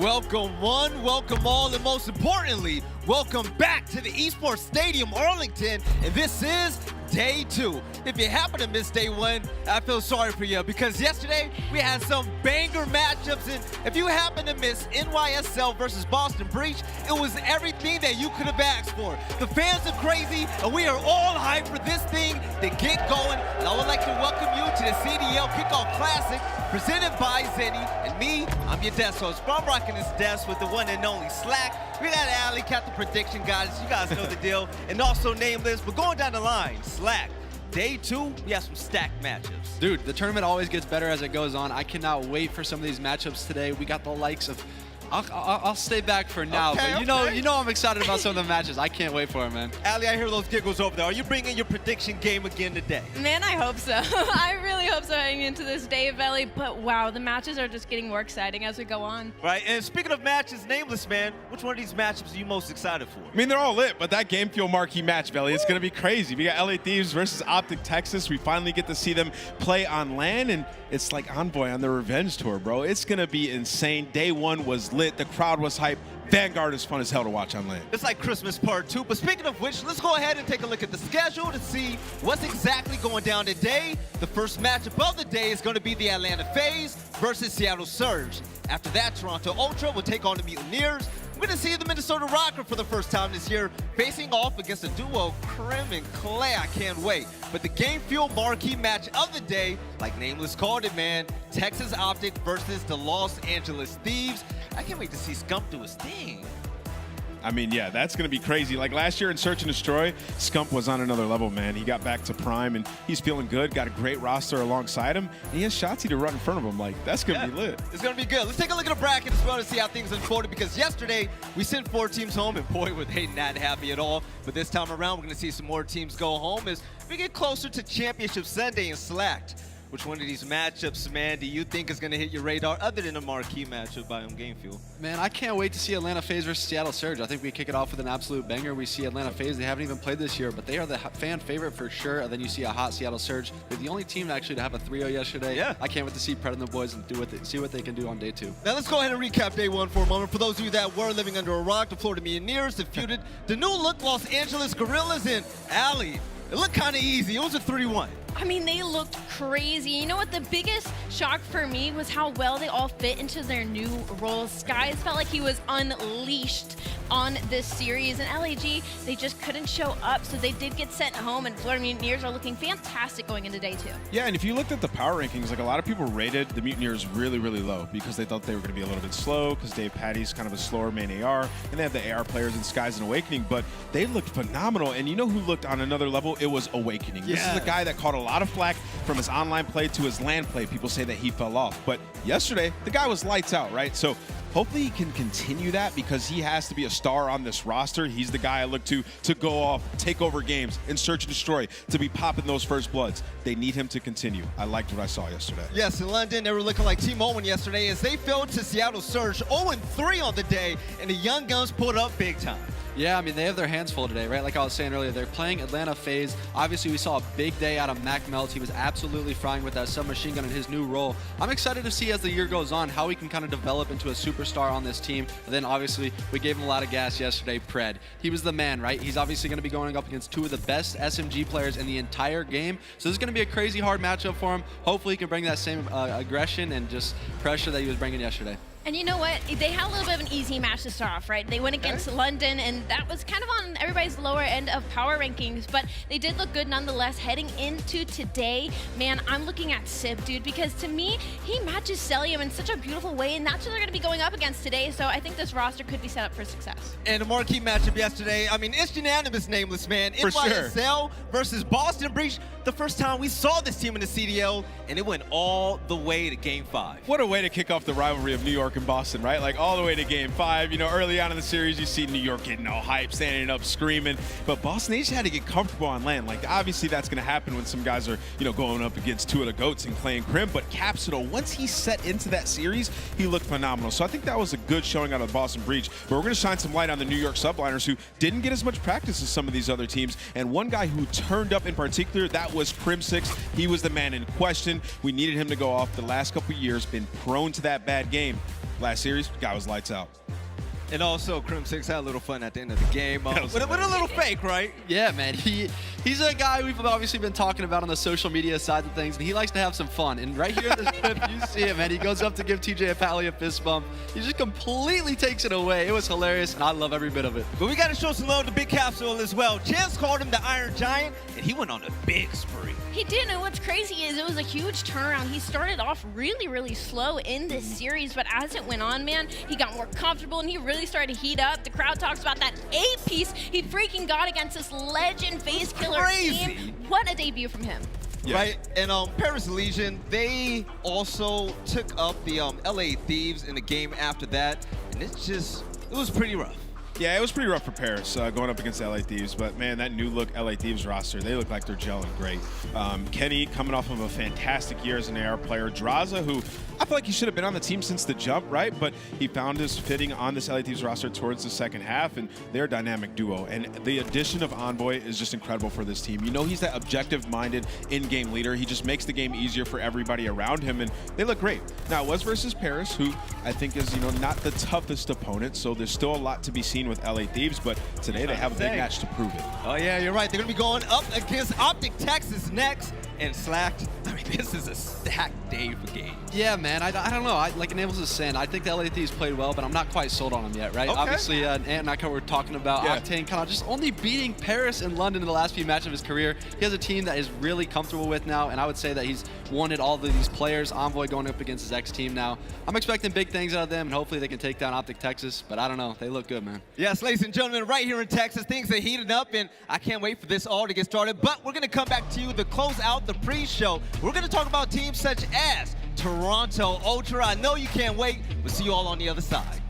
Welcome one, welcome all, and most importantly, welcome back to the Esports Stadium, Arlington, and this is Day 2. If you happen to miss Day 1, I feel sorry for you because yesterday we had some banger matchups, and if you happen to miss NYSL versus Boston Breach, it was everything that you could have asked for. The fans are crazy, and we are all hyped for this thing to get going, and I would like to welcome you to the CDL Kickoff Classic presented by Zenni, and me, I'm your desk host. But I'm rocking this desk with the one and only Slack. We got aLLeY, Captain Prediction guys, you guys know the deal, and also Nameless, but going down the line, Slack. Day 2, we have some stacked matchups. Dude, the tournament always gets better as it goes on. I cannot wait for some of these matchups today. We got the likes of... I'll stay back for now, okay, but you know I'm excited about some of the matches. I can't wait for it, man. aLLeY, I hear those giggles over there. Are you bringing your prediction game again today? Man, I hope so. I really hope so heading into this day, aBeZy. But wow, the matches are just getting more exciting as we go on. Right, and speaking of matches, Nameless, man, which one of these matchups are you most excited for? I mean, they're all lit, but that Game Fuel marquee match, aBeZy, it's going to be crazy. We got LA Thieves versus OpTic Texas. We finally get to see them play on LAN, and it's like Envoy on their revenge tour, bro. It's going to be insane. Day 1 was lit. The crowd was hype. Vanguard is fun as hell to watch on LAN. It's like Christmas Part 2, but speaking of which, let's go ahead and take a look at the schedule to see what's exactly going down today. The first matchup of the day is going to be the Atlanta FaZe versus Seattle Surge. After that, Toronto Ultra will take on the Mutineers. We're going to see the Minnesota Røkkr for the first time this year, facing off against a duo, Crim and Clay. I can't wait. But the Game Fuel marquee match of the day, like Nameless called it, man, Texas OpTic versus the Los Angeles Thieves. I can't wait to see Scump do his thing. I mean, yeah, that's going to be crazy. Like last year in Search and Destroy, Scump was on another level, man. He got back to Prime, and he's feeling good. Got a great roster alongside him, and he has Shotzzy to run in front of him. Like, that's going to be lit. It's going to be good. Let's take a look at the bracket as well to see how things unfolded, because yesterday we sent 4 teams home, and boy, were they not happy at all. But this time around, we're going to see some more teams go home as we get closer to Championship Sunday and Slacked. Which one of these matchups, man, do you think is going to hit your radar other than a marquee matchup by Game Fuel? Man, I can't wait to see Atlanta FaZe versus Seattle Surge. I think we kick it off with an absolute banger. We see Atlanta FaZe. They haven't even played this year, but they are the fan favorite for sure. And then you see a hot Seattle Surge. They're the only team actually to have a 3-0 yesterday. Yeah. I can't wait to see Pred and the boys and see what they can do on Day 2. Now let's go ahead and recap Day 1 for a moment. For those of you that were living under a rock, the Florida Mutineers defeated the new look Los Angeles Guerrillas, and aLLeY. It looked kind of easy. It was a 3-1. I mean, they looked crazy. You know what? The biggest shock for me was how well they all fit into their new roles. Skies felt like he was unleashed on this series, and LAG, they just couldn't show up, so they did get sent home, and Florida Mutineers are looking fantastic going into Day 2. Yeah, and if you looked at the power rankings, like a lot of people rated the Mutineers really, really low because they thought they were going to be a little bit slow because Dave Patty's kind of a slower main AR, and they have the AR players in Skies and Awakening, but they looked phenomenal. And you know who looked on another level? It was Awakening. Yeah. This is a guy that caught a lot of flack from his online play to his LAN play. People say that he fell off, but yesterday, the guy was lights out, right? So hopefully he can continue that because he has to be a star on this roster. He's the guy I look to go off, take over games, and Search and Destroy, to be popping those first bloods. They need him to continue. I liked what I saw yesterday. Yes, in London, they were looking like Team Owen yesterday as they fell to Seattle Surge 0-3 on the day, and the Young Guns pulled up big time. Yeah, I mean, they have their hands full today, right? Like I was saying earlier, they're playing Atlanta FaZe. Obviously, we saw a big day out of Mack Melts. He was absolutely frying with that submachine gun in his new role. I'm excited to see as the year goes on how he can kind of develop into a superstar on this team. And then, obviously, we gave him a lot of gas yesterday, Pred. He was the man, right? He's obviously going to be going up against 2 of the best SMG players in the entire game. So this is going to be a crazy hard matchup for him. Hopefully, he can bring that same aggression and just pressure that he was bringing yesterday. And you know what? They had a little bit of an easy match to start off, right? They went against London, and that was kind of on everybody's lower end of power rankings, but they did look good nonetheless. Heading into today, man, I'm looking at Simp, dude, because to me, he matches Cellium in such a beautiful way, and that's what they're going to be going up against today, so I think this roster could be set up for success. And a marquee matchup yesterday, I mean, it's unanimous, Nameless, man. For NYSL versus Boston Breach. The first time we saw this team in the CDL, and it went all the way to Game 5. What a way to kick off the rivalry of New York and Boston, right? Like all the way to Game 5. You know, early on in the series, you see New York getting all hype, standing up, screaming. But Boston, they just had to get comfortable on LAN. Like, obviously, that's going to happen when some guys are, you know, going up against 2 of the GOATs and playing Crim. But Capsidal, once he set into that series, he looked phenomenal. So I think that was a good showing out of the Boston Breach. But we're going to shine some light on the New York Subliners, who didn't get as much practice as some of these other teams. And one guy who turned up in particular, that was Crimsix. He was the man in question. We needed him to go off. The last couple of years, been prone to that bad game. Last series, guy was lights out. And also, Crimsix had a little fun at the end of the game. With a little fake, right? Yeah, man. He's a guy we've obviously been talking about on the social media side of things, and he likes to have some fun. And right here in this clip, you see it, man. He goes up to give TJHaly a fist bump. He just completely takes it away. It was hilarious, and I love every bit of it. But we got to show some love to Big Capsidal as well. Chance called him the Iron Giant, and he went on a big spree. He did, and what's crazy is it was a huge turnaround. He started off really, really slow in this series, but as it went on, man, he got more comfortable, and he really started to heat up. The crowd talks about that A-piece he freaking got against this legend FaZe killer team. What a debut from him. Yeah. Right, and Paris Legion, they also took up the LA Thieves in the game after that, and it was pretty rough. Yeah, it was pretty rough for Paris going up against LA Thieves, but man, that new look LA Thieves roster, they look like they're gelling great. Kenny coming off of a fantastic year as an AR player. Drazah, who I feel like he should have been on the team since the jump, right? But he found his fitting on this LA Thieves roster towards the second half, and they're a dynamic duo. And the addition of Envoy is just incredible for this team. You know, he's that objective-minded in-game leader. He just makes the game easier for everybody around him, and they look great. Now, it was versus Paris, who I think is, you know, not the toughest opponent, so there's still a lot to be seen with LA Thieves, but today they have a big match to prove it. Oh yeah, you're right. They're gonna be going up against OpTic Texas next, and Slacked. I mean, this is a stacked day for games. Yeah, man. I don't know. Like Enables is saying, I think the LA Thieves played well, but I'm not quite sold on them yet, right? Okay. Obviously, Ant and I were talking about Octane kind of just only beating Paris and London in the last few matches of his career. He has a team that he's really comfortable with now, and I would say that he's wanted all of these players. Envoy going up against his ex-team now. I'm expecting big things out of them, and hopefully they can take down OpTic Texas, but I don't know. They look good, man. Yes, ladies and gentlemen, right here in Texas, things are heating up, and I can't wait for this all to get started. But we're going to come back to you to close out the pre-show. We're going to talk about teams such as Toronto Ultra. I know you can't wait. We'll see you all on the other side.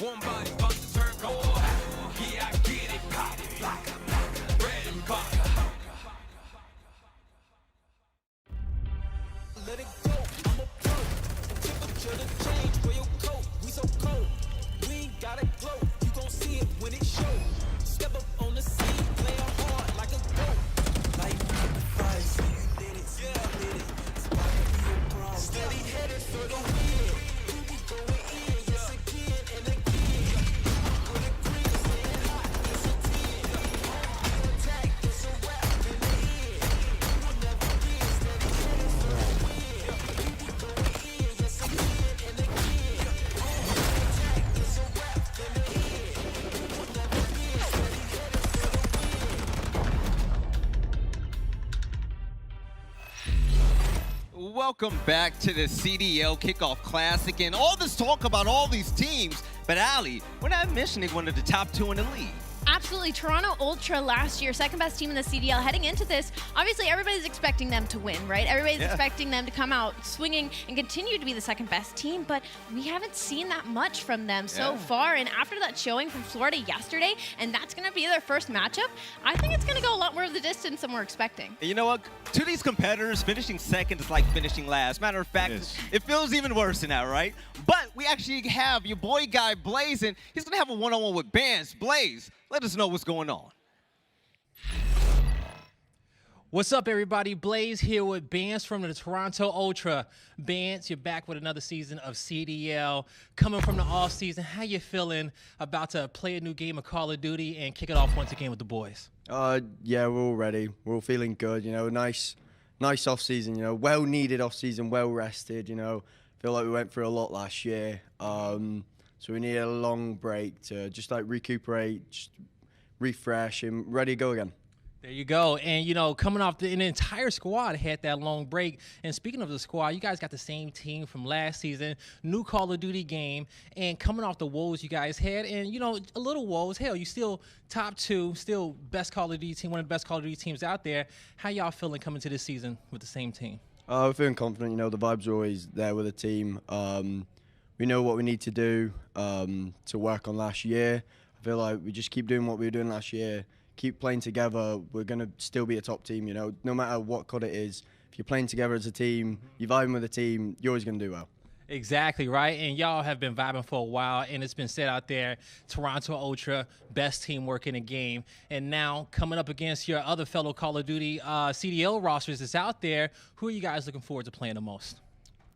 One body about to turn cold. Yeah, I get it, pop it, bread and butter. Let it go, I'm a pro. Temperature to change, wear your coat. We so cold, we ain't gotta glow. You gon' see it when it shows. Step up on the scene, play hard like a goat. Steady headed for the win. We be going in, yes again and again. With a green saying hot, it's a 10. Attack, it's a wrap in the end. We will never win. Steady headed for the win. We be going in, yes again and again. Attack, it's a wrap in the end. We will never win. Steady headed for the win. Welcome back to the CDL Kickoff Classic and all this talk about all these teams. But aLLeY, we're not mentioning one of the top 2 in the league. Absolutely. Toronto Ultra last year, second best team in the CDL. Heading into this, obviously everybody's expecting them to win, right? Everybody's expecting them to come out swinging and continue to be the second best team, but we haven't seen that much from them so far. And after that showing from Florida yesterday, and that's going to be their first matchup, I think it's going to go a lot more of the distance than we're expecting. And you know what? To these competitors, finishing second is like finishing last. Matter of fact, it feels even worse than that, right? But we actually have your boy guy Blaze, and he's going to have a one-on-one with Bands. Blaze, let us know what's going on. What's up, everybody? Blaze here with Bands from the Toronto Ultra. Bands, you're back with another season of CDL. Coming from the off season, how you feeling about to play a new game of Call of Duty and kick it off once again with the boys? Yeah, we're all ready. We're all feeling good. You know, nice off season. You know, well needed off season, well rested. You know, feel like we went through a lot last year. So we need a long break to just like recuperate, just refresh, and ready to go again. There you go. And, you know, coming off an entire squad had that long break. And speaking of the squad, you guys got the same team from last season, new Call of Duty game, and coming off the woes you guys had, and, you know, a little woes. Hell, you still top 2, still best Call of Duty team, one of the best Call of Duty teams out there. How y'all feeling coming to this season with the same team? We're feeling confident. You know, the vibes are always there with the team. We know what we need to do to work on last year. I feel like we just keep doing what we were doing last year. Keep playing together, we're going to still be a top team, you know, no matter what COD it is. If you're playing together as a team, you're vibing with a team, you're always going to do well. Exactly, right? And y'all have been vibing for a while, and it's been said out there, Toronto Ultra, best teamwork in the game. And now, coming up against your other fellow Call of Duty CDL rosters that's out there, who are you guys looking forward to playing the most?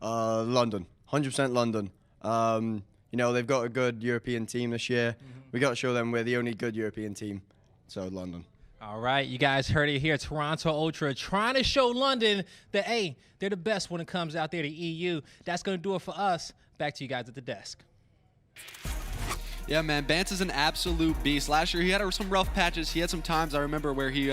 London, 100% London. You know, they've got a good European team this year. We got to show them we're the only good European team. So London. All right, you guys heard it here. Toronto Ultra trying to show London that, hey, they're the best when it comes out there to EU. That's going to do it for us. Back to you guys at the desk. Yeah, man, Bance is an absolute beast. Last year, he had some rough patches. He had some times, I remember, where he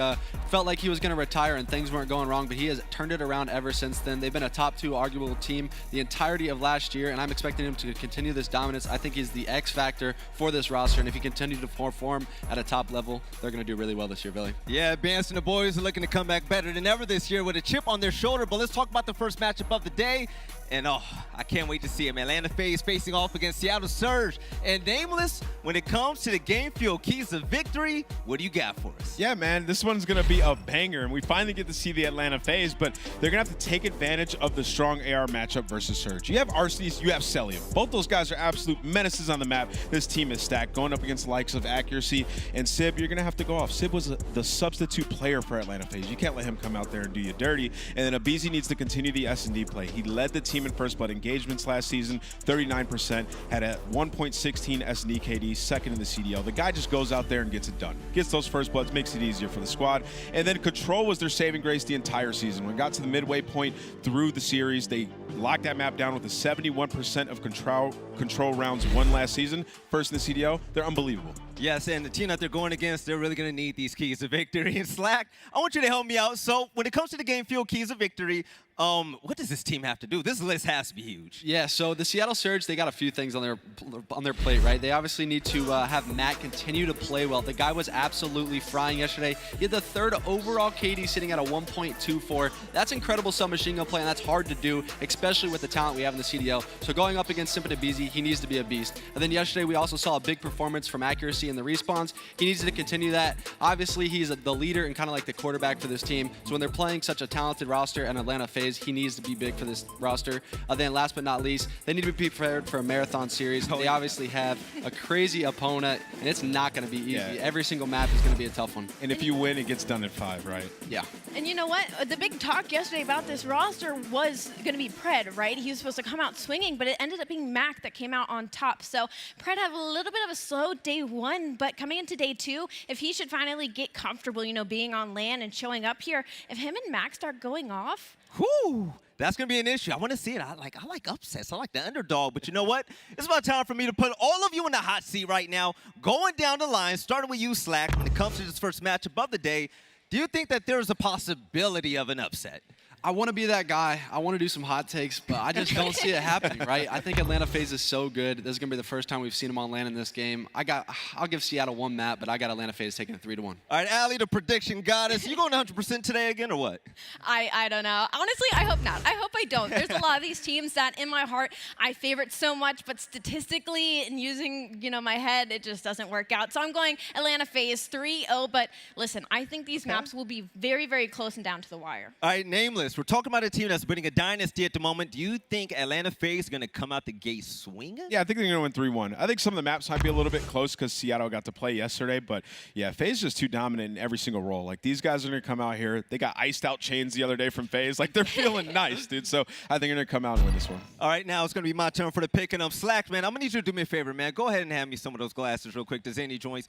felt like he was going to retire and things weren't going wrong, but he has turned it around ever since then. They've been a top 2 arguable team the entirety of last year, and I'm expecting him to continue this dominance. I think he's the X factor for this roster, and if he continues to perform at a top level, they're going to do really well this year, Billy. Yeah, Bance and the boys are looking to come back better than ever this year with a chip on their shoulder, but let's talk about the first matchup of the day. And oh, I can't wait to see him. Atlanta FaZe facing off against Seattle Surge. And Nameless, when it comes to the game field keys of victory, what do you got for us? Yeah, man, this one's going to be a banger, and we finally get to see the Atlanta FaZe, but they're going to have to take advantage of the strong AR matchup versus Surge. You have Arcitys, you have Cellium. Both those guys are absolute menaces on the map. This team is stacked, going up against the likes of Accuracy and Sib. You're going to have to go off. Sib was the substitute player for Atlanta FaZe. You can't let him come out there and do you dirty. And then aBeZy needs to continue the S&D play. He led the team in first blood engagements last season, 39%, had a 1.16 S&D KD, second in the CDL. The guy just goes out there and gets it done. Gets those first bloods, makes it easier for the squad. And then Control was their saving grace the entire season. When it got to the midway point through the series, they locked that map down with a 71% of control rounds won last season. First in the CDL, they're unbelievable. Yes, and the team that they're going against, they're really going to need these keys of victory. And Slack, I want you to help me out. So when it comes to the game field keys of victory, what does this team have to do? This list has to be huge. Yeah, so the Seattle Surge, they got a few things on their plate, right? They obviously need to have Mack continue to play well. The guy was absolutely frying yesterday. He had the 3rd overall KD sitting at a 1.24. That's incredible submachine gun play, and that's hard to do, especially with the talent we have in the CDL. So going up against Simp and aBeZy, he needs to be a beast. And then yesterday, we also saw a big performance from Accuracy in the respawns. He needs to continue that. Obviously, he's the leader and kind of like the quarterback for this team. So when they're playing such a talented roster and Atlanta FaZe, FaZe. He needs to be big for this roster. Then last but not least, they need to be prepared for a marathon series. They obviously have a crazy opponent, and it's not going to be easy. Yeah. Every single map is going to be a tough one. And if you win, it gets done at 5, right? Yeah. And you know what? The big talk yesterday about this roster was going to be Pred, right? He was supposed to come out swinging, but it ended up being Mack that came out on top. So Pred had a little bit of a slow day 1, but coming into day 2, if he should finally get comfortable, you know, being on land and showing up here, if him and Mack start going off, Whew, that's going to be an issue. I want to see it. I like upsets. I like the underdog. But you know what? It's about time for me to put all of you in the hot seat right now. Going down the line, starting with you, Slack, when it comes to this first matchup of the day, do you think that there's a possibility of an upset? I want to be that guy. I want to do some hot takes, but I just don't see it happening, right? I think Atlanta FaZe is so good. This is going to be the first time we've seen them on land in this game. I'll give Seattle 1 map, but I got Atlanta FaZe taking it 3-1. All right, aLLeY, the prediction goddess. You going 100% today again or what? I don't know. Honestly, I hope not. I hope I don't. There's a lot of these teams that in my heart I favorite so much, but statistically and using, you know, my head, it just doesn't work out. So I'm going Atlanta FaZe 3-0, but listen, I think these maps will be very, very close and down to the wire. All right, Nameless. We're talking about a team that's building a dynasty at the moment. Do you think Atlanta FaZe is going to come out the gate swinging? Yeah, I think they're going to win 3-1. I think some of the maps might be a little bit close because Seattle got to play yesterday, but yeah, FaZe is just too dominant in every single role. Like, these guys are going to come out here. They got iced out chains the other day from FaZe. Like, they're feeling nice, dude. So I think they're going to come out and win this one. All right, now it's going to be my turn for the pick, and Slack, man. I'm going to need you to do me a favor, man. Go ahead and hand me some of those glasses real quick. Does any joints?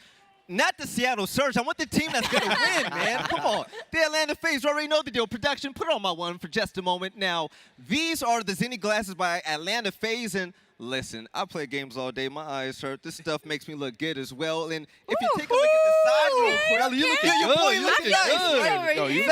Not the Seattle Surge. I want the team that's going to win, man. Come on. The Atlanta FaZe, you already know the deal. Production, put on my one for just a moment. Now, these are the Zenni glasses by Atlanta FaZe, and listen, I play games all day. My eyes hurt. This stuff makes me look good as well. And if you take a look at the side real quick, you looking your boy good. looking You looking good. No, you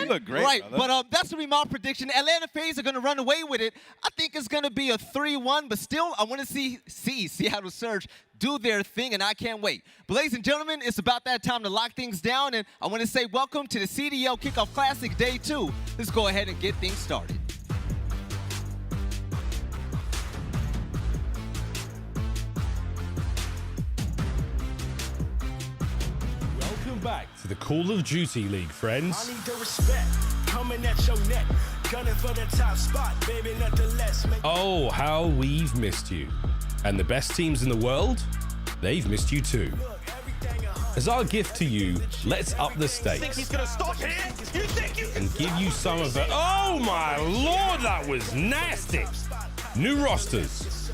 look great, Right, brother. but that's going to be my prediction. Atlanta FaZe are going to run away with it. I think it's going to be a 3-1, but still, I want to see Seattle Surge do their thing, and I can't wait. But ladies and gentlemen, it's about that time to lock things down, and I want to say welcome to the CDL Kickoff Classic Day 2. Let's go ahead and get things started. Welcome back to the Call of Duty League, friends. I need the respect coming at your neck, gunning for the top spot, baby, nothing less. Oh, how we've missed you. And the best teams in the world, they've missed you too. As our gift to you, let's up the stakes and give you some of the... Oh my lord, that was nasty! New rosters,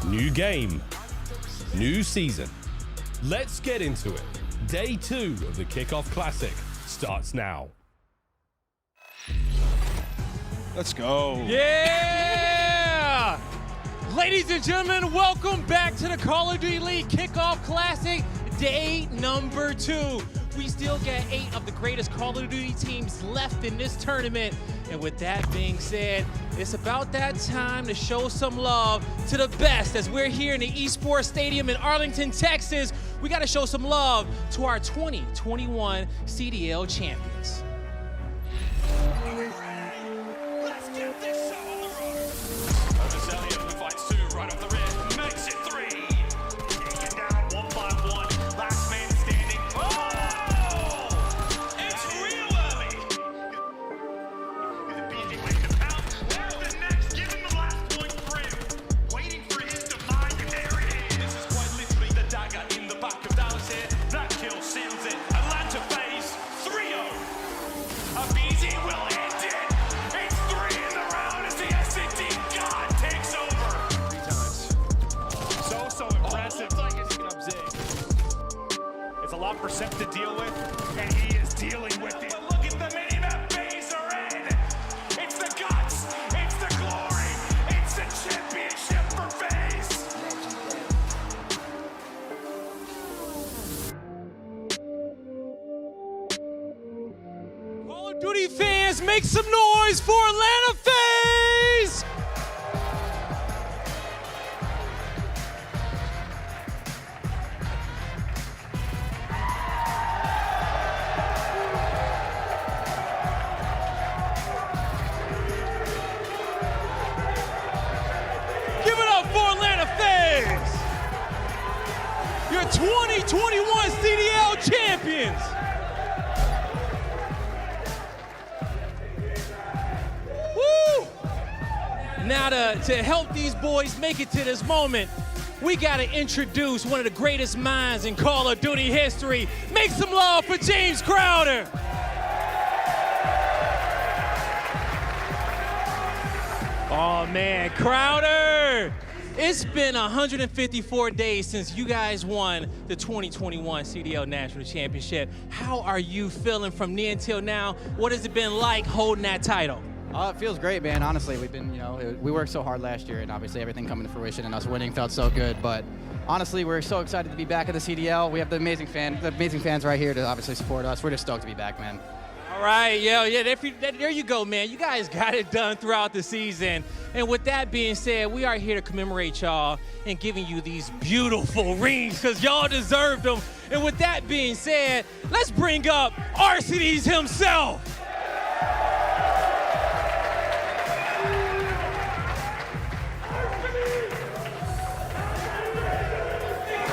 new game, new season. Let's get into it. Day 2 of the Kickoff Classic starts now. Let's go. Yeah! Ladies and gentlemen, welcome back to the Call of Duty League Kickoff Classic, day number 2. We still get 8 of the greatest Call of Duty teams left in this tournament. And with that being said, it's about that time to show some love to the best. As we're here in the Esports Stadium in Arlington, Texas, we got to show some love to our 2021 CDL champions. Let's get this show on the road. Cellium fights 2 right off the rip, makes it 3. Taken down 1 by 1, last man standing. Oh! It's real early. The BG waiting to pounce. There's the next, giving the last point for him. Waiting for his demise, and there it is. This is quite literally the dagger in the back of Dallas here. That kill seals it. Atlanta FaZe 3-0. aBeZy will end it. It's 3 in the round as the S&D God takes over. 3 times. So impressive. It's a lot for Simp to deal with, and he is dealing with it. But look at the minimap FaZe are in. It's the guts. It's the glory. It's the championship for FaZe. Call of Duty fans, make some noise for Atlanta FaZe! Give it up for Atlanta FaZe! Your 2021 CDL champions! Woo! Now to help these boys make it to this moment, we gotta introduce one of the greatest minds in Call of Duty history. Make some love for James Crowder. Oh man, Crowder! It's been 154 days since you guys won the 2021 CDL National Championship. How are you feeling from near until now? What has it been like holding that title? It feels great, man. Honestly, we've been, we worked so hard last year, and obviously everything coming to fruition and us winning felt so good. But honestly, we're so excited to be back at the CDL. We have the amazing fans right here to obviously support us. We're just stoked to be back, man. All right, yeah, there you go, man. You guys got it done throughout the season. And with that being said, we are here to commemorate y'all and giving you these beautiful rings because y'all deserved them. And with that being said, let's bring up Arcitys himself.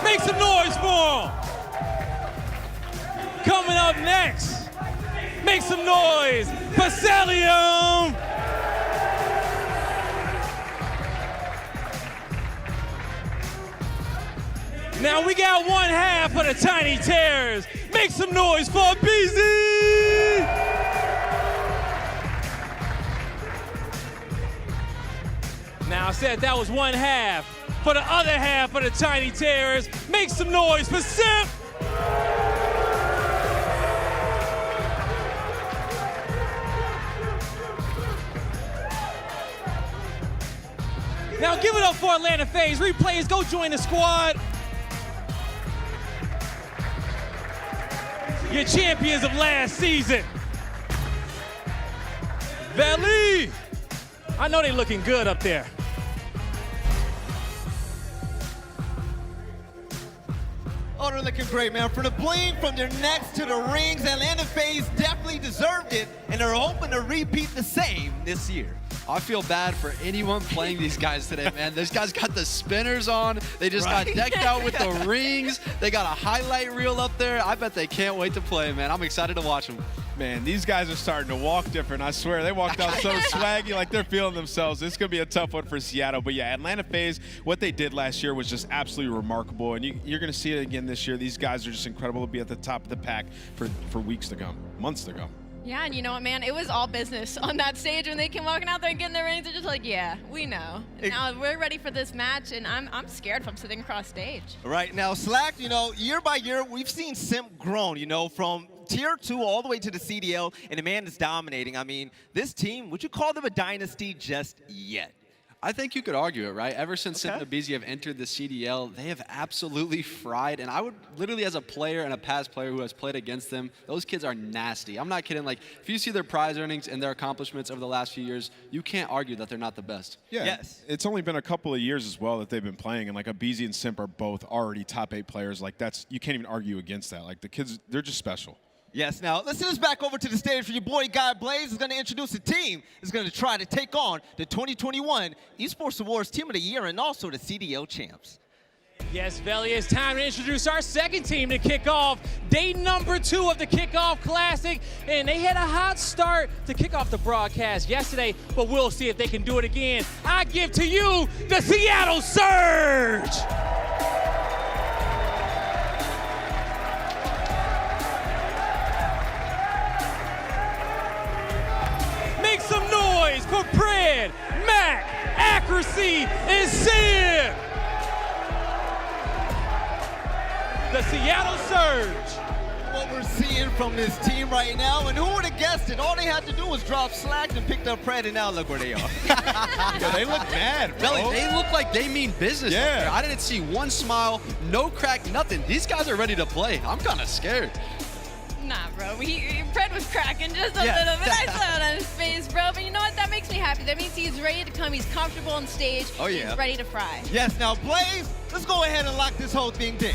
Make some noise for him. Coming up next. Make some noise for Cellium! Now we got one half of the Tiny Terrors. Make some noise for aBeZy! Now I said that was one half. For the other half of the Tiny Terrors, make some noise for Simp! Now give it up for Atlanta FaZe. Replays, go join the squad. Your champions of last season. Valley. I know they looking good up there. Oh, they're looking great, man. From the bling, from their necks to the rings, Atlanta FaZe definitely deserved it, and they're hoping to repeat the same this year. I feel bad for anyone playing these guys today, man. These guys got the spinners on. They just got decked out with the rings. They got a highlight reel up there. I bet they can't wait to play, man. I'm excited to watch them. Man, these guys are starting to walk different. I swear, they walked out so swaggy, like they're feeling themselves. It's going to be a tough one for Seattle. But yeah, Atlanta FaZe, what they did last year was just absolutely remarkable. And you're going to see it again this year. These guys are just incredible to be at the top of the pack for weeks to come, months to come. Yeah, and you know what, man? It was all business on that stage when they came walking out there and getting their rings. They're just like, yeah, we know. Now we're ready for this match, and I'm scared from sitting across stage. Right now, Slack, year by year, we've seen Simp grown, from Tier 2 all the way to the CDL, and the man is dominating. I mean, this team, would you call them a dynasty just yet? I think you could argue it, right? Ever since Simp and aBeZy have entered the CDL, they have absolutely fried. And I would literally, as a player and a past player who has played against them, those kids are nasty. I'm not kidding. Like, if you see their prize earnings and their accomplishments over the last few years, you can't argue that they're not the best. Yeah, yes. It's only been a couple of years as well that they've been playing, and like aBeZy and Simp are both already top 8 players. Like, you can't even argue against that. Like, the kids, they're just special. Yes, now let's send this back over to the stage for your boy Guy Blaze is going to introduce a team that's going to try to take on the 2021 Esports Awards Team of the Year and also the CDL champs. Yes, Valley, it's time to introduce our second team to kick off day number 2 of the Kickoff Classic. And they had a hot start to kick off the broadcast yesterday, but we'll see if they can do it again. I give to you the Seattle Surge! Make some noise for Pred, Mack, Accuracy, and Simp! The Seattle Surge. What we're seeing from this team right now, and who would have guessed it? All they had to do was drop Slack and picked up Pred, and now look where they are. Yeah, they look mad, bro. Really, they look like they mean business. Yeah. Up there. I didn't see one smile, no crack, nothing. These guys are ready to play. I'm kind of scared. Nah, bro. Pred was cracking just a little bit. I saw it on his face, bro. But you know what? That makes me happy. That means he's ready to come. He's comfortable on stage. Oh, yeah. He's ready to fry. Yes, now Blaze, let's go ahead and lock this whole thing down.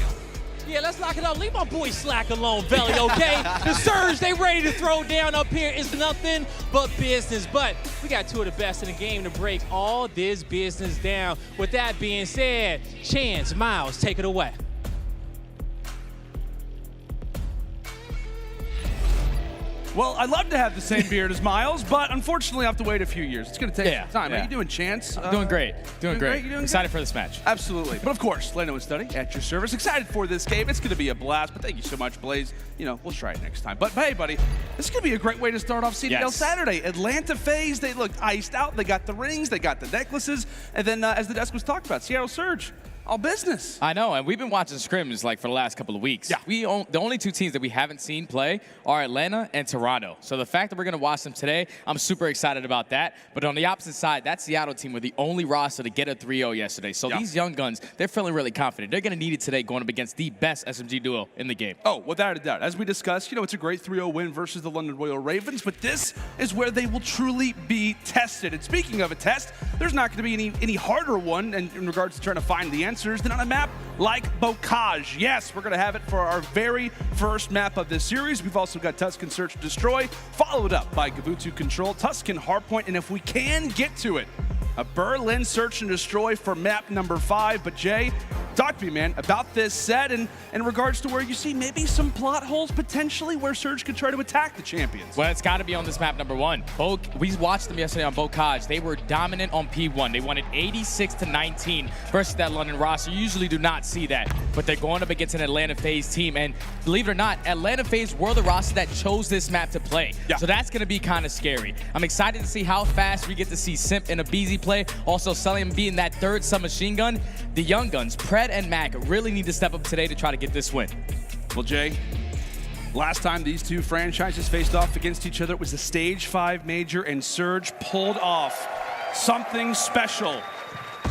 Yeah, let's lock it up. Leave my boy Slack alone, Belly, okay? The Surge, they ready to throw down up here. It's nothing but business. But we got 2 of the best in the game to break all this business down. With that being said, Chance, Miles, take it away. Well, I'd love to have the same beard as Miles, but unfortunately I have to wait a few years. It's going to take some time. How you doing, Chance? Doing great. Doing great. You doing Excited for this match. Absolutely. But of course, Leno and Study at your service. Excited for this game. It's going to be a blast, but thank you so much, Blaze. You know, we'll try it next time. But hey, buddy, this is going to be a great way to start off CDL Saturday. Atlanta FaZe, they looked iced out. They got the rings, they got the necklaces, and then as the desk was talked about, Seattle Surge. All business. I know, and we've been watching scrims like for the last couple of weeks. Yeah. The only two teams that we haven't seen play are Atlanta and Toronto. So the fact that we're going to watch them today, I'm super excited about that. But on the opposite side, that Seattle team were the only roster to get a 3-0 yesterday. So these young guns, they're feeling really confident. They're going to need it today going up against the best SMG duo in the game. Oh, without a doubt. As we discussed, you know, it's a great 3-0 win versus the London Royal Ravens, but this is where they will truly be tested. And speaking of a test, there's not going to be any harder one in regards to trying to find the answers than on a map like Bocage. Yes, we're going to have it for our very first map of this series. We've also got Tuscan Search and Destroy, followed up by Gabutu Control, Tuscan Hardpoint, and if we can get to it, a Berlin Search and Destroy for map number 5. But Jay, talk to me, man, about this set and in regards to where you see maybe some plot holes potentially where Surge could try to attack the champions. Well, it's got to be on this map number 1. We watched them yesterday on Bocage. They were dominant on P1. They won it 86-19 versus that London roster. You usually do not see that, but they're going up against an Atlanta FaZe team. And believe it or not, Atlanta FaZe were the roster that chose this map to play. Yeah. So that's going to be kind of scary. I'm excited to see how fast we get to see Simp and aBeZy play. Also, Cellium being that third submachine gun. The young guns, Pred and Mack, really need to step up today to try to get this win. Well, Jay, last time these two franchises faced off against each other, it was the Stage 5 Major, and Surge pulled off something special.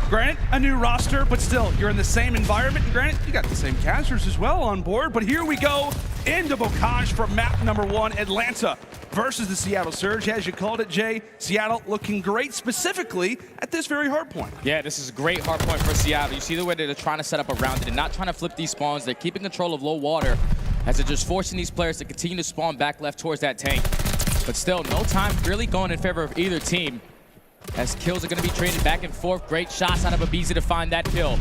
Granted, a new roster, but still, you're in the same environment. And granted, you got the same casters as well on board, but here we go into Bocage for map number 1, Atlanta versus the Seattle Surge. As you called it, Jay, Seattle looking great specifically at this very hard point. Yeah, this is a great hard point for Seattle. You see the way they're trying to set up around it and not trying to flip these spawns. They're keeping control of low water as they're just forcing these players to continue to spawn back left towards that tank. But still, no time really going in favor of either team, as kills are going to be traded back and forth. Great shots out of aBeZy to find that kill.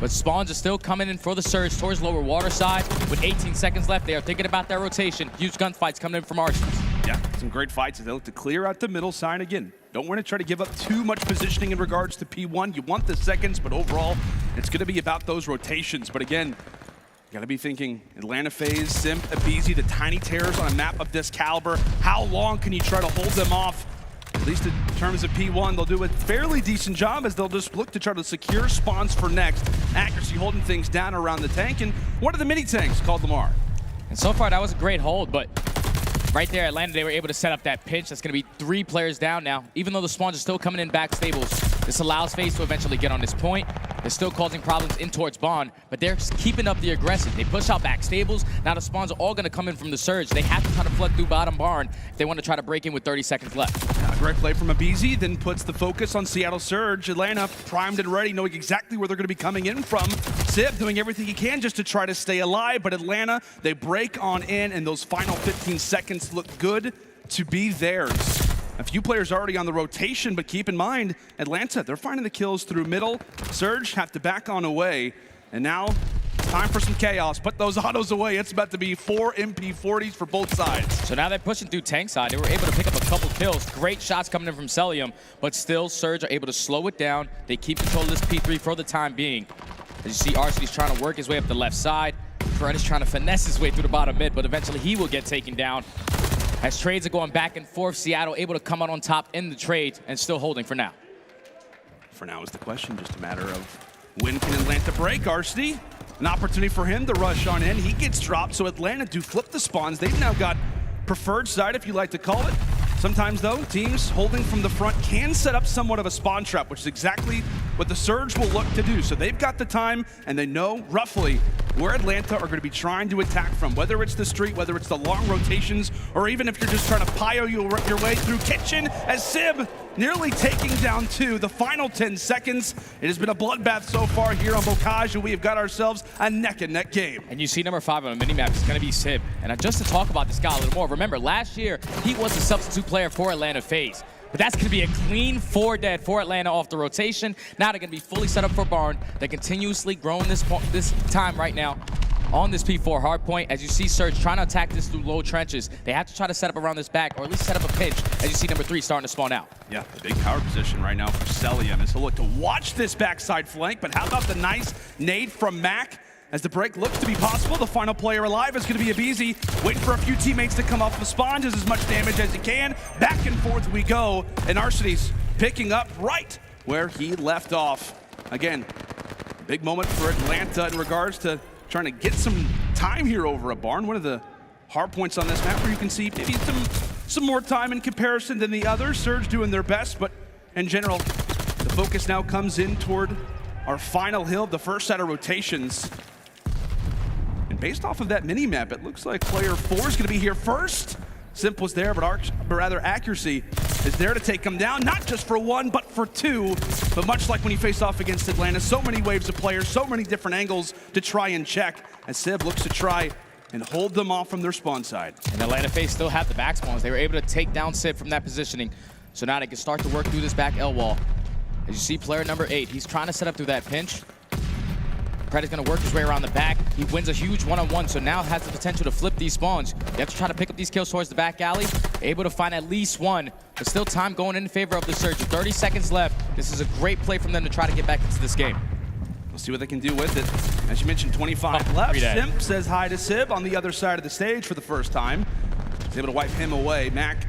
But spawns are still coming in for the Surge towards lower water side. With 18 seconds left, they are thinking about their rotation. Huge gunfights coming in from Arcitys. Yeah, some great fights as they look to clear out the middle side again. Don't want to try to give up too much positioning in regards to P1. You want the seconds, but overall, it's going to be about those rotations. But again, you got to be thinking Atlanta FaZe, Simp, aBeZy, the tiny terrors on a map of this caliber. How long can you try to hold them off? At least in terms of P1, they'll do a fairly decent job as they'll just look to try to secure spawns for next. Accuracy holding things down around the tank, and one of the mini tanks called Lamar. And so far, that was a great hold, but right there, Atlanta, they were able to set up that pinch. That's going to be 3 players down now. Even though the spawns are still coming in back stables, this allows FaZe to eventually get on this point. They're still causing problems in towards Bond, but they're keeping up the aggression. They push out back stables. Now the spawns are all going to come in from the Surge. They have to try to flood through bottom barn if they want to try to break in with 30 seconds left. Great play from aBeZy, then puts the focus on Seattle Surge. Atlanta primed and ready, knowing exactly where they're going to be coming in from. Simp doing everything he can just to try to stay alive, but Atlanta, they break on in, and those final 15 seconds look good to be theirs. A few players already on the rotation, but keep in mind, Atlanta, they're finding the kills through middle. Surge have to back on away, and now time for some chaos. Put those autos away. It's about to be 4 MP40s for both sides. So now they're pushing through tank side. They were able to pick up a couple kills. Great shots coming in from Cellium, but still Surge are able to slow it down. They keep control of this P3 for the time being. As you see, Arcitys trying to work his way up the left side. Fred is trying to finesse his way through the bottom mid, but eventually he will get taken down. As trades are going back and forth, Seattle able to come out on top in the trade and still holding for now. For now is the question, just a matter of when can Atlanta break? Arcitys, an opportunity for him to rush on in. He gets dropped, so Atlanta do flip the spawns. They've now got preferred side, if you like to call it. Sometimes, though, teams holding from the front can set up somewhat of a spawn trap, which is exactly what the Surge will look to do. So they've got the time, and they know roughly where Atlanta are going to be trying to attack from, whether it's the street, whether it's the long rotations, or even if you're just trying to pio your way through kitchen, as Sib nearly taking down 2. The final 10 seconds. It has been a bloodbath so far here on Bocage, and we have got ourselves a neck-and-neck game. And you see number 5 on the minimap is going to be Sib. And just to talk about this guy a little more, remember last year he was a substitute player for Atlanta FaZe. But that's going to be a clean 4 dead for Atlanta off the rotation. Now they're going to be fully set up for Barn. They're continuously growing this time right now. on this P4 hard point. As you see Surge trying to attack this through low trenches. They have to try to set up around this back, or at least set up a pinch, as you see number 3 starting to spawn out. Yeah, a big power position right now for Cellium as he'll look to watch this backside flank, but how about the nice nade from Mack? As the break looks to be possible, the final player alive is going to be aBeZy, waiting for a few teammates to come off the spawn, does as much damage as he can. Back and forth we go, and Arcitys picking up right where he left off. Again, big moment for Atlanta in regards to trying to get some time here over a barn. One of the hard points on this map where you can see maybe some more time in comparison than the others. Surge doing their best, but in general, the focus now comes in toward our final hill, the first set of rotations. And based off of that mini-map, it looks like player 4 is going to be here first. Simp was there, but rather Accuracy is there to take him down, not just for 1, but for 2. But much like when you face off against Atlanta, so many waves of players, so many different angles to try and check, as Sib looks to try and hold them off from their spawn side. And Atlanta FaZe still have the back spawns. They were able to take down Sib from that positioning. So now they can start to work through this back L wall. As you see player number 8, he's trying to set up through that pinch. Pred is going to work his way around the back. He wins a huge one-on-one, so now has the potential to flip these spawns. You have to try to pick up these kills towards the back alley. Able to find at least one, but still time going in favor of the Surge. 30 seconds left. This is a great play from them to try to get back into this game. We'll see what they can do with it. As you mentioned, 25 left. Simp says hi to Sib on the other side of the stage for the first time. He's able to wipe him away. Mack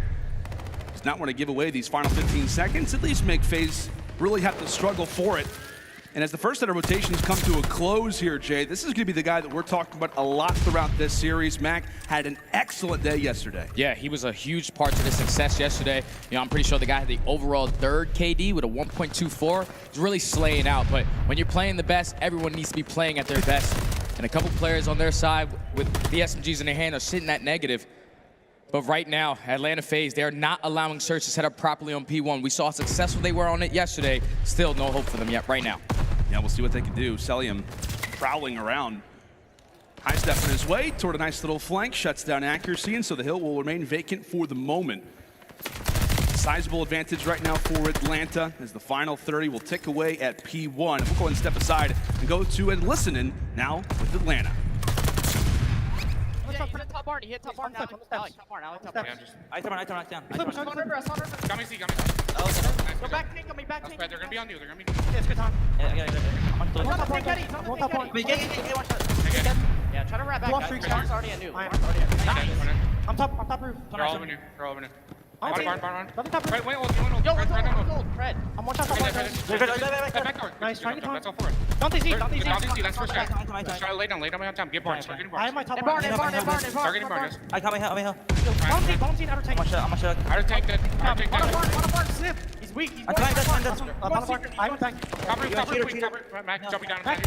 does not want to give away these final 15 seconds, at least make FaZe really have to struggle for it. And as the first set of rotations come to a close here, Jay, this is going to be the guy that we're talking about a lot throughout this series. Mack had an excellent day yesterday. Yeah, he was a huge part to the success yesterday. You know, I'm pretty sure the guy had the overall 3rd KD with a 1.24. He's really slaying out, but when you're playing the best, everyone needs to be playing at their best. And a couple players on their side with the SMGs in their hand are sitting at negative. But right now, Atlanta FaZe, they're not allowing Surge to set up properly on P1. We saw how successful they were on it yesterday. Still no hope for them yet right now. Yeah, we'll see what they can do. Cellium prowling around. High step in his way toward a nice little flank, shuts down Accuracy, and so the hill will remain vacant for the moment. Sizable advantage right now for Atlanta as the final 30 will tick away at P1. We'll go ahead and step aside and go to and listen in now with Atlanta. He hit top barn, top barn, top barn, I turn down. Got me, go back, tank on me, back tank. They're gonna be on you, they're gonna be. It's good time. Yeah, try to wrap back. Guys. Already at new. I'm top roof. They're all over new. Barn. Wait, yo, Fred. I'm one shot top barn. Nice, trying to talk. Don't they see, that's first guy. Try to lay down my time. Get barn, start getting barn. I have my top barn. Start getting barn, yes. I got my hill. Don't see outer tank. I'm a shot. Outer tank dead. Barn, slip. He's weak. I'm trying to I have a tank. Top roof. Mack, jumping down. Back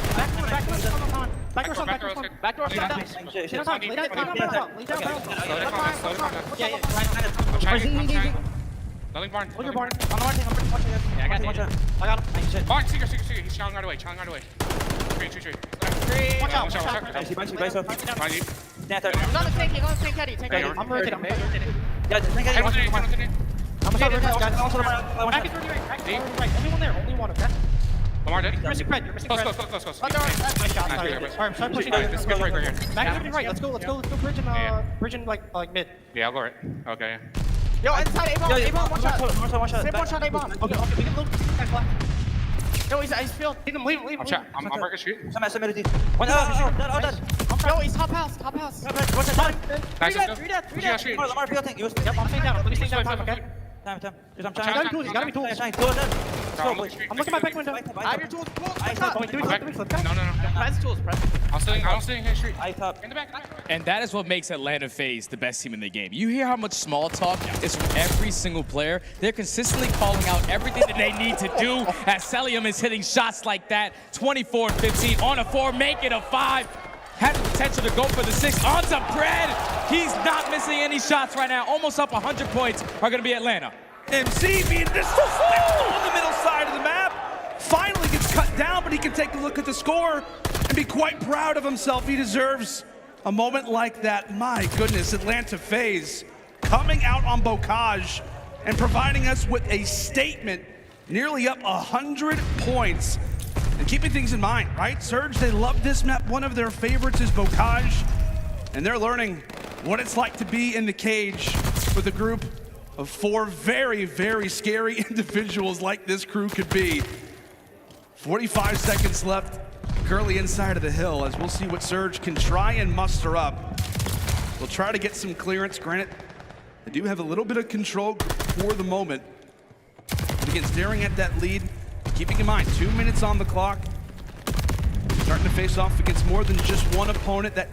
door. I'm trying. Nothing barn. Hold your barn. On the barn. Yeah, I got him. Barn, Seeker. He's challenging right away. Tree. Watch out. Another tank, Eddie. I'm rotating. Yeah, tank Eddie. I'm going to only one, okay? Lamar dead. You're missing Pred. Close. Alright, I'm trying pushing. This is good right here. Back to right. Let's go bridge in like mid. Yeah, I'll go right. Okay. Yo, inside A-bomb, one shot. Same one shot A-bomb. Okay, we can loop. Yo, he's filled. Leave him. I'm marking street. Yo, he's top house. Nice, three dead. Lamar, yep, I'm staying down. Let me stay down, okay? Time. He's gotta be tools. I'm looking at my back window. I have your tools. No. Nice tools, Brett. I'm staying here street. In the back. And that is what makes Atlanta FaZe the best team in the game. You hear how much small talk is from every single player. They're consistently calling out everything that they need to do as Cellium is hitting shots like that. 24 and 15 on a 4, make it a 5. Had the potential to go for the 6 onto Pred. He's not missing any shots right now. Almost up 100 points are going to be Atlanta. MC being disrespectful on the middle side of the map. Finally gets cut down, but he can take a look at the score and be quite proud of himself. He deserves a moment like that. My goodness, Atlanta FaZe coming out on Bocage and providing us with a statement. Nearly up 100 points. And keeping things in mind, right? Surge, they love this map. One of their favorites is Bocage. And they're learning what it's like to be in the cage with a group of 4 very, very scary individuals like this crew could be. 45 seconds left. Curly inside of the hill, as we'll see what Surge can try and muster up. They'll try to get some clearance. Granted, they do have a little bit of control for the moment. But again, staring at that lead, keeping in mind, 2 minutes on the clock. Starting to face off against more than just one opponent. That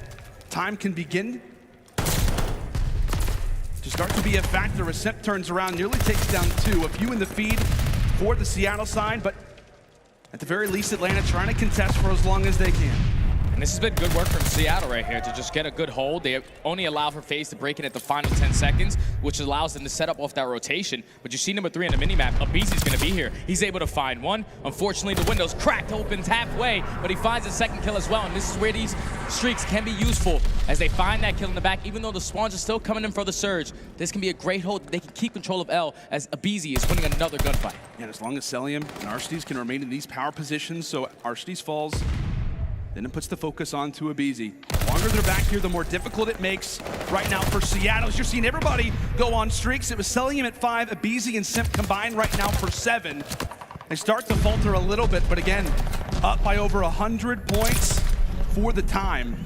time can begin to start to be a factor as Simp turns around, nearly takes down 2. A few in the feed for the Seattle side, but at the very least, Atlanta trying to contest for as long as they can. And this has been good work from Seattle right here to just get a good hold. They only allow for FaZe to break in at the final 10 seconds, which allows them to set up off that rotation. But you see number 3 on the minimap, aBeZy's going to be here. He's able to find one. Unfortunately, the window's cracked, opens halfway, but he finds a second kill as well. And this is where these streaks can be useful as they find that kill in the back. Even though the spawns are still coming in for the Surge, this can be a great hold. They can keep control of L as aBeZy is winning another gunfight. And as long as Cellium and Arcitys can remain in these power positions, so Arcitys falls, then it puts the focus on to aBeZy. The longer they're back here, the more difficult it makes right now for Seattle. As you're seeing everybody go on streaks. It was Cellium at 5, aBeZy and Simp combined right now for 7. They start to falter a little bit, but again, up by over 100 points for the time.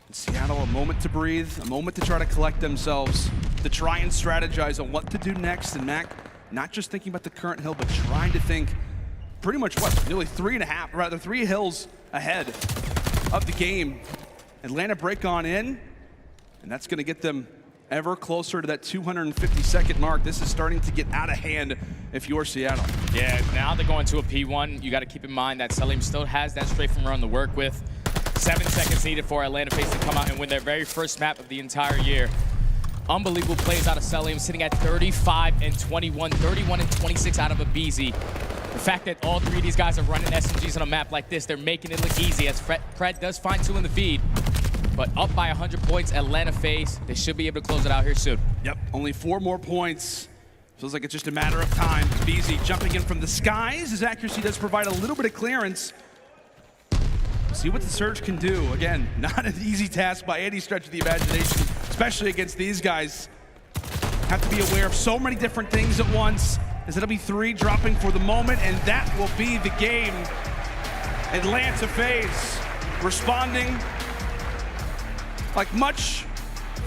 And Seattle, a moment to breathe, a moment to try to collect themselves, to try and strategize on what to do next. And Mack, not just thinking about the current hill, but trying to think pretty much what, nearly 3 hills ahead of the game. Atlanta break on in, and that's gonna get them ever closer to that 250-second mark. This is starting to get out of hand if you're Seattle. Yeah, now they're going to a P1. You gotta keep in mind that Cellium still has that strafe from run to work with. 7 seconds needed for Atlanta FaZe to come out and win their very first map of the entire year. Unbelievable plays out of Cellium, sitting at 35 and 21, 31 and 26 out of aBeZy. The fact that all 3 of these guys are running SMGs on a map like this, they're making it look easy as Fred does find 2 in the feed. But up by 100 points, Atlanta FaZe, they should be able to close it out here soon. Yep, only 4 more points. Feels like it's just a matter of time. aBeZy jumping in from the skies. His accuracy does provide a little bit of clearance. See what the Surge can do. Again, not an easy task by any stretch of the imagination, especially against these guys. Have to be aware of so many different things at once, as it'll be 3 dropping for the moment, and that will be the game. Atlanta FaZe responding like much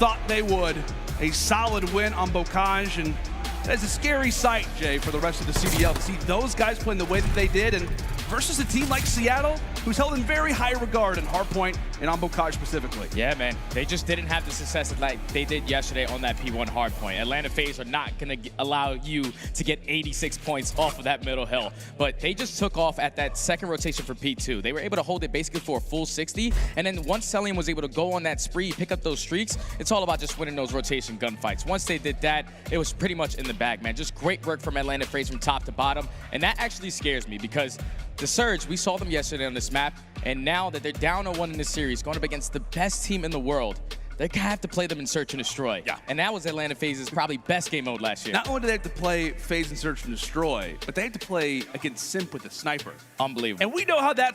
thought they would. A solid win on Bocage, and that's a scary sight, Jay, for the rest of the CDL to see those guys playing the way that they did, and versus a team like Seattle, who's held in very high regard in Hardpoint and on Bocage specifically. Yeah, man. They just didn't have the success that like they did yesterday on that P1 Hardpoint. Atlanta FaZe are not going to allow you to get 86 points off of that middle hill. But they just took off at that second rotation for P2. They were able to hold it basically for a full 60. And then once Cellium was able to go on that spree, pick up those streaks, it's all about just winning those rotation gunfights. Once they did that, it was pretty much in the bag, man. Just great work from Atlanta FaZe from top to bottom. And that actually scares me because the Surge, we saw them yesterday on this map, and now that they're down 0-1 in this series, going up against the best team in the world, they have to play them in Search and Destroy. Yeah. And that was Atlanta FaZe's probably best game mode last year. Not only do they have to play FaZe and Search and Destroy, but they have to play against Simp with a sniper. Unbelievable. And we know how that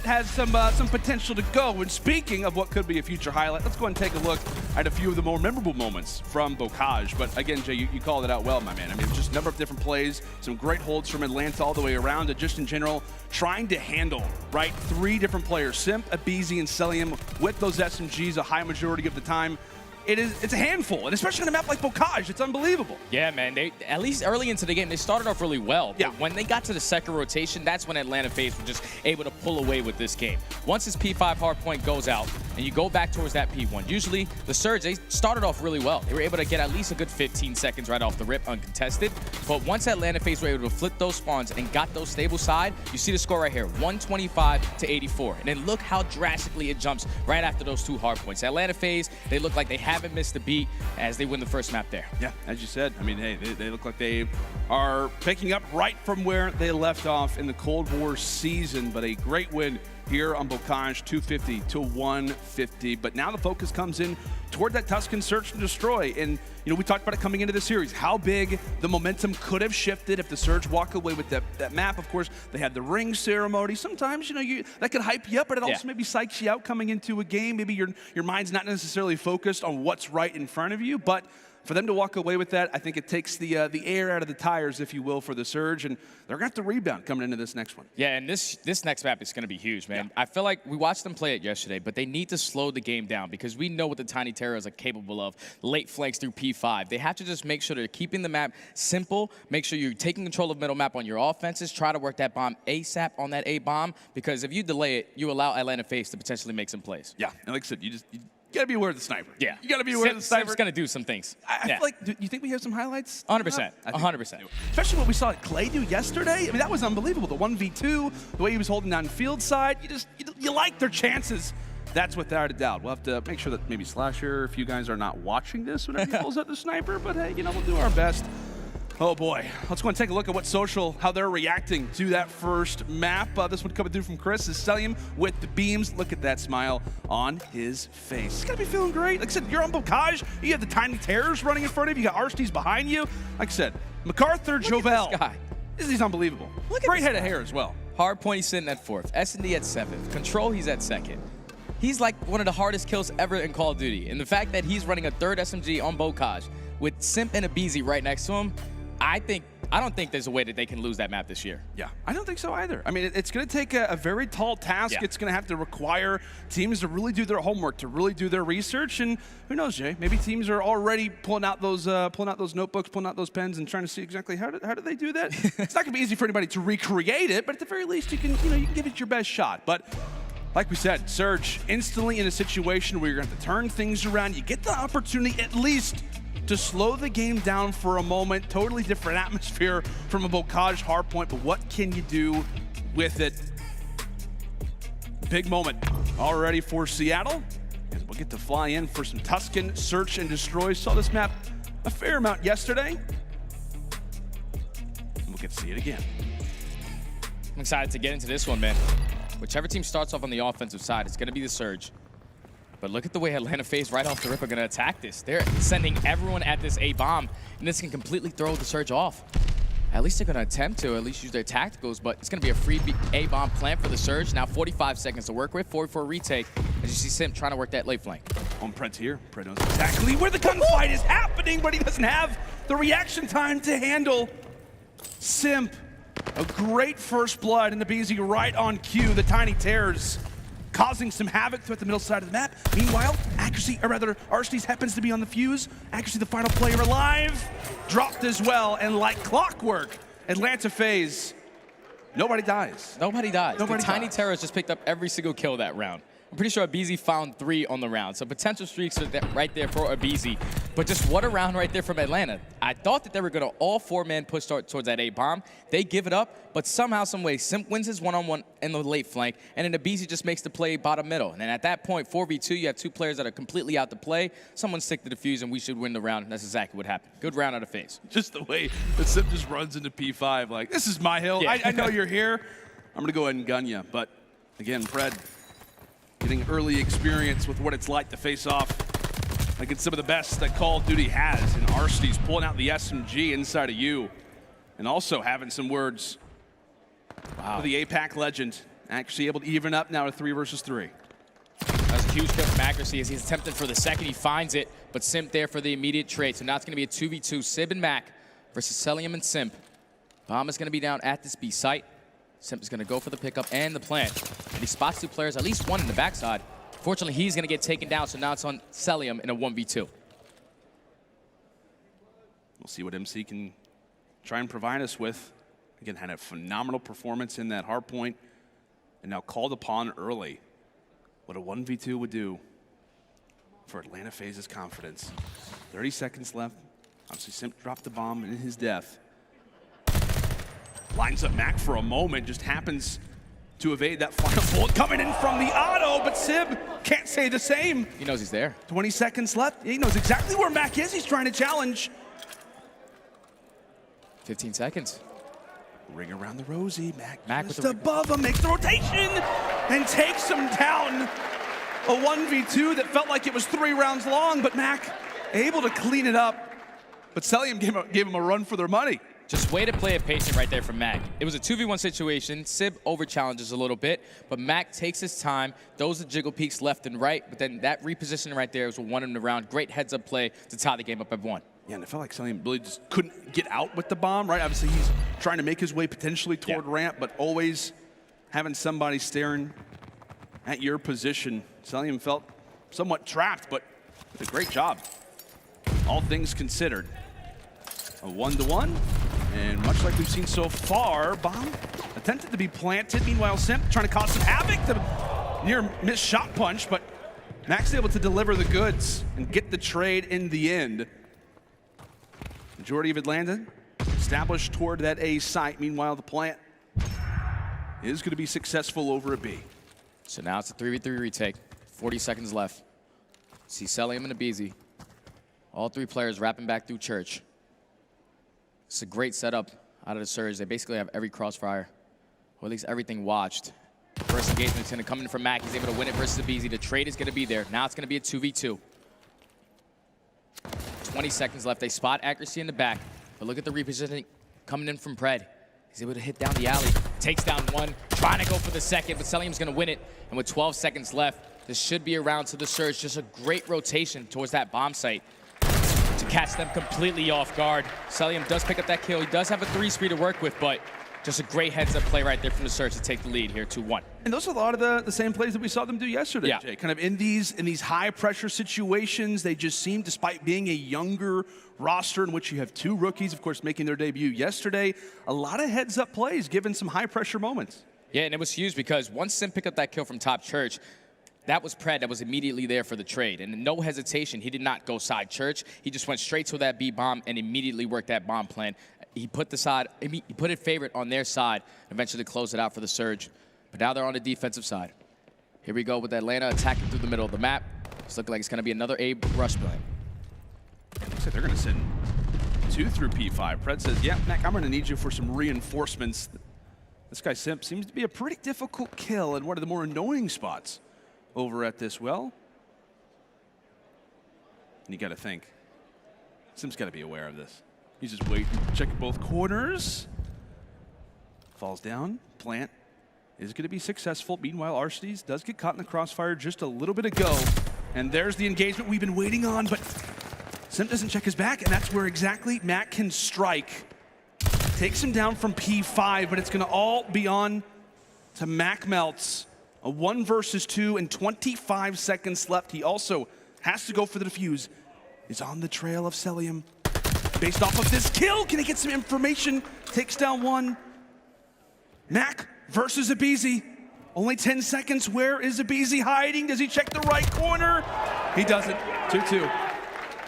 has some potential to go. And speaking of what could be a future highlight, let's go and take a look at a few of the more memorable moments from Bocage. But again, Jay, you called it out well, my man. I mean, just a number of different plays, some great holds from Atlanta all the way around, and just in general, trying to handle, right, 3 different players, Simp, aBeZy, and Cellium with those SMGs a high majority of the time. It's a handful, and especially on a map like Bocage, it's unbelievable. Yeah, man. They, at least early into the game, they started off really well. But yeah. When they got to the second rotation, that's when Atlanta FaZe were just able to pull away with this game. Once this P5 hardpoint goes out, and you go back towards that P1, usually the Surge, they started off really well. They were able to get at least a good 15 seconds right off the rip, uncontested. But once Atlanta FaZe were able to flip those spawns and got those stable side, you see the score right here, 125 to 84. And then look how drastically it jumps right after those 2 hardpoints. Atlanta FaZe, they look like they haven't missed a beat as they win the first map there. Yeah, as you said, I mean, hey, they look like they are picking up right from where they left off in the Cold War season, but a great win here on Bocage, 250 to 150. But now the focus comes in toward that Tuscan search and destroy. And, you know, we talked about it coming into the series, how big the momentum could have shifted if the Surge walk away with that map. Of course, they had the ring ceremony. Sometimes, you know, that could hype you up, but it also maybe psychs you out coming into a game. Maybe your mind's not necessarily focused on what's right in front of you, but for them to walk away with that, I think it takes the air out of the tires, if you will, for the Surge, and they're going to have to rebound coming into this next one. Yeah, and this next map is going to be huge, man. Yeah. I feel like we watched them play it yesterday, but they need to slow the game down because we know what the Tiny Terrors are capable of. Late flanks through P5. They have to just make sure they're keeping the map simple, make sure you're taking control of middle map on your offenses, try to work that bomb ASAP on that A bomb, because if you delay it, you allow Atlanta FaZe to potentially make some plays. Yeah, and like I said, you gotta be aware of the sniper. Yeah. You gotta be aware of the sniper. Simp's gonna do some things. I feel like, do you think we have some highlights? 100%. 100%. Especially what we saw Clay do yesterday. I mean, that was unbelievable. The 1v2, the way he was holding down field side, you like their chances. That's without a doubt. We'll have to make sure that maybe Slasher, if you guys are not watching this whenever he pulls out the sniper, but hey, you know, we'll do our best. Oh boy, let's go and take a look at what Social, how they're reacting to that first map. This one coming through from Chris is Cellium with the beams. Look at that smile on his face. He's gotta be feeling great. Like I said, you're on Bocage, you have the Tiny Terrors running in front of you, you got Arcitys behind you. Like I said, MacArthur, Jovel. This guy. He's unbelievable. Great head of hair as well. Hardpoint, he's sitting at 4th. S&D at 7th. Control, he's at 2nd. He's like one of the hardest kills ever in Call of Duty. And the fact that he's running a 3rd SMG on Bocage with Simp and aBeZy right next to him, I don't think there's a way that they can lose that map this year. Yeah, I don't think so either. I mean, it's going to take a very tall task. Yeah. It's going to have to require teams to really do their homework, to really do their research. And who knows, Jay? Maybe teams are already pulling out those notebooks, pulling out those pens, and trying to see exactly how do they do that. It's not going to be easy for anybody to recreate it, but at the very least, you can give it your best shot. But like we said, Surge instantly in a situation where you're going to have to turn things around. You get the opportunity at least to slow the game down for a moment. Totally different atmosphere from a Bocage hardpoint, but what can you do with it? Big moment already for Seattle, and we'll get to fly in for some Tuscan search and destroy. Saw this map a fair amount yesterday, and we'll get to see it again. I'm excited to get into this one, man. Whichever team starts off on the offensive side, it's gonna be the Surge. But look at the way Atlanta FaZe right off the rip are going to attack this. They're sending everyone at this A-bomb, and this can completely throw the Surge off. At least they're going to attempt to at least use their tacticals, but it's going to be a free A-bomb plan for the Surge. Now 45 seconds to work with, 44 retake, as you see Simp trying to work that late flank. On Pred here. Pred knows exactly where the gunfight is happening, but he doesn't have the reaction time to handle Simp. A great first blood, and aBeZy right on cue. The Tiny Terrors causing some havoc throughout the middle side of the map. Meanwhile, Arcitys happens to be on the fuse. aBeZy, the final player alive, dropped as well. And like clockwork, Atlanta FaZe, nobody dies. Nobody dies. Nobody the Tiny dies. Terrors just picked up every single kill that round. I'm pretty sure aBeZy found 3 on the round. So potential streaks are right there for aBeZy. But just what a round right there from Atlanta. I thought that they were going to all 4-man push towards that A-bomb. They give it up, but somehow, some way, Simp wins his one-on-one in the late flank, and then aBeZy just makes the play bottom middle. And then at that point, 4v2, you have 2 players that are completely out to play. Someone stick to the fuse, and we should win the round. And that's exactly what happened. Good round out of FaZe. Just the way that Simp just runs into P5, like, this is my hill. Yeah. I know you're here. I'm going to go ahead and gun you. But again, Pred, getting early experience with what it's like to face off against some of the best that Call of Duty has. And Arcitys pulling out the SMG inside of you. And also having some words for the APAC legend. Actually able to even up now to 3 versus 3. That's a huge kill from Accuracy as he's attempting for the second. He finds it, but Simp there for the immediate trade. So now it's going to be a 2v2. Sib and Mack versus Cellium and Simp. Bomb is going to be down at this B site. Simp is going to go for the pickup and the plant. And he spots 2 players, at least 1 in the backside. Fortunately, he's going to get taken down, so now it's on Cellium in a 1v2. We'll see what MC can try and provide us with. Again, had a phenomenal performance in that hard point, and now called upon early. What a 1v2 would do for Atlanta FaZe's confidence. 30 seconds left. Obviously, Simp dropped the bomb in his death. Lines up Mack for a moment, just happens to evade that final bullet coming in from the auto, but Sib can't say the same. He knows he's there. 20 seconds left. He knows exactly where Mack is. He's trying to challenge. 15 seconds. Ring around the rosy. Mack with just the above him, makes the rotation, and takes him down. A 1v2 that felt like it was 3 rounds long, but Mack able to clean it up. But Cellium gave him a run for their money. Just way to play it patient right there from Mack. It was a 2v1 situation. Sib over-challenges a little bit, but Mack takes his time, throws the jiggle peaks left and right, but then that repositioning right there is what won him the round. Great heads-up play to tie the game up at 1. Yeah, and it felt like Cellium really just couldn't get out with the bomb, right? Obviously, he's trying to make his way potentially toward ramp, but always having somebody staring at your position. Cellium felt somewhat trapped, but did a great job, all things considered. A 1-to-1, and much like we've seen so far, bomb attempted to be planted. Meanwhile, Simp trying to cause some havoc. The near missed shot punch, but Mack's able to deliver the goods and get the trade in the end. Majority of Atlanta established toward that A site. Meanwhile, the plant is going to be successful over a B. So now it's a 3v3 retake. 40 seconds left. See Cellium and aBeZy. All 3 players wrapping back through church. It's a great setup out of the Surge. They basically have every crossfire, or at least everything watched. First engagement's going to come in from Mack. He's able to win it versus aBeZy. The trade is going to be there. Now it's going to be a 2v2. 20 seconds left. They spot accuracy in the back, but look at the repositioning coming in from Pred. He's able to hit down the alley. Takes down 1, trying to go for the second, but Cellium's going to win it. And with 12 seconds left, this should be a round to the Surge. Just a great rotation towards that bomb site to catch them completely off guard. Cellium does pick up that kill. He does have a 3-speed to work with, but just a great heads-up play right there from the Surge to take the lead here, 2-1. And those are a lot of the same plays that we saw them do yesterday, Jay. Kind of in these high-pressure situations, they just seem, despite being a younger roster in which you have 2 rookies, of course, making their debut yesterday, a lot of heads-up plays given some high-pressure moments. Yeah, and it was huge because once Simp picked up that kill from top church, that was Pred that was immediately there for the trade. And no hesitation, he did not go side church. He just went straight to that B bomb and immediately worked that bomb plan. He put it favorite on their side, eventually closed it out for the Surge. But now they're on the defensive side. Here we go with Atlanta attacking through the middle of the map. It's looking like it's going to be another A rush play. It looks like they're going to send 2 through P5. Pred says, yeah, Mack, I'm going to need you for some reinforcements. This guy Simp seems to be a pretty difficult kill in one of the more annoying spots over at this well. And you got to think, Simp's got to be aware of this. He's just waiting, checking both corners. Falls down, plant is going to be successful. Meanwhile, Arcitys does get caught in the crossfire just a little bit ago. And there's the engagement we've been waiting on, but Simp doesn't check his back, and that's where exactly Mack can strike. Takes him down from P5, but it's going to all be on to Mack Melts. A 1 versus 2 and 25 seconds left. He also has to go for the defuse. He's on the trail of Cellium. Based off of this kill, can he get some information? Takes down 1. Mack versus aBeZy. Only 10 seconds. Where is aBeZy hiding? Does he check the right corner? He doesn't. 2-2.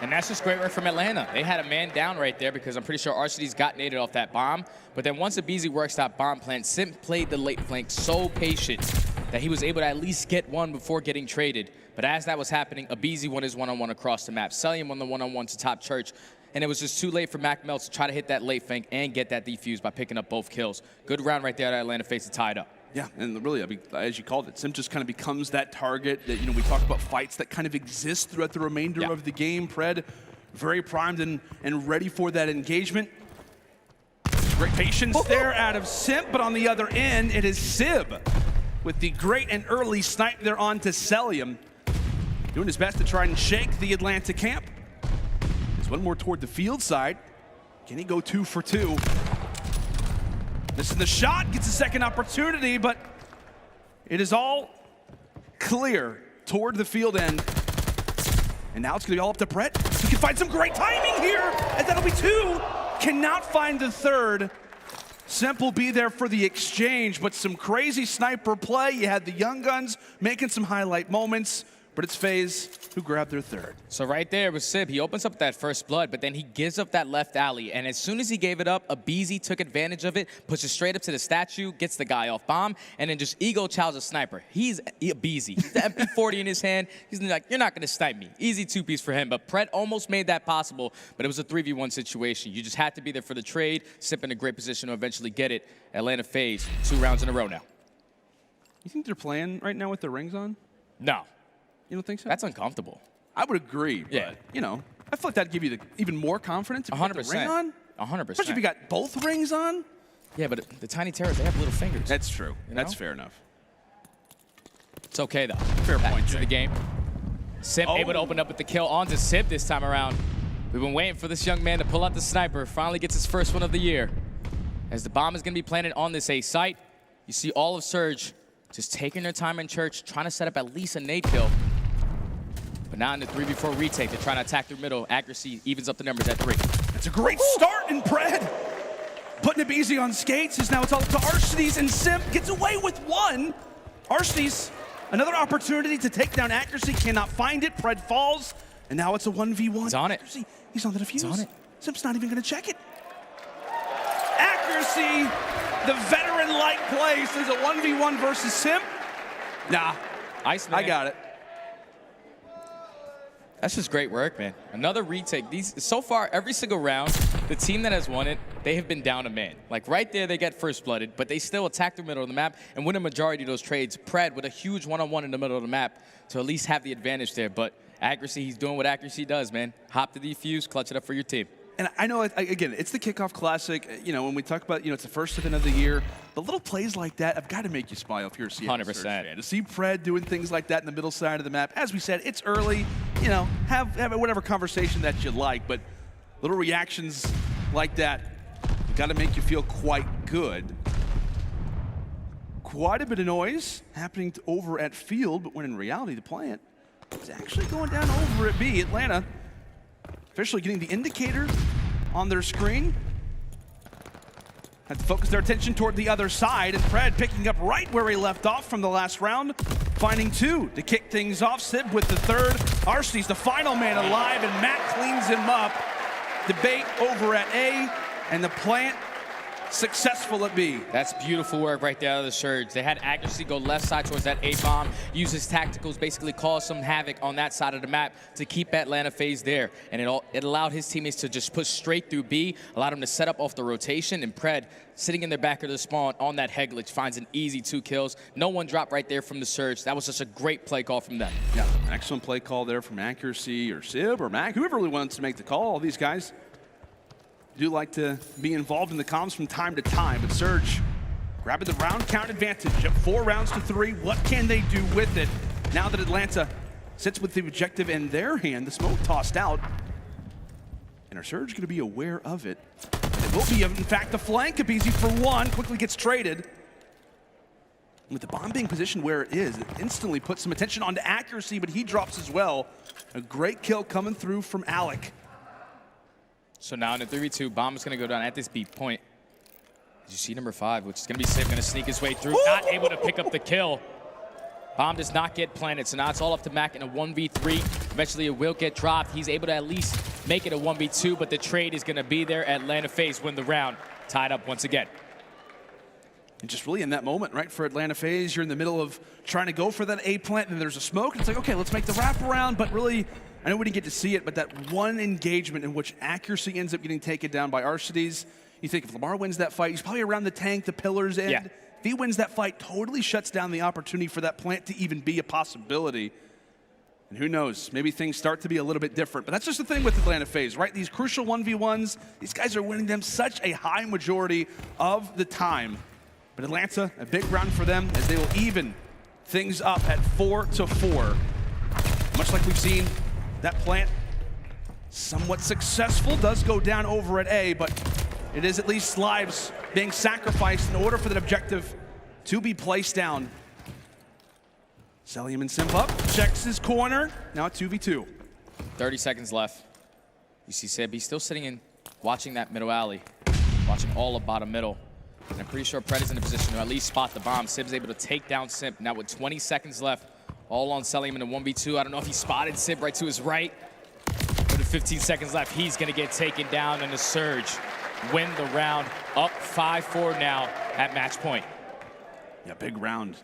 And that's just great work from Atlanta. They had a man down right there because I'm pretty sure Arcitys got naded off that bomb. But then once aBeZy works that bomb plant, Simp played the late flank so patient that he was able to at least get 1 before getting traded. But as that was happening, aBeZy won his one-on-one across the map. Cellium won the one-on-one to top church. And it was just too late for Mack Melts to try to hit that late flank and get that defuse by picking up both kills. Good round right there at Atlanta FaZe to tie it up. Yeah, and really, I mean, as you called it, Simp just kind of becomes that target that, you know, we talk about fights that kind of exist throughout the remainder of the game. Pred, very primed and ready for that engagement. Great patience there out of Simp, but on the other end, it is Sib with the great and early snipe there onto Cellium. Doing his best to try and shake the Atlanta camp. There's one more toward the field side. Can he go 2 for 2? Missing the shot, gets a second opportunity, but it is all clear toward the field end. And now it's gonna be all up to Pred. He can find some great timing here, and that'll be 2. Cannot find the 3rd. Simp will be there for the exchange, but some crazy sniper play. You had the young guns making some highlight moments. but it's FaZe who grabbed their third. So right there with Simp, he opens up that first blood, but then he gives up that left alley. And as soon as he gave it up, aBeZy took advantage of it, pushes straight up to the statue, gets the guy off bomb, and then just ego chows a sniper. He's aBeZy. He's the MP40 in his hand. He's like, you're not going to snipe me. Easy two-piece for him. But Pred almost made that possible, but it was a 3v1 situation. You just had to be there for the trade. Simp in a great position to eventually get it. Atlanta FaZe, 2 rounds in a row now. You think they're playing right now with their rings on? No. You don't think so? That's uncomfortable. I would agree, but, you know, I feel like that'd give you even more confidence if you got the ring on. 100%. Especially if you got both rings on. Yeah, but the Tiny Terrors, they have little fingers. That's true. You That's know? fair enough. It's okay, though. Fair point, to Jay. the game. Simp able to open up with the kill onto Simp this time around. We've been waiting for this young man to pull out the sniper. Finally gets his first one of the year. As the bomb is going to be planted on this A site, you see all of Surge just taking their time in church, trying to set up at least a nade kill. But now in the 3v4 retake, they're trying to attack through middle. Accuracy evens up the numbers at 3. That's a great start in Pred. Putting aBeZy on skates, as now it's all up to Arcitys, and Simp gets away with one. Arcitys, another opportunity to take down Accuracy, cannot find it. Pred falls, and now it's a 1v1. He's on it. Accuracy, he's on the defuse. He's on it. Simp's not even going to check it. Accuracy, the veteran-like play, says a 1v1 versus Simp. Nah, Iceman. I got it. That's just great work, man. Another retake. So far, every single round, the team that has won it, they have been down a man. Like right there, they get first blooded, but they still attack the middle of the map and win a majority of those trades. Pred with a huge one-on-one in the middle of the map to at least have the advantage there. But Accuracy, he's doing what Accuracy does, man. Hop to the defuse, clutch it up for your team. And I know, again, it's the Kickoff Classic. You know, when we talk about, it's the first event of the year, the little plays like that have got to make you smile if you're a Seattle 100%. Surge fan. To see Pred doing things like that in the middle side of the map, as we said, it's early. Have whatever conversation that you like, but little reactions like that got to make you feel quite good. Quite a bit of noise happening over at Field, but when in reality the plant is actually going down over at B. Atlanta officially getting the indicator on their screen. Had to focus their attention toward the other side, and Pred picking up right where he left off from the last round, finding 2 to kick things off. Simp with the third. Arcitys, the final man alive, and Mack cleans him up. Debate over at A, and the plant successful at B. That's beautiful work right there out of the Surge. They had Accuracy go left side towards that A bomb, use his tacticals, basically cause some havoc on that side of the map to keep Atlanta FaZe there. And it allowed his teammates to just push straight through B, allowed him to set up off the rotation, and Pred, sitting in the back of the spawn on that head glitch, finds an easy 2 kills. No one dropped right there from the Surge. That was just a great play call from them. Yeah, an excellent play call there from Accuracy or Sib or Mack, whoever really wants to make the call. All these guys do like to be involved in the comms from time to time, but Surge grabbing the round count advantage at 4 rounds to 3. What can they do with it now that Atlanta sits with the objective in their hand? The smoke tossed out, and are Surge going to be aware of it? It will be, in fact, the flank. aBeZy for 1 quickly gets traded. With the bomb being positioned where it is, it instantly puts some attention onto Accuracy, but he drops as well. A great kill coming through from aLLeY. So now in the 3v2, bomb is going to go down at this B point. As you see number 5, which is going to be Simp, going to sneak his way through, not able to pick up the kill. Bomb does not get planted, so now it's all up to Mack in a 1v3. Eventually it will get dropped. He's able to at least make it a 1v2, but the trade is going to be there. Atlanta FaZe win the round, tied up once again. And just really in that moment, right, for Atlanta FaZe, you're in the middle of trying to go for that A plant, and there's a smoke. It's like, okay, let's make the wraparound, but really, I know we didn't get to see it, but that one engagement in which Accuracy ends up getting taken down by Arcitys. You think if Lamar wins that fight, he's probably around the tank, the pillars end. Yeah. If he wins that fight, totally shuts down the opportunity for that plant to even be a possibility. And who knows, maybe things start to be a little bit different. But that's just the thing with Atlanta FaZe, right? These crucial 1v1s, these guys are winning them such a high majority of the time. But Atlanta, a big round for them as they will even things up at 4-4. Much like we've seen, that plant somewhat successful, does go down over at A, but it is at least lives being sacrificed in order for that objective to be placed down. Cellium and Simp up, checks his corner, now at 2v2. 30 seconds left. You see Sib, he's still sitting in, watching that middle alley, watching all of bottom middle. And I'm pretty sure Pred is in a position to at least spot the bomb. Sib's able to take down Simp. Now with 20 seconds left, All on Cellium in the 1v2. I don't know if he spotted Simp right to his right. With 15 seconds left, he's going to get taken down, and the Surge win the round, up 5-4 now at match point. Yeah, big round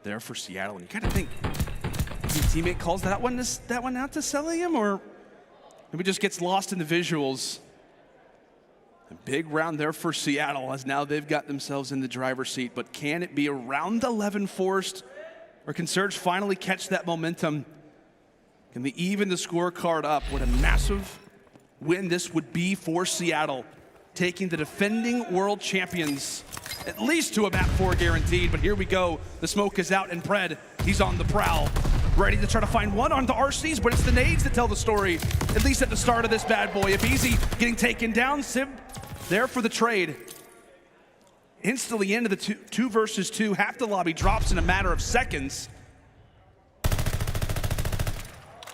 there for Seattle. And you kind of think, your teammate calls that one out to Cellium, or maybe just gets lost in the visuals. A big round there for Seattle, as now they've got themselves in the driver's seat. But can it be a round 11 forced, or can Surge finally catch that momentum? Can they even the scorecard up? What a massive win this would be for Seattle, taking the defending world champions at least to a map 4 guaranteed. But here we go. The smoke is out, and Pred, he's on the prowl, ready to try to find one onto Arcitys, but it's the nades that tell the story, at least at the start of this bad boy. aBeZy getting taken down. Simp there for the trade. Instantly into the 2 versus 2. Half the lobby drops in a matter of seconds.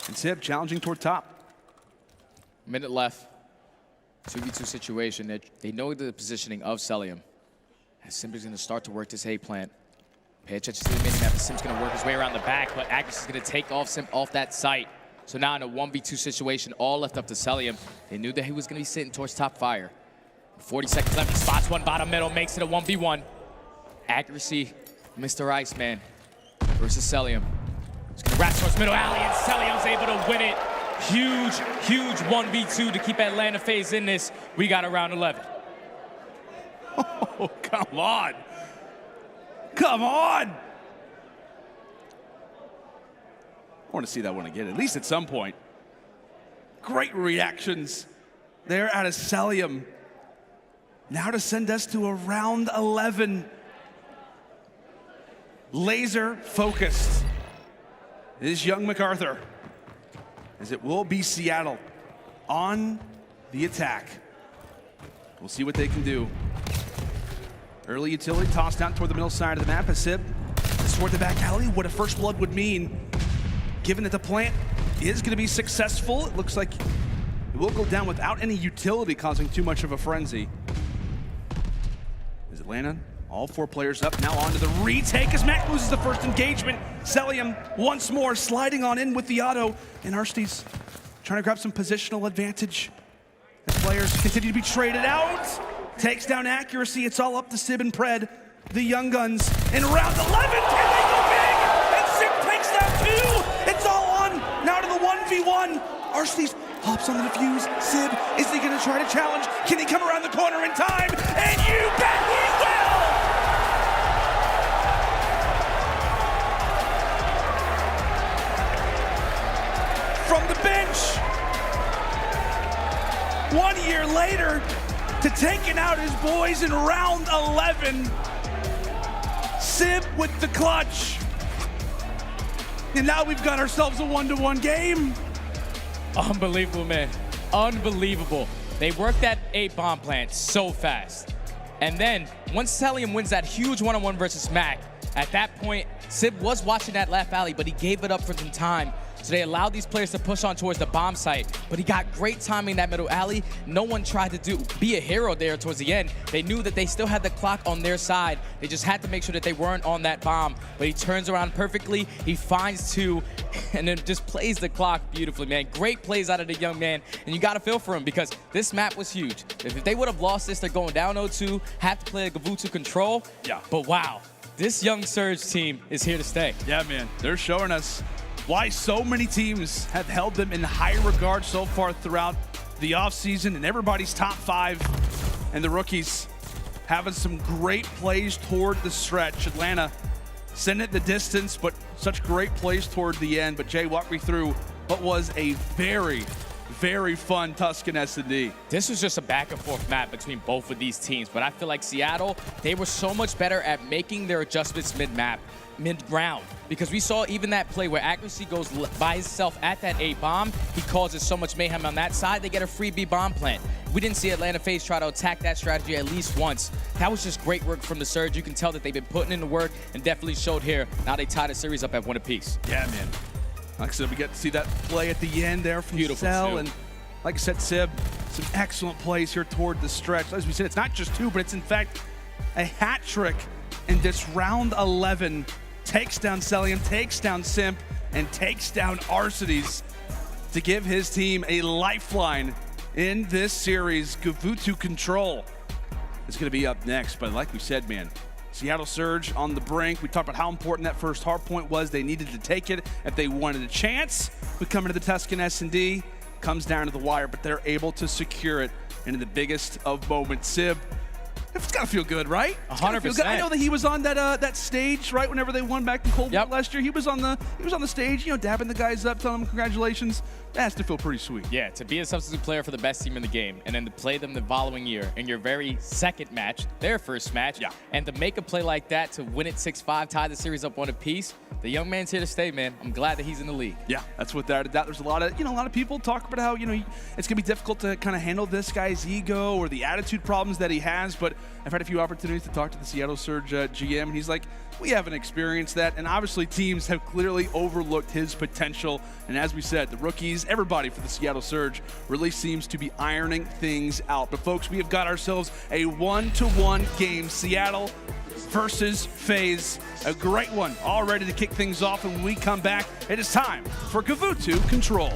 And Simp challenging toward top. Minute left. 2v2 situation. They know the positioning of Cellium. And Simp is going to start to work this A plant. Pay attention to the mini-map. Simp's going to work his way around the back, but Agnes is going to take off Simp off that site. So now in a 1v2 situation, all left up to Cellium. They knew that he was going to be sitting towards top fire. 40 seconds left. He spots one bottom middle, makes it a 1v1. Accuracy, Mr. Iceman versus Cellium. He's going to wrap towards middle alley, and Cellium's able to win it. Huge, huge 1v2 to keep Atlanta FaZe in this. We got a round 11. Oh, come on. Come on. I want to see that one again, at least at some point. Great reactions there out of Cellium. Now to send us to a round 11. Laser focused is young MacArthur, as it will be Seattle on the attack. We'll see what they can do. Early utility tossed out toward the middle side of the map as Simp toward the back alley. What a first blood would mean, given that the plant is going to be successful. It looks like it will go down without any utility causing too much of a frenzy. Is Atlanta all 4 players up now onto the retake as Mack loses the first engagement. Cellium once more sliding on in with the auto, and Arcitys trying to grab some positional advantage as players continue to be traded out. Takes down accuracy. It's all up to Sib and Pred, the young guns. In round 11, can they go big? And Simp takes down 2. It's all on. Now to the 1v1. Arcitys hops on the defuse. Sib, is he going to try to challenge? Can he come around the corner in time? And you bet he will! From the bench, 1 year later, to taking out his boys in round 11. Simp with the clutch. And now we've got ourselves a 1-to-1 game. Unbelievable, man. Unbelievable. They worked that 8 bomb plant so fast. And then, once Cellium wins that huge 1-on-1 versus Mack, at that point, Sib was watching that left alley, but he gave it up for some time. So they allowed these players to push on towards the bomb site, but he got great timing in that middle alley. No one tried to be a hero there towards the end. They knew that they still had the clock on their side. They just had to make sure that they weren't on that bomb. But he turns around perfectly, he finds 2, and then just plays the clock beautifully, man. Great plays out of the young man, and you gotta feel for him because this map was huge. If they would have lost this, they're going down 0-2, have to play a Gavutu control. Yeah. But wow, this young Surge team is here to stay. Yeah, man, they're showing us why so many teams have held them in high regard so far throughout the offseason, and everybody's top 5. And the rookies having some great plays toward the stretch. Atlanta sending it the distance, but such great plays toward the end. But Jay, walk me through what was a very, very fun Tuscan S&D. This was just a back and forth map between both of these teams, but I feel like Seattle, they were so much better at making their adjustments mid-map, mid-ground, because we saw even that play where accuracy goes by himself at that 8 bomb, he causes so much mayhem on that side, they get a free B bomb plant. We didn't see Atlanta FaZe try to attack that strategy at least once. That was just great work from the Surge. You can tell that they've been putting in the work and definitely showed here. Now they tie the series up at 1 apiece. Yeah, man. Like I said, we get to see that play at the end there from Cell, and like I said, Sib, some excellent plays here toward the stretch. As we said, it's not just 2, but it's in fact a hat trick in this round 11 takes down Cellium, takes down Simp, and takes down Arcitys to give his team a lifeline in this series. Gavutu Control is going to be up next, but like we said, man, Seattle Surge on the brink. We talked about how important that first hard point was. They needed to take it if they wanted a chance. We come into the Tuscan S&D, comes down to the wire, but they're able to secure it into the biggest of moments. Sib, it's got to feel good, right? 100%. I know that he was on that stage, right, whenever they won back in Cold War last year. He was on the stage, you know, dabbing the guys up, telling them congratulations. That has to feel pretty sweet. Yeah, to be a substitute player for the best team in the game and then to play them the following year in your very second match, their first match, and to make a play like that to win it 6-5, tie the series up one apiece, the young man's here to stay, man. I'm glad that he's in the league. Yeah, that's without a doubt. There's a lot of people talk about how, you know, it's going to be difficult to kind of handle this guy's ego or the attitude problems that he has, but I've had a few opportunities to talk to the Seattle Surge GM, and he's like, we haven't experienced that, and obviously teams have clearly overlooked his potential, and as we said, the rookies, everybody for the Seattle Surge really seems to be ironing things out. But folks, we have got ourselves a 1-to-1 game, Seattle versus FaZe, a great one, all ready to kick things off, and when we come back, it is time for Gavutu Control.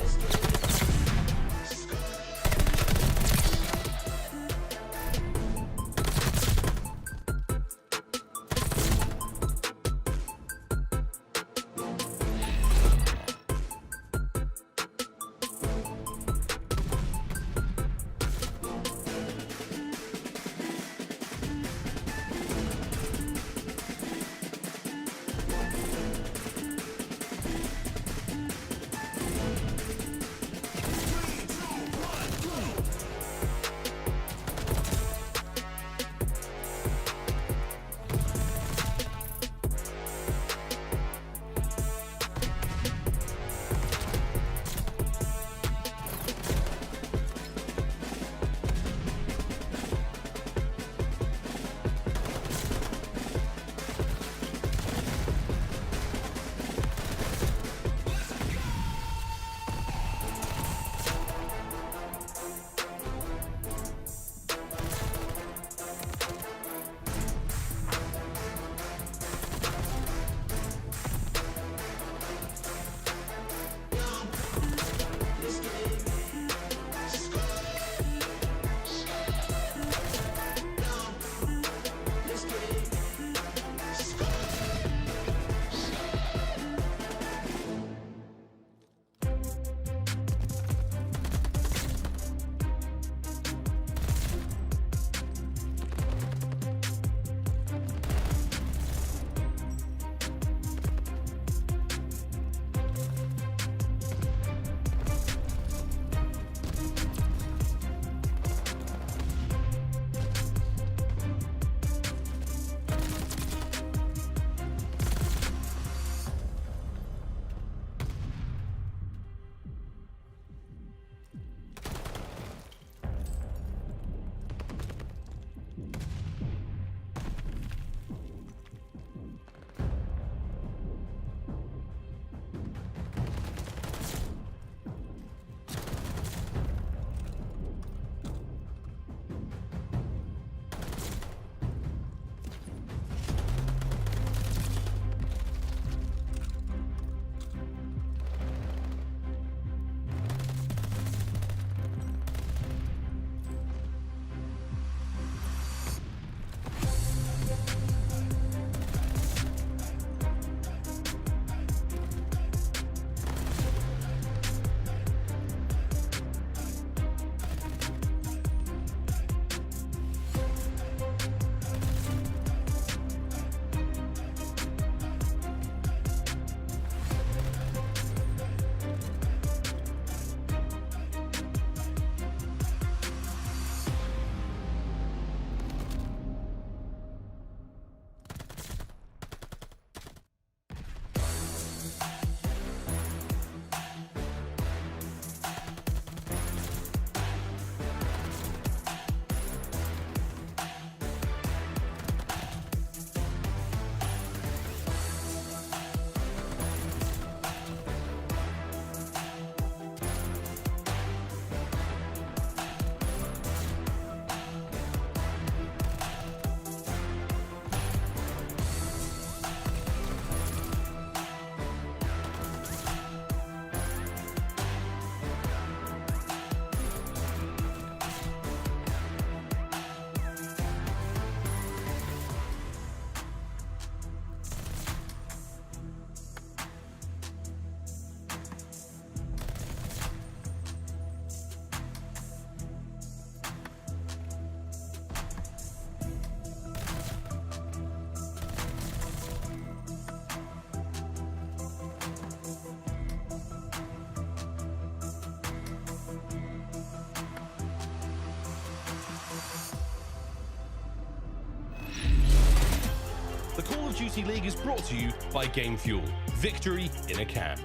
The Call of Duty League is brought to you by Game Fuel. Victory in a can.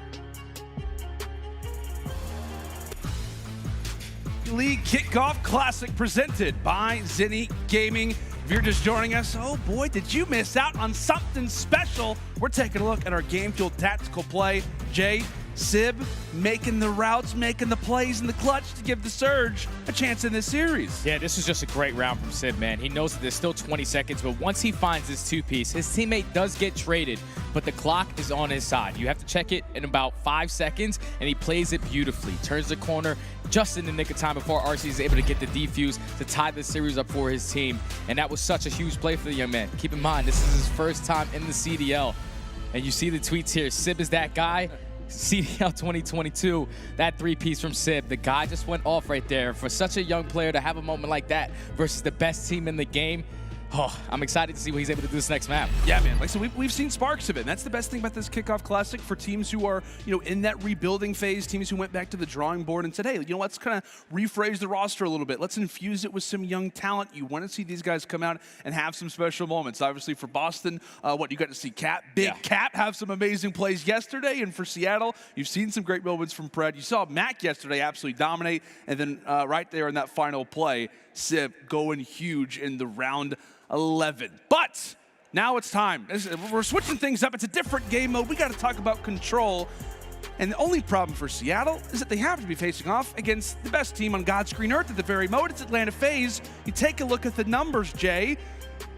League Kickoff Classic presented by Zenni Gaming. If you're just joining us, oh boy, did you miss out on something special. We're taking a look at our Game Fuel tactical play. Jay, Sib, making the routes, making the plays in the clutch to give the Surge a chance in this series. Yeah, this is just a great round from Sib, man. He knows that there's still 20 seconds, but once he finds his two-piece, his teammate does get traded, but the clock is on his side. You have to check it in about 5 seconds, and he plays it beautifully. Turns the corner just in the nick of time before Arcitys is able to get the defuse to tie the series up for his team. And that was such a huge play for the young man. Keep in mind, this is his first time in the CDL. And you see the tweets here. Sib is that guy. CDL 2022, that three-piece from Sib. The guy just went off right there. For such a young player to have a moment like that versus the best team in the game, oh, I'm excited to see what he's able to do this next map. Yeah, man. Like, so we've seen sparks of it. And that's the best thing about this Kickoff Classic for teams who are, in that rebuilding phase, teams who went back to the drawing board and said, hey, let's kind of rephrase the roster a little bit. Let's infuse it with some young talent. You want to see these guys come out and have some special moments. Obviously, for Boston, you got to see Cap, Cap, have some amazing plays yesterday. And for Seattle, you've seen some great moments from Pred. You saw Mack yesterday absolutely dominate. And then right there in that final play, Sib going huge in the round 11. But now it's time. We're switching things up. It's a different game mode. We got to talk about control. And the only problem for Seattle is that they have to be facing off against the best team on God's green earth at the very moment. It's Atlanta FaZe. You take a look at the numbers, Jay.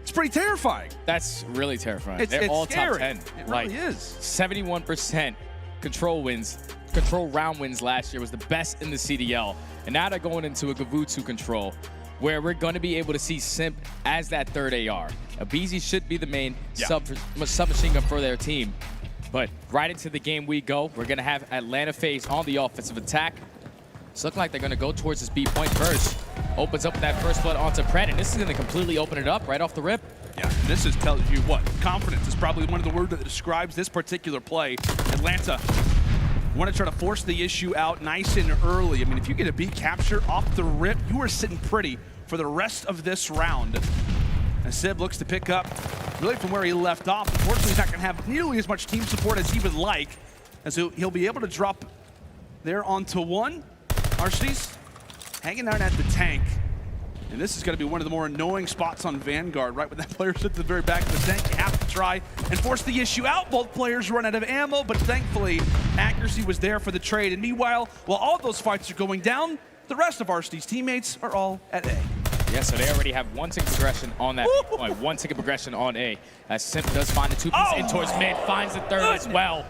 It's pretty terrifying. That's really terrifying. They're all scary. top 10. It really is. 71% control wins. Control round wins last year was the best in the CDL. And now they're going into a aBeZy control, where we're going to be able to see Simp as that third AR. aBeZy should be the main submachine gun for their team. But right into the game we go. We're going to have Atlanta FaZe on the offensive attack. It's looking like they're going to go towards this B point first. Opens up that first blood onto Pred, and this is going to completely open it up right off the rip. Yeah, this is telling you what? Confidence is probably one of the words that describes this particular play. Atlanta want to try to force the issue out nice and early. I mean, if you get a B capture off the rip, you are sitting pretty for the rest of this round. And Sib looks to pick up really from where he left off. Unfortunately, he's not going to have nearly as much team support as he would like, as he'll be able to drop there onto one. Arcitys hanging out at the tank. And this is going to be one of the more annoying spots on Vanguard, right when that player sits at the very back of the tank. You have to try and force the issue out. Both players run out of ammo, but thankfully, accuracy was there for the trade. And meanwhile, while all those fights are going down, the rest of Arcitys teammates are all at A. Yeah, so they already have one ticket progression on that point, one ticket progression on A. As Simp does find the two-piece in towards mid, finds the third as well.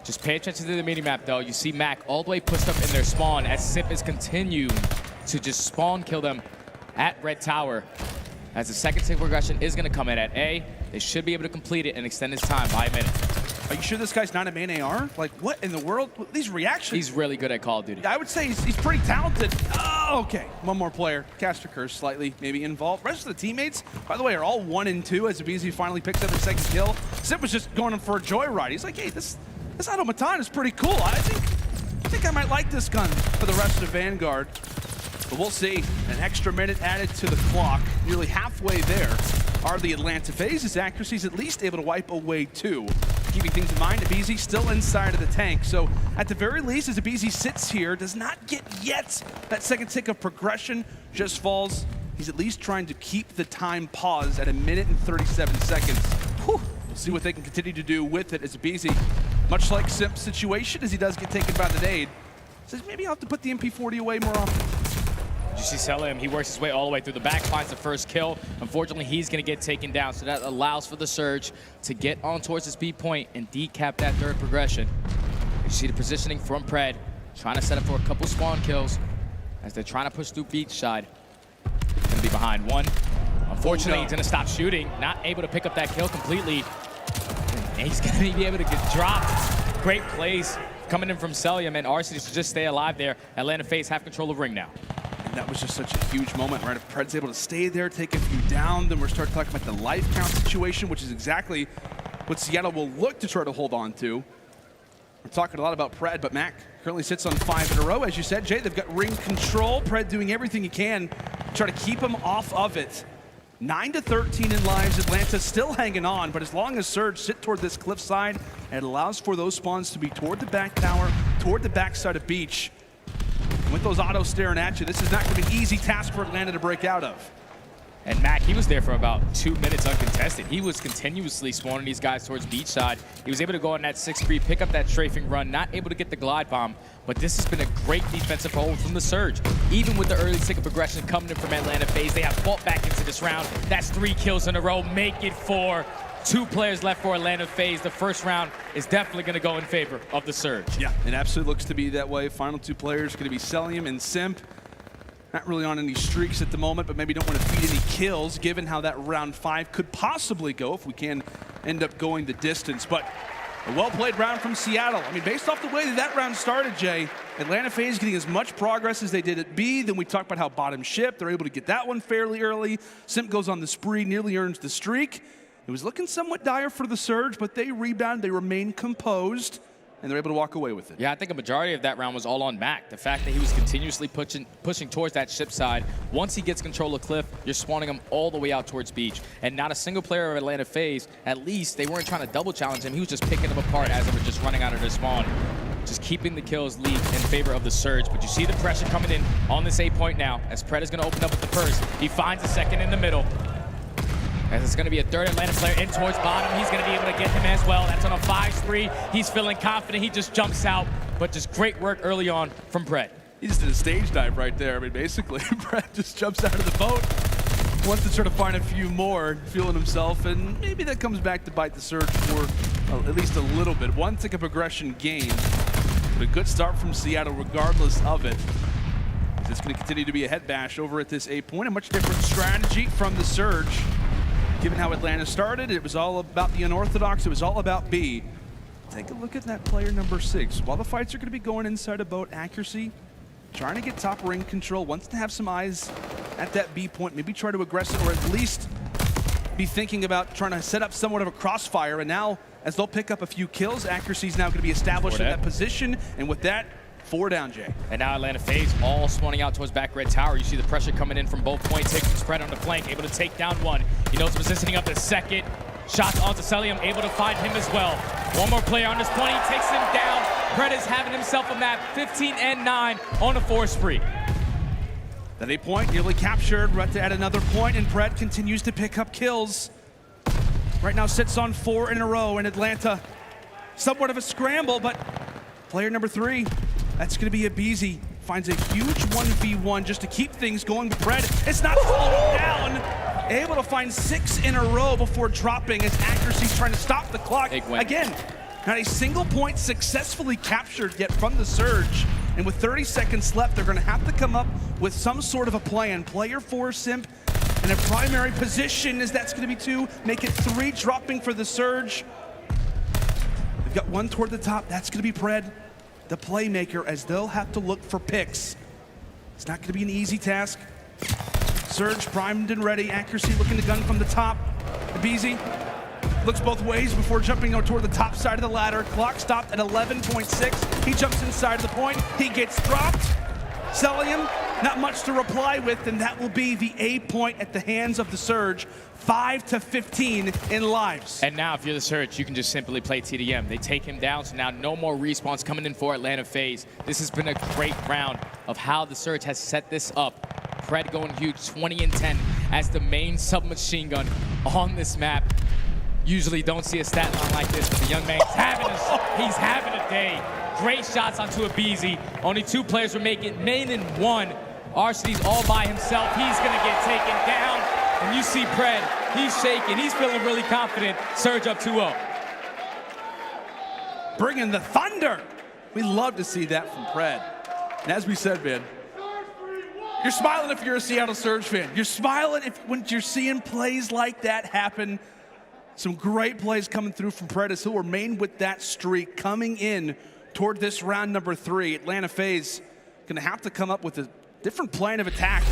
Just pay attention to the mini-map, though. You see Mack all the way pushed up in their spawn as Simp is continuing to just spawn kill them at Red Tower. As the second ticket progression is going to come in at A, they should be able to complete it and extend his time by a minute. Are you sure this guy's not a main AR? Like, what in the world? These reactions. He's really good at Call of Duty. I would say he's pretty talented. Oh, okay. One more player. Caster Curse slightly maybe involved. Rest of the teammates, by the way, are all 1 and 2 as aBeZy finally picks up his second kill. Simp was just going in for a joyride. He's like, hey, this Automatan is pretty cool. I think I might like this gun for the rest of Vanguard. But we'll see. An extra minute added to the clock. Nearly halfway there are the Atlanta FaZe. His accuracy is at least able to wipe away 2. Keeping things in mind, aBeZy still inside of the tank. So at the very least, as aBeZy sits here, does not get yet that second tick of progression, just falls. He's at least trying to keep the time paused at 1 minute and 37 seconds. Whew. We'll see what they can continue to do with it as aBeZy, much like Simp's situation, as he does get taken by the nade, says maybe I'll have to put the MP40 away more often. You see Cellium, he works his way all the way through the back, finds the first kill. Unfortunately, he's going to get taken down, so that allows for the Surge to get on towards the speed point and decap that third progression. You see the positioning from Pred, trying to set up for a couple spawn kills as they're trying to push through beach side. Going to be behind one. Unfortunately, he's going to stop shooting, not able to pick up that kill completely. And he's going to be able to get dropped. Great plays coming in from Cellium, and Arcitys to just stay alive there. Atlanta FaZe have control of ring now. And that was just such a huge moment, right? If Pred's able to stay there, take a few down, then we're starting talking about the life count situation, which is exactly what Seattle will look to try to hold on to. We're talking a lot about Pred, but Mack currently sits on 5 in a row. As you said, Jay, they've got ring control. Pred doing everything he can to try to keep him off of it. 9-13 in lives. Atlanta still hanging on, but as long as Surge sit toward this cliff side, it allows for those spawns to be toward the back tower, toward the backside of Beach. And with those autos staring at you, this is not going to be an easy task for Atlanta to break out of. And Mack, he was there for about 2 minutes uncontested. He was continuously spawning these guys towards beach side. He was able to go on that 6-3, pick up that strafing run, not able to get the glide bomb. But this has been a great defensive hold from the Surge. Even with the early tick of progression coming in from Atlanta FaZe, they have fought back into this round. That's 3 kills in a row, make it 4. 2 players left for Atlanta FaZe. The first round is definitely going to go in favor of the Surge. Yeah, it absolutely looks to be that way. Final 2 players going to be Cellium and Simp. Not really on any streaks at the moment, but maybe don't want to feed any kills, given how that round 5 could possibly go if we can end up going the distance. But a well-played round from Seattle. I mean, based off the way that round started, Jay, Atlanta FaZe getting as much progress as they did at B. Then we talked about how bottom ship, they're able to get that one fairly early. Simp goes on the spree, nearly earns the streak. It was looking somewhat dire for the Surge, but they rebound, they remain composed, and they're able to walk away with it. Yeah, I think a majority of that round was all on Mack. The fact that he was continuously pushing towards that ship side. Once he gets control of Cliff, you're spawning him all the way out towards beach. And not a single player of Atlanta FaZe, at least they weren't trying to double challenge him. He was just picking them apart as they were just running out of their spawn. Just keeping the kills lead in favor of the Surge. But you see the pressure coming in on this A point now, as Pred is going to open up with the first. He finds a second in the middle. As it's going to be a third Atlanta player in towards bottom. He's going to be able to get him as well. That's on a 5-3. He's feeling confident. He just jumps out. But just great work early on from Pred. He just did a stage dive right there. I mean, basically, Pred just jumps out of the boat. Wants to try to find a few more, feeling himself. And maybe that comes back to bite the Surge for at least a little bit. 1 tick of progression gained. But a good start from Seattle regardless of it. It's going to continue to be a head bash over at this A point. A much different strategy from the Surge. Given how Atlanta started, it was all about the unorthodox, it was all about B. Take a look at that player number 6. While the fights are going to be going inside a boat, accuracy, trying to get top ring control, wants to have some eyes at that B point, maybe try to aggress it, or at least be thinking about trying to set up somewhat of a crossfire. And now, as they'll pick up a few kills, accuracy is now going to be established in that position, and with that, 4 down, Jay. And now Atlanta FaZe all spawning out towards back red tower. You see the pressure coming in from both points. Taking spread on the flank, able to take down one. He knows positioning up the second. Shots onto Cellium, able to find him as well. One more player on this 20, takes him down. Pred is having himself a map, 15 and 9 on a 4 spree. That A point nearly captured. Røkkr at another point, and Pred continues to pick up kills. Right now sits on 4 in a row, and Atlanta, somewhat of a scramble, but player number 3, that's going to be aBeZy. Finds a huge 1v1 just to keep things going. Pred, it's not slowing down. Able to find 6 in a row before dropping as accuracy's trying to stop the clock. Again, not a single point successfully captured yet from the Surge. And with 30 seconds left, they're going to have to come up with some sort of a plan. Player 4, Simp, in a primary position, as that's going to be 2. Make it 3, dropping for the Surge. They've got 1 toward the top. That's going to be Pred, the playmaker, as they'll have to look for picks. It's not going to be an easy task. Surge primed and ready. Accuracy looking to gun from the top. aBeZy looks both ways before jumping out toward the top side of the ladder. Clock stopped at 11.6. He jumps inside of the point. He gets dropped. Cellium, not much to reply with, and that will be the A point at the hands of the Surge. 5-15 in lives. And now if you're the Surge, you can just simply play TDM. They take him down, so now no more respawns coming in for Atlanta FaZe. This has been a great round of how the Surge has set this up. Pred going huge, 20 and 10 as the main submachine gun on this map. Usually don't see a stat line like this, but the young man's he's having a day. Great shots onto aBeZy. Only 2 players were making main and 1. Arcitys all by himself. He's gonna get taken down. And you see Pred, he's shaking. He's feeling really confident. Surge up 2-0. Bringing the thunder. We love to see that from Pred. And as we said, man, you're smiling if you're a Seattle Surge fan. You're smiling when you're seeing plays like that happen. Some great plays coming through from Pred, as he'll remain with that streak coming in toward this round number 3. Atlanta FaZe gonna have to come up with a different plan of attack,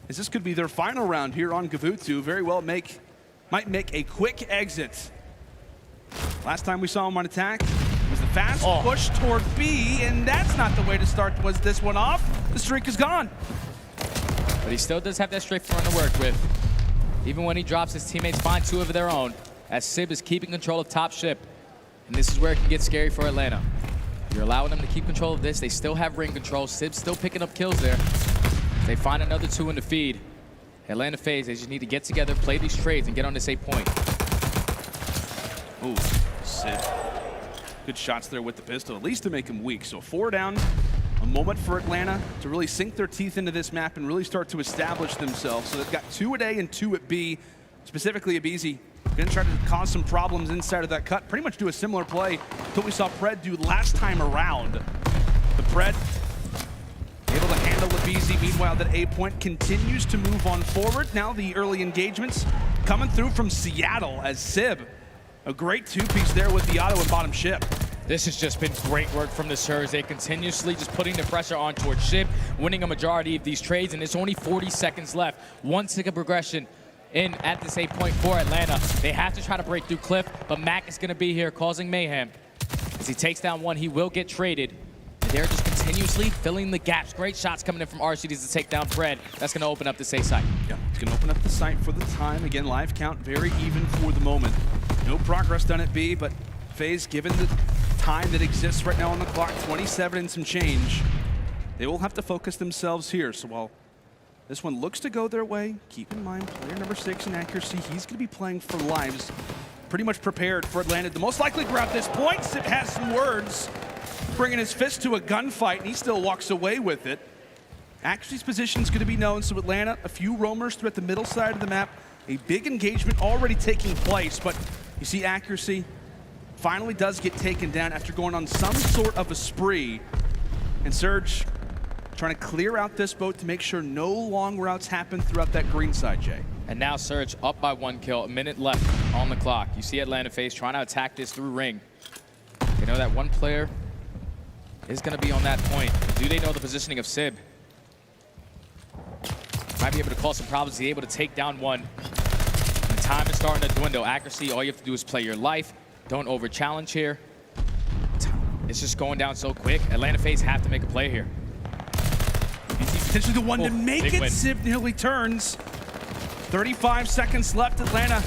as this could be their final round here on Gavutu. Very well might make a quick exit. Last time we saw him on attack was the fast push toward B, and that's not the way to start this one off. The streak is gone. But he still does have that straight run to work with. Even when he drops, his teammates find 2 of their own, as Sib is keeping control of top ship. And this is where it can get scary for Atlanta. You're allowing them to keep control of this. They still have ring control. Sib's still picking up kills there. They find another 2 in the feed. Atlanta FaZe, they just need to get together, play these trades, and get on this 8 point. Ooh, Sib. Good shots there with the pistol, at least to make him weak. So 4 down, a moment for Atlanta to really sink their teeth into this map and really start to establish themselves. So they've got 2 at A and 2 at B, specifically aBeZy. Gonna try to cause some problems inside of that cut. Pretty much do a similar play to what we saw Pred do last time around. The Pred able to handle aBeZy. Meanwhile, that A point continues to move on forward. Now the early engagements coming through from Seattle as Sib. A great 2-piece there with the auto and bottom ship. This has just been great work from the Surge. They continuously just putting the pressure on towards ship, winning a majority of these trades, and it's only 40 seconds left. 1 tick of progression in at this 8 point for Atlanta. They have to try to break through Cliff, but Mack is going to be here causing mayhem. As he takes down 1, he will get traded. And they're just continuously filling the gaps. Great shots coming in from Arcitys to take down Pred. That's going to open up the A site. Yeah, it's going to open up the site for the time. Again, live count very even for the moment. No progress done at B, but FaZe, given the time that exists right now on the clock, 27 and some change, they will have to focus themselves here. So while this one looks to go their way, keep in mind, player number 6 in accuracy, he's going to be playing for lives. Pretty much prepared for Atlanta to most likely grab this point. Sip has some words, bringing his fist to a gunfight, and he still walks away with it. Accuracy's position is going to be known, so Atlanta, a few roamers throughout the middle side of the map, a big engagement already taking place, but you see accuracy finally does get taken down after going on some sort of a spree. And Surge trying to clear out this boat to make sure no long routes happen throughout that green side, Jay. And now Surge up by 1 kill, a minute left on the clock. You see Atlanta FaZe trying to attack this through ring. They know that 1 player is going to be on that point. Do they know the positioning of Sib? Might be able to cause some problems. He's able to take down 1. The time is starting to dwindle. Accuracy, all you have to do is play your life. Don't over-challenge here. It's just going down so quick. Atlanta FaZe have to make a play here. He's potentially the one to make it. Sib nearly turns. 35 seconds left. Atlanta,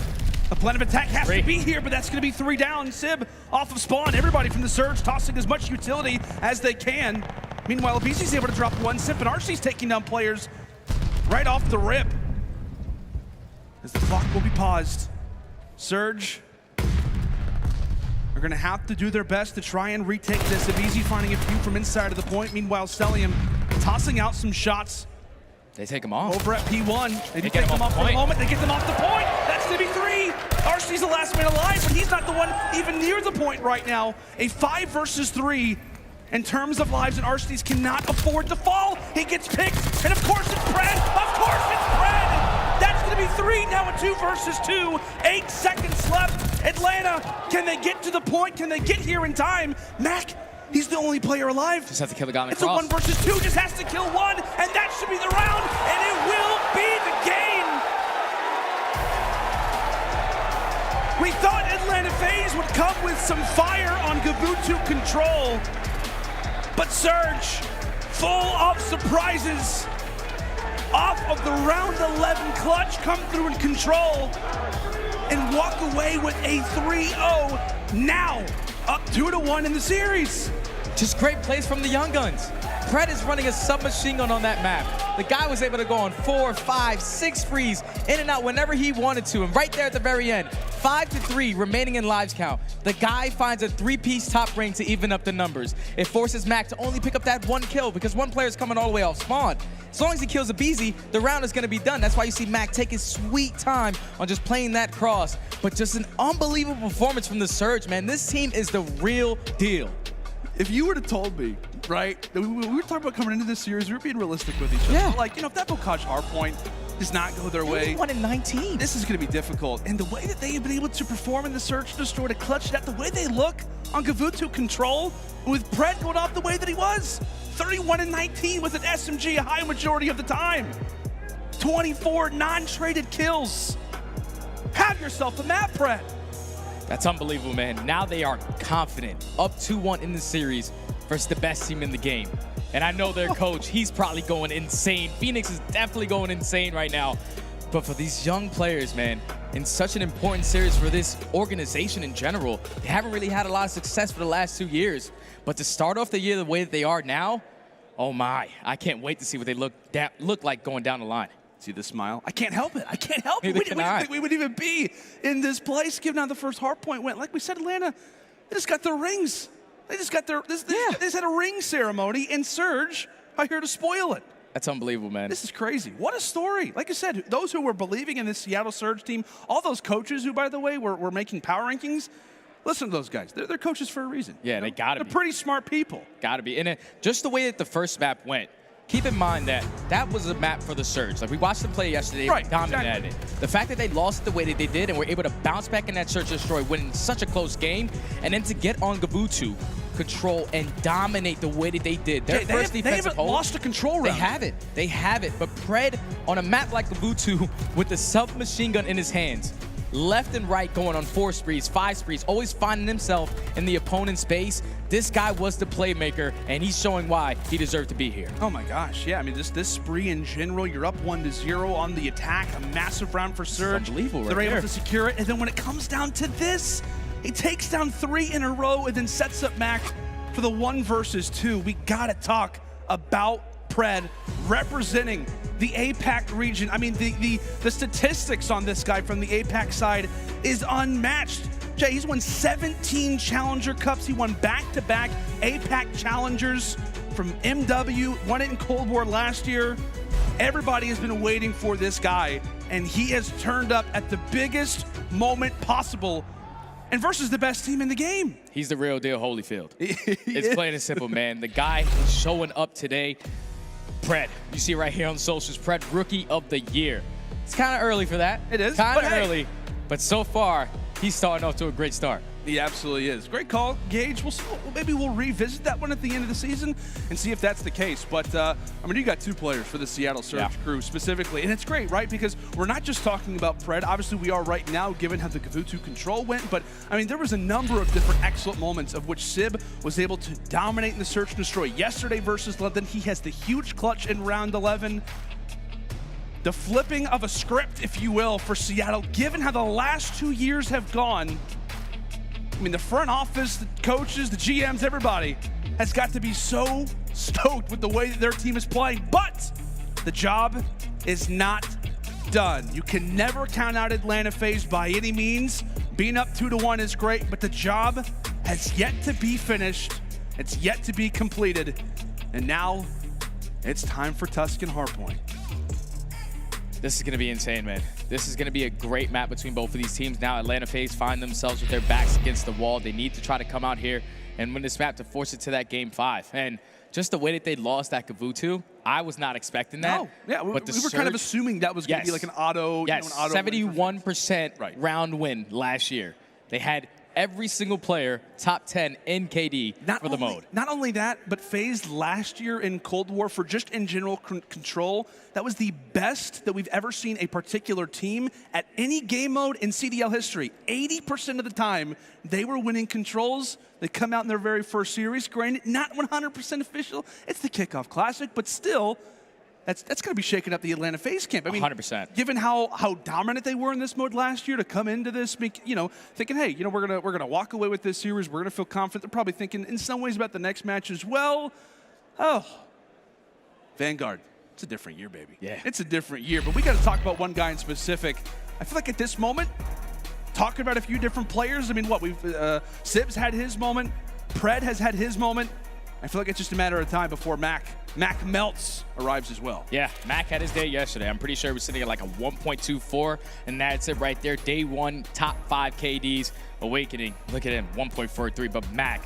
a plan of attack has to be here, but that's going to be 3 down. Sib off of spawn. Everybody from the Surge tossing as much utility as they can. Meanwhile, aBeZy's able to drop 1. Simp and Arcitys taking down players right off the rip. As the clock will be paused. Surge are going to have to do their best to try and retake this. aBeZy finding a few from inside of the point. Meanwhile, Cellium tossing out some shots. They take them off. Over at P1. They take them off for a moment. They get them off the point. That's going to be 3. Arcitys the last man alive, but he's not the one even near the point right now. A 5 versus 3 in terms of lives, and Arcitys cannot afford to fall. He gets picked, and of course it's Pred. Of course it's Pred. That's going to be 3 now, a 2 versus 2. 8 seconds left. Atlanta, can they get to the point? Can they get here in time? Mack, he's the only player alive. Just have to kill the guy on the cross. It's a 1 versus 2, just has to kill 1, and that should be the round, and it will be the game. We thought Atlanta FaZe would come with some fire on Gavutu control, but Surge, full of surprises, off of the round 11 clutch, come through in control, and walk away with a 3-0, now up 2-1 in the series. Just great plays from the Young Guns. Pred is running a submachine gun on that map. The guy was able to go on 4, 5, 6 frees, in and out whenever he wanted to, and right there at the very end, 5-3 remaining in lives count. The guy finds a 3-piece top ring to even up the numbers. It forces Mack to only pick up that 1 kill because 1 player is coming all the way off spawn. As long as he kills aBeZy, the round is going to be done. That's why you see Mack take his sweet time on just playing that cross. But just an unbelievable performance from the Surge, man. This team is the real deal. If you would have told me, right, that we were talking about coming into this series, we were being realistic with each other. Yeah. Like, you know, if that Bocage hardpoint does not go their way, 1 in 19. This is going to be difficult. And the way that they have been able to perform in the Search and Destroy to clutch that, the way they look on Gavutu control, with Pred going off the way that he was, 31 and 19 with an SMG a high majority of the time. 24 non-traded kills. Have yourself a map, Pred. That's unbelievable, man. Now they are confident, up 2-1 in the series versus the best team in the game. And I know their coach, he's probably going insane. Phoenix is definitely going insane right now. But for these young players, man, in such an important series for this organization in general, they haven't really had a lot of success for the last 2 years. But to start off the year the way that they are now, oh my, I can't wait to see what they look like going down the line. See the smile? I can't help it. I can't help it. Neither We can didn't I. think we would even be in this place given how the first hard point went. Like we said, Atlanta, they just got their rings. They just got their, they just had a ring ceremony, and Surge are here to spoil it. That's unbelievable, man. This is crazy. What a story. Like I said, those who were believing in this Seattle Surge team, all those coaches who, by the way, were making power rankings, listen to those guys. They're coaches for a reason. Yeah, they got to be. They're pretty smart people. Got to be. And just the way that the first map went, keep in mind that that was a map for the Surge. Like, we watched them play yesterday. Right, They dominated exactly. it. The fact that they lost the way that they did and were able to bounce back in that Search and Destroy, winning such a close game, and then to get on Gavutu, control, and dominate the way that they did. Their first They defensive haven't hold, lost a control round. They have it. They have it. But Pred, on a map like Gavutu, with the self-machine gun in his hands, left and right going on 4 sprees, 5 sprees, always finding himself in the opponent's space. This guy was the playmaker, and he's showing why he deserved to be here. Oh my gosh, yeah. I mean, this spree in general, you're up 1-0 on the attack, a massive round for Surge. Unbelievable They're right able there. to secure it, and then when it comes down to this, he takes down 3 in a row and then sets up Mack for the 1 versus 2. We gotta talk about Pred representing the APAC region. I mean, the statistics on this guy from the APAC side is unmatched. Jay, he's won 17 Challenger Cups. He won back-to-back APAC Challengers from MW, won it in Cold War last year. Everybody has been waiting for this guy, and he has turned up at the biggest moment possible and versus the best team in the game. He's the real deal Holyfield. It's plain and simple, man. The guy is showing up today. Pred, you see right here on socials, Pred Rookie of the Year. It's kind of early for that. It is, Kind but of hey. early, but so far, he's starting off to a great start. He absolutely is. Great call, Gage. Maybe we'll revisit that one at the end of the season and see if that's the case. But, I mean, you got 2 players for the Seattle Surge crew specifically. And it's great, right? Because we're not just talking about Pred. Obviously, we are right now, given how the Gavutu control went. But, I mean, there was a number of different excellent moments of which Sib was able to dominate in the Search and Destroy. Yesterday versus London, he has the huge clutch in round 11. The flipping of a script, if you will, for Seattle, given how the last 2 years have gone. I mean, the front office, the coaches, the GMs, everybody has got to be so stoked with the way that their team is playing. But the job is not done. You can never count out Atlanta FaZe by any means. Being up 2-1 is great, but the job has yet to be finished. It's yet to be completed. And now it's time for Tusk and Hardpoint. This is going to be insane, man. This is going to be a great map between both of these teams. Now Atlanta FaZe find themselves with their backs against the wall. They need to try to come out here and win this map to force it to that game 5. And just the way that they lost that Gavutu, I was not expecting that. No, yeah, we were kind of Surge- assuming that was going to be like an auto, Yes, you know, an auto win for FaZe. 71% round win last year. They had every single player top 10 in KD for the mode. Not only that, but FaZe last year in Cold War for just in general control, that was the best that we've ever seen a particular team at any game mode in CDL history. 80% of the time, they were winning controls. They come out in their very first series. Granted, not 100% official. It's the Kickoff Classic, but still, that's going to be shaking up the Atlanta FaZe camp. I mean, 100%. Given how dominant they were in this mode last year, to come into this, thinking, hey, we're gonna walk away with this series. We're gonna feel confident. They're probably thinking in some ways about the next match as well. Oh, Vanguard, it's a different year, baby. Yeah, it's a different year. But we got to talk about one guy in specific. I feel like at this moment, talking about a few different players. I mean, Sib's had his moment. Pred has had his moment. I feel like it's just a matter of time before Mack Melts arrives as well. Yeah, Mack had his day yesterday. I'm pretty sure he was sitting at like a 1.24, and that's it right there. Day 1, top 5 KDs, Awakening. Look at him, 1.43. But Mack,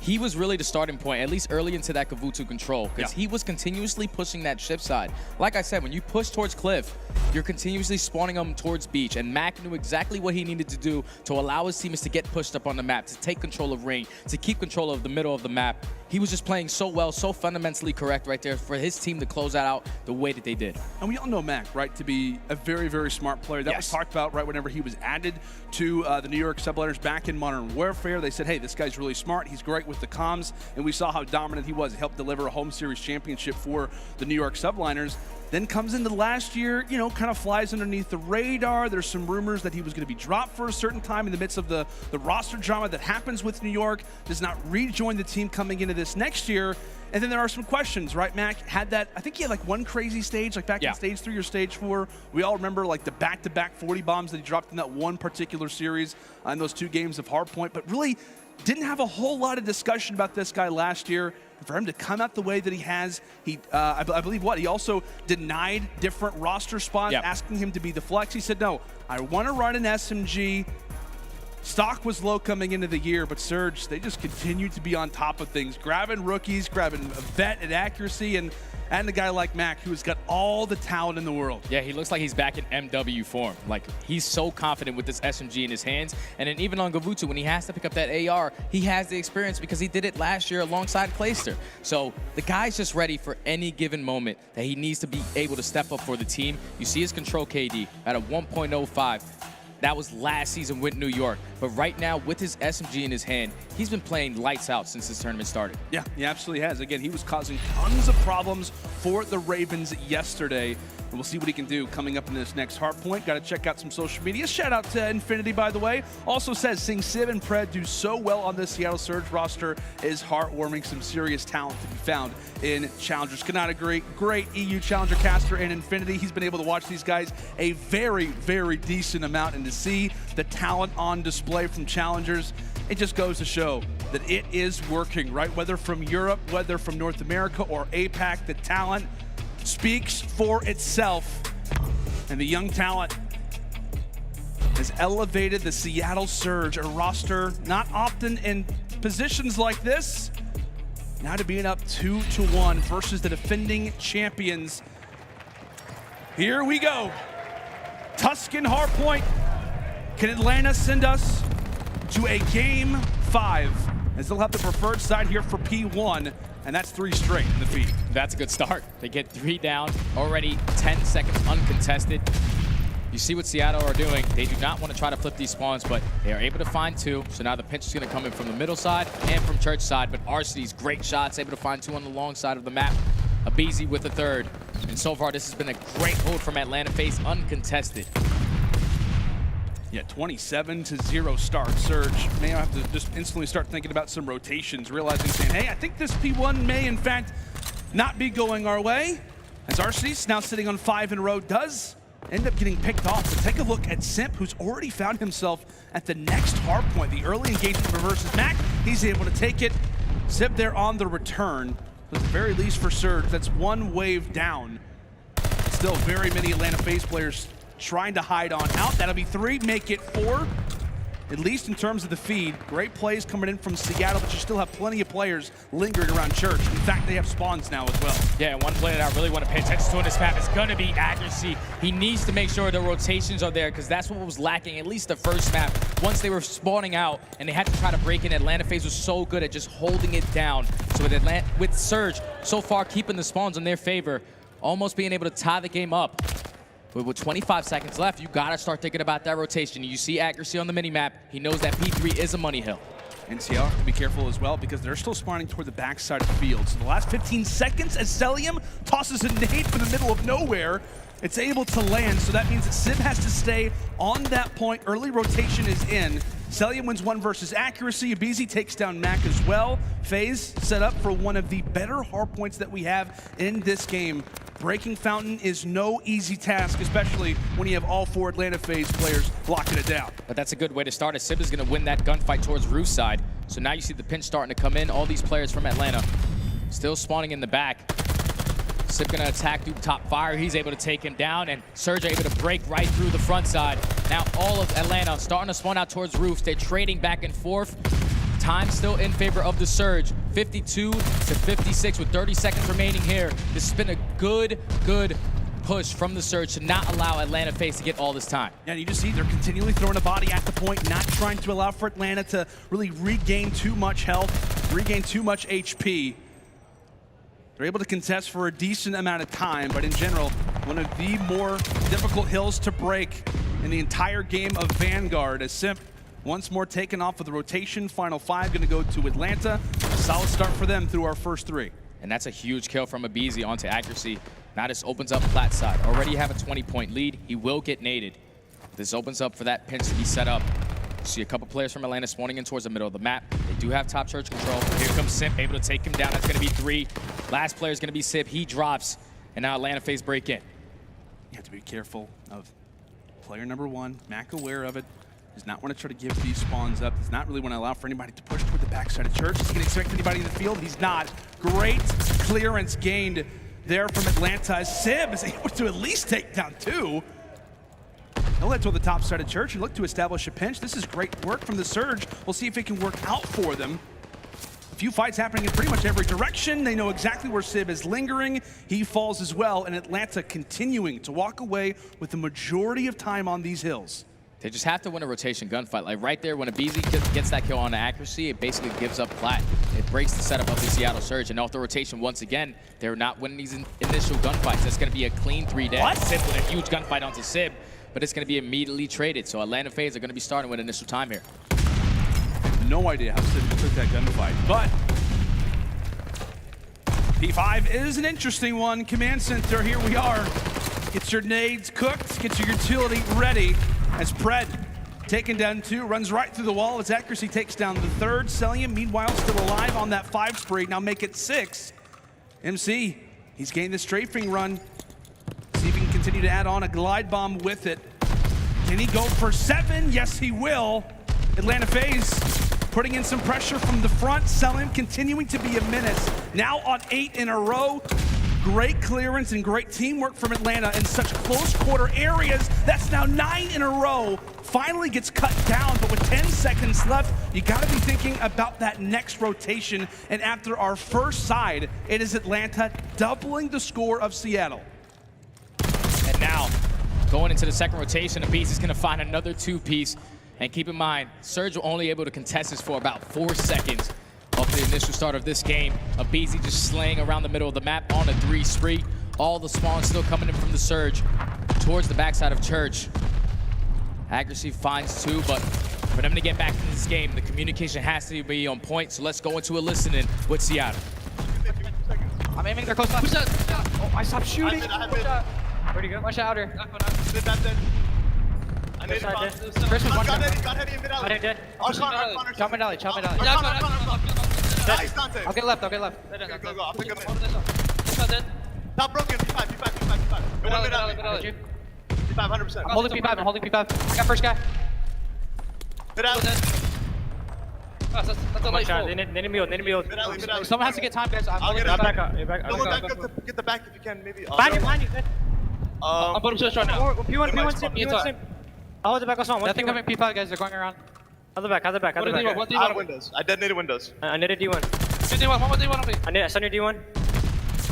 he was really the starting point, at least early into that Gavutu control, because he was continuously pushing that ship side. Like I said, when you push towards Cliff, you're continuously spawning them towards Beach, and Mack knew exactly what he needed to do to allow his teammates to get pushed up on the map, to take control of Ring, to keep control of the middle of the map. He was just playing so well, so fundamentally correct right there for his team to close that out the way that they did. And we all know Mack, right, to be a very, very smart player. That was talked about right whenever he was added to the New York Subliners back in Modern Warfare. They said, hey, this guy's really smart. He's great with with the comms, and we saw how dominant he was. He helped deliver a home series championship for the New York Subliners. Then comes into last year, you know, kind of flies underneath the radar. There's some rumors that he was going to be dropped for a certain time in the midst of the roster drama that happens with New York. Does not rejoin the team coming into this next year. And then there are some questions, right? Mack had that, I think he had like one crazy stage, like back in stage 3 or stage 4. We all remember like the back-to-back 40 bombs that he dropped in that one particular series in those 2 games of Hardpoint, but really didn't have a whole lot of discussion about this guy last year. And for him to come out the way that he has, he, I believe he also denied different roster spots, asking him to be the flex. He said, no, I want to run an SMG. Stock was low coming into the year, but Surge, they just continued to be on top of things, grabbing rookies, grabbing a vet at accuracy, and a guy like Mack, who has got all the talent in the world. Yeah, he looks like he's back in MW form. Like, he's so confident with this SMG in his hands. And then even on Gavutu, when he has to pick up that AR, he has the experience because he did it last year alongside Clayster. So the guy's just ready for any given moment that he needs to be able to step up for the team. You see his control KD at a 1.05. That was last season with New York. But right now, with his SMG in his hand, he's been playing lights out since this tournament started. Yeah, he absolutely has. Again, he was causing tons of problems for the Ravens yesterday. And we'll see what he can do coming up in this next Hardpoint. Got to check out some social media. Shout out to Infinity, by the way. Also says, seeing Civ and Pred do so well on this Seattle Surge roster is heartwarming. Some serious talent to be found in Challengers. Cannot agree. Great EU Challenger caster in Infinity. He's been able to watch these guys a very, very decent amount, and to see the talent on display from Challengers, it just goes to show that it is working, right? Whether from Europe, whether from North America or APAC, the talent speaks for itself. And the young talent has elevated the Seattle Surge, a roster not often in positions like this, now to being up 2-1 versus the defending champions. Here we go. Tuscan Hardpoint. Can Atlanta send us to a game 5? As they'll have the preferred side here for P1, and that's 3 straight in the feed. That's a good start. They get 3 down, already 10 seconds uncontested. You see what Seattle are doing. They do not want to try to flip these spawns, but they are able to find 2. So now the pinch is going to come in from the middle side and from church side, but Arcitys, great shots, able to find 2 on the long side of the map. aBeZy with the 3rd. And so far, this has been a great hold from Atlanta FaZe, uncontested. Yeah, 27-0 start. Surge may have to just instantly start thinking about some rotations, realizing, saying, hey, I think this P1 may, in fact, not be going our way. As Arcitys, now sitting on 5 in a row, does end up getting picked off. So take a look at Simp, who's already found himself at the next hardpoint. The early engagement versus Mack, he's able to take it. Simp there on the return. At the very least for Surge, that's 1 wave down. Still very many Atlanta FaZe players trying to hide on out. That'll be 3, make it 4. At least in terms of the feed. Great plays coming in from Seattle, but you still have plenty of players lingering around Church. In fact, they have spawns now as well. Yeah, and one play that I really want to pay attention to on this map is going to be accuracy. He needs to make sure the rotations are there, because that's what was lacking, at least the first map. Once they were spawning out and they had to try to break in, Atlanta FaZe was so good at just holding it down. So with Surge, so far keeping the spawns in their favor, almost being able to tie the game up. But with 25 seconds left, you gotta start thinking about that rotation. You see accuracy on the minimap. He knows that P3 is a money hill. And Seattle have to be careful as well, because they're still spawning toward the backside of the field. So the last 15 seconds, as Cellium tosses a nade from the middle of nowhere, it's able to land. So that means that Simp has to stay on that point. Early rotation is in. Cellium wins 1 versus accuracy. aBeZy takes down Mack as well. FaZe set up for one of the better hardpoints that we have in this game. Breaking Fountain is no easy task, especially when you have all 4 Atlanta FaZe players locking it down. But that's a good way to start, as Simp is going to win that gunfight towards roof side. So now you see the pinch starting to come in. All these players from Atlanta still spawning in the back. Simp going to attack through top fire. He's able to take him down, and Surge able to break right through the front side. Now all of Atlanta starting to spawn out towards roofs. They're trading back and forth. Time still in favor of the Surge. 52 to 56 with 30 seconds remaining here. This has been a good push from the Surge to not allow Atlanta FaZe to get all this time. Yeah, and you just see they're continually throwing a body at the point, not trying to allow for Atlanta to really regain too much health, regain too much HP. They're able to contest for a decent amount of time, but in general, one of the more difficult hills to break in the entire game of Vanguard, as Simp once more taken off of the rotation. Final 5 going to go to Atlanta. A solid start for them through our first 3. And that's a huge kill from aBeZy onto aCRC. Now this opens up flat side. Already have a 20-point lead. He will get naded. This opens up for that pinch to be set up. See a couple players from Atlanta spawning in towards the middle of the map. They do have top church control. Here comes Simp, able to take him down. That's going to be 3. Last player is going to be Simp. He drops, and now Atlanta FaZe break in. You have to be careful of player number 1. Mack aware of it. Does not want to try to give these spawns up. Does not really want to allow for anybody to push toward the backside of church. Is he going to expect anybody in the field? He's not. Great clearance gained there from Atlanta. Simp is able to at least take down 2. He'll head toward the top side of church and look to establish a pinch. This is great work from the Surge. We'll see if it can work out for them. A few fights happening in pretty much every direction. They know exactly where Sib is lingering. He falls as well, and Atlanta continuing to walk away with the majority of time on these hills. They just have to win a rotation gunfight. Like right there, when aBeZy gets that kill on the aCRC, it basically gives up plat. It breaks the setup of the Seattle Surge. And off the rotation, once again, they're not winning these initial gunfights. It's going to be a clean 3 dead. Sib with a huge gunfight onto Sib, but it's going to be immediately traded. So Atlanta FaZe are going to be starting with initial time here. No idea how Sib took that gunfight, but P5 is an interesting one. Command Center, here we are. Get your nades cooked, get your utility ready. As Pred, taken down 2, runs right through the wall as aCRC takes down the 3rd. Cellium, meanwhile, still alive on that 5 spree. Now make it 6. MC, he's gained the strafing run. See if he can continue to add on a glide bomb with it. Can he go for 7? Yes, he will. Atlanta FaZe putting in some pressure from the front. Cellium continuing to be a menace. Now on 8 in a row. Great clearance and great teamwork from Atlanta in such close quarter areas. That's now 9 in a row. Finally gets cut down, but with 10 seconds left, you gotta be thinking about that next rotation. And after our first side, it is Atlanta doubling the score of Seattle. And now, going into the second rotation, aBeZy's gonna find another 2-piece. And keep in mind, Surge were only able to contest this for about 4 seconds off the initial start of this game. aBeZy just slaying around the middle of the map on a 3 spree. All the spawns still coming in from the Surge towards the backside of Church. aCRC finds 2, but for them to get back in this game, the communication has to be on point. So let's go into a listening with Seattle. I'm aiming their close left. Push that. Oh, I stopped shooting. Where'd you go? Watch out, outer. I need it. First one, Got heavy in mid alley. Dead. Chop mid alley, chop mid alley. Nice, Dante. I'll get left, I'll get left. Go. I'll pick him in. Top broken. P5. Go one mid alley. P5, 100%. I'm holding P5, I got first guy. Mid alley. That's a late fall. They need me hold. Mid alley. Someone has to get time, guys. I'll get it back up. Get the back if you can, maybe. Behind you. I'm putting switch right now. P1 Simp. I'll hold the back on someone. Nothing coming P5, guys. They're going around. How's the back? What Out of windows. I detonated windows. I netted D1. D1, one more D1 on me. I send your D1.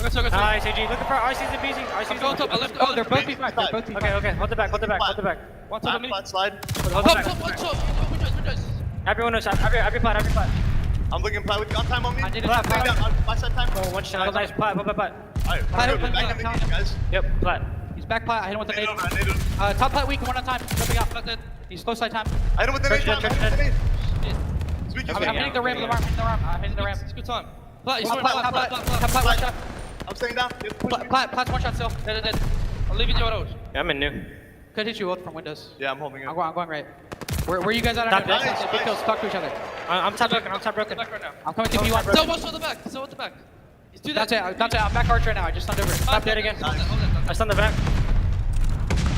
Nice, AG. Looking for RC's and BZ. I'm going top. I left. Oh, they're both P5. Okay. Hold the back. One top on me. Flat slide. Top. Windows. Every plat. I'm looking plat with you on time on me. I did it. Plat. My side time. Oh, one shot. Nice. Plat. Alright, back in the game, guys. Yep, plat. He's back plat. I hit him with the nade. Top plat weak, 1 on time. Jumping up. He's close side time. I hit him with the nade. I'm hitting the ramp. I'm hitting the ramp. It's good time. Plat, one shot. I'm staying down. Plat's 1 shot still. Dead. I'm leaving you out. Yeah, I'm in new. Could hit you both from windows. Yeah, I'm holding it. I'm going right. Where are you guys at? Big kills. Talk to each other. I'm top broken. Back right now. I'm coming to P1. No, watch on the back. So at the back. He's do that. That's it. I'm back arch right now. I just stunned over. Stop dead again. I stunned the back.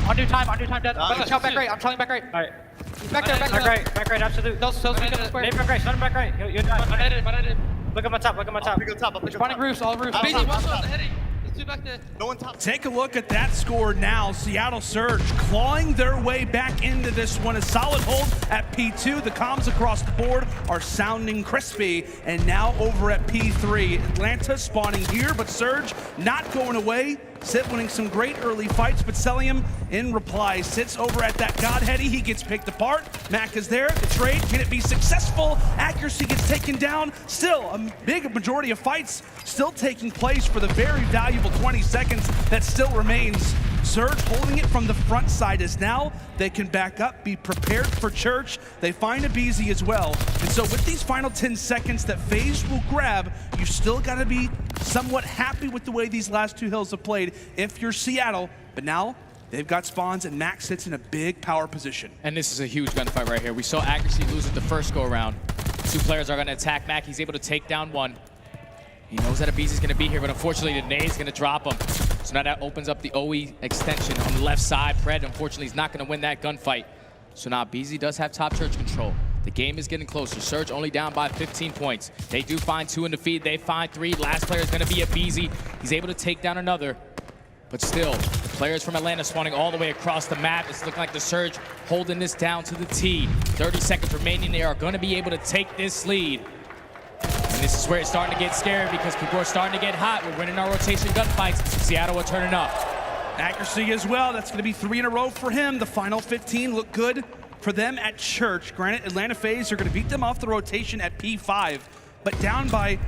On new time, dead. Shout back right. I'm telling back right. Alright. He's back there, Back right, absolute. Tells me to the square. Nate back right, stun him back right. You're done. I netted. Look at my top. I'll pick Spawning roofs, all roofs. aBeZy, watch out the heading. There's 2 back there. No one top. Take a look at that score now. Seattle Surge clawing their way back into this one. A solid hold at P2. The comms across the board are sounding crispy. And now over at P3. Atlanta spawning here, but Surge not going away. Sit winning some great early fights, but Cellium in reply sits over at that Godheady. He gets picked apart. Mack is there. The trade, can it be successful? aCRC gets taken down. Still, a big majority of fights still taking place for the very valuable 20 seconds that still remains Surge holding it from the front side as now they can back up, be prepared for church. They find aBeZy as well. And so with these final 10 seconds that FaZe will grab, you still got to be somewhat happy with the way these last two hills have played if you're Seattle. But now they've got spawns and Mack sits in a big power position. And this is a huge gunfight right here. We saw Accuracy lose it the first go around. Two players are going to attack Mack. He's able to take down one. He knows that aBeZy's going to be here, but unfortunately the nade's going to drop him. So now that opens up the OE extension on the left side. Pred, unfortunately, is not going to win that gunfight. So now aBeZy does have top church control. The game is getting closer. Surge only down by 15 points. They do find 2 in the feed. They find 3. Last player is going to be aBeZy. He's able to take down another. But still, players from Atlanta spawning all the way across the map. It's looking like the Surge holding this down to the T. 30 seconds remaining. They are going to be able to take this lead. And this is where it's starting to get scary because people are starting to get hot. We're winning our rotation gunfights. Seattle are turning up. Accuracy as well. That's going to be 3 in a row for him. The final 15 look good for them at church. Granted, Atlanta FaZe are going to beat them off the rotation at P5, but down by,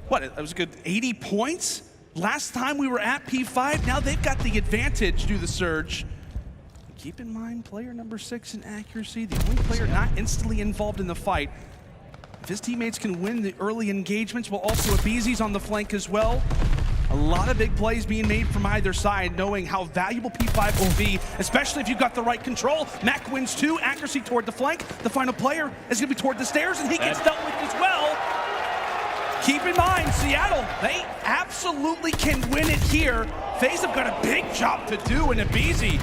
what, it was a good 80 points? Last time we were at P5, now they've got the advantage to the Surge. Keep in mind, player number 6 in Accuracy, the only player not instantly involved in the fight. If his teammates can win the early engagements, well, also aBeZy's on the flank as well. A lot of big plays being made from either side, knowing how valuable P5 will be, especially if you've got the right control. Mack wins 2, Accuracy toward the flank. The final player is going to be toward the stairs, and he gets dealt with as well. Keep in mind, Seattle, they absolutely can win it here. FaZe have got a big job to do, and aBeZy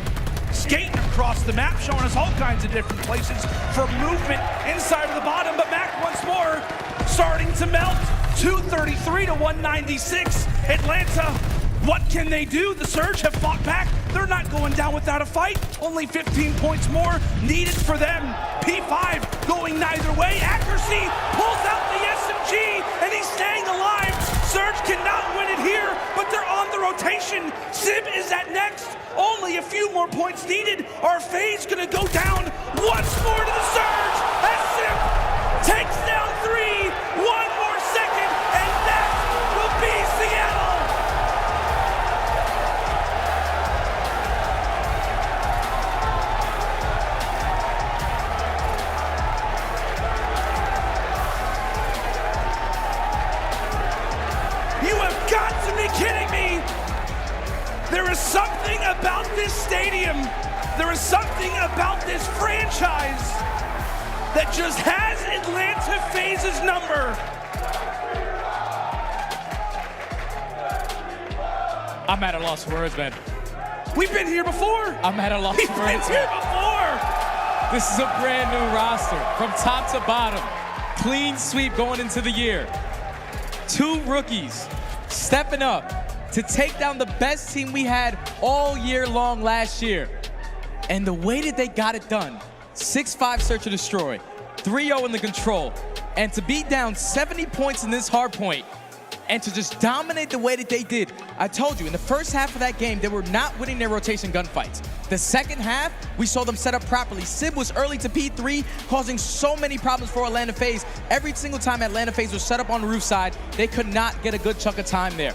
skating across the map, showing us all kinds of different places for movement inside of the bottom, but Mack once more starting to melt. 233 to 196. Atlanta, what can they do? The Surge have fought back. They're not going down without a fight. Only 15 points more needed for them. P5 going neither way. Accuracy pulls out the SMG, and he's staying alive. Surge cannot win it here, but they're on the rotation. Simp is at next. Only a few more points needed. Are FaZe gonna go down once more to the Surge as Simp takes down 3. 1 more second, and that will be Seattle. You have got to be kidding me. There is something about this stadium, there is something about this franchise that just has Atlanta FaZe's number. I'm at a loss for words, man. We've been here before. I'm at a loss We've for been words. here before. This is a brand new roster from top to bottom. Clean sweep going into the year. 2 rookies stepping up to take down the best team we had all year long last year. And the way that they got it done, 6-5 search and destroy, 3-0 in the control, and to be down 70 points in this hard point, and to just dominate the way that they did. I told you, in the first half of that game, they were not winning their rotation gunfights. The second half, we saw them set up properly. Sib was early to P3, causing so many problems for Atlanta FaZe. Every single time Atlanta FaZe was set up on the roof side, they could not get a good chunk of time there.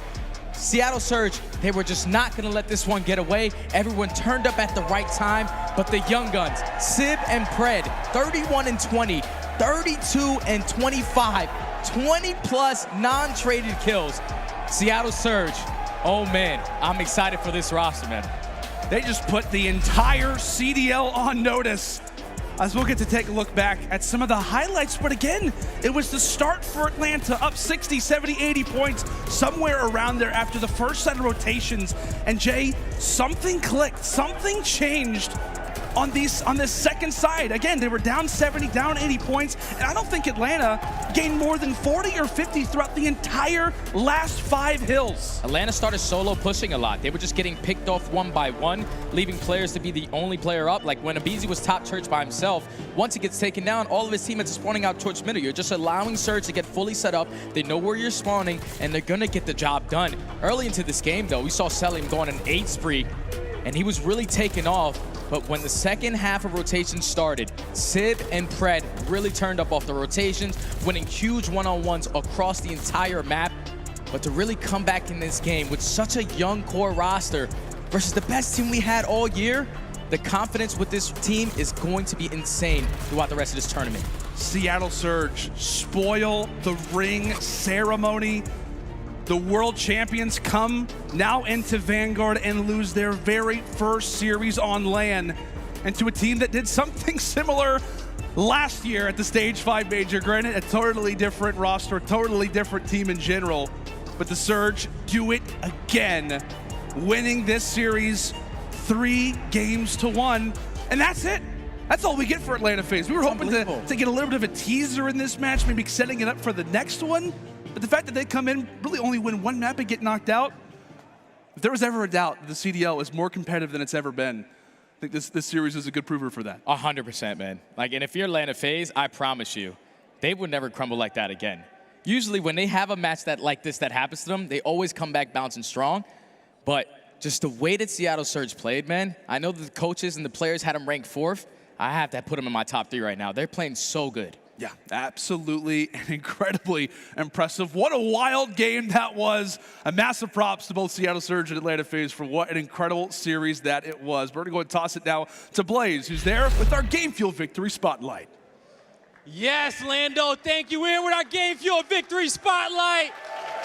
Seattle Surge, they were just not gonna let this one get away. Everyone turned up at the right time, but the young guns, Sib and Pred, 31 and 20, 32 and 25, 20 plus non-traded kills. Seattle Surge, oh man, I'm excited for this roster, man. They just put the entire CDL on notice. As we'll get to take a look back at some of the highlights, but again, it was the start for Atlanta, up 60, 70, 80 points, somewhere around there after the first set of rotations. And Jay, something clicked, something changed on this second side. Again, they were down 70, down 80 points, and I don't think Atlanta gained more than 40 or 50 throughout the entire last 5 hills. Atlanta started solo pushing a lot. They were just getting picked off one by one, leaving players to be the only player up. Like when aBeZy was top church by himself, once he gets taken down, all of his teammates are spawning out towards middle. You're just allowing Surge to get fully set up. They know where you're spawning, and they're gonna get the job done. Early into this game, though, we saw Cellium go on an 8 spree, and he was really taken off. But when the second half of rotation started, Sib and Pred really turned up off the rotations, winning huge one-on-ones across the entire map. But to really come back in this game with such a young core roster, versus the best team we had all year, the confidence with this team is going to be insane throughout the rest of this tournament. Seattle Surge spoil the ring ceremony. The world champions come now into Vanguard and lose their very first series on LAN, and to a team that did something similar last year at the Stage 5 Major. Granted, a totally different roster, a totally different team in general, but the Surge do it again, winning this series 3-1, and that's it. That's all we get for Atlanta FaZe. We were hoping to get a little bit of a teaser in this match, maybe setting it up for the next one, but the fact that they come in, really only win one map and get knocked out, if there was ever a doubt that the CDL is more competitive than it's ever been, I think this series is a good prover for that. 100%, man. Like, and if you're Atlanta FaZe, I promise you, they would never crumble like that again. Usually when they have a match like this that happens to them, they always come back bouncing strong, but just the way that Seattle Surge played, man, I know the coaches and the players had them ranked 4th. I have to put them in my top 3 right now. They're playing so good. Yeah, absolutely and incredibly impressive. What a wild game that was. A massive props to both Seattle Surge and Atlanta FaZe for what an incredible series that it was. We're going to go and toss it now to Blaze, who's there with our Game Fuel Victory Spotlight. Yes, Lando, thank you. We're in with our Game Fuel Victory Spotlight.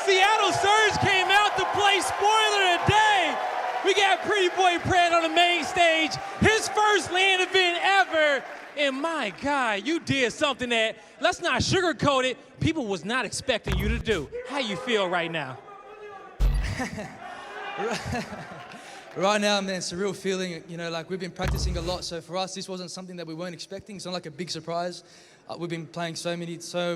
Seattle Surge came out to play spoiler today. We got Pretty Boy Pred on the main stage, his first LAN event ever. And my God, you did something that, let's not sugarcoat it, people was not expecting you to do. How you feel right now? Right now, man, it's a real feeling. You know, like we've been practicing a lot, so for us, this wasn't something that we weren't expecting. It's not like a big surprise. We've been playing so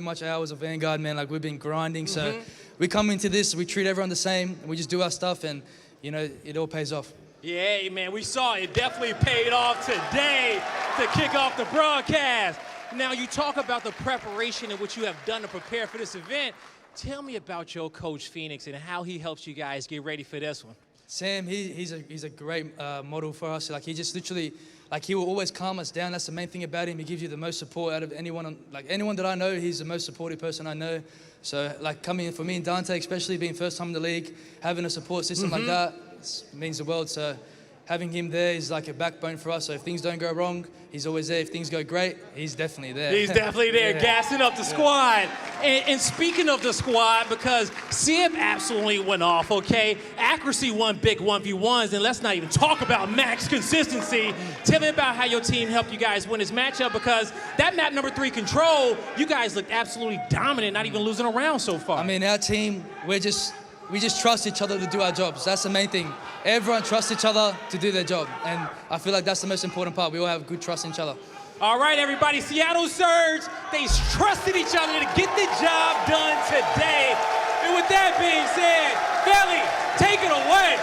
much hours of Vanguard, man. Like we've been grinding. So we come into this, we treat everyone the same, and we just do our stuff, and you know, it all pays off. Yeah, man, we saw it definitely paid off today to kick off the broadcast. Now, you talk about the preparation and what you have done to prepare for this event. Tell me about your coach, Phoenix, and how he helps you guys get ready for this one. Sam, he's a great model for us. Like he just literally, like he will always calm us down. That's the main thing about him. He gives you the most support out of anyone. Like anyone that I know, he's the most supportive person I know. So like coming in for me and Dante, especially being first time in the league, having a support system like that means the world. So having him there is like a backbone for us. So if things don't go wrong, he's always there. If things go great, he's definitely there. He's definitely there, gassing up the squad. And speaking of the squad, because Simp absolutely went off, okay? Accuracy won big 1v1s, and let's not even talk about Mack's consistency. Tell me about how your team helped you guys win this matchup, because that map number 3, Control, you guys looked absolutely dominant, not even losing a round so far. I mean, our team, we just trust each other to do our jobs. That's the main thing. Everyone trusts each other to do their job. And I feel like that's the most important part. We all have good trust in each other. All right, everybody, Seattle Surge, they trusted each other to get the job done today. And with that being said, Belly, take it away.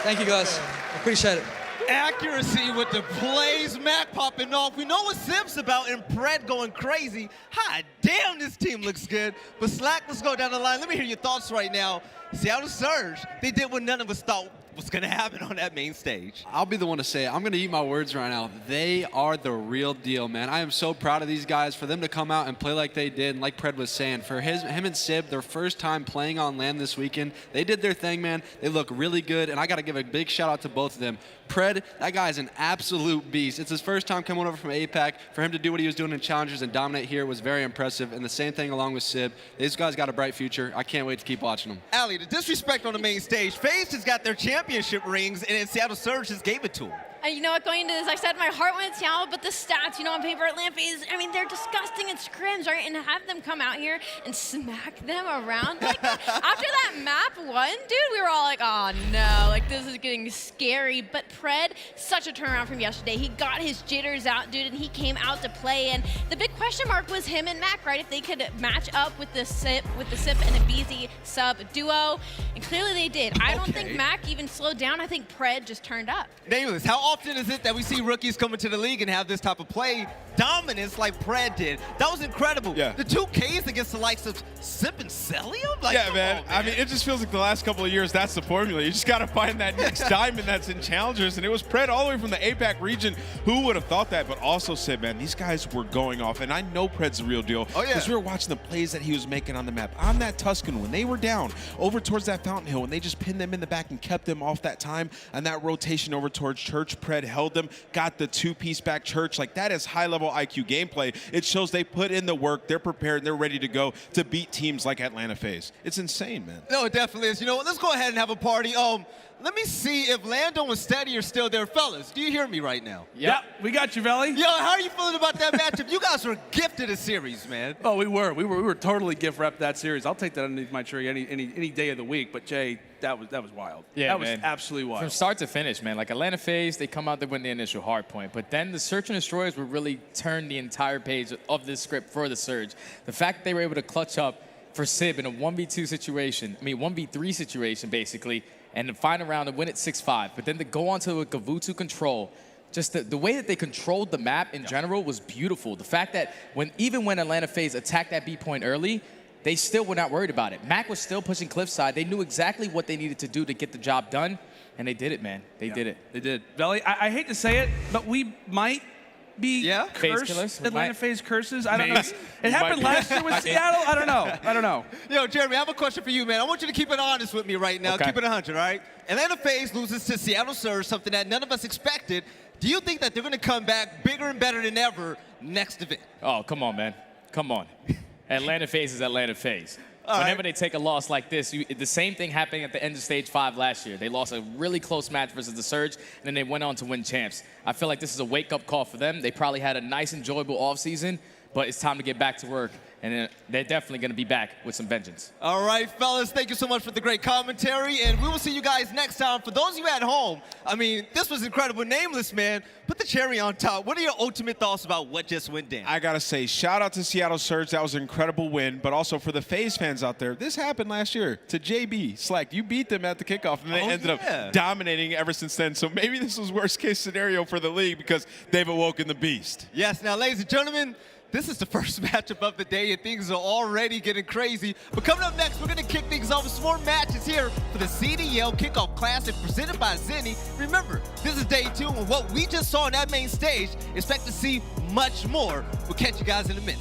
Thank you, guys. Appreciate it. Accuracy with the plays, Mack popping off. We know what Simp's about, and Pred going crazy. Hot damn, this team looks good. But Slack, let's go down the line. Let me hear your thoughts right now. Seattle Surge, they did what none of us thought was going to happen on that main stage. I'll be the one to say it. I'm going to eat my words right now. They are the real deal, man. I am so proud of these guys for them to come out and play like they did. And like Pred was saying, for him and Sib, their first time playing on LAN this weekend, they did their thing, man. They look really good, and I got to give a big shout out to both of them. Pred, that guy is an absolute beast. It's his first time coming over from APAC. For him to do what he was doing in Challengers and dominate here was very impressive. And the same thing along with Sib. These guys got a bright future. I can't wait to keep watching them. aLLeY, the disrespect on the main stage. FaZe has got their championship rings, and then Seattle Surge just gave it to them. And you know what, going into this, I said my heart went to Seattle, but the stats, you know, on paper at FaZe, I mean, they're disgusting at scrims, right? And have them come out here and smack them around like that. After that map 1, dude, we were all like, oh no, like this is getting scary. But Pred, such a turnaround from yesterday. He got his jitters out, dude, and he came out to play. And the big question mark was him and Mack, right? If they could match up with the Simp and aBeZy sub duo. And clearly they did. I don't think Mack even slowed down. I think Pred just turned up. Nameless, how often is it that we see rookies come into the league and have this type of play dominance like Pred did? That was incredible. Yeah. The 2Ks against the likes of Simp and Cellium? Like, Yeah, man. on, I mean, it just feels like the last couple of years, that's the formula. You just got to find that next diamond that's in challengers. And it was Pred all the way from the APAC region. Who would have thought that? But also said, man, these guys were going off. And I know Pred's the real deal. Oh, yeah. Because we were watching the plays that he was making on the map. On that Tuscan, when they were down over towards that Fountain Hill, and they just pinned them in the back and kept them off that time. And that rotation over towards Church, Pred held them, got the 2-piece back Church. Like, that is high-level IQ gameplay. It shows they put in the work, they're prepared, and they're ready to go to beat teams like Atlanta FaZe. It's insane, man. No, it definitely is. You know what? Let's go ahead and have a party. Let me see if Lando and Standy are still there. Fellas, do you hear me right now? Yeah, we got you, Velly. Yo, how are you feeling about that matchup? You guys were gifted a series, man. Oh, we were totally gift wrapped that series. I'll take that underneath my tree any day of the week. But Jay, that was wild. Yeah, that was man. absolutely wild. From start to finish, man. Like Atlanta FaZe, they come out, they win the initial hard point, but then the Search and Destroyers would really turn the entire page of this script for the Surge. The fact that they were able to clutch up for Sib in a 1v2 situation, 1v3 situation basically, and the final round and win it 6-5. But then to go on to a Gavutu control, just the way that they controlled the map in general was beautiful. The fact that even when Atlanta FaZe attacked that B point early, they still were not worried about it. Mack was still pushing cliffside. They knew exactly what they needed to do to get the job done, and they did it, man. They did it. They did. Velly, I hate to say it, but we might be FaZe cursed. killers? Atlanta FaZe curses. I don't know. Maybe. It happened last year with Seattle. I don't know. Yo, Jeremy, I have a question for you, man. I want you to keep it honest with me right now. Okay. Keep it 100, all right? Atlanta FaZe loses to Seattle Surge, something that none of us expected. Do you think that they're going to come back bigger and better than ever next event? Oh, come on, man. Come on. Atlanta FaZe is Atlanta FaZe. Whenever they take a loss like this, the same thing happened at the end of Stage 5 last year. They lost a really close match versus the Surge, and then they went on to win champs. I feel like this is a wake-up call for them. They probably had a nice, enjoyable offseason, but it's time to get back to work, and they're definitely going to be back with some vengeance. All right, fellas, thank you so much for the great commentary, and we will see you guys next time. For those of you at home, I mean, this was incredible. Nameless, man, put the cherry on top. What are your ultimate thoughts about what just went down? I got to say, shout out to Seattle Surge. That was an incredible win. But also for the FaZe fans out there, this happened last year to JB, Slack. You beat them at the kickoff, and they ended up dominating ever since then. So maybe this was worst case scenario for the league because they've awoken the beast. Yes, now, ladies and gentlemen, this is the first matchup of the day, and things are already getting crazy. But coming up next, we're going to kick things off with some more matches here for the CDL Kickoff Classic presented by Zenni. Remember, this is day 2, and what we just saw on that main stage, expect to see much more. We'll catch you guys in a minute.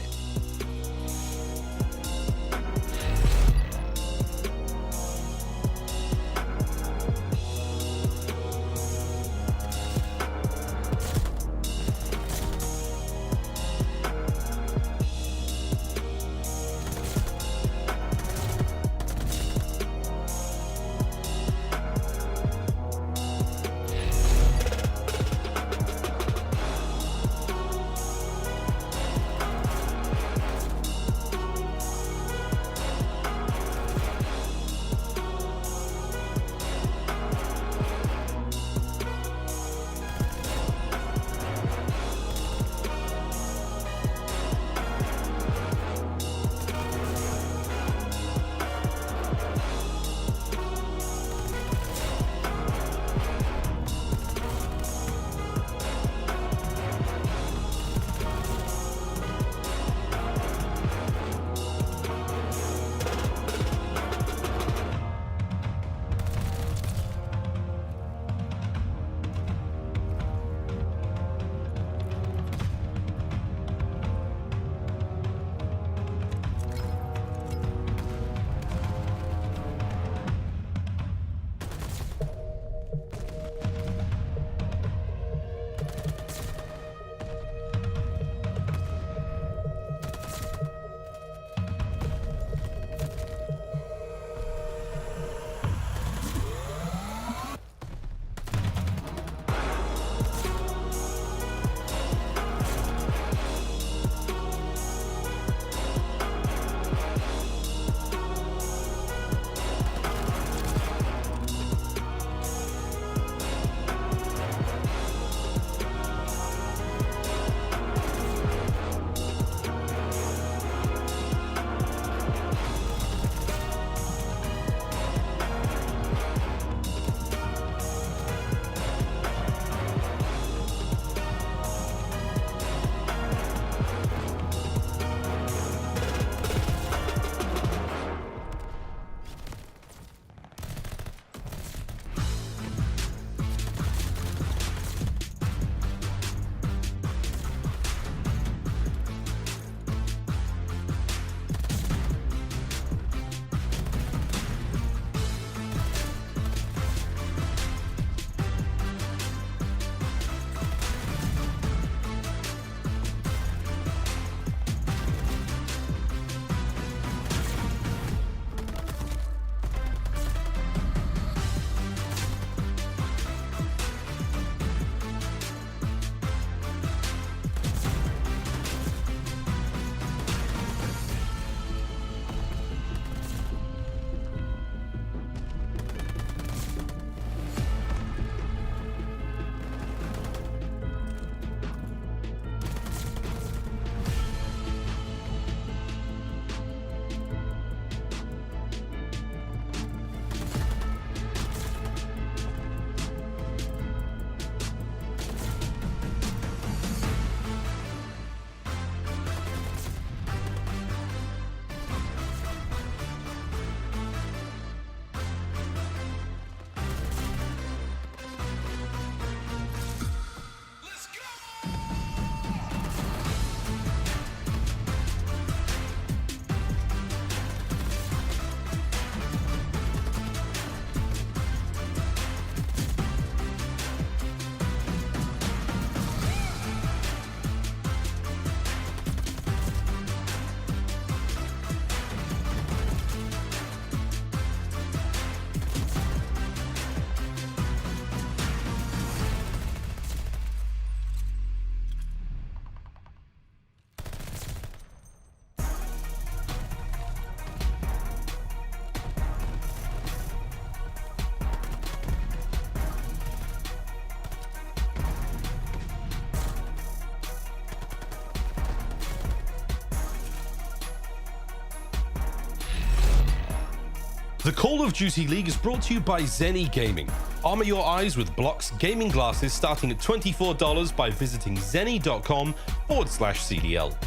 The Call of Duty League is brought to you by Zenni Gaming. Armor your eyes with Block's gaming glasses starting at $24 by visiting zenni.com/CDL.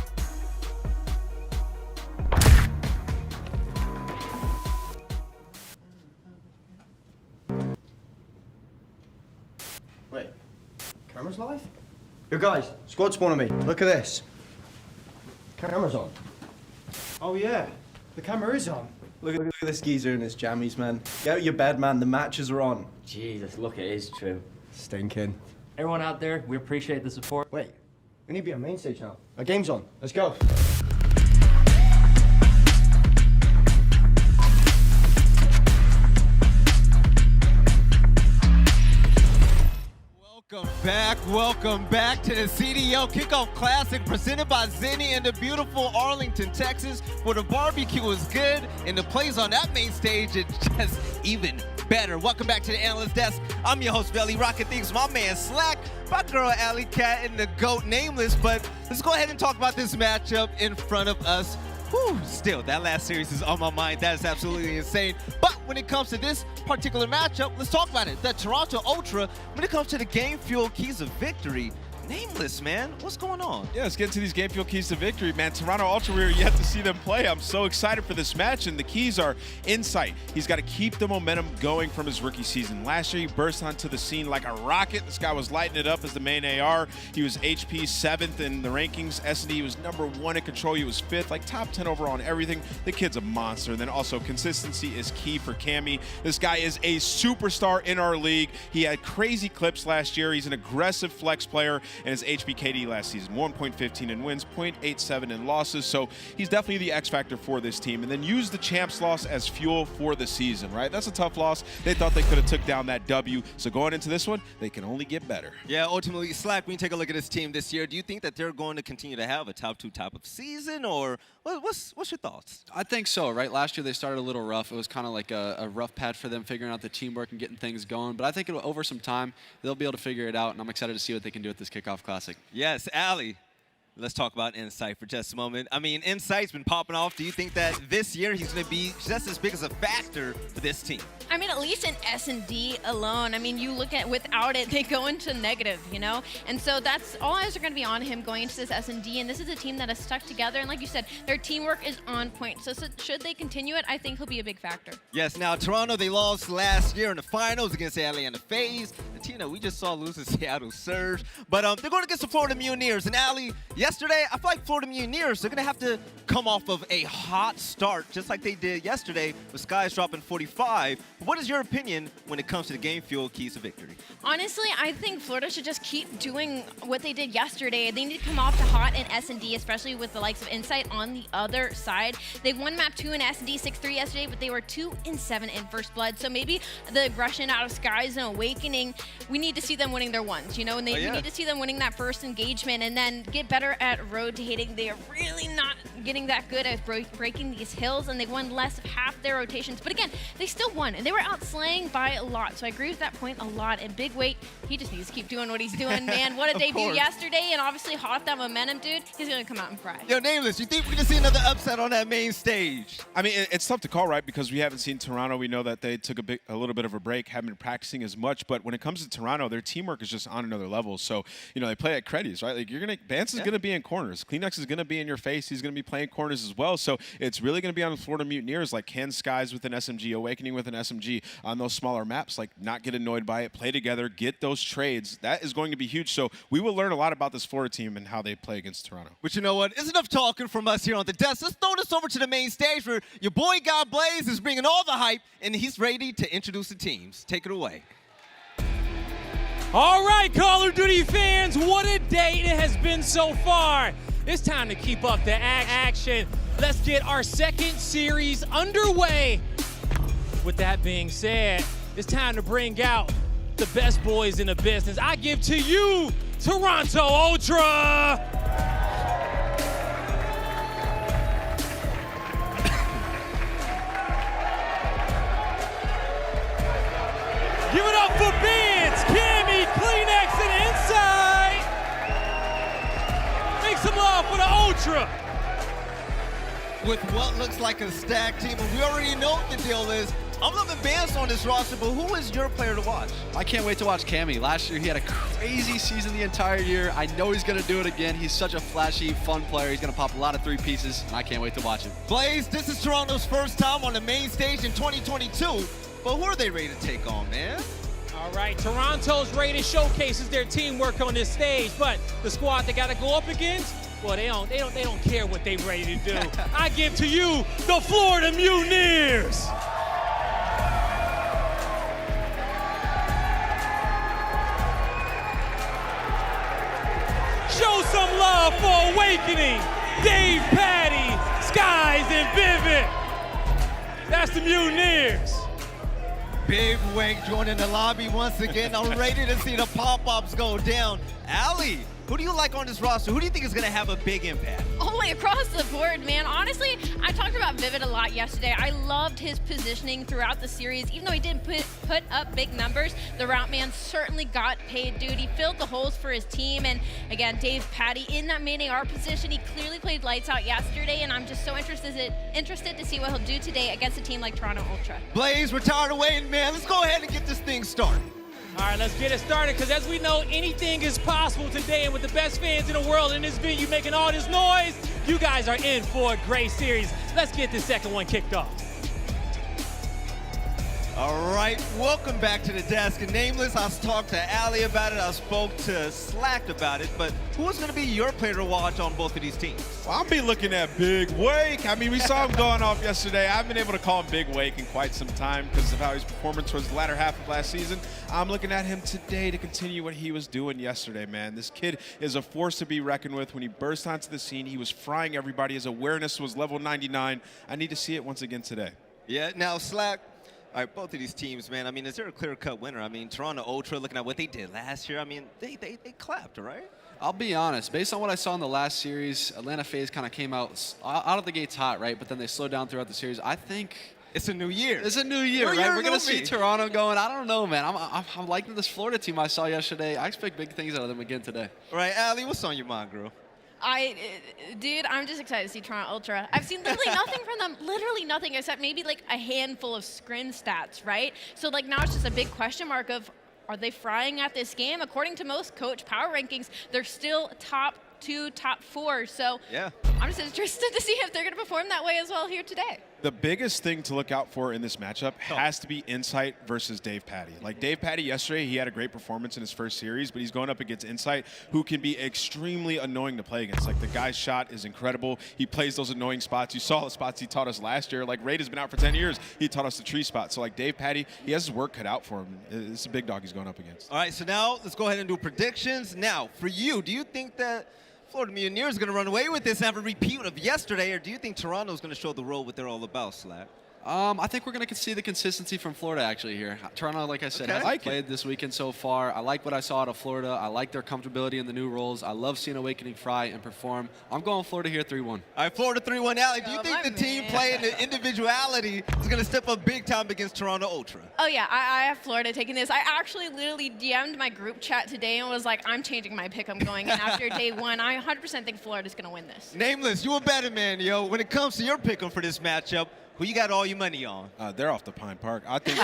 Wait, camera's live? Yo guys, squad spawn on me. Look at this. Camera's on. Oh yeah, the camera is on. Look at this geezer in his jammies, man. Get out your bed, man. The matches are on. Jesus, look, it is true. Stinking. Everyone out there, we appreciate the support. Wait, we need to be on main stage now. Our game's on. Let's go. Welcome back to the CDL Kickoff Classic presented by Zenni in the beautiful Arlington, Texas, where the barbecue is good and the plays on that main stage is just even better. Welcome back to the analyst desk. I'm your host, Belly Rockin' Thieves, my man Slack, my girl Alley Cat, and the GOAT Nameless. But let's go ahead and talk about this matchup in front of us. Whew, still, that last series is on my mind. That is absolutely insane. But when it comes to this particular matchup, let's talk about it. The Toronto Ultra, when it comes to the game fuel keys of victory, Nameless, man, what's going on? Yeah, let's get into these game fuel keys to victory, man. Toronto Ultra, we're yet to see them play. I'm so excited for this match, and the keys are insight. He's got to keep the momentum going from his rookie season. Last year, he burst onto the scene like a rocket. This guy was lighting it up as the main AR. He was HP 7th in the rankings. S&D was #1 in control. He was 5th, like top 10 overall on everything. The kid's a monster. And then also consistency is key for Cammy. This guy is a superstar in our league. He had crazy clips last year. He's an aggressive flex player. And his HP KD last season, 1.15 in wins, 0.87 in losses. So he's definitely the X factor for this team. And then use the champs loss as fuel for the season, right? That's a tough loss. They thought they could have took down that W. So going into this one, they can only get better. Yeah, ultimately, Slack, when you take a look at this team this year, do you think that they're going to continue to have a top 2 type of season, or what's your thoughts? I think so, right? Last year they started a little rough. It was kind of like a rough patch for them figuring out the teamwork and getting things going. But I think over some time, they'll be able to figure it out, and I'm excited to see what they can do at this Kickoff Classic. Yes, Allie. Let's talk about Insight for just a moment. I mean, Insight's been popping off. Do you think that this year he's going to be just as big as a factor for this team? I mean, at least in S&D alone, I mean, you look at without it, they go into negative, you know? And so that's all eyes are going to be on him going into this S&D. And this is a team that has stuck together. And like you said, their teamwork is on point. So should they continue it, I think he'll be a big factor. Yes, now Toronto, they lost last year in the finals against Atlanta FaZe. And Tina, we just saw lose to Seattle Surge. But they're going against the Florida Mutineers. And Allie, yesterday, I feel like Florida Mutineers, they're going to have to come off of a hot start, just like they did yesterday with Skies dropping 45. What is your opinion when it comes to the game fuel keys to victory? Honestly, I think Florida should just keep doing what they did yesterday. They need to come off to hot in S&D, especially with the likes of Insight on the other side. They won map 2 in S&D 6-3 yesterday, but they were 2-7 in First Blood. So maybe the aggression out of Skies and Awakening, we need to see them winning their ones, you know? And we need to see them winning that first engagement and then get better at rotating. They are really not getting that good at breaking these hills, and they won less of half their rotations. But again, they still won, and they were out slaying by a lot. So I agree with that point a lot. And Big Weight, he just needs to keep doing what he's doing, man. What a debut yesterday, and obviously hot off that momentum, dude. He's going to come out and fry. Yo, Nameless, you think we're going to see another upset on that main stage? I mean, it's tough to call, right? Because we haven't seen Toronto. We know that they took a little bit of a break, haven't been practicing as much. But when it comes to Toronto, their teamwork is just on another level. So, you know, they play at Creddies, right? Like, Bance is going to be in corners. Kleenex is going to be in your face. He's going to be playing corners as well. So it's really going to be on the Florida Mutineers, like Ken Skies with an SMG, Awakening with an SMG on those smaller maps. Like, not get annoyed by it, play together, get those trades. That is going to be huge. So we will learn a lot about this Florida team and how they play against Toronto. But you know what? It's enough talking from us here on the desk. Let's throw this over to the main stage where your boy God Blaze is bringing all the hype, and he's ready to introduce the teams. Take it away. All right, Call of Duty fans, what a day it has been so far. It's time to keep up the action. Let's get our second series underway. With that being said, it's time to bring out the best boys in the business. I give to you, Toronto Ultra. Give it up for Benz, Cammy, Kleenex, and Insight. Make some love for the Ultra. With what looks like a stack team, and we already know what the deal is. I'm loving Bance on this roster, but who is your player to watch? I can't wait to watch Cammy. Last year, he had a crazy season the entire year. I know he's going to do it again. He's such a flashy, fun player. He's going to pop a lot of 3 pieces, and I can't wait to watch him. Blaze, this is Toronto's first time on the main stage in 2022, but who are they ready to take on, man? All right, Toronto's ready to showcases their teamwork on this stage, but the squad they got to go up against, well, they don't care what they ready to do. I give to you the Florida Mutineers. Show some love for Awakening, Dave, Patty, Skies, and Vivid. That's the Mutineers. Big Wank joining the lobby once again. I'm ready to see the pop-ups go down. aLLeY, who do you like on this roster? Who do you think is going to have a big impact? All the way across the board, man. Honestly, I talked about Vivid a lot yesterday. I loved his positioning throughout the series. Even though he didn't put up big numbers, the route man certainly got paid duty, filled the holes for his team. And again, Dave Patty in that main AR position, he clearly played lights out yesterday, and I'm just so interested to see what he'll do today against a team like Toronto Ultra. Blaze, we're tired of waiting, man. Let's go ahead and get this thing started. All right, let's get it started, because as we know, anything is possible today, and with the best fans in the world in this venue making all this noise, you guys are in for a great series. Let's get this second one kicked off. All right, welcome back to the desk. And Nameless, I talked to aLLeY about it, I spoke to Slack about it, but who's going to be your player to watch on both of these teams? Well, I'll be looking at Big Wake. I mean, we saw him going off yesterday. I haven't been able to call him Big Wake in quite some time because of how he's performing towards the latter half of last season. I'm looking at him today to continue what he was doing yesterday, man. This kid is a force to be reckoned with. When he burst onto the scene, he was frying everybody. His awareness was level 99. I need to see it once again today. Yeah, now Slack, all right, both of these teams, man, I mean, is there a clear-cut winner? I mean, Toronto Ultra, looking at what they did last year, I mean, they clapped, right? I'll be honest, based on what I saw in the last series, Atlanta FaZe kind of came out of the gates hot, right? But then they slowed down throughout the series. I think it's a new year. It's a new year, right? We're going to see Toronto going, I don't know, man. I'm liking this Florida team I saw yesterday. I expect big things out of them again today. All right, aLLeY, what's on your mind, girl? Dude, I'm just excited to see Toronto Ultra. I've seen literally nothing from them, literally nothing, except maybe like a handful of scrim stats, right? So like now it's just a big question mark of, are they frying at this game? According to most coach power rankings, they're still top 2, top 4. So yeah, I'm just interested to see if they're going to perform that way as well here today. The biggest thing to look out for in this matchup has to be Insight versus Dave Patty. Like Dave Patty yesterday, he had a great performance in his first series, but he's going up against Insight, who can be extremely annoying to play against. Like the guy's shot is incredible. He plays those annoying spots. You saw the spots he taught us last year. Like Raid has been out for 10 years. He taught us the tree spot. So like Dave Patty, he has his work cut out for him. It's a big dog he's going up against. All right, so now let's go ahead and do predictions. Now, for you, do you think that Florida Mutineers are going to run away with this and have a repeat of yesterday, or do you think Toronto's going to show the role what they're all about, Slack? I think we're going to see the consistency from Florida actually here. Toronto, like I said, hasn't played this weekend so far. I like what I saw out of Florida. I like their comfortability in the new roles. I love seeing Awakening fry and perform. I'm going Florida here 3-1. All right, Florida 3-1. aLLeY, do you think the team playing the individuality is going to step up big time against Toronto Ultra? Oh yeah, I have Florida taking this. I actually literally DM'd my group chat today and was like, I'm changing my pick. I'm going in after day 1. I 100% think Florida's going to win this. Nameless, you a better man, yo. When it comes to your pick for this matchup, who you got all your money on? They're off the Pine Park. I think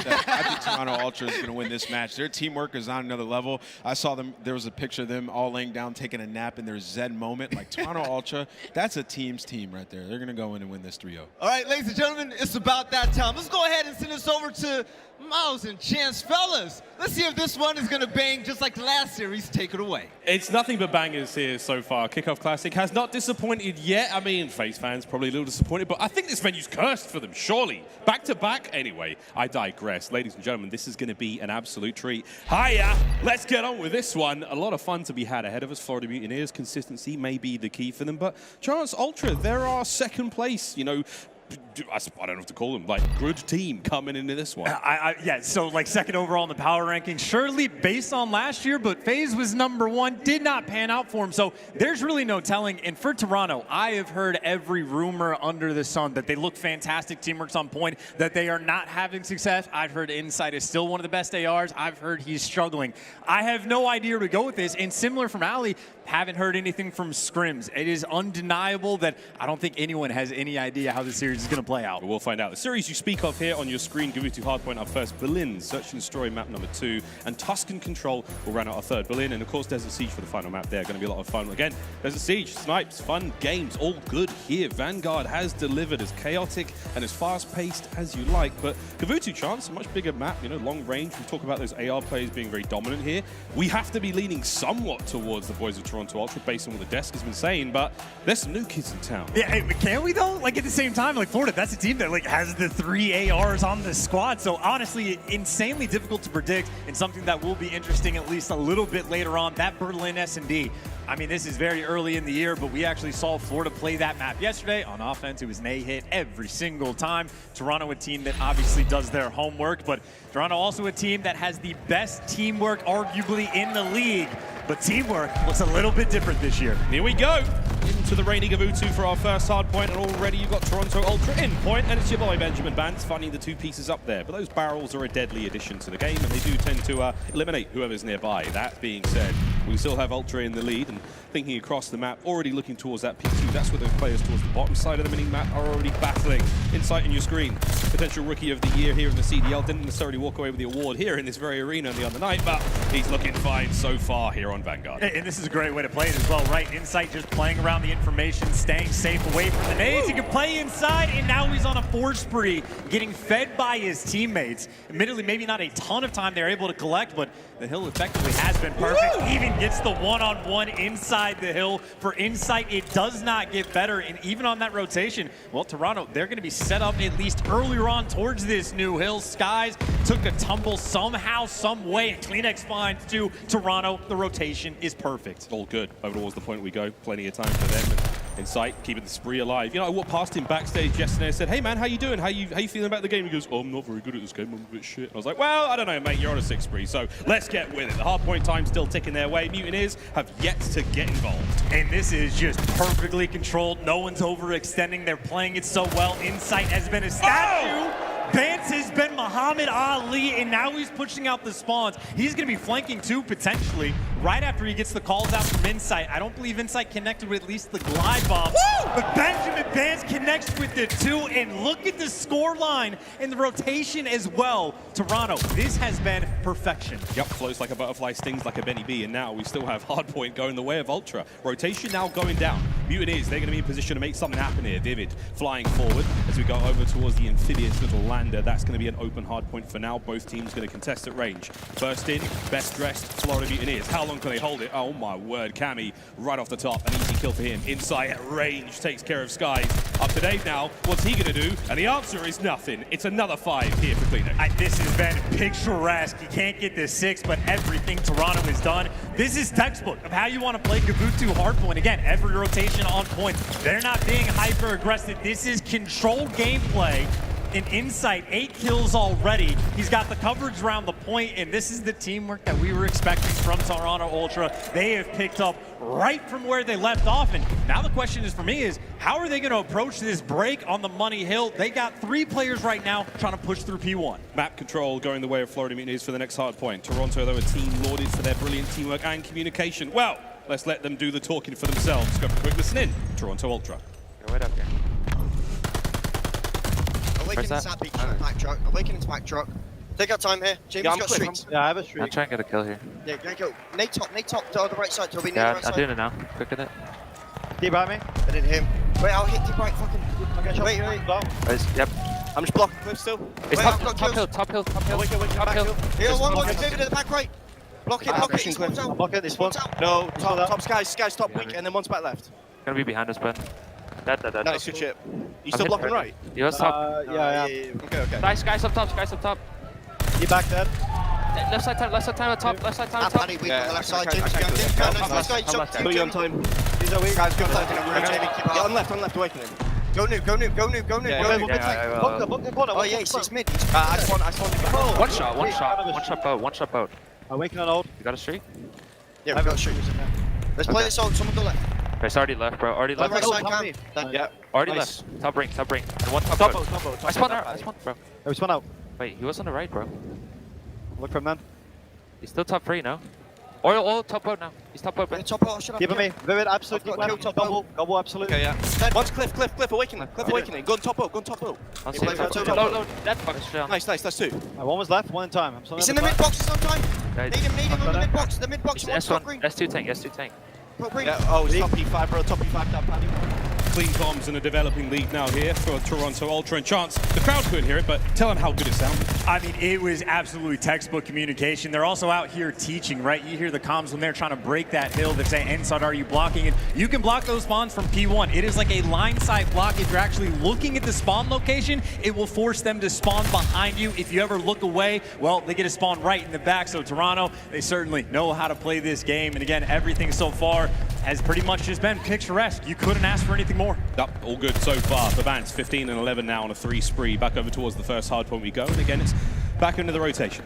Toronto Ultra is going to win this match. Their teamwork is on another level. I saw them. There was a picture of them all laying down, taking a nap in their Zen moment. Like Toronto Ultra, that's a team's team right there. They're going to go in and win this 3-0. All right, ladies and gentlemen, it's about that time. Let's go ahead and send this over to Miles and Chance. Fellas, let's see if this one is going to bang just like the last series. Take it away. It's nothing but bangers here so far. Kickoff Classic has not disappointed yet. I mean, FaZe fans probably a little disappointed, but I think this venue's cursed for them, surely. Back to back? Anyway, I digress. Ladies and gentlemen, this is going to be an absolute treat. Hiya! Let's get on with this one. A lot of fun to be had ahead of us. Florida Mutineers, consistency may be the key for them, but Toronto Ultra, they're our second place, you know, I don't know what to call them, like good team coming into this one. Yeah, so like second overall in the power ranking, surely based on last year, but FaZe was #1, did not pan out for him, so there's really no telling. And for Toronto, I have heard every rumor under the sun that they look fantastic, teamwork's on point, that they are not having success. I've heard Insight is still one of the best ARs. I've heard he's struggling. I have no idea where to go with this, and similar from aLLeY, haven't heard anything from Scrims. It is undeniable that I don't think anyone has any idea how the series is going to play out. We'll find out. The series you speak of here on your screen, Gavutu Hardpoint our first, Berlin, Search and Destroy map number 2, and Tuscan Control will run out our third. Berlin, and of course Desert Siege for the final map there. Going to be a lot of fun. Again, Desert Siege, snipes, fun games, all good here. Vanguard has delivered as chaotic and as fast-paced as you like, but Gavutu Chance, a much bigger map, you know, long range. We talk about those AR players being very dominant here. We have to be leaning somewhat towards the boys of Toronto Ultra based on what the desk has been saying, but there's some new kids in town. Yeah, hey, can we though? Like at the same time, like Florida, that's a team that like has the 3 ARs on the squad. So honestly, insanely difficult to predict, and something that will be interesting at least a little bit later on. That Berlin S&D. I mean, this is very early in the year, but we actually saw Florida play that map yesterday. On offense, it was an A hit every single time. Toronto, a team that obviously does their homework, but Toronto also a team that has the best teamwork arguably in the league. But teamwork looks a little bit different this year. Here we go. Into the rainy Gavutu for our first hard point, and already you've got Toronto Ultra in point, and it's your boy Benjamin Bance finding the 2 pieces up there. But those barrels are a deadly addition to the game, and they do tend to eliminate whoever's nearby. That being said, we still have Ultra in the lead, and thinking across the map, already looking towards that P2. That's where those players towards the bottom side of the mini-map are already battling. Insight in your screen. Potential Rookie of the Year here in the CDL. Didn't necessarily walk away with the award here in this very arena on the other night, but he's looking fine so far here on Vanguard. And this is a great way to play it as well, right? Insight just playing around the information, staying safe away from the nades. He can play inside, and now he's on a force spree, getting fed by his teammates. Admittedly, maybe not a ton of time they're able to collect, but the hill effectively has been perfect. Even gets the one-on-one inside the hill. For Insight, it does not get better. And even on that rotation, well, Toronto, they're going to be set up at least earlier on towards this new hill. Skies took a tumble somehow, some way, and Kleenex finds to Toronto. The rotation is perfect. All good. Over towards the point we go. Plenty of time for them. And Insight keeping the spree alive. You know, I walked past him backstage yesterday and said, hey man, how you doing? How you feeling about the game? He goes, oh, I'm not very good at this game. I'm a bit shit. And I was like, well, I don't know, mate. You're on a 6 spree. So let's get with it. The hard point time's still ticking their way. Mutineers have yet to get involved. And this is just perfectly controlled. No one's overextending. They're playing it so well. Insight has been a statue. Bance has been Muhammad Ali, and now he's pushing out the spawns. He's going to be flanking too, potentially, right after he gets the calls out from Insight. I don't believe Insight connected with at least the glide bomb. Woo! But Benjamin Bance connects with the 2, and look at the score line and the rotation as well. Toronto, this has been perfection. Yep, floats like a butterfly, stings like a Benny B, and now we still have hardpoint going the way of Ultra. Rotation now going down. Mutineers, they're going to be in position to make something happen here. Vivid flying forward as we go over towards the amphibious little lander. That's going to be an open hard point for now. Both teams going to contest at range. First in, best dressed, Florida Mutineers. How long can they hold it? Oh my word, Cammy right off the top. An easy kill for him. Insight at range takes care of Skies. Up to Dave now. What's he going to do? And the answer is nothing. It's another 5 here for Kleenex. This has been picturesque. He can't get this 6, but everything Toronto has done. This is textbook of how you want to play Gavutu hardpoint. Again, every rotation on point. They're not being hyper aggressive. This is controlled gameplay. In Insight, 8 kills already. He's got the coverage around the point, and this is the teamwork that we were expecting from Toronto Ultra. They have picked up right from where they left off, and now the question is for me is, how are they going to approach this break on the money hill? They got 3 players right now trying to push through P1. Map control going the way of Florida Mutineers for the next hard point. Toronto, though, a team lauded for their brilliant teamwork and communication. Well, let's let them do the talking for themselves. Go for a quick listen in. Toronto Ultra. Go right up here. Awaken into back truck. Awaken into back truck. Take our time here. James got streaks. Yeah, I have a streak. I'll try and get a kill here. Yeah, go. Nate top to the right side. To be yeah, right I'm doing it now. Quick at it. Deep by me. I didn't hit him. Wait, I'll hit deep right. Fucking. Wait. Yep. I'm just blocking cliff still. It's top hill. Awaken, back hill. Here, one more. Just moving to the back right. Block it. Block it. This one. No, top Skies top weak, and then one's back left. Gonna be behind us, Ben. Dead. Nice, good chip. You still blocking right? He was top. Yeah. Okay. Nice, guys up top. You back dead. Left side time at top. Paddy weak on the left side. James going. Nice guy. Put you on time. These are weak. Guys, go time. On left, awaken him. Go noob. Book the corner. Oh yeah, he's mid. I spawned One shot boat. Awaken on old. You got a streak? Yeah, we got a streak. Let's play this on. Someone go left. It's already left, bro. Already left. Right side, yeah. Already left. Top ring. And one top boat. I spawned out, bro. We spawned out. Wait, he was on the right, bro. Look from them. He's still top 3 now. Oil top boat now. He's top boat. Top boat, shut up. Give me. Vivid, absolutely. I've got kill top boat. Gobble, absolutely. Okay, yeah. One's cliff, awakening. Cliff awakening. Go on top boat, I'll He see. plays out top No, boat. that's fucking Nice, that's two. One was left, one in time. He's in the mid box, he's on time. Right. Need him on the mid box. The mid box, He's one's top green. S2 tank, S2 tank. Top green. Yeah, oh, he's top P5, bro. Top P5 down, Paddy. Clean comms and a developing lead now here for Toronto Ultra. And Chance, the crowd couldn't hear it, but tell them how good it sounded. I mean, it was absolutely textbook communication. They're also out here teaching, right? You hear the comms when they're trying to break that hill that say, inside, are you blocking? And you can block those spawns from P1. It is like a line side block. If you're actually looking at the spawn location, it will force them to spawn behind you. If you ever look away, well, they get a spawn right in the back. So Toronto, they certainly know how to play this game. And again, everything so far has pretty much just been picturesque. You couldn't ask for anything more. Yep, all good so far for Vance. 15 and 11 now on a 3 spree. Back over towards the first hard point we go. And again, it's back into the rotation.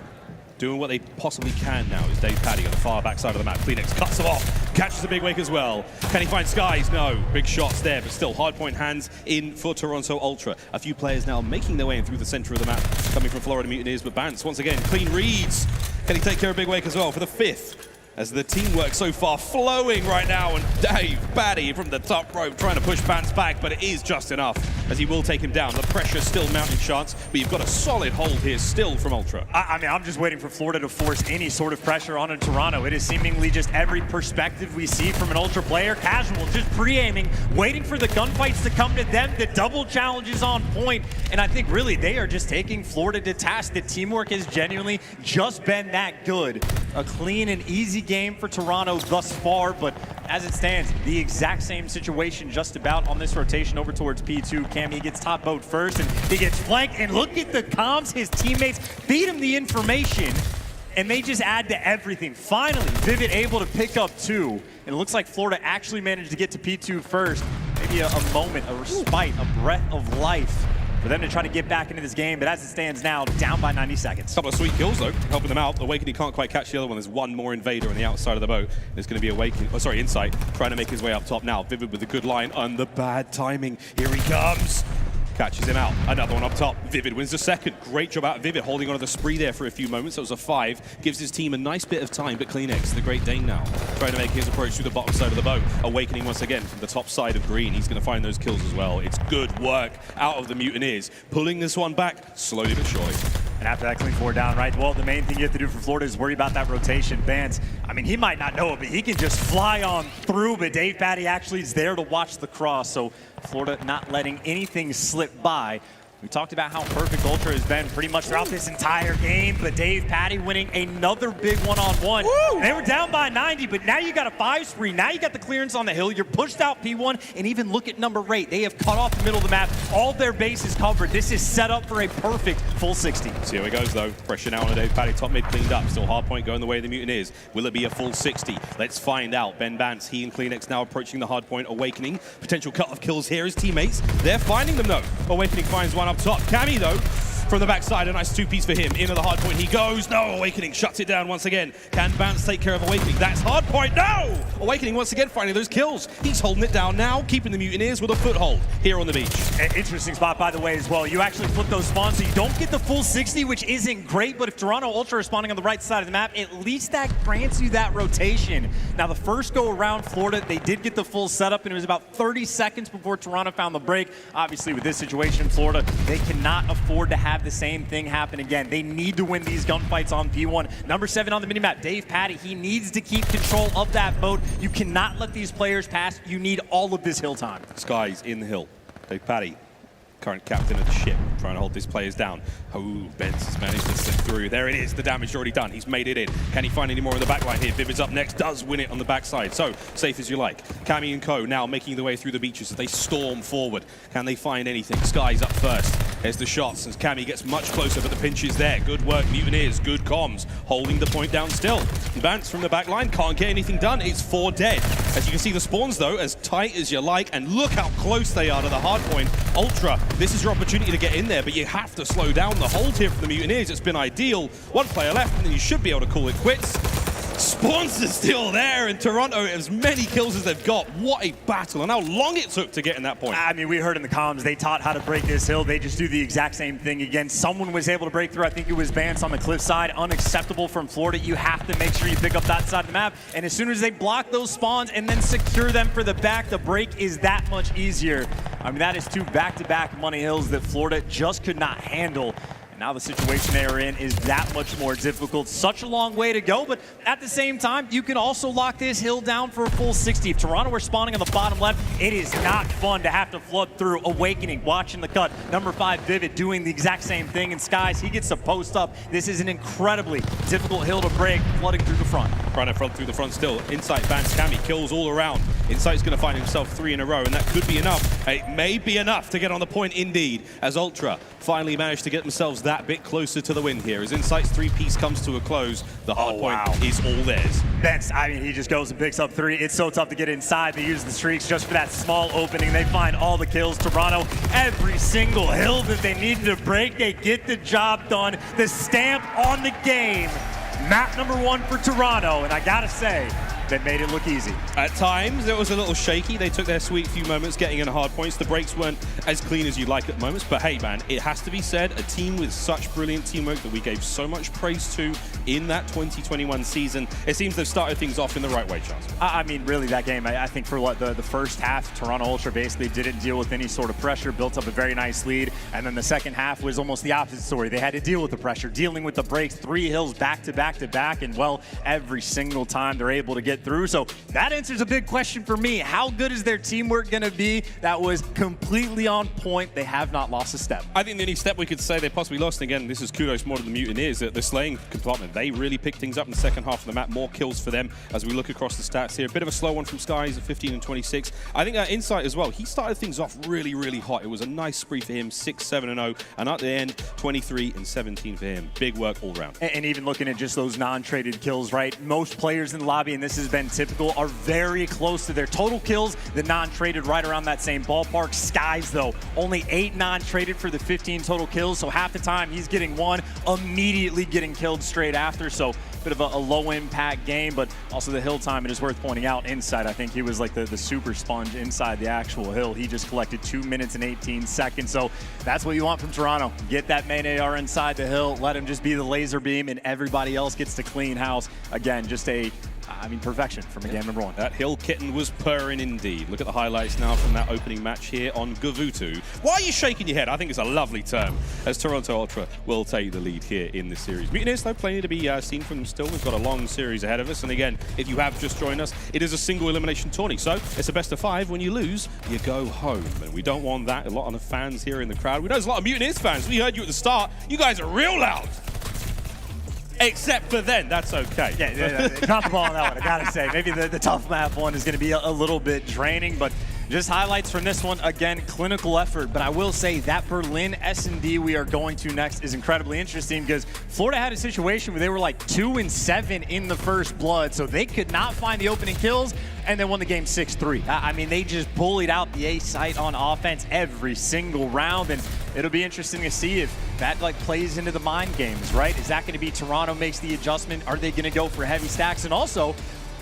Doing what they possibly can now is davePaDi on the far back side of the map. Cleanex cuts him off, catches a big wake as well. Can he find Skies? No. Big shots there, but still hard point hands in for Toronto Ultra. A few players now making their way in through the center of the map, coming from Florida Mutineers, but Vance once again, clean reads. Can he take care of big wake as well for the 5th? As the teamwork so far flowing right now, and davePaDi from the top rope trying to push Vance back, but it is just enough as he will take him down. The pressure still mounting Shots, but you've got a solid hold here still from Ultra. I mean, I'm just waiting for Florida to force any sort of pressure onto Toronto. It is seemingly just every perspective we see from an Ultra player. Casual, just pre-aiming, waiting for the gunfights to come to them. The double challenge is on point, and I think really they are just taking Florida to task. The teamwork has genuinely just been that good. A clean and easy game for Toronto thus far, but as it stands, the exact same situation just about on this rotation over towards P2. Cammy gets top boat first, and he gets flanked, and look at the comms. His teammates feed him the information, and they just add to everything. Finally, Vivid able to pick up 2, and it looks like Florida actually managed to get to P2 first. Maybe a moment, a respite, a breath of life for them to try to get back into this game, but as it stands now, down by 90 seconds. Couple of sweet kills though, helping them out. Awakening can't quite catch the other one. There's one more invader on the outside of the boat. There's going to be Awakening, Insight, trying to make his way up top now. Vivid with a good line on the bad timing. Here he comes. Catches him out. Another one up top. Vivid wins the second. Great job out of Vivid, holding on to the spree there for a few moments. That was a 5. Gives his team a nice bit of time, but Cleanex, the Great Dane now, trying to make his approach through the bottom side of the boat. Awakening once again from the top side of green. He's going to find those kills as well. It's good work out of the Mutineers. Pulling this one back, slowly but surely. And after that clean 4 down, right, well, the main thing you have to do for Florida is worry about that rotation. Vance, I mean, he might not know it, but he can just fly on through, but davePaDi actually is there to watch the cross, so Florida not letting anything slip by. We talked about how perfect Ultra has been pretty much throughout this entire game, but davePaDi winning another big one-on-one. They were down by 90, but now you got a 5 spree. Now you got the clearance on the hill. You're pushed out P1, and even look at number 8. They have cut off the middle of the map. All their bases covered. This is set up for a perfect full 60. See how it goes though. Pressure now on davePaDi. Top mid cleaned up. Still hard point going the way of the Mutineers. Will it be a full 60? Let's find out. Ben Vance, he and Cleanex now approaching the hard point. Awakening. Potential cut of kills here. His teammates, they're finding them though. Awakening finds one up top. Cammy though, from the backside, a nice 2-piece for him. Into the hard point he goes. No, Awakening shuts it down once again. Can Vance take care of Awakening? That's hard point. No! Awakening once again finding those kills. He's holding it down now, keeping the Mutineers with a foothold here on the beach. An interesting spot, by the way, as well. You actually flip those spawns, so you don't get the full 60, which isn't great, but if Toronto Ultra is spawning on the right side of the map, at least that grants you that rotation. Now, the first go around Florida, they did get the full setup, and it was about 30 seconds before Toronto found the break. Obviously, with this situation in Florida, they cannot afford to have the same thing happen again. They need to win these gunfights on P1. Number 7 on the minimap, davePaDi, he needs to keep control of that boat. You cannot let these players pass. You need all of this hill time. Skies in the hill. davePaDi, current captain of the ship, trying to hold these players down. Oh, Benz has managed to slip through. There it is, the damage already done. He's made it in. Can he find any more in the backline here? Vivid's up next, does win it on the backside. So, safe as you like. Cammy and co now making their way through the beaches as they storm forward. Can they find anything? Skies up first. There's the shots as Cammy gets much closer, but the pinch is there. Good work, Mutineers, good comms. Holding the point down still. Vance from the backline can't get anything done. It's 4 dead. As you can see the spawns though, as tight as you like, and look how close they are to the hard point. Ultra, this is your opportunity to get in there, but you have to slow down the hold here from the Mutineers. It's been ideal. 1 player left, and then you should be able to call it quits. Spawns are still there, and Toronto, as many kills as they've got, what a battle, and how long it took to get in that point. I mean, we heard in the comms, they taught how to break this hill. They just do the exact same thing again. Someone was able to break through. I think it was Vance on the cliff side. Unacceptable from Florida. You have to make sure you pick up that side of the map. And as soon as they block those spawns and then secure them for the back, the break is that much easier. I mean, that is 2 back-to-back money hills that Florida just could not handle. Now the situation they are in is that much more difficult. Such a long way to go, but at the same time, you can also lock this hill down for a full 60. If Toronto were spawning on the bottom left, it is not fun to have to flood through. Awakening, watching the cut. Number 5, Vivid, doing the exact same thing. And Skies, he gets to post up. This is an incredibly difficult hill to break, flooding through the front. Trying to flood through the front still. Insight bans Cammy, kills all around. Insight's going to find himself 3 in a row, and that could be enough. It may be enough to get on the point indeed, as Ultra finally managed to get themselves that bit closer to the win here. As Insight's 3-piece comes to a close, the hard point is all theirs. Vance, I mean, he just goes and picks up 3. It's so tough to get inside. They use the streaks just for that small opening. They find all the kills. Toronto, every single hill that they needed to break, they get the job done. The stamp on the game. Map number 1 for Toronto, and I gotta say, they made it look easy. At times, it was a little shaky. They took their sweet few moments getting in hard points. The breaks weren't as clean as you'd like at moments, but hey, man, it has to be said, a team with such brilliant teamwork that we gave so much praise to in that 2021 season, it seems they've started things off in the right way, Charles. I mean, really, that game, I think for what the first half, Toronto Ultra basically didn't deal with any sort of pressure, built up a very nice lead, and then the second half was almost the opposite story. They had to deal with the pressure, dealing with the breaks, 3 hills back to back to back, and well, every single time they're able to get through. So that answers a big question for me. How good is their teamwork going to be? That was completely on point. They have not lost a step. I think the only step we could say they possibly lost, and again, this is kudos more to the Mutineers, that the slaying compartment, they really picked things up in the second half of the map. More kills for them as we look across the stats here. A bit of a slow one from Skies at 15 and 26. I think Insight as well, he started things off really, really hot. It was a nice spree for him, 6-7-0, and at the end, 23 and 17 for him. Big work all round. And even looking at just those non-traded kills, right? Most players in the lobby, and this has been typical, are very close to their total kills. The non-traded right around that same ballpark. Skies, though, only 8 non-traded for the 15 total kills. So half the time he's getting 1, immediately getting killed straight after. So bit of a low-impact game, but also the hill time, it is worth pointing out, Inside, I think he was like the super sponge inside the actual hill. He just collected 2 minutes and 18 seconds. So that's what you want from Toronto. Get that main AR inside the hill, let him just be the laser beam, and everybody else gets to clean house. Again, just perfection from game number 1. That hill kitten was purring indeed. Look at the highlights now from that opening match here on Gavutu. Why are you shaking your head? I think it's a lovely term, as Toronto Ultra will take the lead here in this series. Mutineers, though, plenty to be seen from them still. We've got a long series ahead of us, and again, if you have just joined us, it is a single elimination tourney, so it's a best of 5. When you lose, you go home, and we don't want that. A lot of the fans here in the crowd. We know there's a lot of Mutineers fans. We heard you at the start. You guys are real loud. Except for then, that's okay. Yeah, drop the ball on that one, I gotta say. Maybe the tough map one is gonna be a little bit draining, but just highlights from this one. Again, clinical effort, but I will say that Berlin S&D we are going to next is incredibly interesting because Florida had a situation where they were like 2 and 7 in the first blood, so they could not find the opening kills, and they won the game 6-3. I mean, they just bullied out the A site on offense every single round, and it'll be interesting to see if that plays into the mind games, right? Is that going to be Toronto makes the adjustment? Are they going to go for heavy stacks? And also,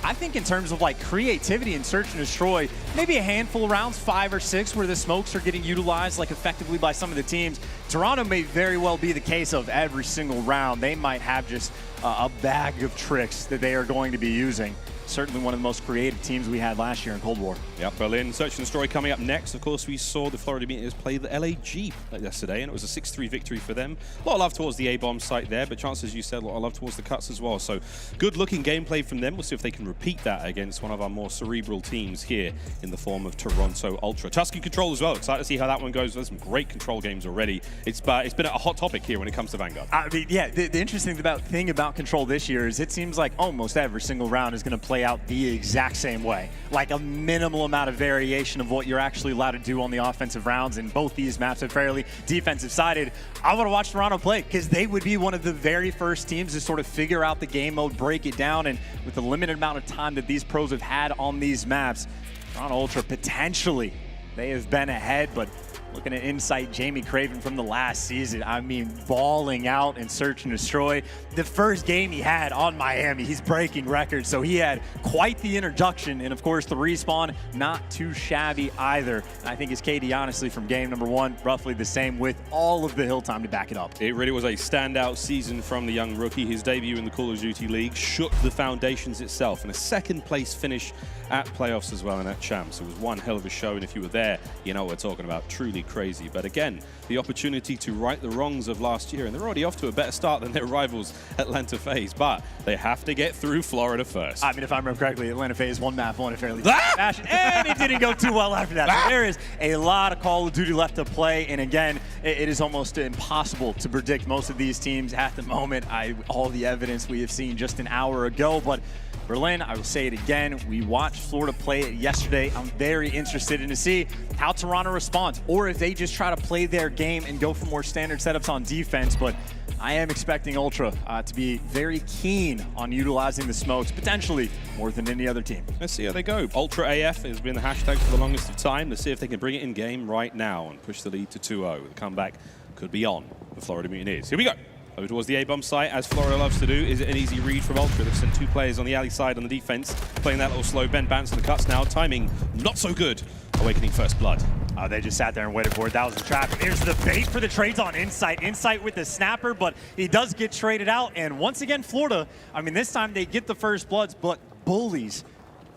I think in terms of creativity and search and destroy, maybe a handful of rounds, 5 or 6, where the smokes are getting utilized effectively by some of the teams. Toronto may very well be the case of every single round. They might have just a bag of tricks that they are going to be using. Certainly one of the most creative teams we had last year in Cold War. Yep, Berlin, Search and Destroy coming up next. Of course, we saw the Florida Mutineers play the LAG yesterday, and it was a 6-3 victory for them. A lot of love towards the A-bomb site there, but chances, you said, a lot of love towards the cuts as well. So good-looking gameplay from them. We'll see if they can repeat that against one of our more cerebral teams here in the form of Toronto Ultra. Tuscan Control as well. Excited to see how that one goes. There's some great control games already. It's been a hot topic here when it comes to Vanguard. I mean, yeah, the interesting thing about Control this year is it seems like almost every single round is going to play out the exact same way. Like a minimal amount of variation of what you're actually allowed to do on the offensive rounds, and both these maps are fairly defensive-sided. I want to watch Toronto play because they would be one of the very first teams to sort of figure out the game mode, break it down, and with the limited amount of time that these pros have had on these maps, Toronto Ultra potentially, they have been ahead, but Looking at Insight, Jamie Craven from the last season. I mean, balling out and search and destroy. The first game he had on Miami, he's breaking records. So he had quite the introduction. And of course, the respawn, not too shabby either. And I think his KD, honestly, from game number 1, roughly the same with all of the hill time to back it up. It really was a standout season from the young rookie. His debut in the Call of Duty League shook the foundations itself, and a second place finish at playoffs as well and at champs. It was one hell of a show, and if you were there, you know what we're talking about. Truly crazy. But again, the opportunity to right the wrongs of last year, and they're already off to a better start than their rivals Atlanta FaZe, but they have to get through Florida first. I mean, if I remember correctly, Atlanta FaZe won map 1 in fairly fashion, and it didn't go too well after that. So there is a lot of Call of Duty left to play, and again, it is almost impossible to predict most of these teams at the moment. All the evidence we have seen just an hour ago, but Berlin, I will say it again, we watched Florida play it yesterday. I'm very interested in to see how Toronto responds, or if they just try to play their game and go for more standard setups on defense. But I am expecting Ultra to be very keen on utilizing the smokes, potentially more than any other team. Let's see how they go. Ultra AF has been the hashtag for the longest of time. Let's see if they can bring it in game right now and push the lead to 2-0. The comeback could be on the Florida Mutineers. Here we go. Over towards the A-bomb site, as Florida loves to do. Is it an easy read from Ultra? They've sent 2 players on the alley side on the defense, playing that little slow Ben Bance on the cuts now. Timing not so good. Awakening first blood. They just sat there and waited for it. That was the trap. Here's the bait for the trades on Insight. Insight with the snapper, but he does get traded out. And once again, Florida, I mean, this time they get the first bloods, but bullies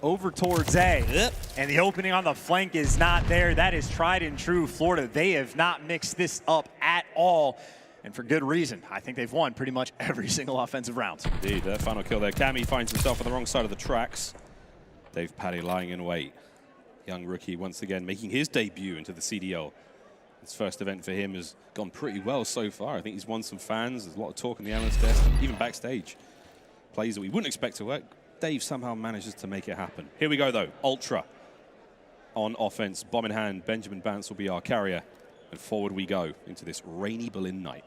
over towards A. Yep. And the opening on the flank is not there. That is tried and true Florida. They have not mixed this up at all. And for good reason. I think they've won pretty much every single offensive round. Indeed, their final kill there. Cammy finds himself on the wrong side of the tracks. aBeZy lying in wait. Young rookie once again making his debut into the CDL. This first event for him has gone pretty well so far. I think he's won some fans. There's a lot of talk in the analyst desk, and even backstage. Plays that we wouldn't expect to work. Dave somehow manages to make it happen. Here we go though, Ultra on offense. Bomb in hand, Benjamin Bance will be our carrier. And forward we go into this rainy Berlin night.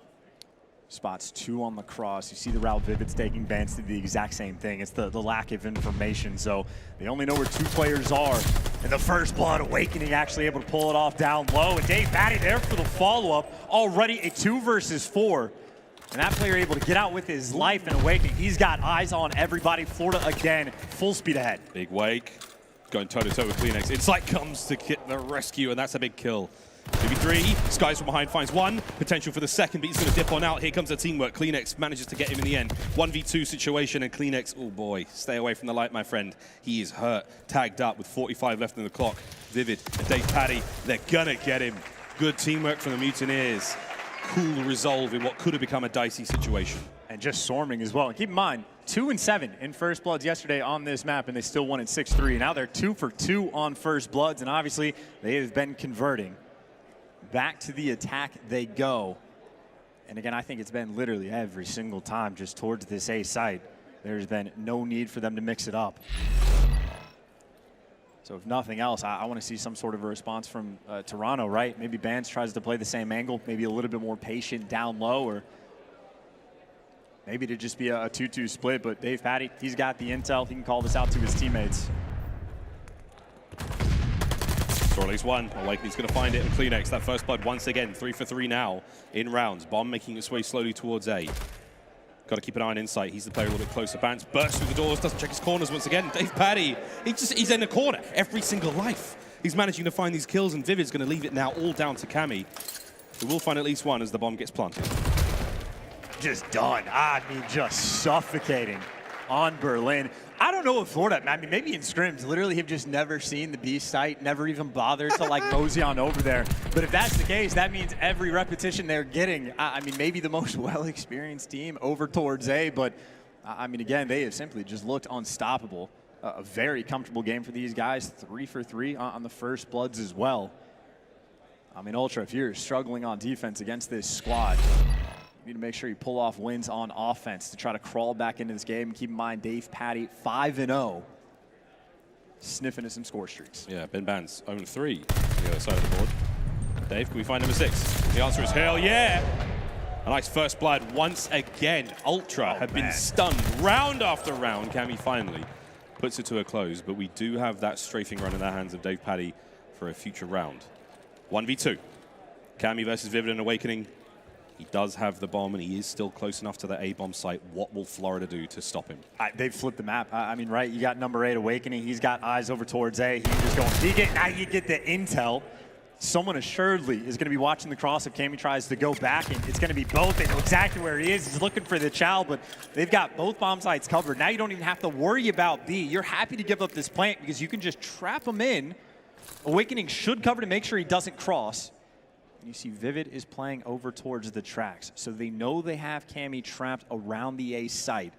Spots 2 on the cross. You see the route Vivid's taking. Vance did the exact same thing. It's the lack of information. So they only know where 2 players are. And the first blood, Awakening actually able to pull it off down low. And aBeZy there for the follow-up. Already a 2 versus 4. And that player able to get out with his life and Awakening. He's got eyes on everybody. Florida again, full speed ahead. Big Wake going toe-to-toe with Cleanex. Insight comes to get the rescue, and that's a big kill. 2v3, Skies from behind finds 1, potential for the second, but he's going to dip on out. Here comes the teamwork. Cleanex manages to get him in the end. 1v2 situation, and Cleanex, oh boy, stay away from the light, my friend. He is hurt, tagged up with 45 left in the clock. Vivid and aBeZy, they're gonna get him. Good teamwork from the Mutineers. Cool resolve in what could have become a dicey situation. And just swarming as well. And keep in mind, 2 and 7 in first bloods yesterday on this map, and they still won at 6-3. Now they're 2 for 2 on first bloods, and obviously they have been converting. Back to the attack they go. And again, I think it's been literally every single time just towards this A site. There's been no need for them to mix it up. So if nothing else, I want to see some sort of a response from Toronto, right? Maybe Bance tries to play the same angle, maybe a little bit more patient down low, or maybe to just be a 2-2 split. But aBeZy, he's got the intel. He can call this out to his teammates. Or at least one. Awakening's going to find it, and Cleanex, that first blood once again. 3 for 3 now in rounds. Bomb making its way slowly towards A. Got to keep an eye on Insight. He's the player a little bit closer. Bance bursts through the doors, doesn't check his corners once again. aBeZy, he's in the corner every single life. He's managing to find these kills, and Vivid's going to leave it now all down to Cammy, who will find at least one as the bomb gets planted. Just done. I mean, just suffocating on Berlin. I don't know if Florida, I mean, maybe in scrims, literally have just never seen the B site, never even bothered to like mosey on over there. But if that's the case, that means every repetition they're getting, I mean, maybe the most well-experienced team over towards A, but I mean, again, they have simply just looked unstoppable. A very comfortable game for these guys, 3 for 3 on the first bloods as well. I mean, Ultra, if you're struggling on defense against this squad, you need to make sure you pull off wins on offense to try to crawl back into this game. Keep in mind, aBeZy 5-0, sniffing at some score streaks. Yeah, Ben Bance 0-3 on the other side of the board. Dave, can we find number 6? The answer is hell yeah. A nice first blood once again. Ultra have been stunned round after round. Cammy finally puts it to a close, but we do have that strafing run in the hands of aBeZy for a future round. 1v2. Cammy versus Vivid and Awakening. He does have the bomb, and he is still close enough to the A-bomb site. What will Florida do to stop him? They've flipped the map. I mean, right, you got number 8 Awakening. He's got eyes over towards A. He's just going, now you get the intel. Someone assuredly is going to be watching the cross if Cammy tries to go back, and it's going to be both. They know exactly where he is. He's looking for the chow, but they've got both bomb sites covered. Now you don't even have to worry about B. You're happy to give up this plant because you can just trap him in. Awakening should cover to make sure he doesn't cross. You see Vivid is playing over towards the tracks, so they know they have Cammy trapped around the A site.